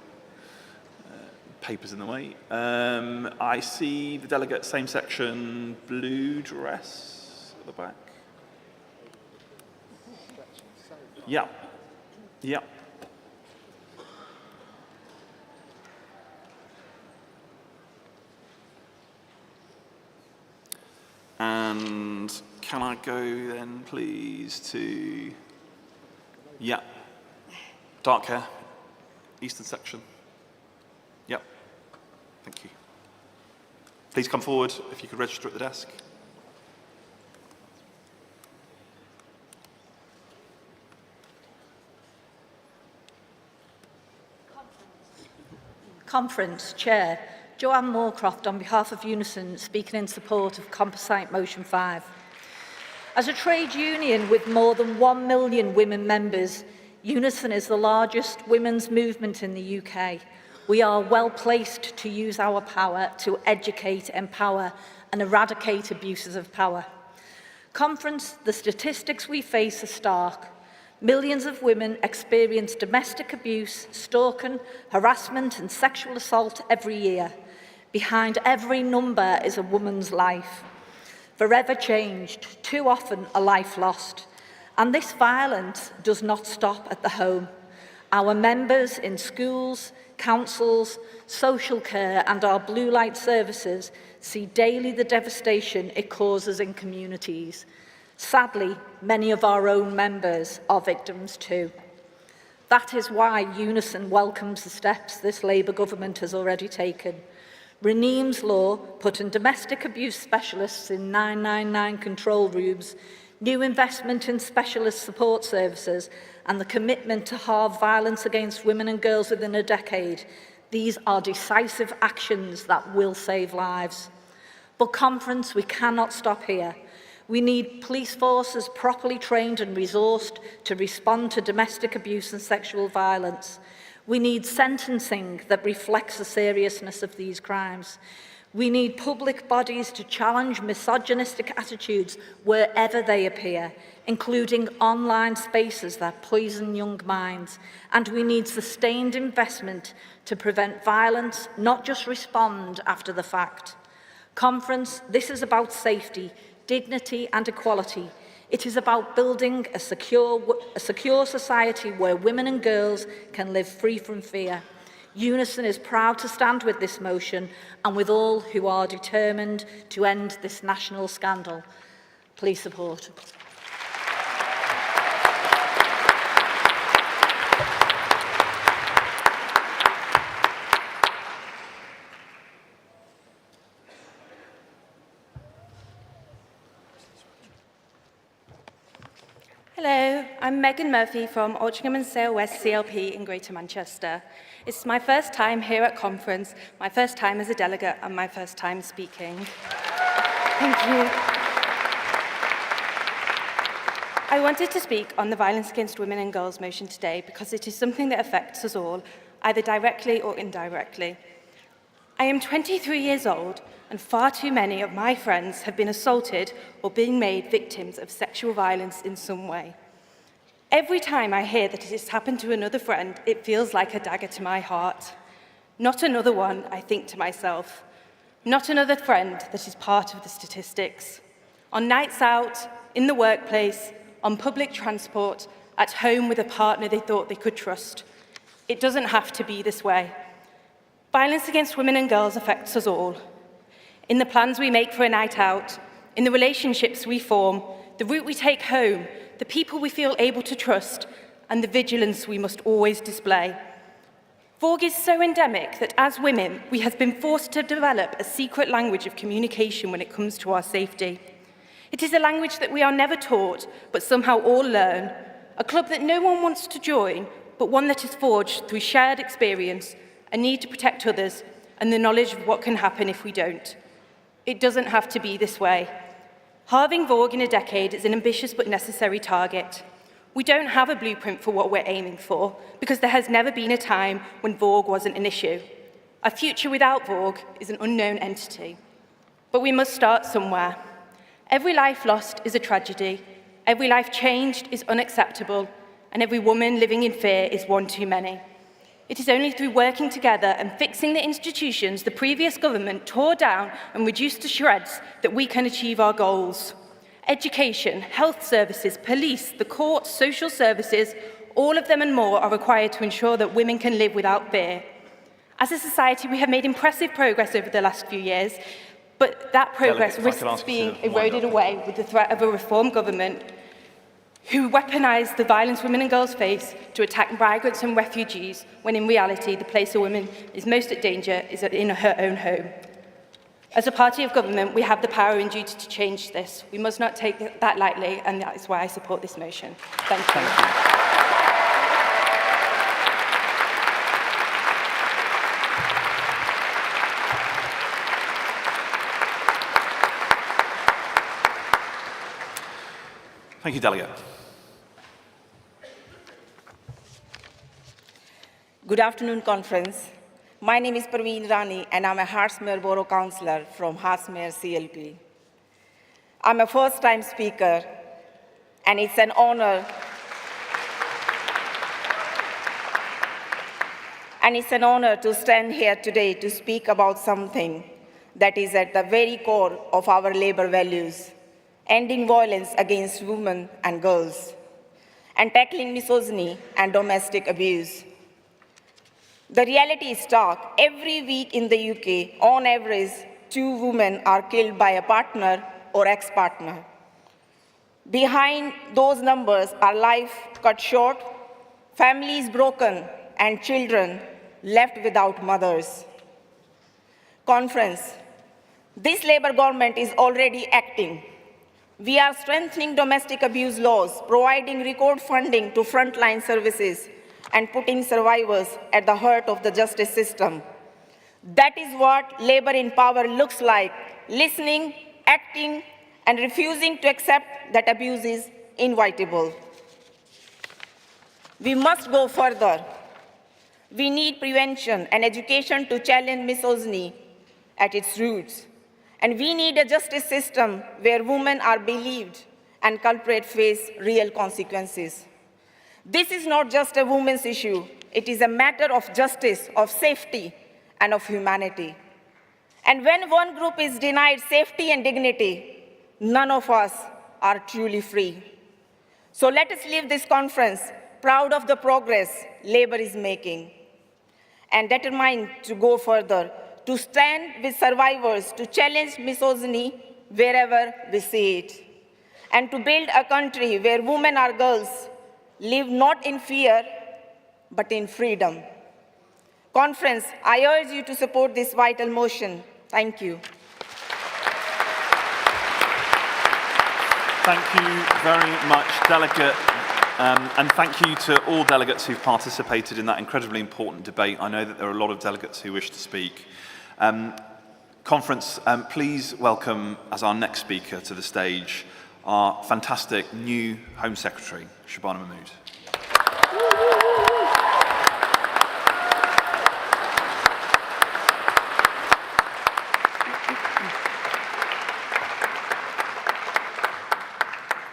Papers in the way. I see the delegate, same section, blue dress at the back. Yeah. And can I go then, please, to, dark hair, eastern section. Yep, thank you. Please come forward if you could register at the desk. Conference Chair, Joanne Moorcroft on behalf of Unison, speaking in support of Composite Motion 5. As a trade union with more than 1 million women members, Unison is the largest women's movement in the UK. We are well placed to use our power to educate, empower and eradicate abuses of power. Conference, the statistics we face are stark. Millions of women experience domestic abuse, stalking, harassment and sexual assault every year. Behind every number is a woman's life. Forever changed, too often a life lost. And this violence does not stop at the home. Our members in schools, councils, social care and our blue light services see daily the devastation it causes in communities. Sadly, many of our own members are victims too. That is why Unison welcomes the steps this Labour government has already taken. Raneem's law, putting domestic abuse specialists in 999 control rooms, new investment in specialist support services, and the commitment to halve violence against women and girls within a decade. These are decisive actions that will save lives. But conference, we cannot stop here. We need police forces properly trained and resourced to respond to domestic abuse and sexual violence. We need sentencing that reflects the seriousness of these crimes. We need public bodies to challenge misogynistic attitudes wherever they appear, including online spaces that poison young minds. And we need sustained investment to prevent violence, not just respond after the fact. Conference, this is about safety, dignity and equality. It is about building a secure society where women and girls can live free from fear. Unison is proud to stand with this motion and with all who are determined to end this national scandal. Please support. Hello, I'm Megan Murphy from Altrincham and Sale West CLP in Greater Manchester. It's my first time here at conference, my first time as a delegate and my first time speaking. Thank you. I wanted to speak on the Violence Against Women and Girls motion today because it is something that affects us all, either directly or indirectly. I am 23 years old and far too many of my friends have been assaulted or been made victims of sexual violence in some way. Every time I hear that it has happened to another friend, it feels like a dagger to my heart. Not another one, I think to myself. Not another friend that is part of the statistics. On nights out, in the workplace, on public transport, at home with a partner they thought they could trust. It doesn't have to be this way. Violence against women and girls affects us all. In the plans we make for a night out, in the relationships we form, the route we take home, the people we feel able to trust, and the vigilance we must always display. VOG is so endemic that as women, we have been forced to develop a secret language of communication when it comes to our safety. It is a language that we are never taught, but somehow all learn, a club that no one wants to join, but one that is forged through shared experience, a need to protect others, and the knowledge of what can happen if we don't. It doesn't have to be this way. Halving VOG in a decade is an ambitious but necessary target. We don't have a blueprint for what we're aiming for, because there has never been a time when VOG wasn't an issue. A future without VOG is an unknown entity. But we must start somewhere. Every life lost is a tragedy, every life changed is unacceptable, and every woman living in fear is one too many. It is only through working together and fixing the institutions the previous government tore down and reduced to shreds that we can achieve our goals. Education, health services, police, the courts, social services, all of them and more are required to ensure that women can live without fear. As a society, we have made impressive progress over the last few years, but that progress risks being eroded away with the threat of a reform government who weaponise the violence women and girls face to attack migrants and refugees, when in reality the place a woman is most at danger is in her own home. As a party of government, we have the power and duty to change this. We must not take that lightly, and that is why I support this motion. Thank you. Thank you, Delegate. Good afternoon, conference. My name is Parveen Rani, and I'm a Hertsmere Borough Councillor from Hertsmere CLP. I'm a first-time speaker, and it's an honor. To stand here today to speak about something that is at the very core of our Labour values: ending violence against women and girls, and tackling misogyny and domestic abuse. The reality is stark. Every week in the UK, on average, 2 women are killed by a partner or ex-partner. Behind those numbers are lives cut short, families broken, and children left without mothers. Conference, this Labour government is already acting. We are strengthening domestic abuse laws, providing record funding to frontline services, and putting survivors at the heart of the justice system. That is what Labour in power looks like: listening, acting, and refusing to accept that abuse is inevitable. We must go further. We need prevention and education to challenge misogyny at its roots. And we need a justice system where women are believed and culprits face real consequences. This is not just a women's issue. It is a matter of justice, of safety, and of humanity. And when one group is denied safety and dignity, none of us are truly free. So let us leave this conference proud of the progress Labour is making and determined to go further, to stand with survivors, to challenge misogyny wherever we see it, and to build a country where women or girls live not in fear, but in freedom. Conference, I urge you to support this vital motion. Thank you. Thank you very much, Delegate. And thank you to all delegates who've participated in that incredibly important debate. I know that there are a lot of delegates who wish to speak. Conference, please welcome as our next speaker to the stage our fantastic new Home Secretary, Shabana Mahmood.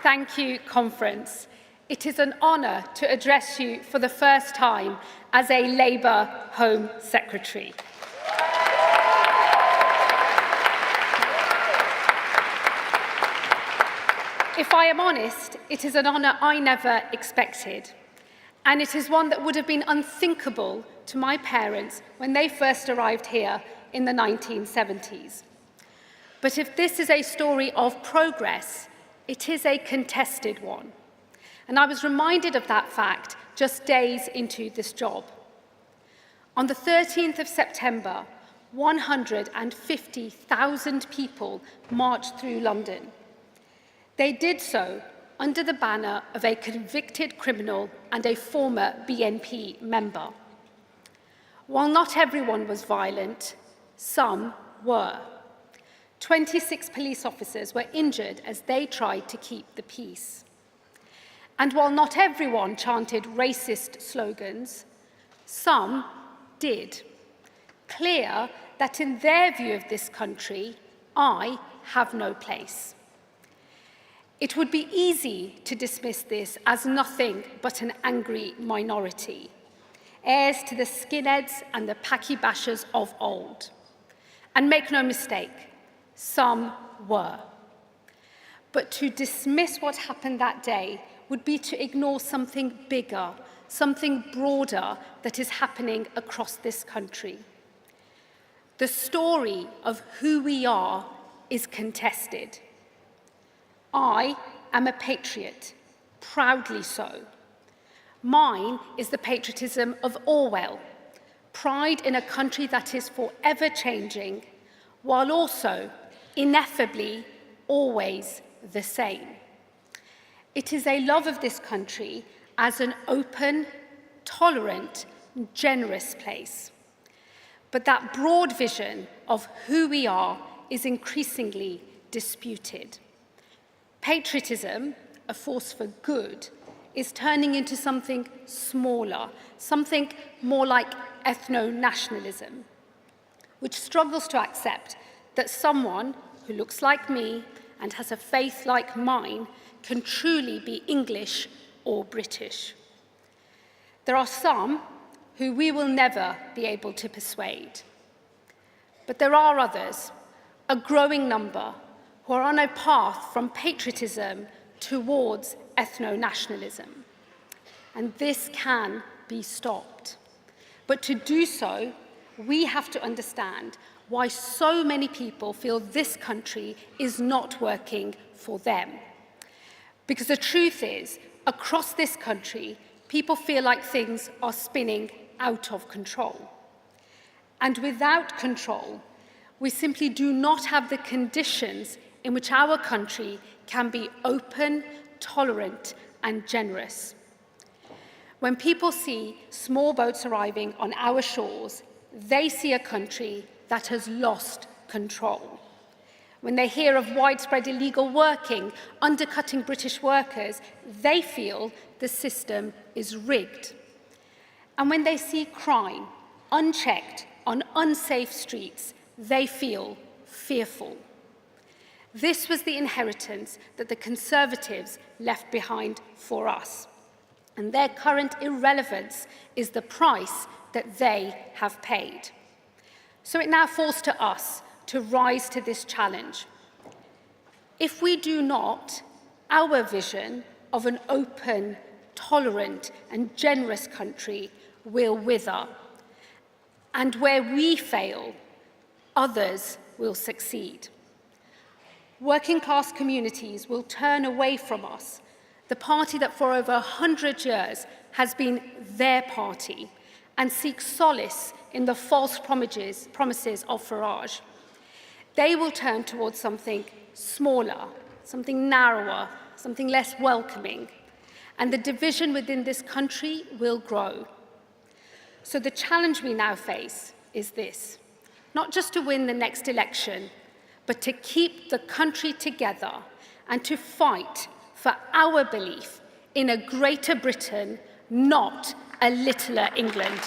Thank you, Conference. It is an honour to address you for the first time as a Labour Home Secretary. If I am honest, it is an honour I never expected, and it is one that would have been unthinkable to my parents when they first arrived here in the 1970s. But if this is a story of progress, it is a contested one. And I was reminded of that fact just days into this job. On the 13th of September, 150,000 people marched through London. They did so under the banner of a convicted criminal and a former BNP member. While not everyone was violent, some were. 26 police officers were injured as they tried to keep the peace. And while not everyone chanted racist slogans, some did. Clear that in their view of this country, I have no place. It would be easy to dismiss this as nothing but an angry minority, heirs to the skinheads and the packy bashers of old. And make no mistake, some were. But to dismiss what happened that day would be to ignore something bigger, something broader that is happening across this country. The story of who we are is contested. I am a patriot, proudly so. Mine is the patriotism of Orwell, pride in a country that is forever changing, while also ineffably always the same. It is a love of this country as an open, tolerant, generous place. But that broad vision of who we are is increasingly disputed. Patriotism, a force for good, is turning into something smaller, something more like ethno-nationalism, which struggles to accept that someone who looks like me and has a faith like mine can truly be English or British. There are some who we will never be able to persuade. But there are others, a growing number, who are on a path from patriotism towards ethno-nationalism. And this can be stopped. But to do so, we have to understand why so many people feel this country is not working for them. Because the truth is, across this country, people feel like things are spinning out of control. And without control, We simply do not have the conditions in which our country can be open, tolerant, and generous. When people see small boats arriving on our shores, they see a country that has lost control. When they hear of widespread illegal working, undercutting British workers, they feel the system is rigged. And when they see crime unchecked on unsafe streets, they feel fearful. This was the inheritance that the Conservatives left behind for us. And their current irrelevance is the price that they have paid. So it now falls to us to rise to this challenge. If we do not, our vision of an open, tolerant, and generous country will wither. And where we fail, others will succeed. Working class communities will turn away from us, the party that for over 100 years has been their party, and seek solace in the false promises of Farage. They will turn towards something smaller, something narrower, something less welcoming, and the division within this country will grow. So the challenge we now face is this: not just to win the next election, but to keep the country together and to fight for our belief in a greater Britain, not a littler England.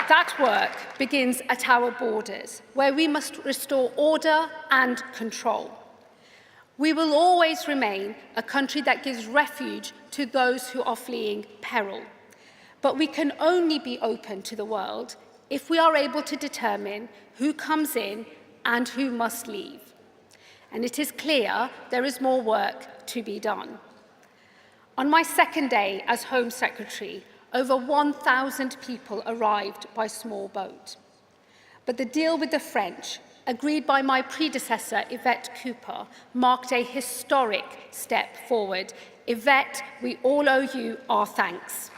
That work begins at our borders, where we must restore order and control. We will always remain a country that gives refuge to those who are fleeing peril. But we can only be open to the world if we are able to determine who comes in and who must leave. And it is clear there is more work to be done. On my second day as Home Secretary, over 1,000 people arrived by small boat. But the deal with the French, agreed by my predecessor, Yvette Cooper, marked a historic step forward. Yvette, we all owe you our thanks.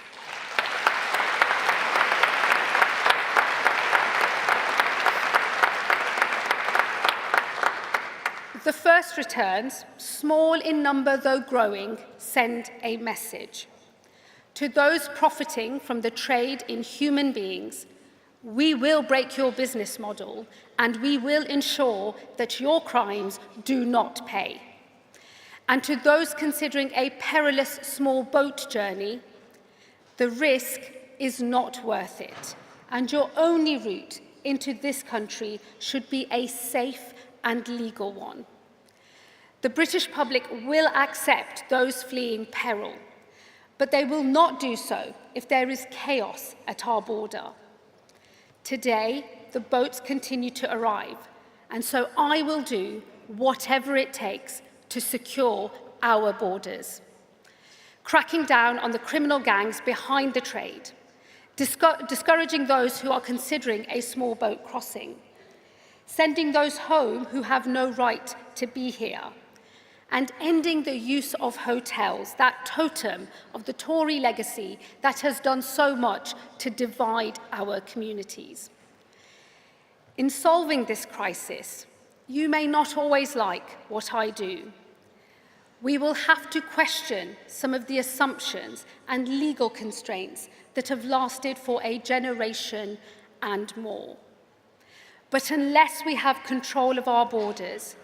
The first returns, small in number though growing, send a message. To those profiting from the trade in human beings, we will break your business model and we will ensure that your crimes do not pay. And to those considering a perilous small boat journey, the risk is not worth it, and your only route into this country should be a safe and legal one. The British public will accept those fleeing peril, but they will not do so if there is chaos at our border. Today, the boats continue to arrive, and so I will do whatever it takes to secure our borders. Cracking down on the criminal gangs behind the trade, discouraging those who are considering a small boat crossing, sending those home who have no right to be here, and ending the use of hotels, that totem of the Tory legacy that has done so much to divide our communities. In solving this crisis, you may not always like what I do. We will have to question some of the assumptions and legal constraints that have lasted for a generation and more. But unless we have control of our borders,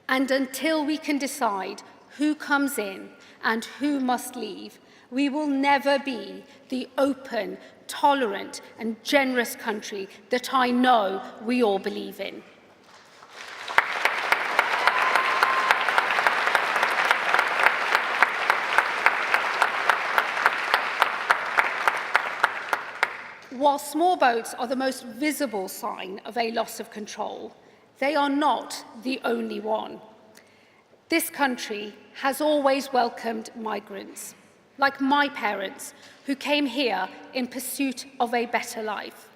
and until we can decide who comes in and who must leave, we will never be the open, tolerant, and generous country that I know we all believe in. While small boats are the most visible sign of a loss of control, they are not the only one. This country has always welcomed migrants, like my parents, who came here in pursuit of a better life,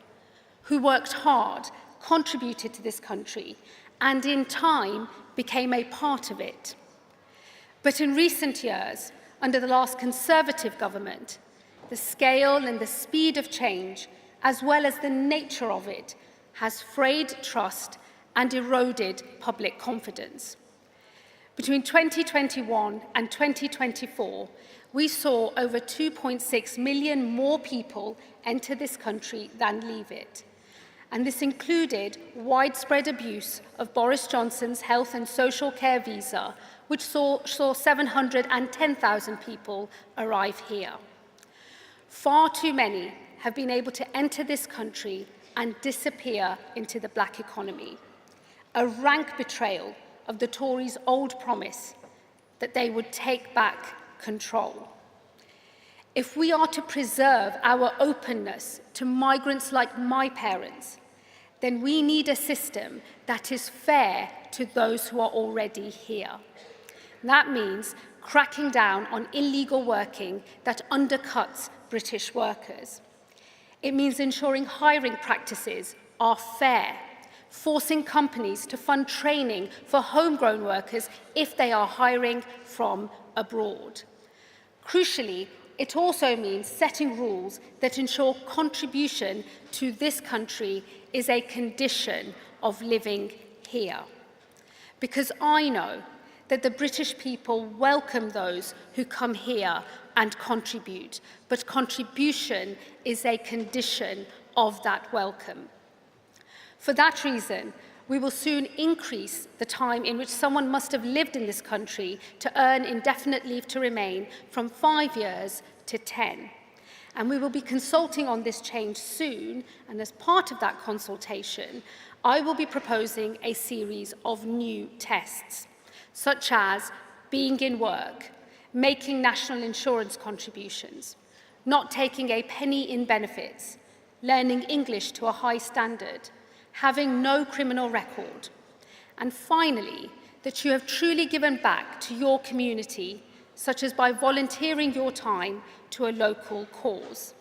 who worked hard, contributed to this country, and in time became a part of it. But in recent years, under the last Conservative government, the scale and the speed of change, as well as the nature of it, has frayed trust and eroded public confidence. Between 2021 and 2024, we saw over 2.6 million more people enter this country than leave it. And this included widespread abuse of Boris Johnson's health and social care visa, which saw 710,000 people arrive here. Far too many have been able to enter this country and disappear into the black economy, a rank betrayal of the Tories' old promise that they would take back control. If we are to preserve our openness to migrants like my parents, then we need a system that is fair to those who are already here. That means cracking down on illegal working that undercuts British workers. It means ensuring hiring practices are fair, forcing companies to fund training for homegrown workers if they are hiring from abroad. Crucially, it also means setting rules that ensure contribution to this country is a condition of living here. Because I know that the British people welcome those who come here and contribute, but contribution is a condition of that welcome. For that reason, we will soon increase the time in which someone must have lived in this country to earn indefinite leave to remain from 5 years to 10. And we will be consulting on this change soon, and as part of that consultation, I will be proposing a series of new tests, such as being in work, making national insurance contributions, not taking a penny in benefits, learning English to a high standard, having no criminal record, and finally, that you have truly given back to your community, such as by volunteering your time to a local cause.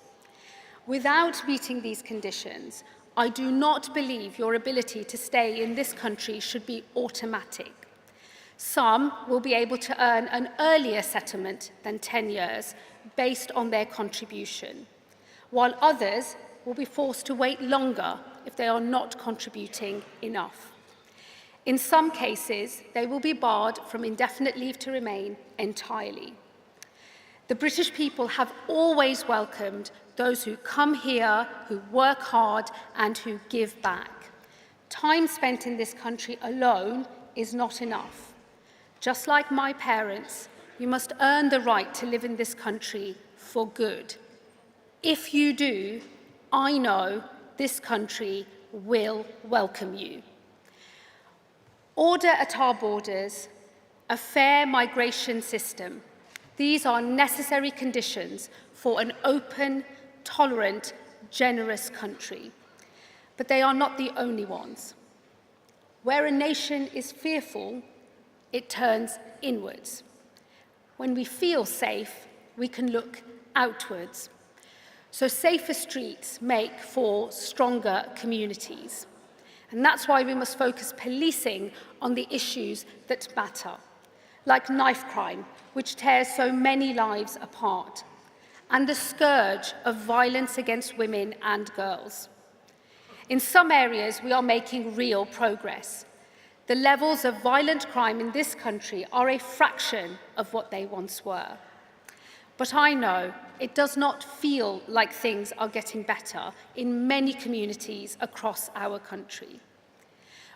Without meeting these conditions, I do not believe your ability to stay in this country should be automatic. Some will be able to earn an earlier settlement than 10 years based on their contribution, while others will be forced to wait longer if they are not contributing enough. In some cases, they will be barred from indefinite leave to remain entirely. The British people have always welcomed those who come here, who work hard, and who give back. Time spent in this country alone is not enough. Just like my parents, you must earn the right to live in this country for good. If you do, I know this country will welcome you. Order at our borders, a fair migration system. These are necessary conditions for an open, tolerant, generous country. But they are not the only ones. Where a nation is fearful, it turns inwards. When we feel safe, we can look outwards. So safer streets make for stronger communities. And that's why we must focus policing on the issues that matter, like knife crime, which tears so many lives apart, and the scourge of violence against women and girls. In some areas, we are making real progress. The levels of violent crime in this country are a fraction of what they once were. But I know it does not feel like things are getting better in many communities across our country,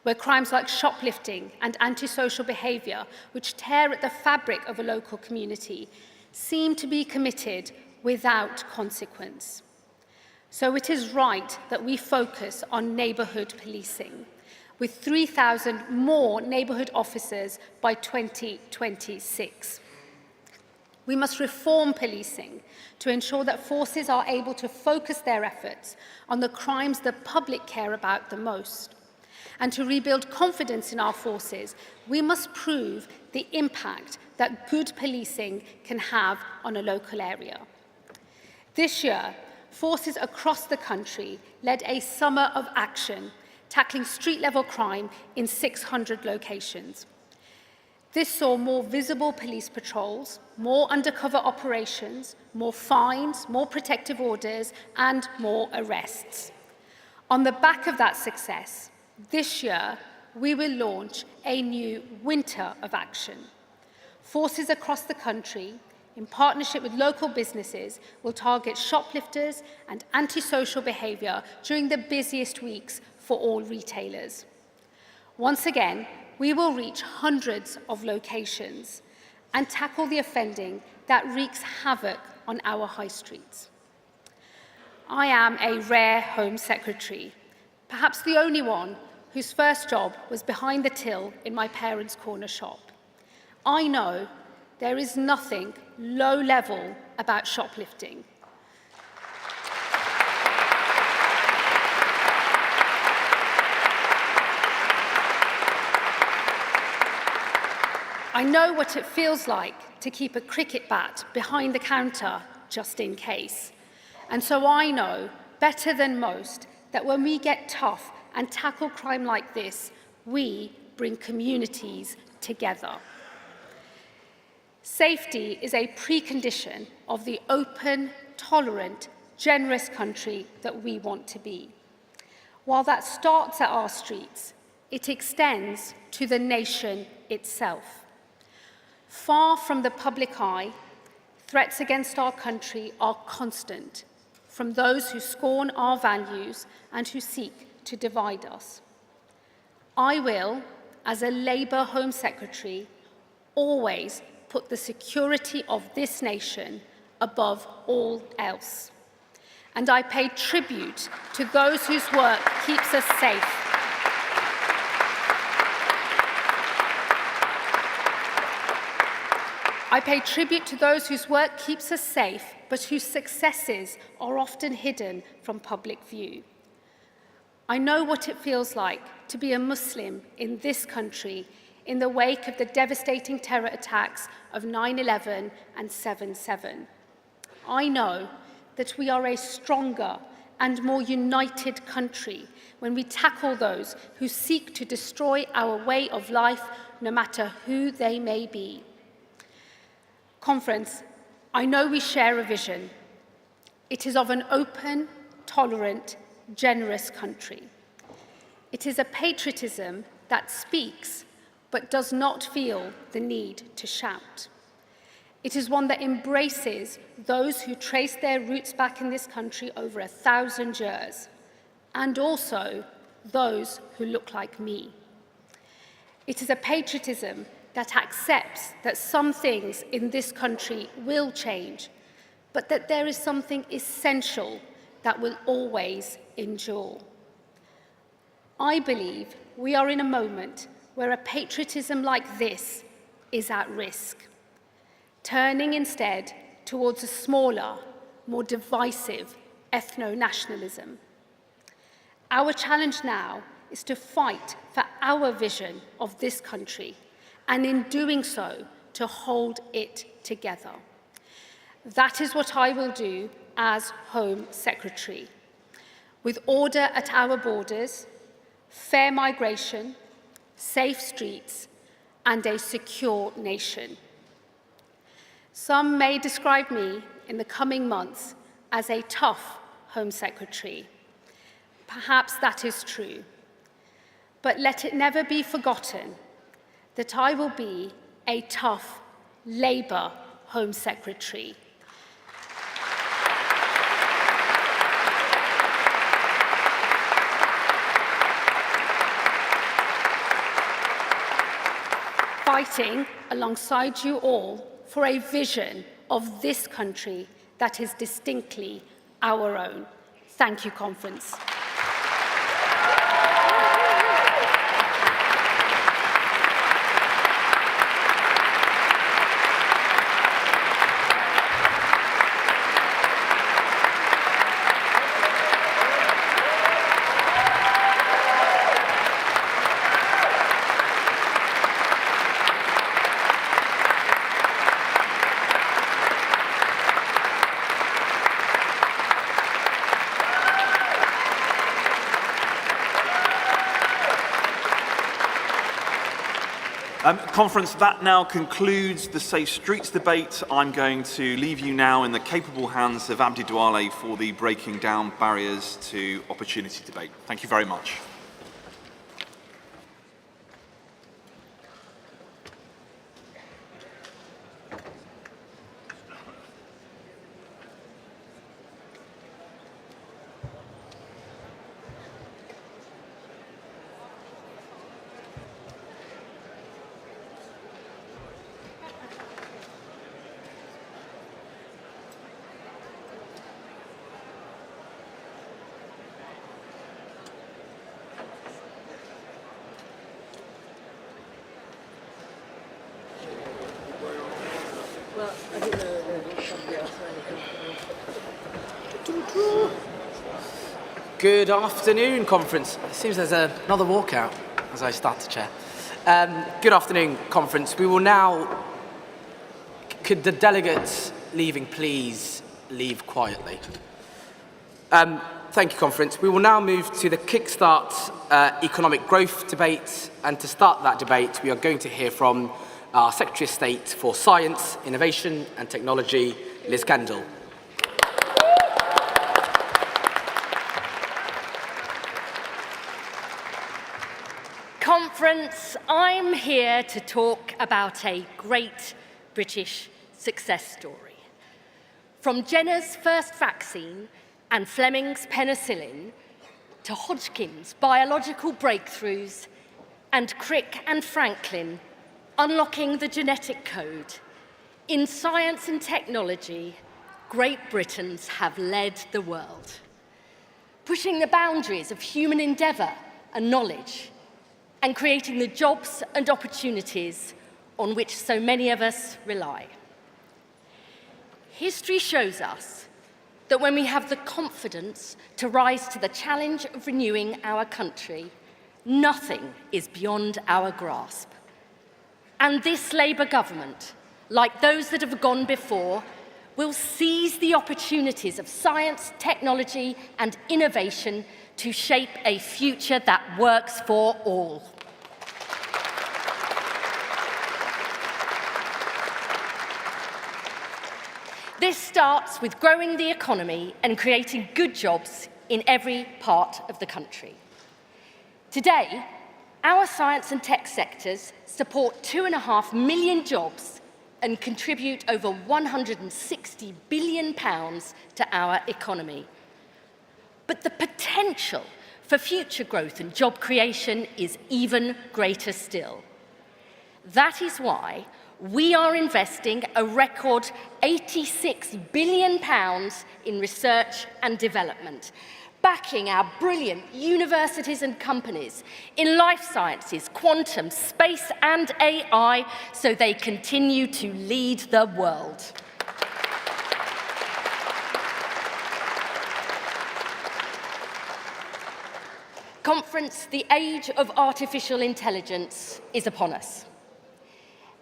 where crimes like shoplifting and antisocial behaviour, which tear at the fabric of a local community, seem to be committed without consequence. So it is right that we focus on neighbourhood policing, with 3,000 more neighbourhood officers by 2026. We must reform policing to ensure that forces are able to focus their efforts on the crimes the public care about the most. And to rebuild confidence in our forces, we must prove the impact that good policing can have on a local area. This year, forces across the country led a summer of action tackling street-level crime in 600 locations. This saw more visible police patrols, more undercover operations, more fines, more protective orders, and more arrests. On the back of that success, this year, we will launch a new winter of action. Forces across the country, in partnership with local businesses, will target shoplifters and antisocial behaviour during the busiest weeks for all retailers. Once again, we will reach hundreds of locations and tackle the offending that wreaks havoc on our high streets. I am a rare Home Secretary, perhaps the only one whose first job was behind the till in my parents' corner shop. I know there is nothing low-level about shoplifting. I know what it feels like to keep a cricket bat behind the counter just in case. And so I know better than most that when we get tough and tackle crime like this, we bring communities together. Safety is a precondition of the open, tolerant, generous country that we want to be. While that starts at our streets, it extends to the nation itself. Far from the public eye, threats against our country are constant, from those who scorn our values and who seek to divide us. I will, as a Labour Home Secretary, always put the security of this nation above all else. And I pay tribute to those whose work keeps us safe. I pay tribute to those whose work keeps us safe, but whose successes are often hidden from public view. I know what it feels like to be a Muslim in this country in the wake of the devastating terror attacks of 9/11 and 7/7. I know that we are a stronger and more united country when we tackle those who seek to destroy our way of life, no matter who they may be. Conference, I know we share a vision. It is of an open, tolerant, generous country. It is a patriotism that speaks but does not feel the need to shout. It is one that embraces those who trace their roots back in this country over 1,000 years, and also those who look like me. It is a patriotism that accepts that some things in this country will change, but that there is something essential that will always endure. I believe we are in a moment where a patriotism like this is at risk, turning instead towards a smaller, more divisive ethno-nationalism. Our challenge now is to fight for our vision of this country, and in doing so, to hold it together. That is what I will do as Home Secretary. With order at our borders, fair migration, safe streets, and a secure nation. Some may describe me in the coming months as a tough Home Secretary. Perhaps that is true. But let it never be forgotten that I will be a tough Labour Home Secretary. Fighting alongside you all for a vision of this country that is distinctly our own. Thank you, Conference. Conference, that now concludes the Safe Streets debate. I'm going to leave you now in the capable hands of Abdi Douale for the Breaking Down Barriers to Opportunity debate. Thank you very much. Good afternoon, Conference. It seems there's another walkout as I start to chair. Good afternoon, Conference. We will now... Could the delegates leaving please leave quietly? Thank you, Conference. We will now move to the Kickstart Economic Growth debate. And to start that debate, we are going to hear from our Secretary of State for Science, Innovation and Technology, Liz Kendall. Conference, I'm here to talk about a great British success story. From Jenner's first vaccine and Fleming's penicillin to Hodgkin's biological breakthroughs and Crick and Franklin unlocking the genetic code, in science and technology, Great Britons have led the world, pushing the boundaries of human endeavour and knowledge, and creating the jobs and opportunities on which so many of us rely. History shows us that when we have the confidence to rise to the challenge of renewing our country, nothing is beyond our grasp. And this Labour government, like those that have gone before, will seize the opportunities of science, technology and innovation to shape a future that works for all. This starts with growing the economy and creating good jobs in every part of the country. Today, our science and tech sectors support 2.5 million jobs and contribute over £160 billion to our economy. But the potential for future growth and job creation is even greater still. That is why we are investing a record £86 billion in research and development, backing our brilliant universities and companies in life sciences, quantum, space and AI so they continue to lead the world. Conference, the age of artificial intelligence is upon us.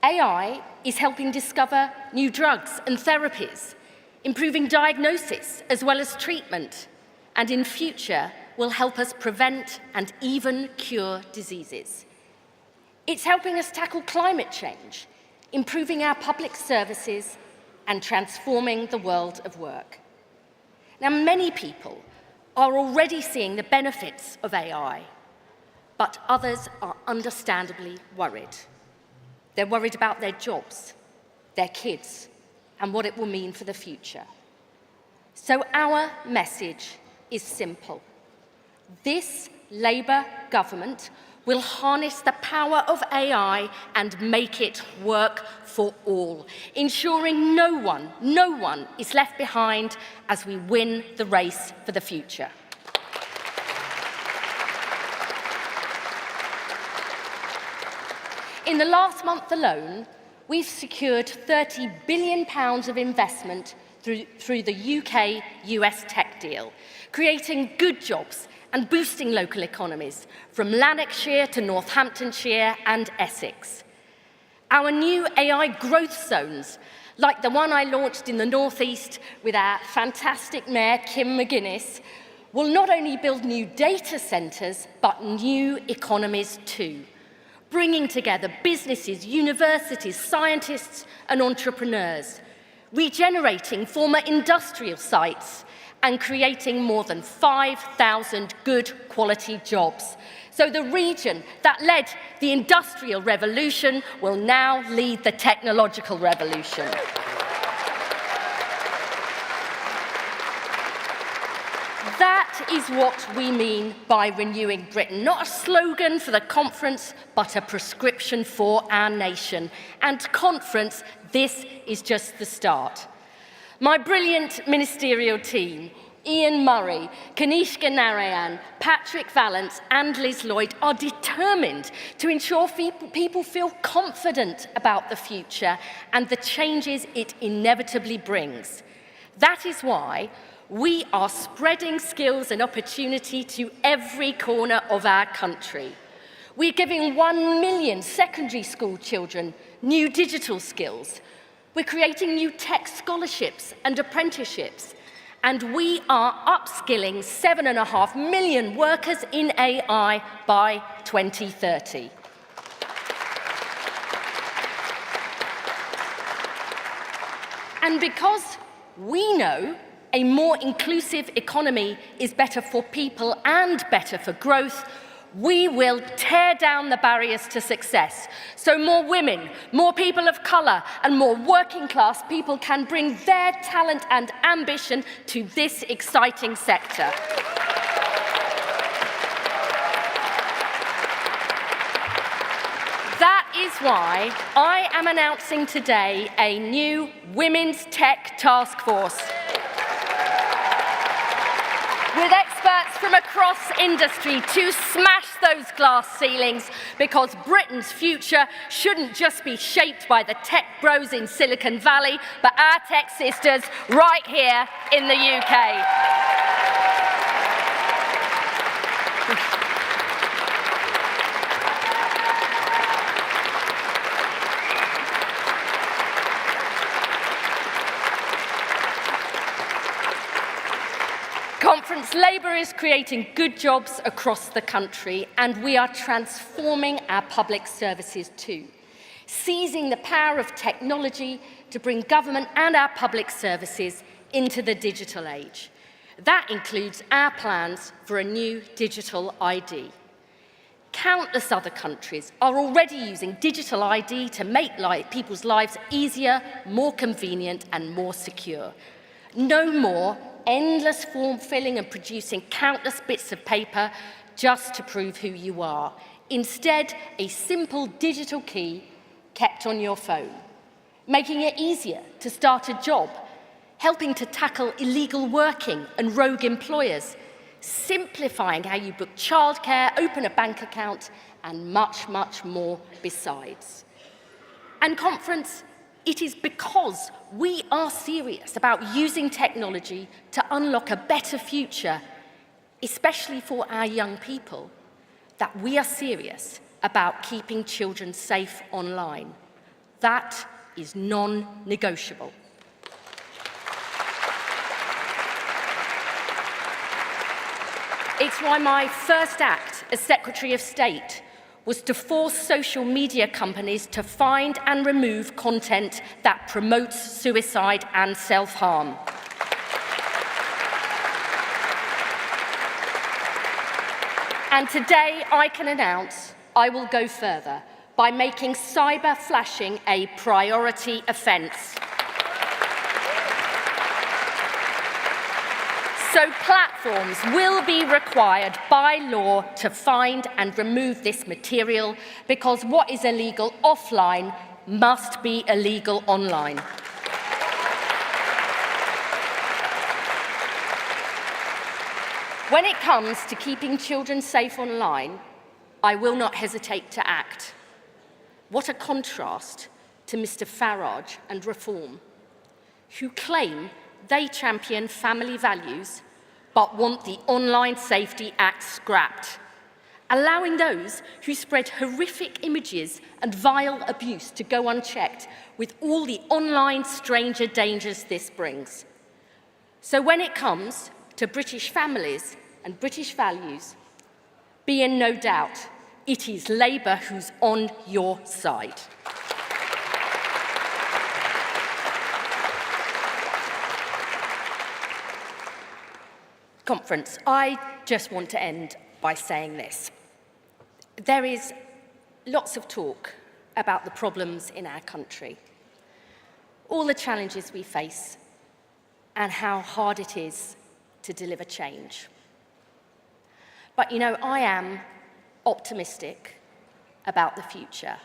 AI is helping discover new drugs and therapies, improving diagnosis as well as treatment, and in future will help us prevent and even cure diseases. It's helping us tackle climate change, improving our public services, and transforming the world of work. Now, many people are already seeing the benefits of AI, but others are understandably worried. They're worried about their jobs, their kids, and what it will mean for the future. So our message is simple. This Labour government will harness the power of AI and make it work for all, ensuring no one is left behind as we win the race for the future. In the last month alone, we've secured £30 billion of investment through the UK-US tech deal, creating good jobs and boosting local economies from Lanarkshire to Northamptonshire and Essex. Our new AI growth zones, like the one I launched in the North East with our fantastic Mayor Kim McGuinness, will not only build new data centres, but new economies too, bringing together businesses, universities, scientists and entrepreneurs, regenerating former industrial sites and creating more than 5,000 good quality jobs. So the region that led the Industrial Revolution will now lead the technological revolution. That is what we mean by renewing Britain. Not a slogan for the conference, but a prescription for our nation. And conference, this is just the start. My brilliant ministerial team, Ian Murray, Kanishka Narayan, Patrick Vallance and Liz Lloyd are determined to ensure people feel confident about the future and the changes it inevitably brings. That is why we are spreading skills and opportunity to every corner of our country. We're giving 1 million secondary school children new digital skills. We're creating new tech scholarships and apprenticeships. And we are upskilling 7.5 million workers in AI by 2030. And because we know a more inclusive economy is better for people and better for growth, we will tear down the barriers to success so more women, more people of colour and more working class people can bring their talent and ambition to this exciting sector. That is why I am announcing today a new Women's Tech Task Force with experts from across industry to smash those glass ceilings, because Britain's future shouldn't just be shaped by the tech bros in Silicon Valley, but our tech sisters right here in the UK. Conference Labour is creating good jobs across the country, and we are transforming our public services too, seizing the power of technology to bring government and our public services into the digital age. That includes our plans for a new digital ID. Countless other countries are already using digital ID to make people's lives easier, more convenient and more secure. No more endless form filling and producing countless bits of paper just to prove who you are. Instead, a simple digital key kept on your phone, making it easier to start a job, helping to tackle illegal working and rogue employers, simplifying how you book childcare, open a bank account, and much, much more besides. And conference, it is because we are serious about using technology to unlock a better future, especially for our young people, that we are serious about keeping children safe online. That is non-negotiable. It's why my first act as Secretary of State was to force social media companies to find and remove content that promotes suicide and self-harm. And today I can announce I will go further by making cyber flashing a priority offence. So platforms will be required by law to find and remove this material, because what is illegal offline must be illegal online. When it comes to keeping children safe online, I will not hesitate to act. What a contrast to Mr. Farage and Reform, who claim they champion family values, but want the Online Safety Act scrapped, allowing those who spread horrific images and vile abuse to go unchecked, with all the online stranger dangers this brings. So when it comes to British families and British values, be in no doubt, It is Labour who's on your side. Conference, I just want to end by saying this. There is lots of talk about the problems in our country, all the challenges we face, and how hard it is to deliver change. But, you know, I am optimistic about the future.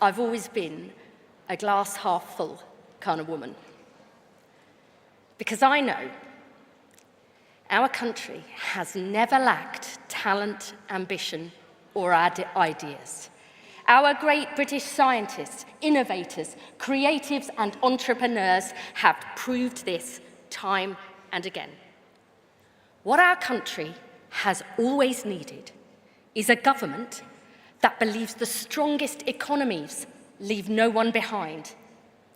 I've always been a glass half full kind of woman. Because I know our country has never lacked talent, ambition, or ideas. Our great British scientists, innovators, creatives, and entrepreneurs have proved this time and again. What our country has always needed is a government that believes the strongest economies leave no one behind.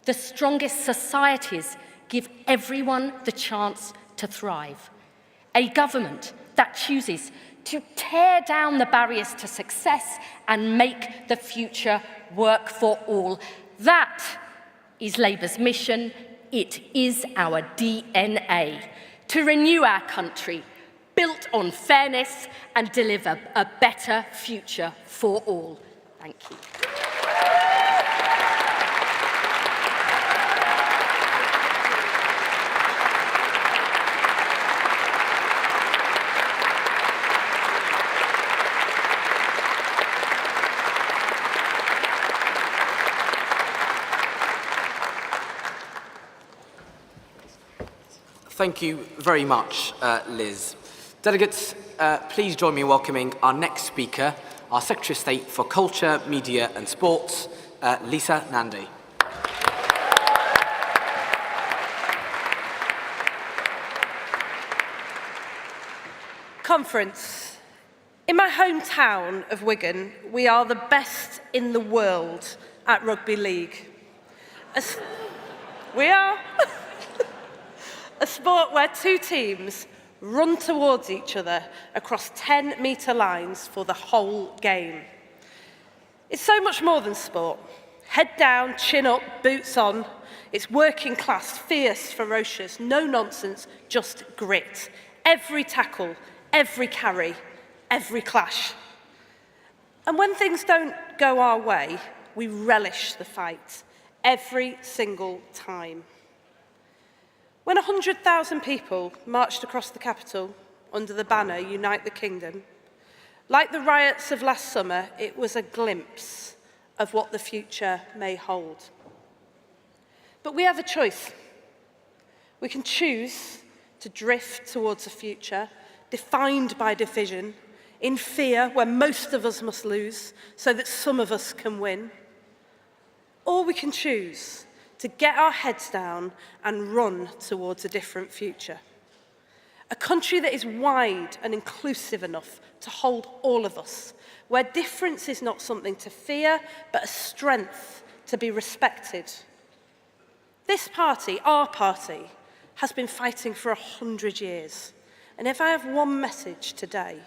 The strongest societies give everyone the chance to thrive. A government that chooses to tear down the barriers to success and make the future work for all. That is Labour's mission. It is our DNA, to renew our country, built on fairness, and deliver a better future for all. Thank you. Thank you very much, Liz. Delegates, please join me in welcoming our next speaker, our Secretary of State for Culture, Media and Sports, Lisa Nandy. Conference. In my hometown of Wigan, we are the best in the world at rugby league. We are a sport where two teams run towards each other across 10-metre lines for the whole game. It's so much more than sport. Head down, chin up, boots on. It's working class, fierce, ferocious, no nonsense, just grit. Every tackle, every carry, every clash. And when things don't go our way, we relish the fight every single time. When 100,000 people marched across the capital under the banner Unite the Kingdom, like the riots of last summer, it was a glimpse of what the future may hold. But we have a choice. We can choose to drift towards a future defined by division, in fear where most of us must lose so that some of us can win. Or we can choose to get our heads down and run towards a different future. A country that is wide and inclusive enough to hold all of us, where difference is not something to fear, but a strength to be respected. This party, our party, has been fighting for 100 years. And if I have one message today,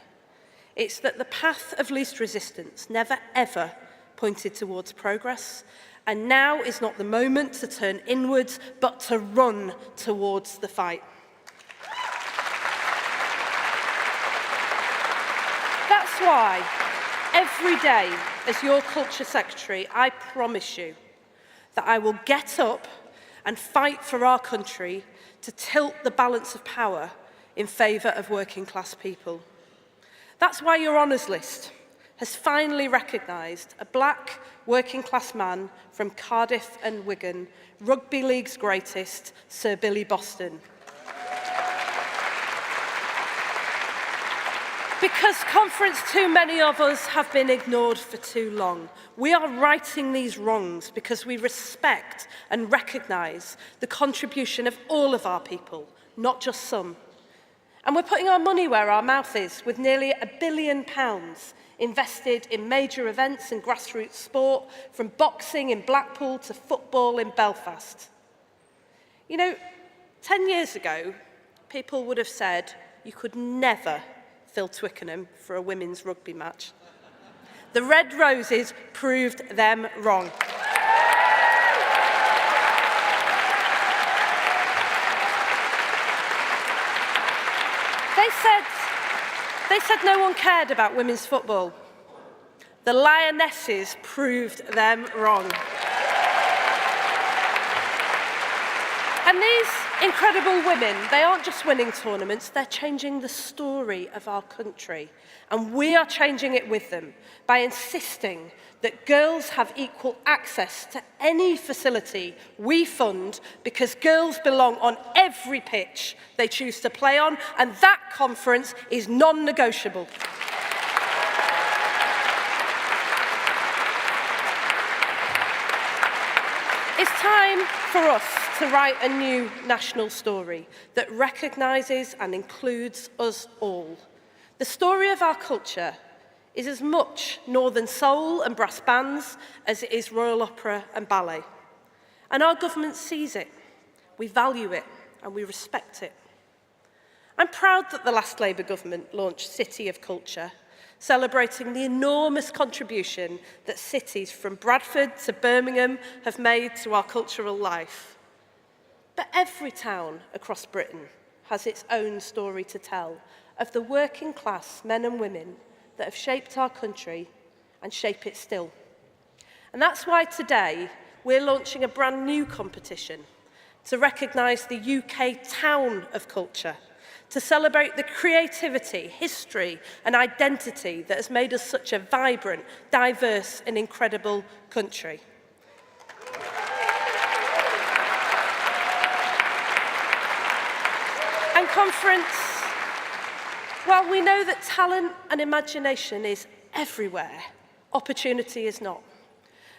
it's that the path of least resistance never ever pointed towards progress. And now is not the moment to turn inwards, but to run towards the fight. That's why every day as your Culture Secretary, I promise you that I will get up and fight for our country to tilt the balance of power in favour of working class people. That's why your honours list has finally recognised a black working class man from Cardiff and Wigan, rugby league's greatest, Sir Billy Boston. Because, Conference, too many of us have been ignored for too long. We are righting these wrongs because we respect and recognise the contribution of all of our people, not just some. And we're putting our money where our mouth is, with nearly £1 billion invested in major events and grassroots sport, from boxing in Blackpool to football in Belfast. You know, 10 years ago, people would have said you could never fill Twickenham for a women's rugby match. The red roses proved them wrong. They said no one cared about women's football. The Lionesses proved them wrong. And these incredible women, they aren't just winning tournaments, they're changing the story of our country. And we are changing it with them by insisting that girls have equal access to any facility we fund, because girls belong on every pitch they choose to play on, and that conference is non-negotiable. It's time for us to write a new national story that recognises and includes us all. The story of our culture is as much Northern soul and brass bands as it is Royal Opera and ballet. And our government sees it, we value it, and we respect it. I'm proud that the last Labour government launched City of Culture, celebrating the enormous contribution that cities from Bradford to Birmingham have made to our cultural life. But every town across Britain has its own story to tell of the working class men and women that have shaped our country and shape it still. And that's why today we're launching a brand new competition to recognise the UK Town of Culture, to celebrate the creativity, history and identity that has made us such a vibrant, diverse and incredible country. And conference, while we know that talent and imagination is everywhere, opportunity is not.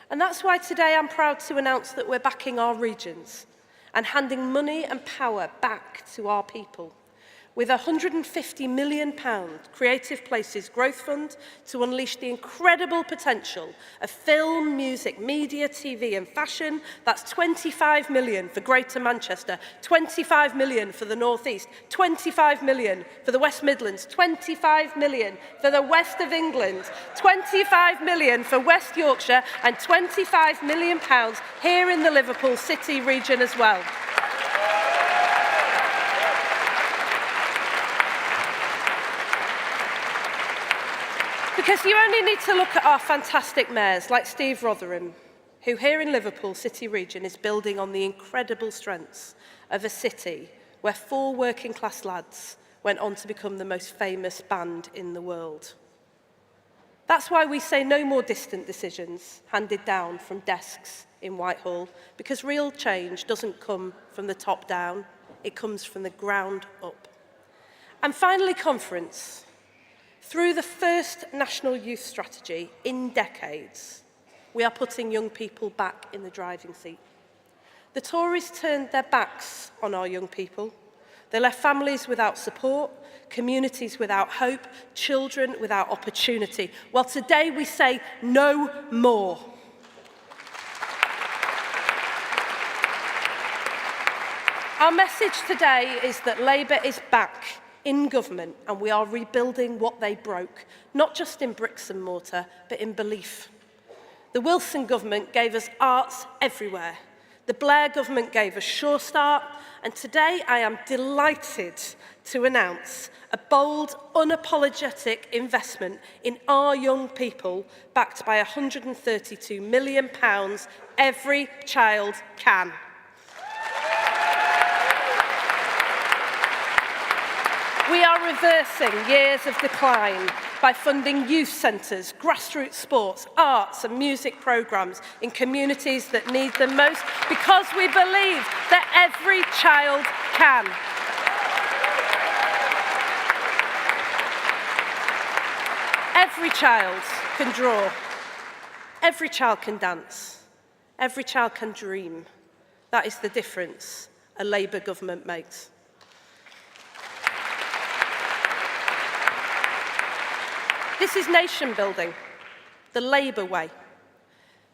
And that's why today I'm proud to announce that we're backing our regions and handing money and power back to our people, with a £150 million Creative Places Growth Fund to unleash the incredible potential of film, music, media, TV and fashion. That's £25 million for Greater Manchester, £25 million for the North East, £25 million for the West Midlands, £25 million for the West of England, £25 million for West Yorkshire and £25 million here in the Liverpool City region as well. Because you only need to look at our fantastic mayors like Steve Rotherham, who here in Liverpool City region is building on the incredible strengths of a city where 4 working class lads went on to become the most famous band in the world. That's why we say no more distant decisions handed down from desks in Whitehall, because real change doesn't come from the top down, it comes from the ground up. And finally, conference. Through the first National Youth Strategy in decades, we are putting young people back in the driving seat. The Tories turned their backs on our young people. They left families without support, communities without hope, children without opportunity. Well, today we say no more. Our message today is that Labour is back in government and we are rebuilding what they broke, not just in bricks and mortar, but in belief. The Wilson government gave us arts everywhere. The Blair government gave us Sure Start, and today I am delighted to announce a bold, unapologetic investment in our young people, backed by £132 million. Every child can. We are reversing years of decline by funding youth centres, grassroots sports, arts and music programmes in communities that need them most, because we believe that every child can. Every child can draw. Every child can dance. Every child can dream. That is the difference a Labour government makes. This is nation building, the Labour way,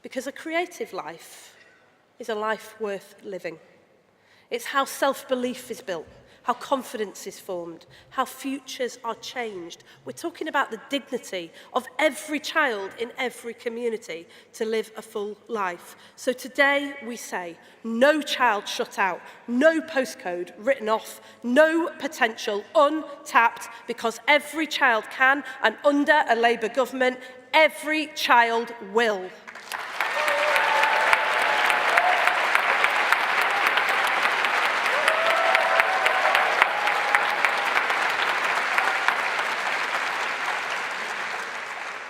because a creative life is a life worth living. It's how self-belief is built, how confidence is formed, how futures are changed. We're talking about the dignity of every child in every community to live a full life. So today we say, no child shut out, no postcode written off, no potential untapped, because every child can, and under a Labour government, every child will.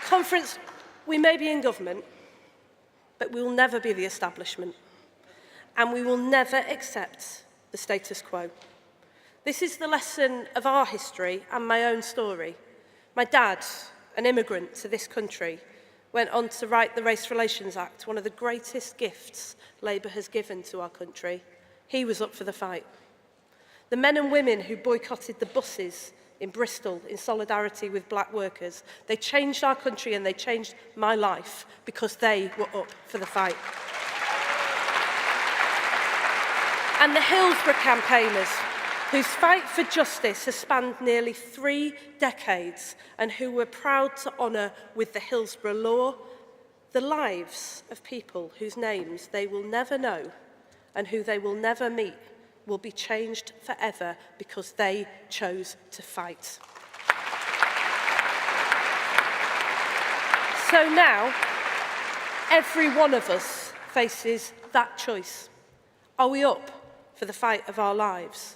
Conference, we may be in government, but we will never be the establishment, and we will never accept the status quo. This is the lesson of our history and my own story. My dad, an immigrant to this country, went on to write the Race Relations Act, one of the greatest gifts Labour has given to our country. He was up for the fight. The men and women who boycotted the buses in Bristol in solidarity with black workers, they changed our country and they changed my life because they were up for the fight. And the Hillsborough campaigners, whose fight for justice has spanned nearly 3 decades and who were proud to honour with the Hillsborough law the lives of people whose names they will never know and who they will never meet, will be changed forever because they chose to fight. So now, every one of us faces that choice. Are we up for the fight of our lives?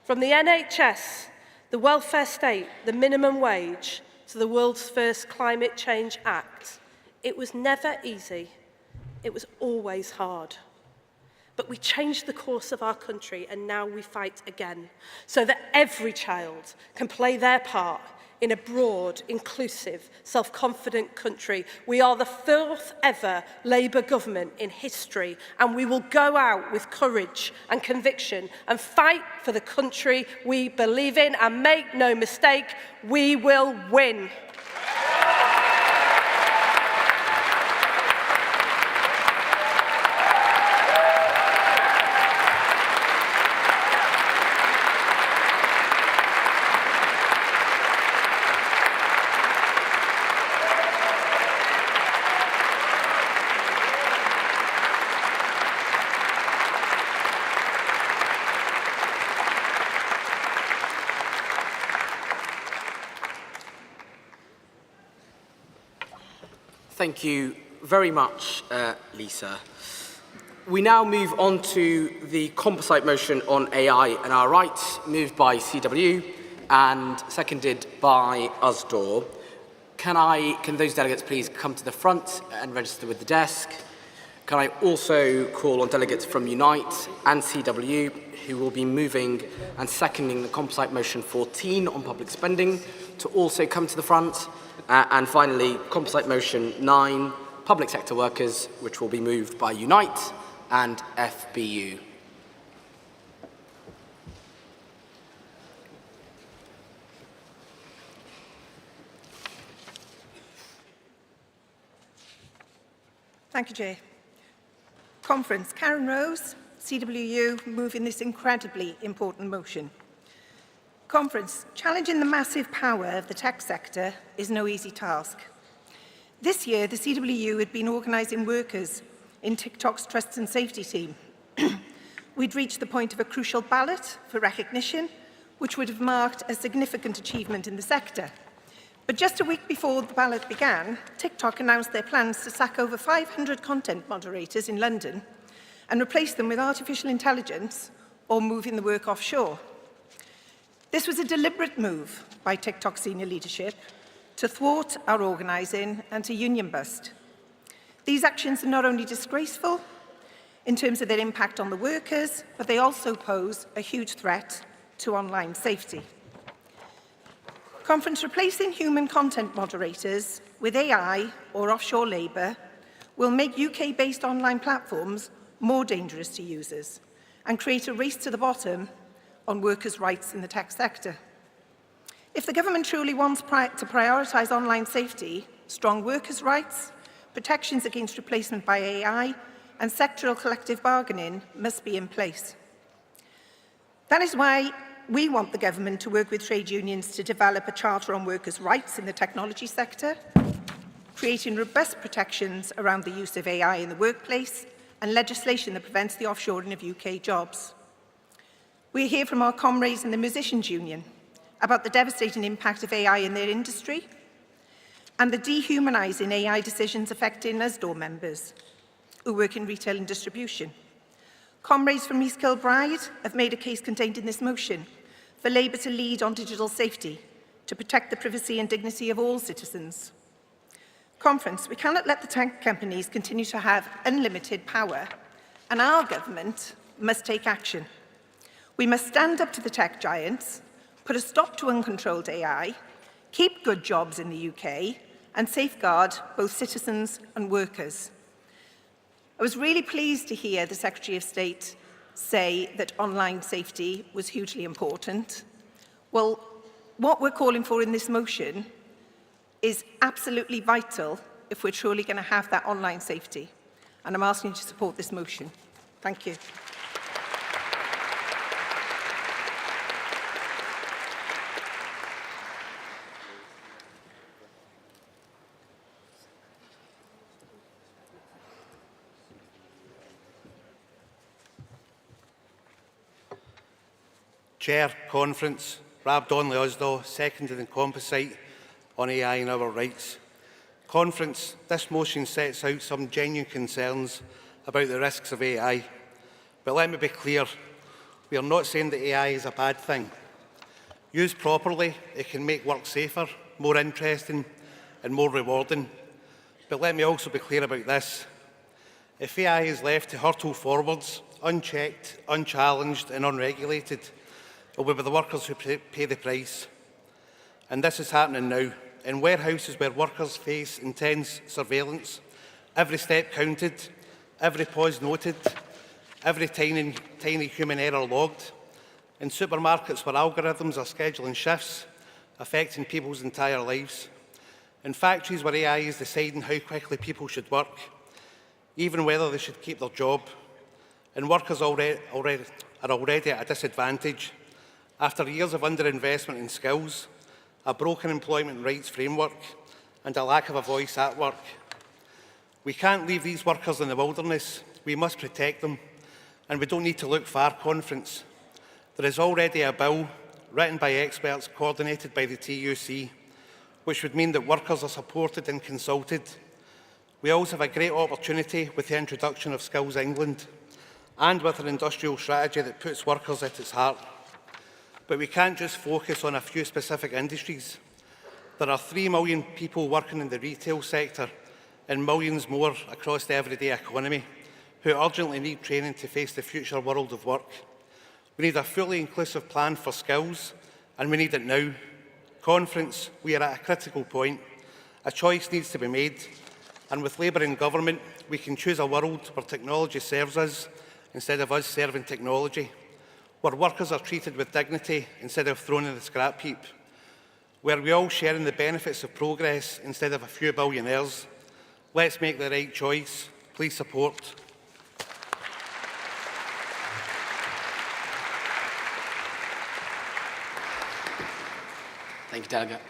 From the NHS, the welfare state, the minimum wage, to the world's first Climate Change Act, it was never easy. It was always hard. But we changed the course of our country and now we fight again so that every child can play their part in a broad, inclusive, self-confident country. We are the 4th ever Labour government in history, and we will go out with courage and conviction and fight for the country we believe in, and make no mistake, we will win. Thank you very much, Lisa. We now move on to the composite motion on AI and our rights, moved by CW and seconded by USDOR. Can those delegates please come to the front and register with the desk? Can I also call on delegates from Unite and CW, who will be moving and seconding the composite motion 14 on public spending, to also come to the front? And finally, composite motion 9, public sector workers, which will be moved by Unite and FBU. Thank you, Jay. Conference, Karen Rose, CWU, moving this incredibly important motion. Conference, challenging the massive power of the tech sector is no easy task. This year, the CWU had been organising workers in TikTok's Trust and Safety team. We'd reached the point of a crucial ballot for recognition, which would have marked a significant achievement in the sector. But just a week before the ballot began, TikTok announced their plans to sack over 500 content moderators in London and replace them with artificial intelligence or moving the work offshore. This was a deliberate move by TikTok senior leadership to thwart our organising and to union bust. These actions are not only disgraceful in terms of their impact on the workers, but they also pose a huge threat to online safety. Conference, replacing human content moderators with AI or offshore labour will make UK-based online platforms more dangerous to users and create a race to the bottom on workers' rights in the tech sector. If the government truly wants to prioritise online safety, strong workers' rights, protections against replacement by AI, and sectoral collective bargaining must be in place. That is why we want the government to work with trade unions to develop a charter on workers' rights in the technology sector, creating robust protections around the use of AI in the workplace, and legislation that prevents the offshoring of UK jobs. We hear from our comrades in the Musicians' Union about the devastating impact of AI in their industry and the dehumanising AI decisions affecting us door members who work in retail and distribution. Comrades from East Kilbride have made a case contained in this motion for Labour to lead on digital safety to protect the privacy and dignity of all citizens. Conference, we cannot let the tech companies continue to have unlimited power, and our government must take action. We must stand up to the tech giants, put a stop to uncontrolled AI, keep good jobs in the UK, and safeguard both citizens and workers. I was really pleased to hear the Secretary of State say that online safety was hugely important. Well, what we're calling for in this motion is absolutely vital if we're truly going to have that online safety. And I'm asking you to support this motion. Thank you. Chair, Conference, Rab Donnelly Osdo, seconded in composite on AI and our rights. Conference, this motion sets out some genuine concerns about the risks of AI. But let me be clear, we are not saying that AI is a bad thing. Used properly, it can make work safer, more interesting and more rewarding. But let me also be clear about this. If AI is left to hurtle forwards, unchecked, unchallenged and unregulated, it will be the workers who pay the price. And this is happening now. In warehouses where workers face intense surveillance, every step counted, every pause noted, every tiny human error logged. In supermarkets where algorithms are scheduling shifts, affecting people's entire lives. In factories where AI is deciding how quickly people should work, even whether they should keep their job. And workers are already at a disadvantage after years of underinvestment in skills, a broken employment rights framework, and a lack of a voice at work. We can't leave these workers in the wilderness. We must protect them, and we don't need to look far, Conference. There is already a bill written by experts, coordinated by the TUC, which would mean that workers are supported and consulted. We also have a great opportunity with the introduction of Skills England, and with an industrial strategy that puts workers at its heart. But we can't just focus on a few specific industries. There are 3 million people working in the retail sector and millions more across the everyday economy who urgently need training to face the future world of work. We need a fully inclusive plan for skills, and we need it now. Conference, we are at a critical point. A choice needs to be made, and with Labour in government, we can choose a world where technology serves us instead of us serving technology, where workers are treated with dignity instead of thrown in the scrap heap, where we all share in the benefits of progress instead of a few billionaires. Let's make the right choice. Please support. Thank you, Delegate.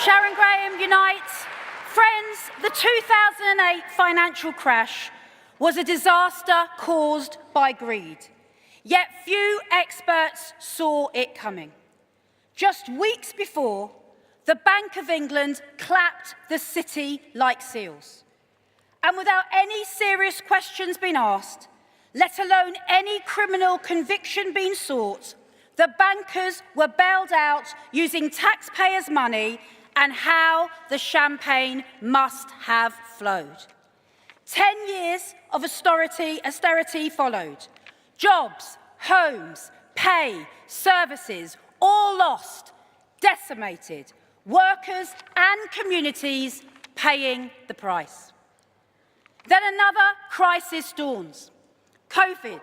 Sharon Graham unites. Friends, the 2008 financial crash was a disaster caused by greed. Yet few experts saw it coming. Just weeks before, the Bank of England clapped the city like seals. And without any serious questions being asked, let alone any criminal conviction being sought, the bankers were bailed out using taxpayers' money, and how the champagne must have flowed. 10 years of austerity followed. Jobs, homes, pay, services, all lost, decimated. Workers and communities paying the price. Then another crisis dawns. COVID,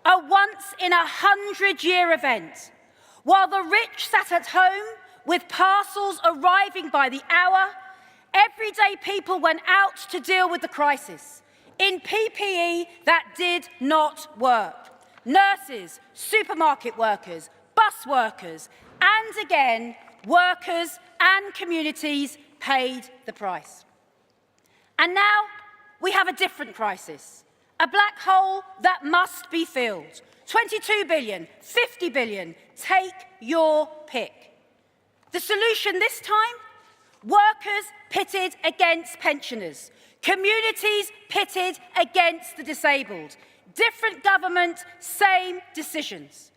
a once-in-a-100-year event. While the rich sat at home with parcels arriving by the hour, everyday people went out to deal with the crisis in PPE that did not work. Nurses, supermarket workers, bus workers, and again, workers and communities paid the price. And now we have a different crisis, a black hole that must be filled. 22 billion, 50 billion, take your pick. The solution this time? Workers pitted against pensioners, communities pitted against the disabled. Different government, same decisions.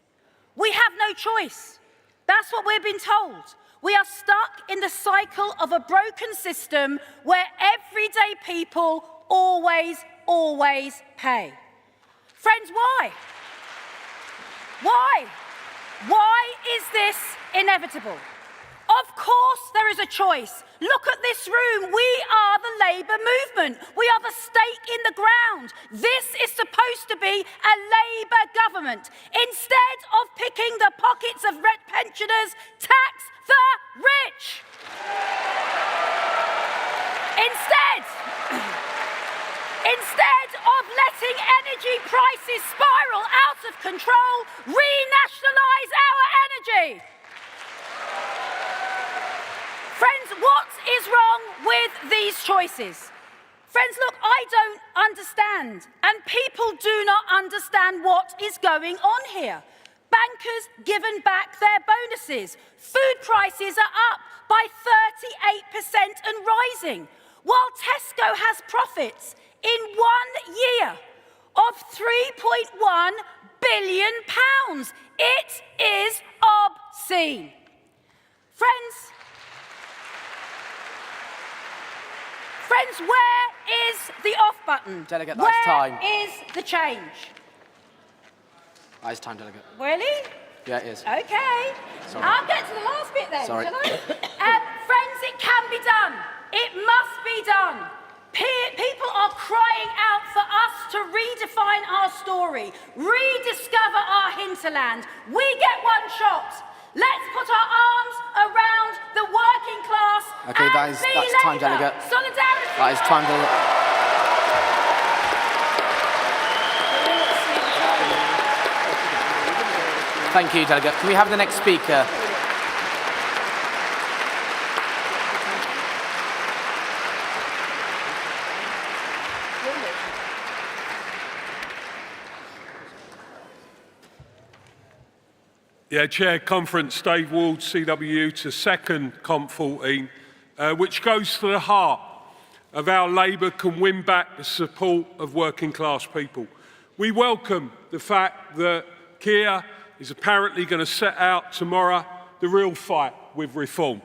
We have no choice. That's what we've been told. We are stuck in the cycle of a broken system where everyday people always pay. Friends, why? Why? Why is this inevitable? Of course there is a choice. Look at this room. We are the Labour movement. We are the stake in the ground. This is supposed to be a Labour government. Instead of picking the pockets of pensioners, tax the rich. Instead of letting energy prices spiral out of control, renationalise our energy. Friends, what is wrong with these choices? Friends, look, I don't understand, and people do not understand what is going on here. Bankers given back their bonuses. Food prices are up by 38% and rising, while Tesco has profits in 1 year of £3.1 billion. It is obscene. Friends, where is the off button? Delegate, that's time. Where is the change? That is time, Delegate. Really? Yeah, it is. Okay. Sorry. I'll get to the last bit then, Sorry. shall I? Friends, it can be done. It must be done. People are crying out for us to redefine our story, rediscover our hinterland. We get one shot. Let's put our arms around the working class. Okay, and that's time, Labour. Delegate. Solidarity. That is time, Delegate. Thank you, Delegate. Can we have the next speaker? Yeah, Chair, Conference, Dave Ward, CWU, to second Comp 14, which goes to the heart of how Labour can win back the support of working class people. We welcome the fact that Keir is apparently going to set out tomorrow the real fight with reform,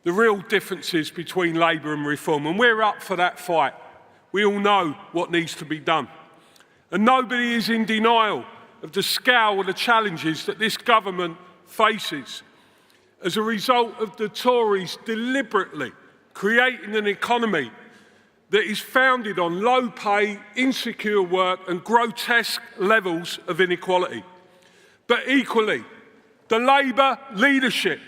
the real differences between Labour and reform, and we're up for that fight. We all know what needs to be done. And nobody is in denial of the scale of the challenges that this government faces as a result of the Tories deliberately creating an economy that is founded on low pay, insecure work and grotesque levels of inequality. But equally, the Labour leadership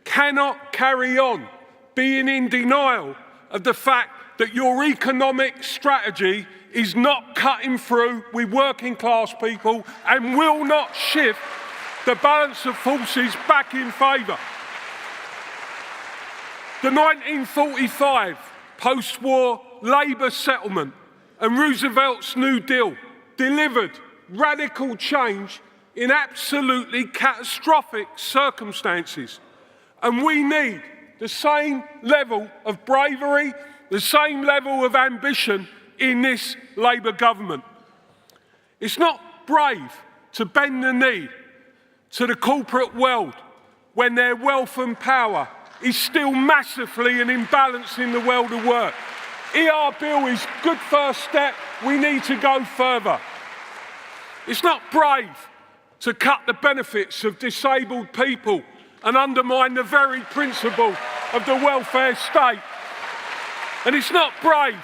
cannot carry on being in denial of the fact that your economic strategy is not cutting through with working class people and will not shift the balance of forces back in favour. The 1945 post-war Labour settlement and Roosevelt's New Deal delivered radical change in absolutely catastrophic circumstances. And we need the same level of bravery, the same level of ambition in this Labour government. It's not brave to bend the knee to the corporate world when their wealth and power is still massively an imbalance in the world of work. ER Bill is a good first step. We need to go further. It's not brave to cut the benefits of disabled people and undermine the very principle of the welfare state. And it's not brave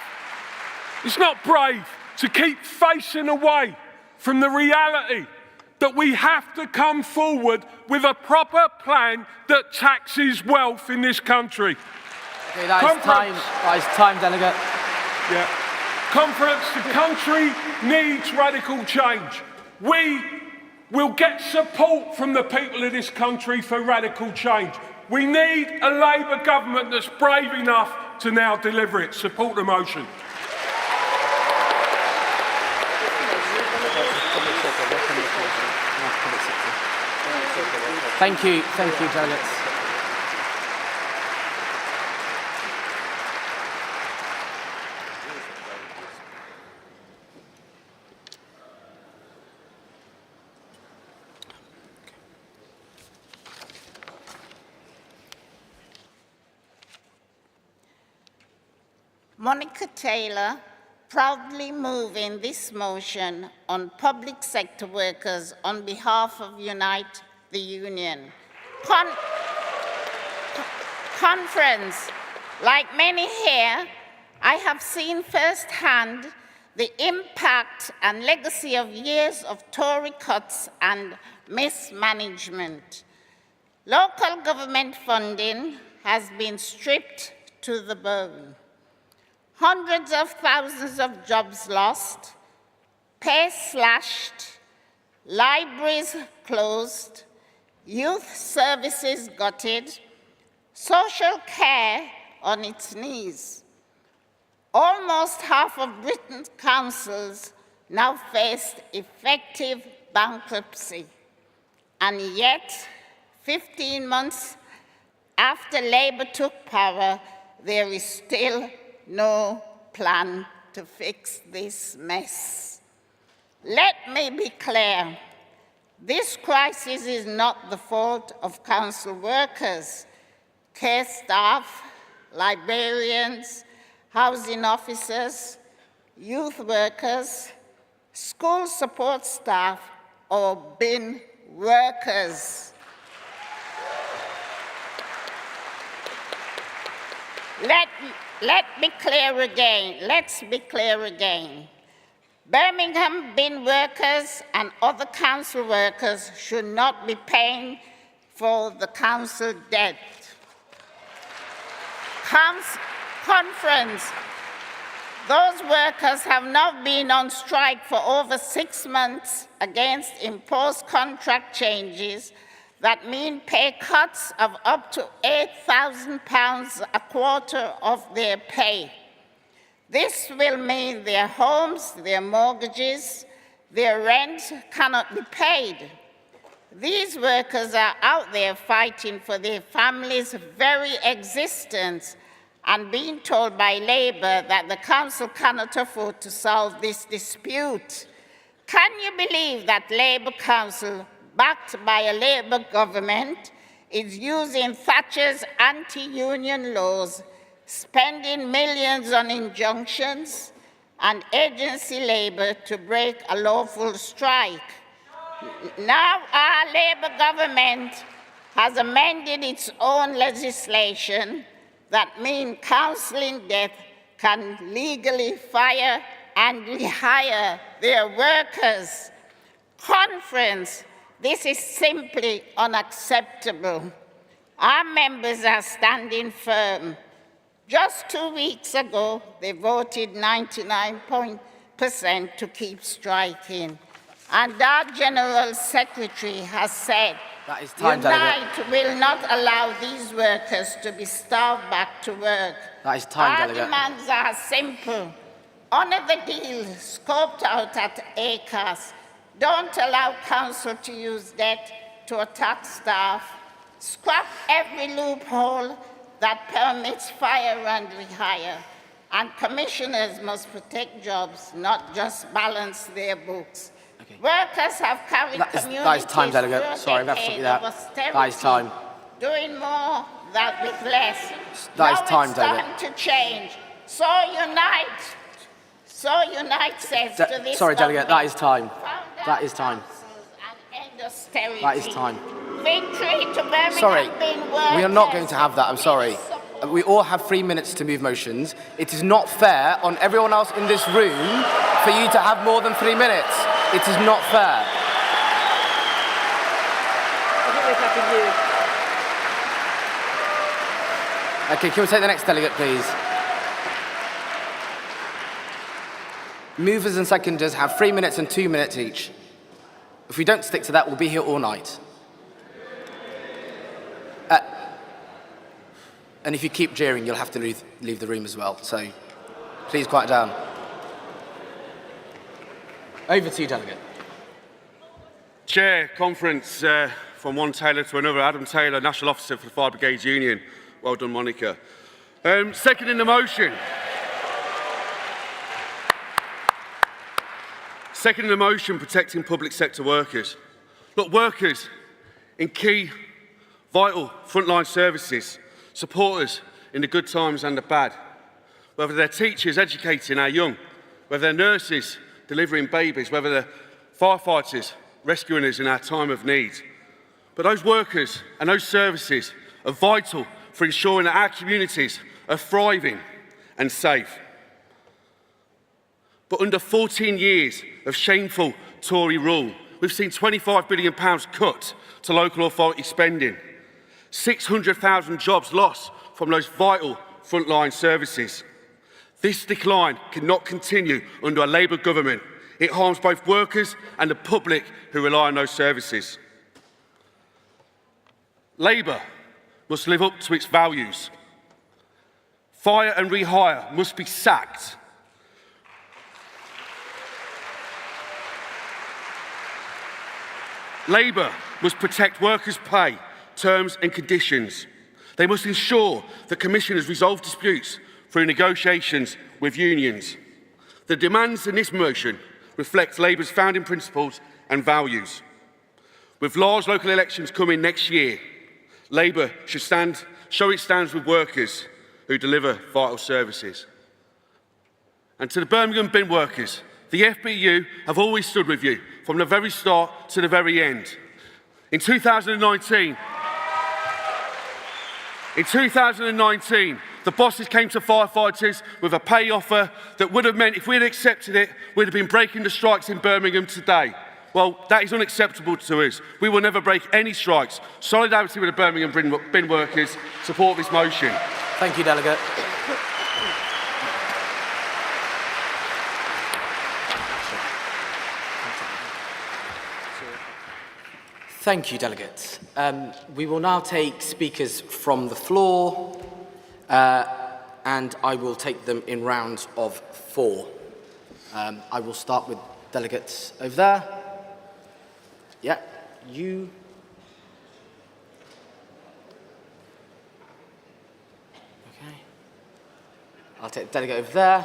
to keep facing away from the reality that we have to come forward with a proper plan that taxes wealth in this country. Okay, that is time. That is time, Delegate. Yeah. Conference, the country needs radical change. We will get support from the people of this country for radical change. We need a Labour government that's brave enough to now deliver it. Support the motion. Thank you, delegates. Monica Taylor, proudly moving this motion on public sector workers on behalf of Unite the Union. Conference, like many here, I have seen firsthand the impact and legacy of years of Tory cuts and mismanagement. Local government funding has been stripped to the bone. Hundreds of thousands of jobs lost, pay slashed, libraries closed, youth services gutted, social care on its knees. Almost half of Britain's councils now face effective bankruptcy. And yet, 15 months after Labour took power, there is still no plan to fix this mess. Let me be clear. This crisis is not the fault of council workers, care staff, librarians, housing officers, youth workers, school support staff, or bin workers. Let's be clear again. Birmingham bin workers and other council workers should not be paying for the council debt. Conference, those workers have now been on strike for over 6 months against imposed contract changes that mean pay cuts of up to £8,000 a quarter of their pay. This will mean their homes, their mortgages, their rent cannot be paid. These workers are out there fighting for their families' very existence and being told by Labour that the council cannot afford to solve this dispute. Can you believe that Labour council, backed by a Labour government, is using Thatcher's anti-union laws, spending millions on injunctions and agency labour to break a lawful strike? Now our Labour government has amended its own legislation that means council in debt can legally fire and rehire their workers. Conference, this is simply unacceptable. Our members are standing firm. Just 2 weeks ago, they voted 99% to keep striking. And our General Secretary has said, that is time, Unite will not allow these workers to be starved back to work. That is time, Our Delegate. demands are simple. Honour the deal scoped out at ACAS. Don't allow council to use debt to attack staff. Scrap every loophole that permits fire and rehire. And commissioners must protect jobs, not just balance their books. Okay. Workers have carried communities that is time, Delegate. Sorry, we have to stop you there. That is time. Doing more that with less. That is time, it's Delegate. time to change. So Unite says to this sorry, Delegate, that is time. That is time. That is time. Victory to Birmingham. Sorry, bin workers. we are not going to have that, I'm sorry. We all have 3 minutes to move motions. It is not fair on everyone else in this room for you to have more than 3 minutes. It is not fair. Okay, can we take the next delegate, please? Movers and seconders have 3 minutes and 2 minutes each. If we don't stick to that, we'll be here all night. And if you keep jeering, you'll have to leave the room as well, so please quiet down. Over to you, delegate. Chair, conference from one tailor to another. Adam Taylor, National Officer for the Fire Brigades Union. Well done, Monica. Second in the motion. Second in the motion, protecting public sector workers. Look, workers in key, vital frontline services, supporters in the good times and the bad. Whether they're teachers educating our young, whether they're nurses delivering babies, whether they're firefighters rescuing us in our time of need. But those workers and those services are vital for ensuring that our communities are thriving and safe. But under 14 years of shameful Tory rule, we've seen £25 billion cut to local authority spending, 600,000 jobs lost from those vital frontline services. This decline cannot continue under a Labour government. It harms both workers and the public who rely on those services. Labour must live up to its values. Fire and rehire must be sacked. Labour must protect workers' pay, terms and conditions. They must ensure that commissioners resolve disputes through negotiations with unions. The demands in this motion reflect Labour's founding principles and values. With large local elections coming next year, Labour should show it stands with workers who deliver vital services. And to the Birmingham bin workers, the FBU have always stood with you from the very start to the very end. In 2019, the bosses came to firefighters with a pay offer that would have meant, if we had accepted it, we'd have been breaking the strikes in Birmingham today. Well, that is unacceptable to us. We will never break any strikes. Solidarity with the Birmingham bin workers. Support this motion. Thank you, delegate. Thank you, delegates. We will now take speakers from the floor, and I will take them in rounds of 4. I will start with delegates over there. Yeah, you. Okay. I'll take the delegate over there,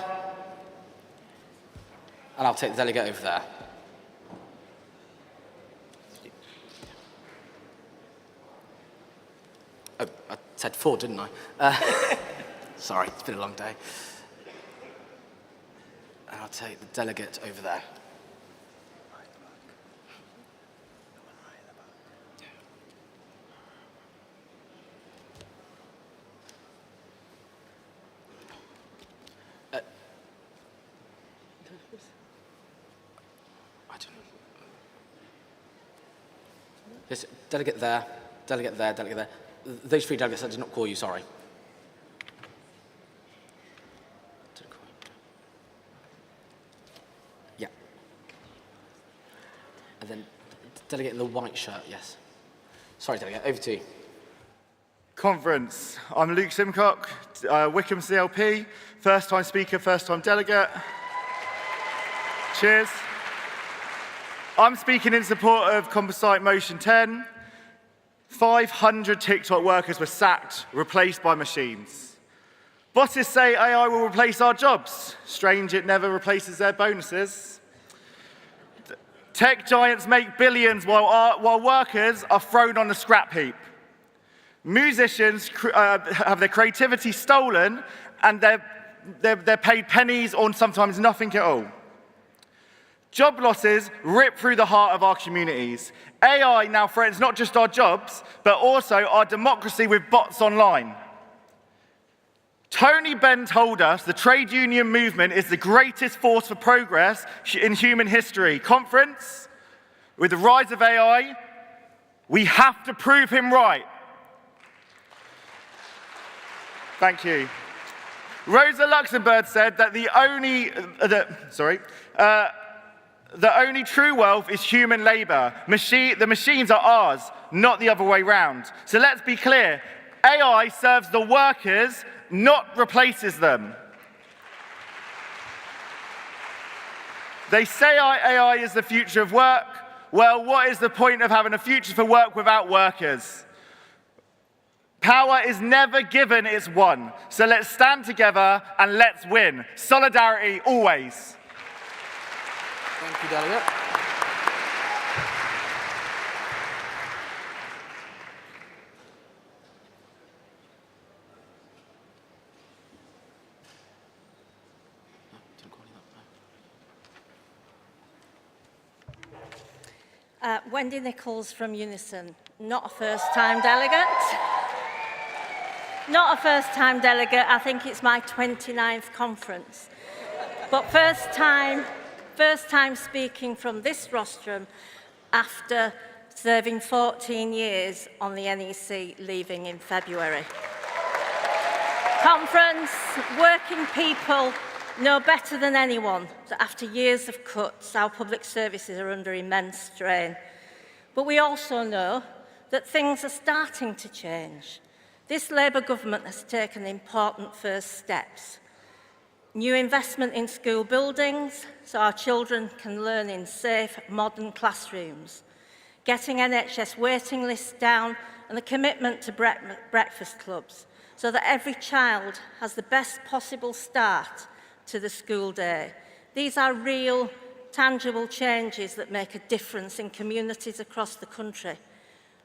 and I'll take the delegate over there. Oh, I said 4, didn't I? Sorry, it's been a long day. And I'll take the delegate over there. I don't know. Yes, delegate there, delegate there, delegate there. Those 3 delegates, I did not call you, sorry. Yeah. And then delegate in the white shirt, yes. Sorry, delegate, over to you. Conference. I'm Luke Simcock, Wickham CLP, first-time speaker, first-time delegate. Cheers. I'm speaking in support of Composite Motion 10. 500 TikTok workers were sacked, replaced by machines. Bosses say AI will replace our jobs. Strange it never replaces their bonuses. Tech giants make billions while workers are thrown on the scrap heap. Musicians have their creativity stolen and they're paid pennies or sometimes nothing at all. Job losses rip through the heart of our communities. AI now threatens not just our jobs, but also our democracy with bots online. Tony Benn told us the trade union movement is the greatest force for progress in human history. Conference, with the rise of AI, we have to prove him right. Thank you. Rosa Luxemburg said that the only true wealth is human labour. The machines are ours, not the other way round. So let's be clear. AI serves the workers, not replaces them. They say AI is the future of work. Well, what is the point of having a future for work without workers? Power is never given, it's won. So let's stand together and let's win. Solidarity always. Thank you, Delegate. Wendy Nichols from Unison. Not a first-time delegate. Not a first-time delegate. I think it's my 29th conference. But first time speaking from this rostrum after serving 14 years on the NEC, leaving in February. Conference, working people know better than anyone that after years of cuts, our public services are under immense strain. But we also know that things are starting to change. This Labour government has taken important first steps. New investment in school buildings so our children can learn in safe, modern classrooms. Getting NHS waiting lists down and the commitment to breakfast clubs so that every child has the best possible start to the school day. These are real, tangible changes that make a difference in communities across the country.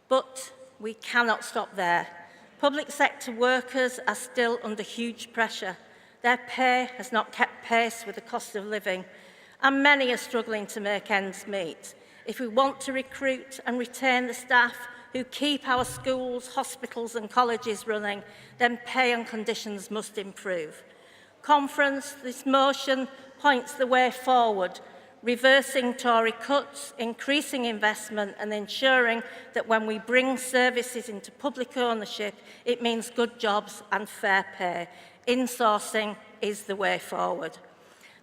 But we cannot stop there. Public sector workers are still under huge pressure. Their pay has not kept pace with the cost of living, and many are struggling to make ends meet. If we want to recruit and retain the staff who keep our schools, hospitals and colleges running, then pay and conditions must improve. Conference, this motion points the way forward, reversing Tory cuts, increasing investment and ensuring that when we bring services into public ownership, it means good jobs and fair pay. Insourcing is the way forward.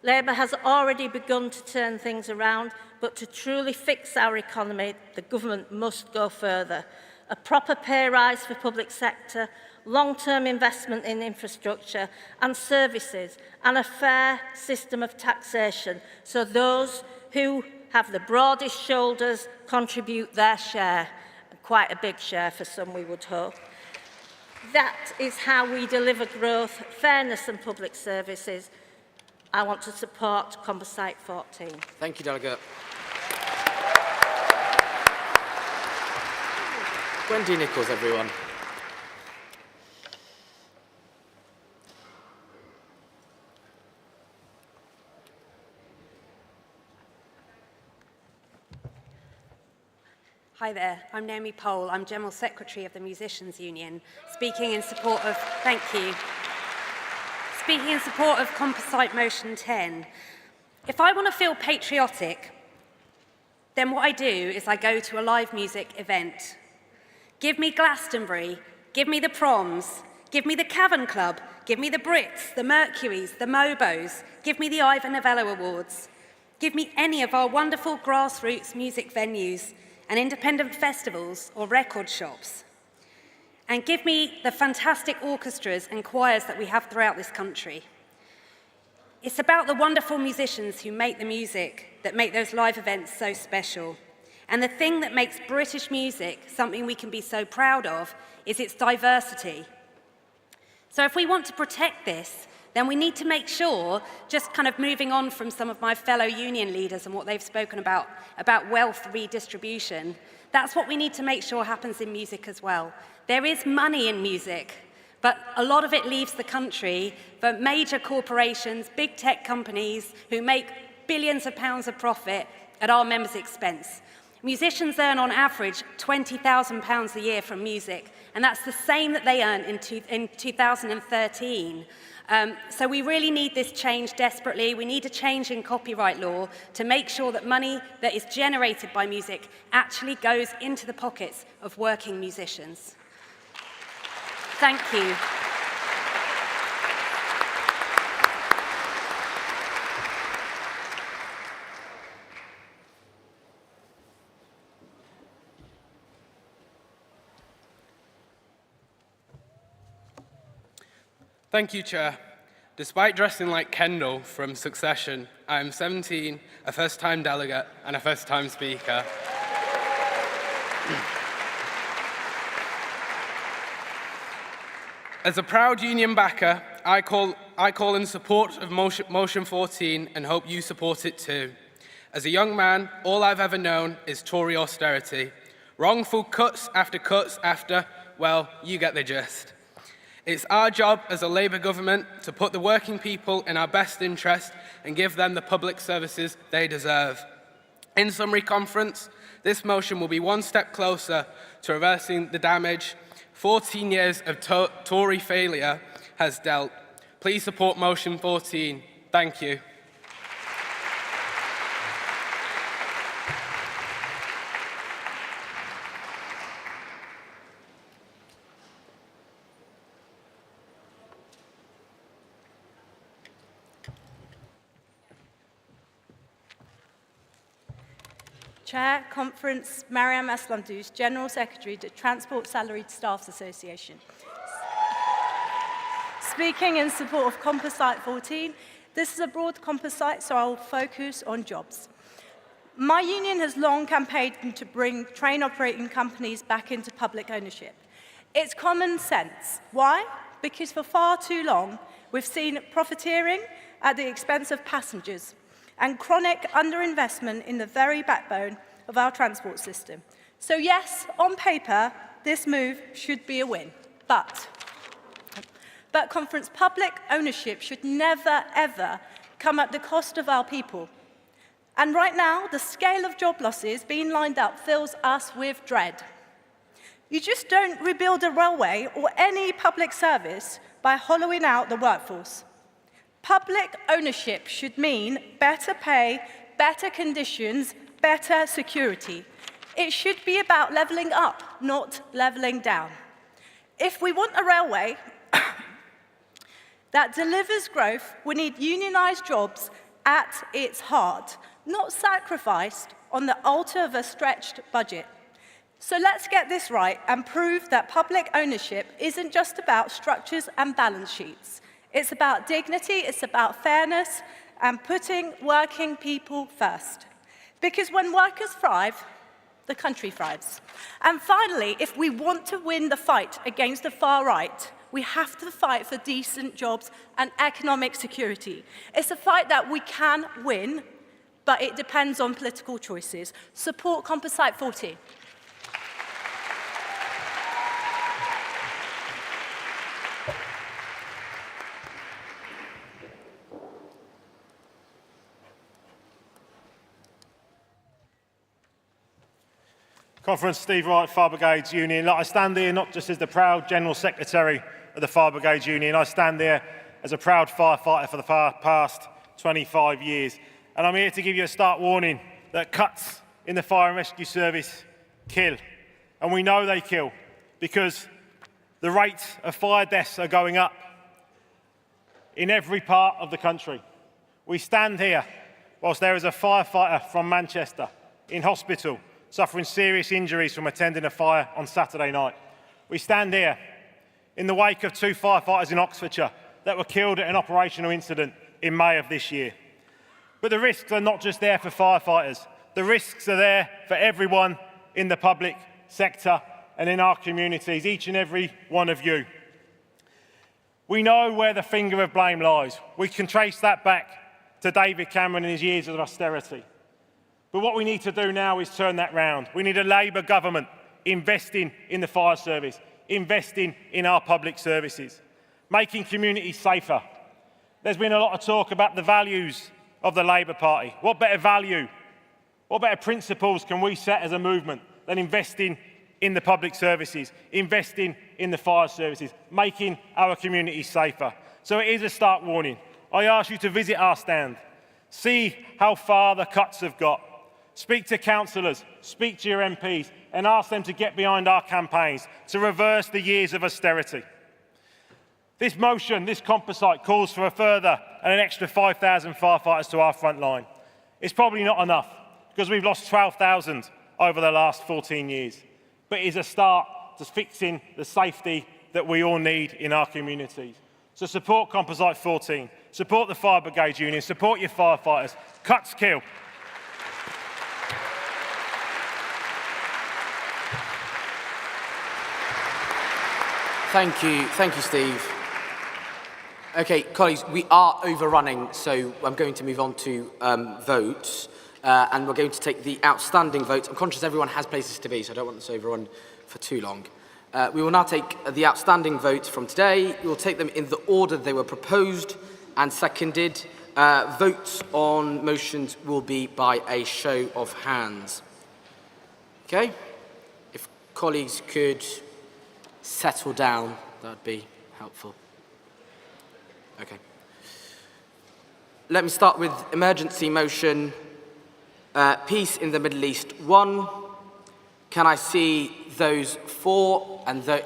Labour has already begun to turn things around, but to truly fix our economy, the government must go further. A proper pay rise for public sector, long-term investment in infrastructure and services, and a fair system of taxation, so those who have the broadest shoulders contribute their share, quite a big share for some, we would hope. That is how we deliver growth, fairness and public services. I want to support Composite 14. Thank you, Delegate. Wendy Nichols, everyone. Hi there, I'm Naomi Pole. I'm General Secretary of the Musicians Union, speaking in support of, thank you, speaking in support of Composite Motion 10. If I want to feel patriotic, then what I do is I go to a live music event. Give me Glastonbury, give me the Proms, give me the Cavern Club, give me the Brits, the Mercuries, the Mobos, give me the Ivor Novello Awards. Give me any of our wonderful grassroots music venues and independent festivals or record shops. And give me the fantastic orchestras and choirs that we have throughout this country. It's about the wonderful musicians who make the music that make those live events so special. And the thing that makes British music something we can be so proud of is its diversity. So if we want to protect this, then we need to make sure, just kind of moving on from some of my fellow union leaders and what they've spoken about wealth redistribution, that's what we need to make sure happens in music as well. There is money in music, but a lot of it leaves the country for major corporations, big tech companies who make billions of pounds of profit at our members' expense. Musicians earn on average £20,000 a year from music, and that's the same that they earned in 2013. So we really need this change desperately. We need a change in copyright law to make sure that money that is generated by music actually goes into the pockets of working musicians. Thank you. Thank you, Chair. Despite dressing like Kendall from Succession, I am 17, a first-time delegate, and a first-time speaker. As a proud union backer, I call in support of Motion 14 and hope you support it too. As a young man, all I've ever known is Tory austerity. Wrongful cuts after, well, you get the gist. It's our job as a Labour government to put the working people in our best interest and give them the public services they deserve. In summary, Conference, this motion will be one step closer to reversing the damage 14 years of Tory failure has dealt. Please support Motion 14. Thank you. Chair, Conference, Mariam Aslamdoush, General Secretary to Transport Salaried Staffs Association. Speaking in support of Composite 14, this is a broad composite, so I'll focus on jobs. My union has long campaigned to bring train operating companies back into public ownership. It's common sense. Why? Because for far too long, we've seen profiteering at the expense of passengers and chronic underinvestment in the very backbone of our transport system. So yes, on paper, this move should be a win. But Conference, public ownership should never, ever come at the cost of our people. And right now, the scale of job losses being lined up fills us with dread. You just don't rebuild a railway or any public service by hollowing out the workforce. Public ownership should mean better pay, better conditions, better security. It should be about levelling up, not levelling down. If we want a railway that delivers growth, we need unionised jobs at its heart, not sacrificed on the altar of a stretched budget. So let's get this right and prove that public ownership isn't just about structures and balance sheets. It's about dignity, it's about fairness, and putting working people first. Because when workers thrive, the country thrives. And finally, if we want to win the fight against the far right, we have to fight for decent jobs and economic security. It's a fight that we can win, but it depends on political choices. Support Composite 14. Conference, Steve Wright, Fire Brigades Union. I stand here not just as the proud General Secretary of the Fire Brigades Union, I stand here as a proud firefighter for the past 25 years. And I'm here to give you a stark warning that cuts in the fire and rescue service kill. And we know they kill because the rates of fire deaths are going up in every part of the country. We stand here whilst there is a firefighter from Manchester in hospital suffering serious injuries from attending a fire on Saturday night. We stand here in the wake of 2 firefighters in Oxfordshire that were killed at an operational incident in May of this year. But the risks are not just there for firefighters. The risks are there for everyone in the public sector and in our communities, each and every one of you. We know where the finger of blame lies. We can trace that back to David Cameron and his years of austerity. But what we need to do now is turn that round. We need a Labour government investing in the fire service, investing in our public services, making communities safer. There's been a lot of talk about the values of the Labour Party. What better value, what better principles can we set as a movement than investing in the public services, investing in the fire services, making our communities safer? So it is a stark warning. I ask you to visit our stand, see how far the cuts have got. Speak to councillors, speak to your MPs and ask them to get behind our campaigns to reverse the years of austerity. This motion, this composite, calls for a further and an extra 5,000 firefighters to our front line. It's probably not enough because we've lost 12,000 over the last 14 years. But it is a start to fixing the safety that we all need in our communities. So support Composite 14, support the Fire Brigade Union, support your firefighters. Cuts kill. Thank you, Steve. Okay, colleagues, we are overrunning, so I'm going to move on to votes, and we're going to take the outstanding votes. I'm conscious everyone has places to be, so I don't want this to overrun for too long. We will now take the outstanding votes from today. We will take them in the order they were proposed and seconded. Votes on motions will be by a show of hands. Okay? If colleagues could settle down, that would be helpful. Okay. Let me start with emergency motion, peace in the Middle East 1. Can I see those for and the...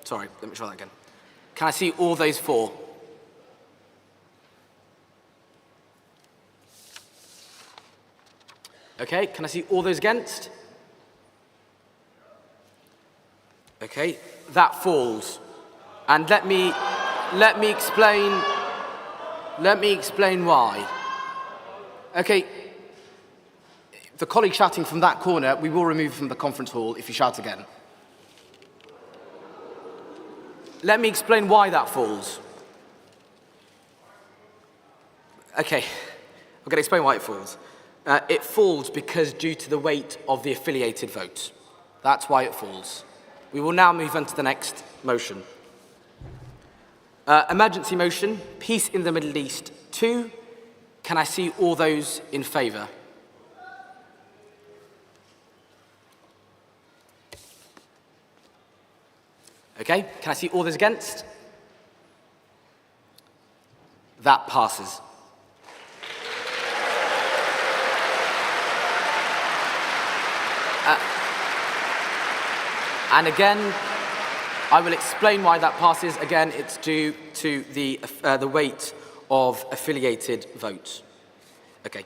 Sorry, let me try that again. Can I see all those for? Okay, can I see all those against? Okay, that falls. And let me explain why. Okay, the colleague shouting from that corner, we will remove from the conference hall if you shout again. Let me explain why that falls. Okay, I'm going to explain why it falls. It falls because due to the weight of the affiliated votes. That's why it falls. We will now move on to the next motion. Emergency motion, peace in the Middle East 2. Can I see all those in favour? Okay, can I see all those against? That passes. And again, I will explain why that passes. Again, it's due to the weight of affiliated votes. Okay.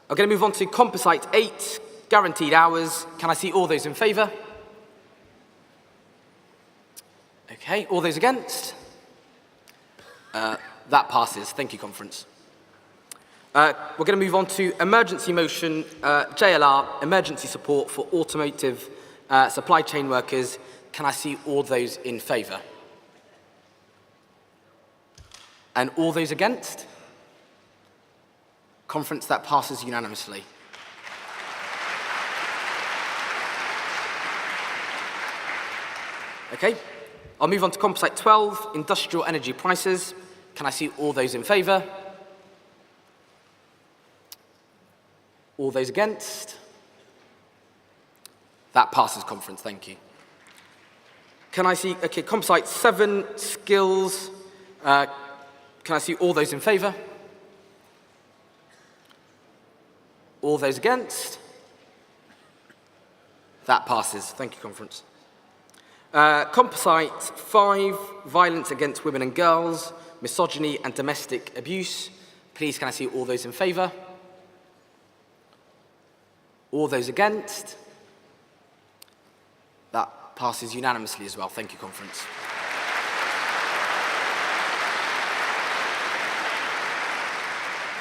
I'm going to move on to Composite 8, guaranteed hours. Can I see all those in favour? Okay, all those against? That passes. Thank you, Conference. We're going to move on to emergency motion, JLR, emergency support for automotive supply chain workers. Can I see all those in favour? And all those against? Conference, that passes unanimously. Okay, I'll move on to Composite 12, industrial energy prices. Can I see all those in favour? All those against? That passes, Conference, thank you. Can I see, okay, Composite 7, skills. Can I see all those in favour? All those against? That passes, thank you, Conference. Composite 5, violence against women and girls, misogyny and domestic abuse. Please, can I see all those in favour? All those against? That passes unanimously as well. Thank you, Conference.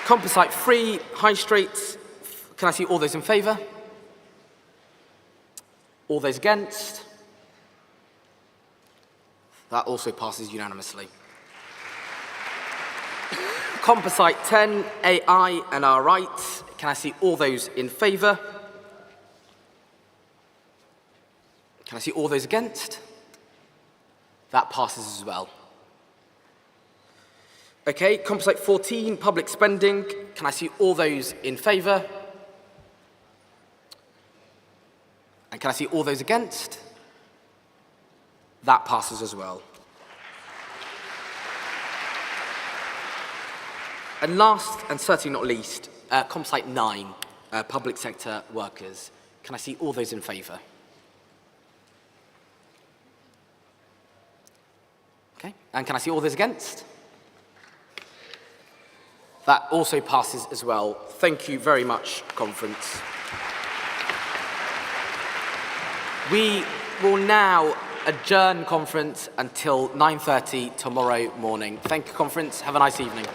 Composite 3, high streets. Can I see all those in favour? All those against? That also passes unanimously. Composite 10, AI and our rights. Can I see all those in favour? Can I see all those against? That passes as well. Okay, Composite 14, public spending. Can I see all those in favour? And can I see all those against? That passes as well. And last, and certainly not least, Composite 9, public sector workers. Can I see all those in favour? Okay, and can I see all those against? That also passes as well. Thank you very much, Conference. We will now adjourn conference until 9:30 tomorrow morning. Thank you, conference. Have a nice evening.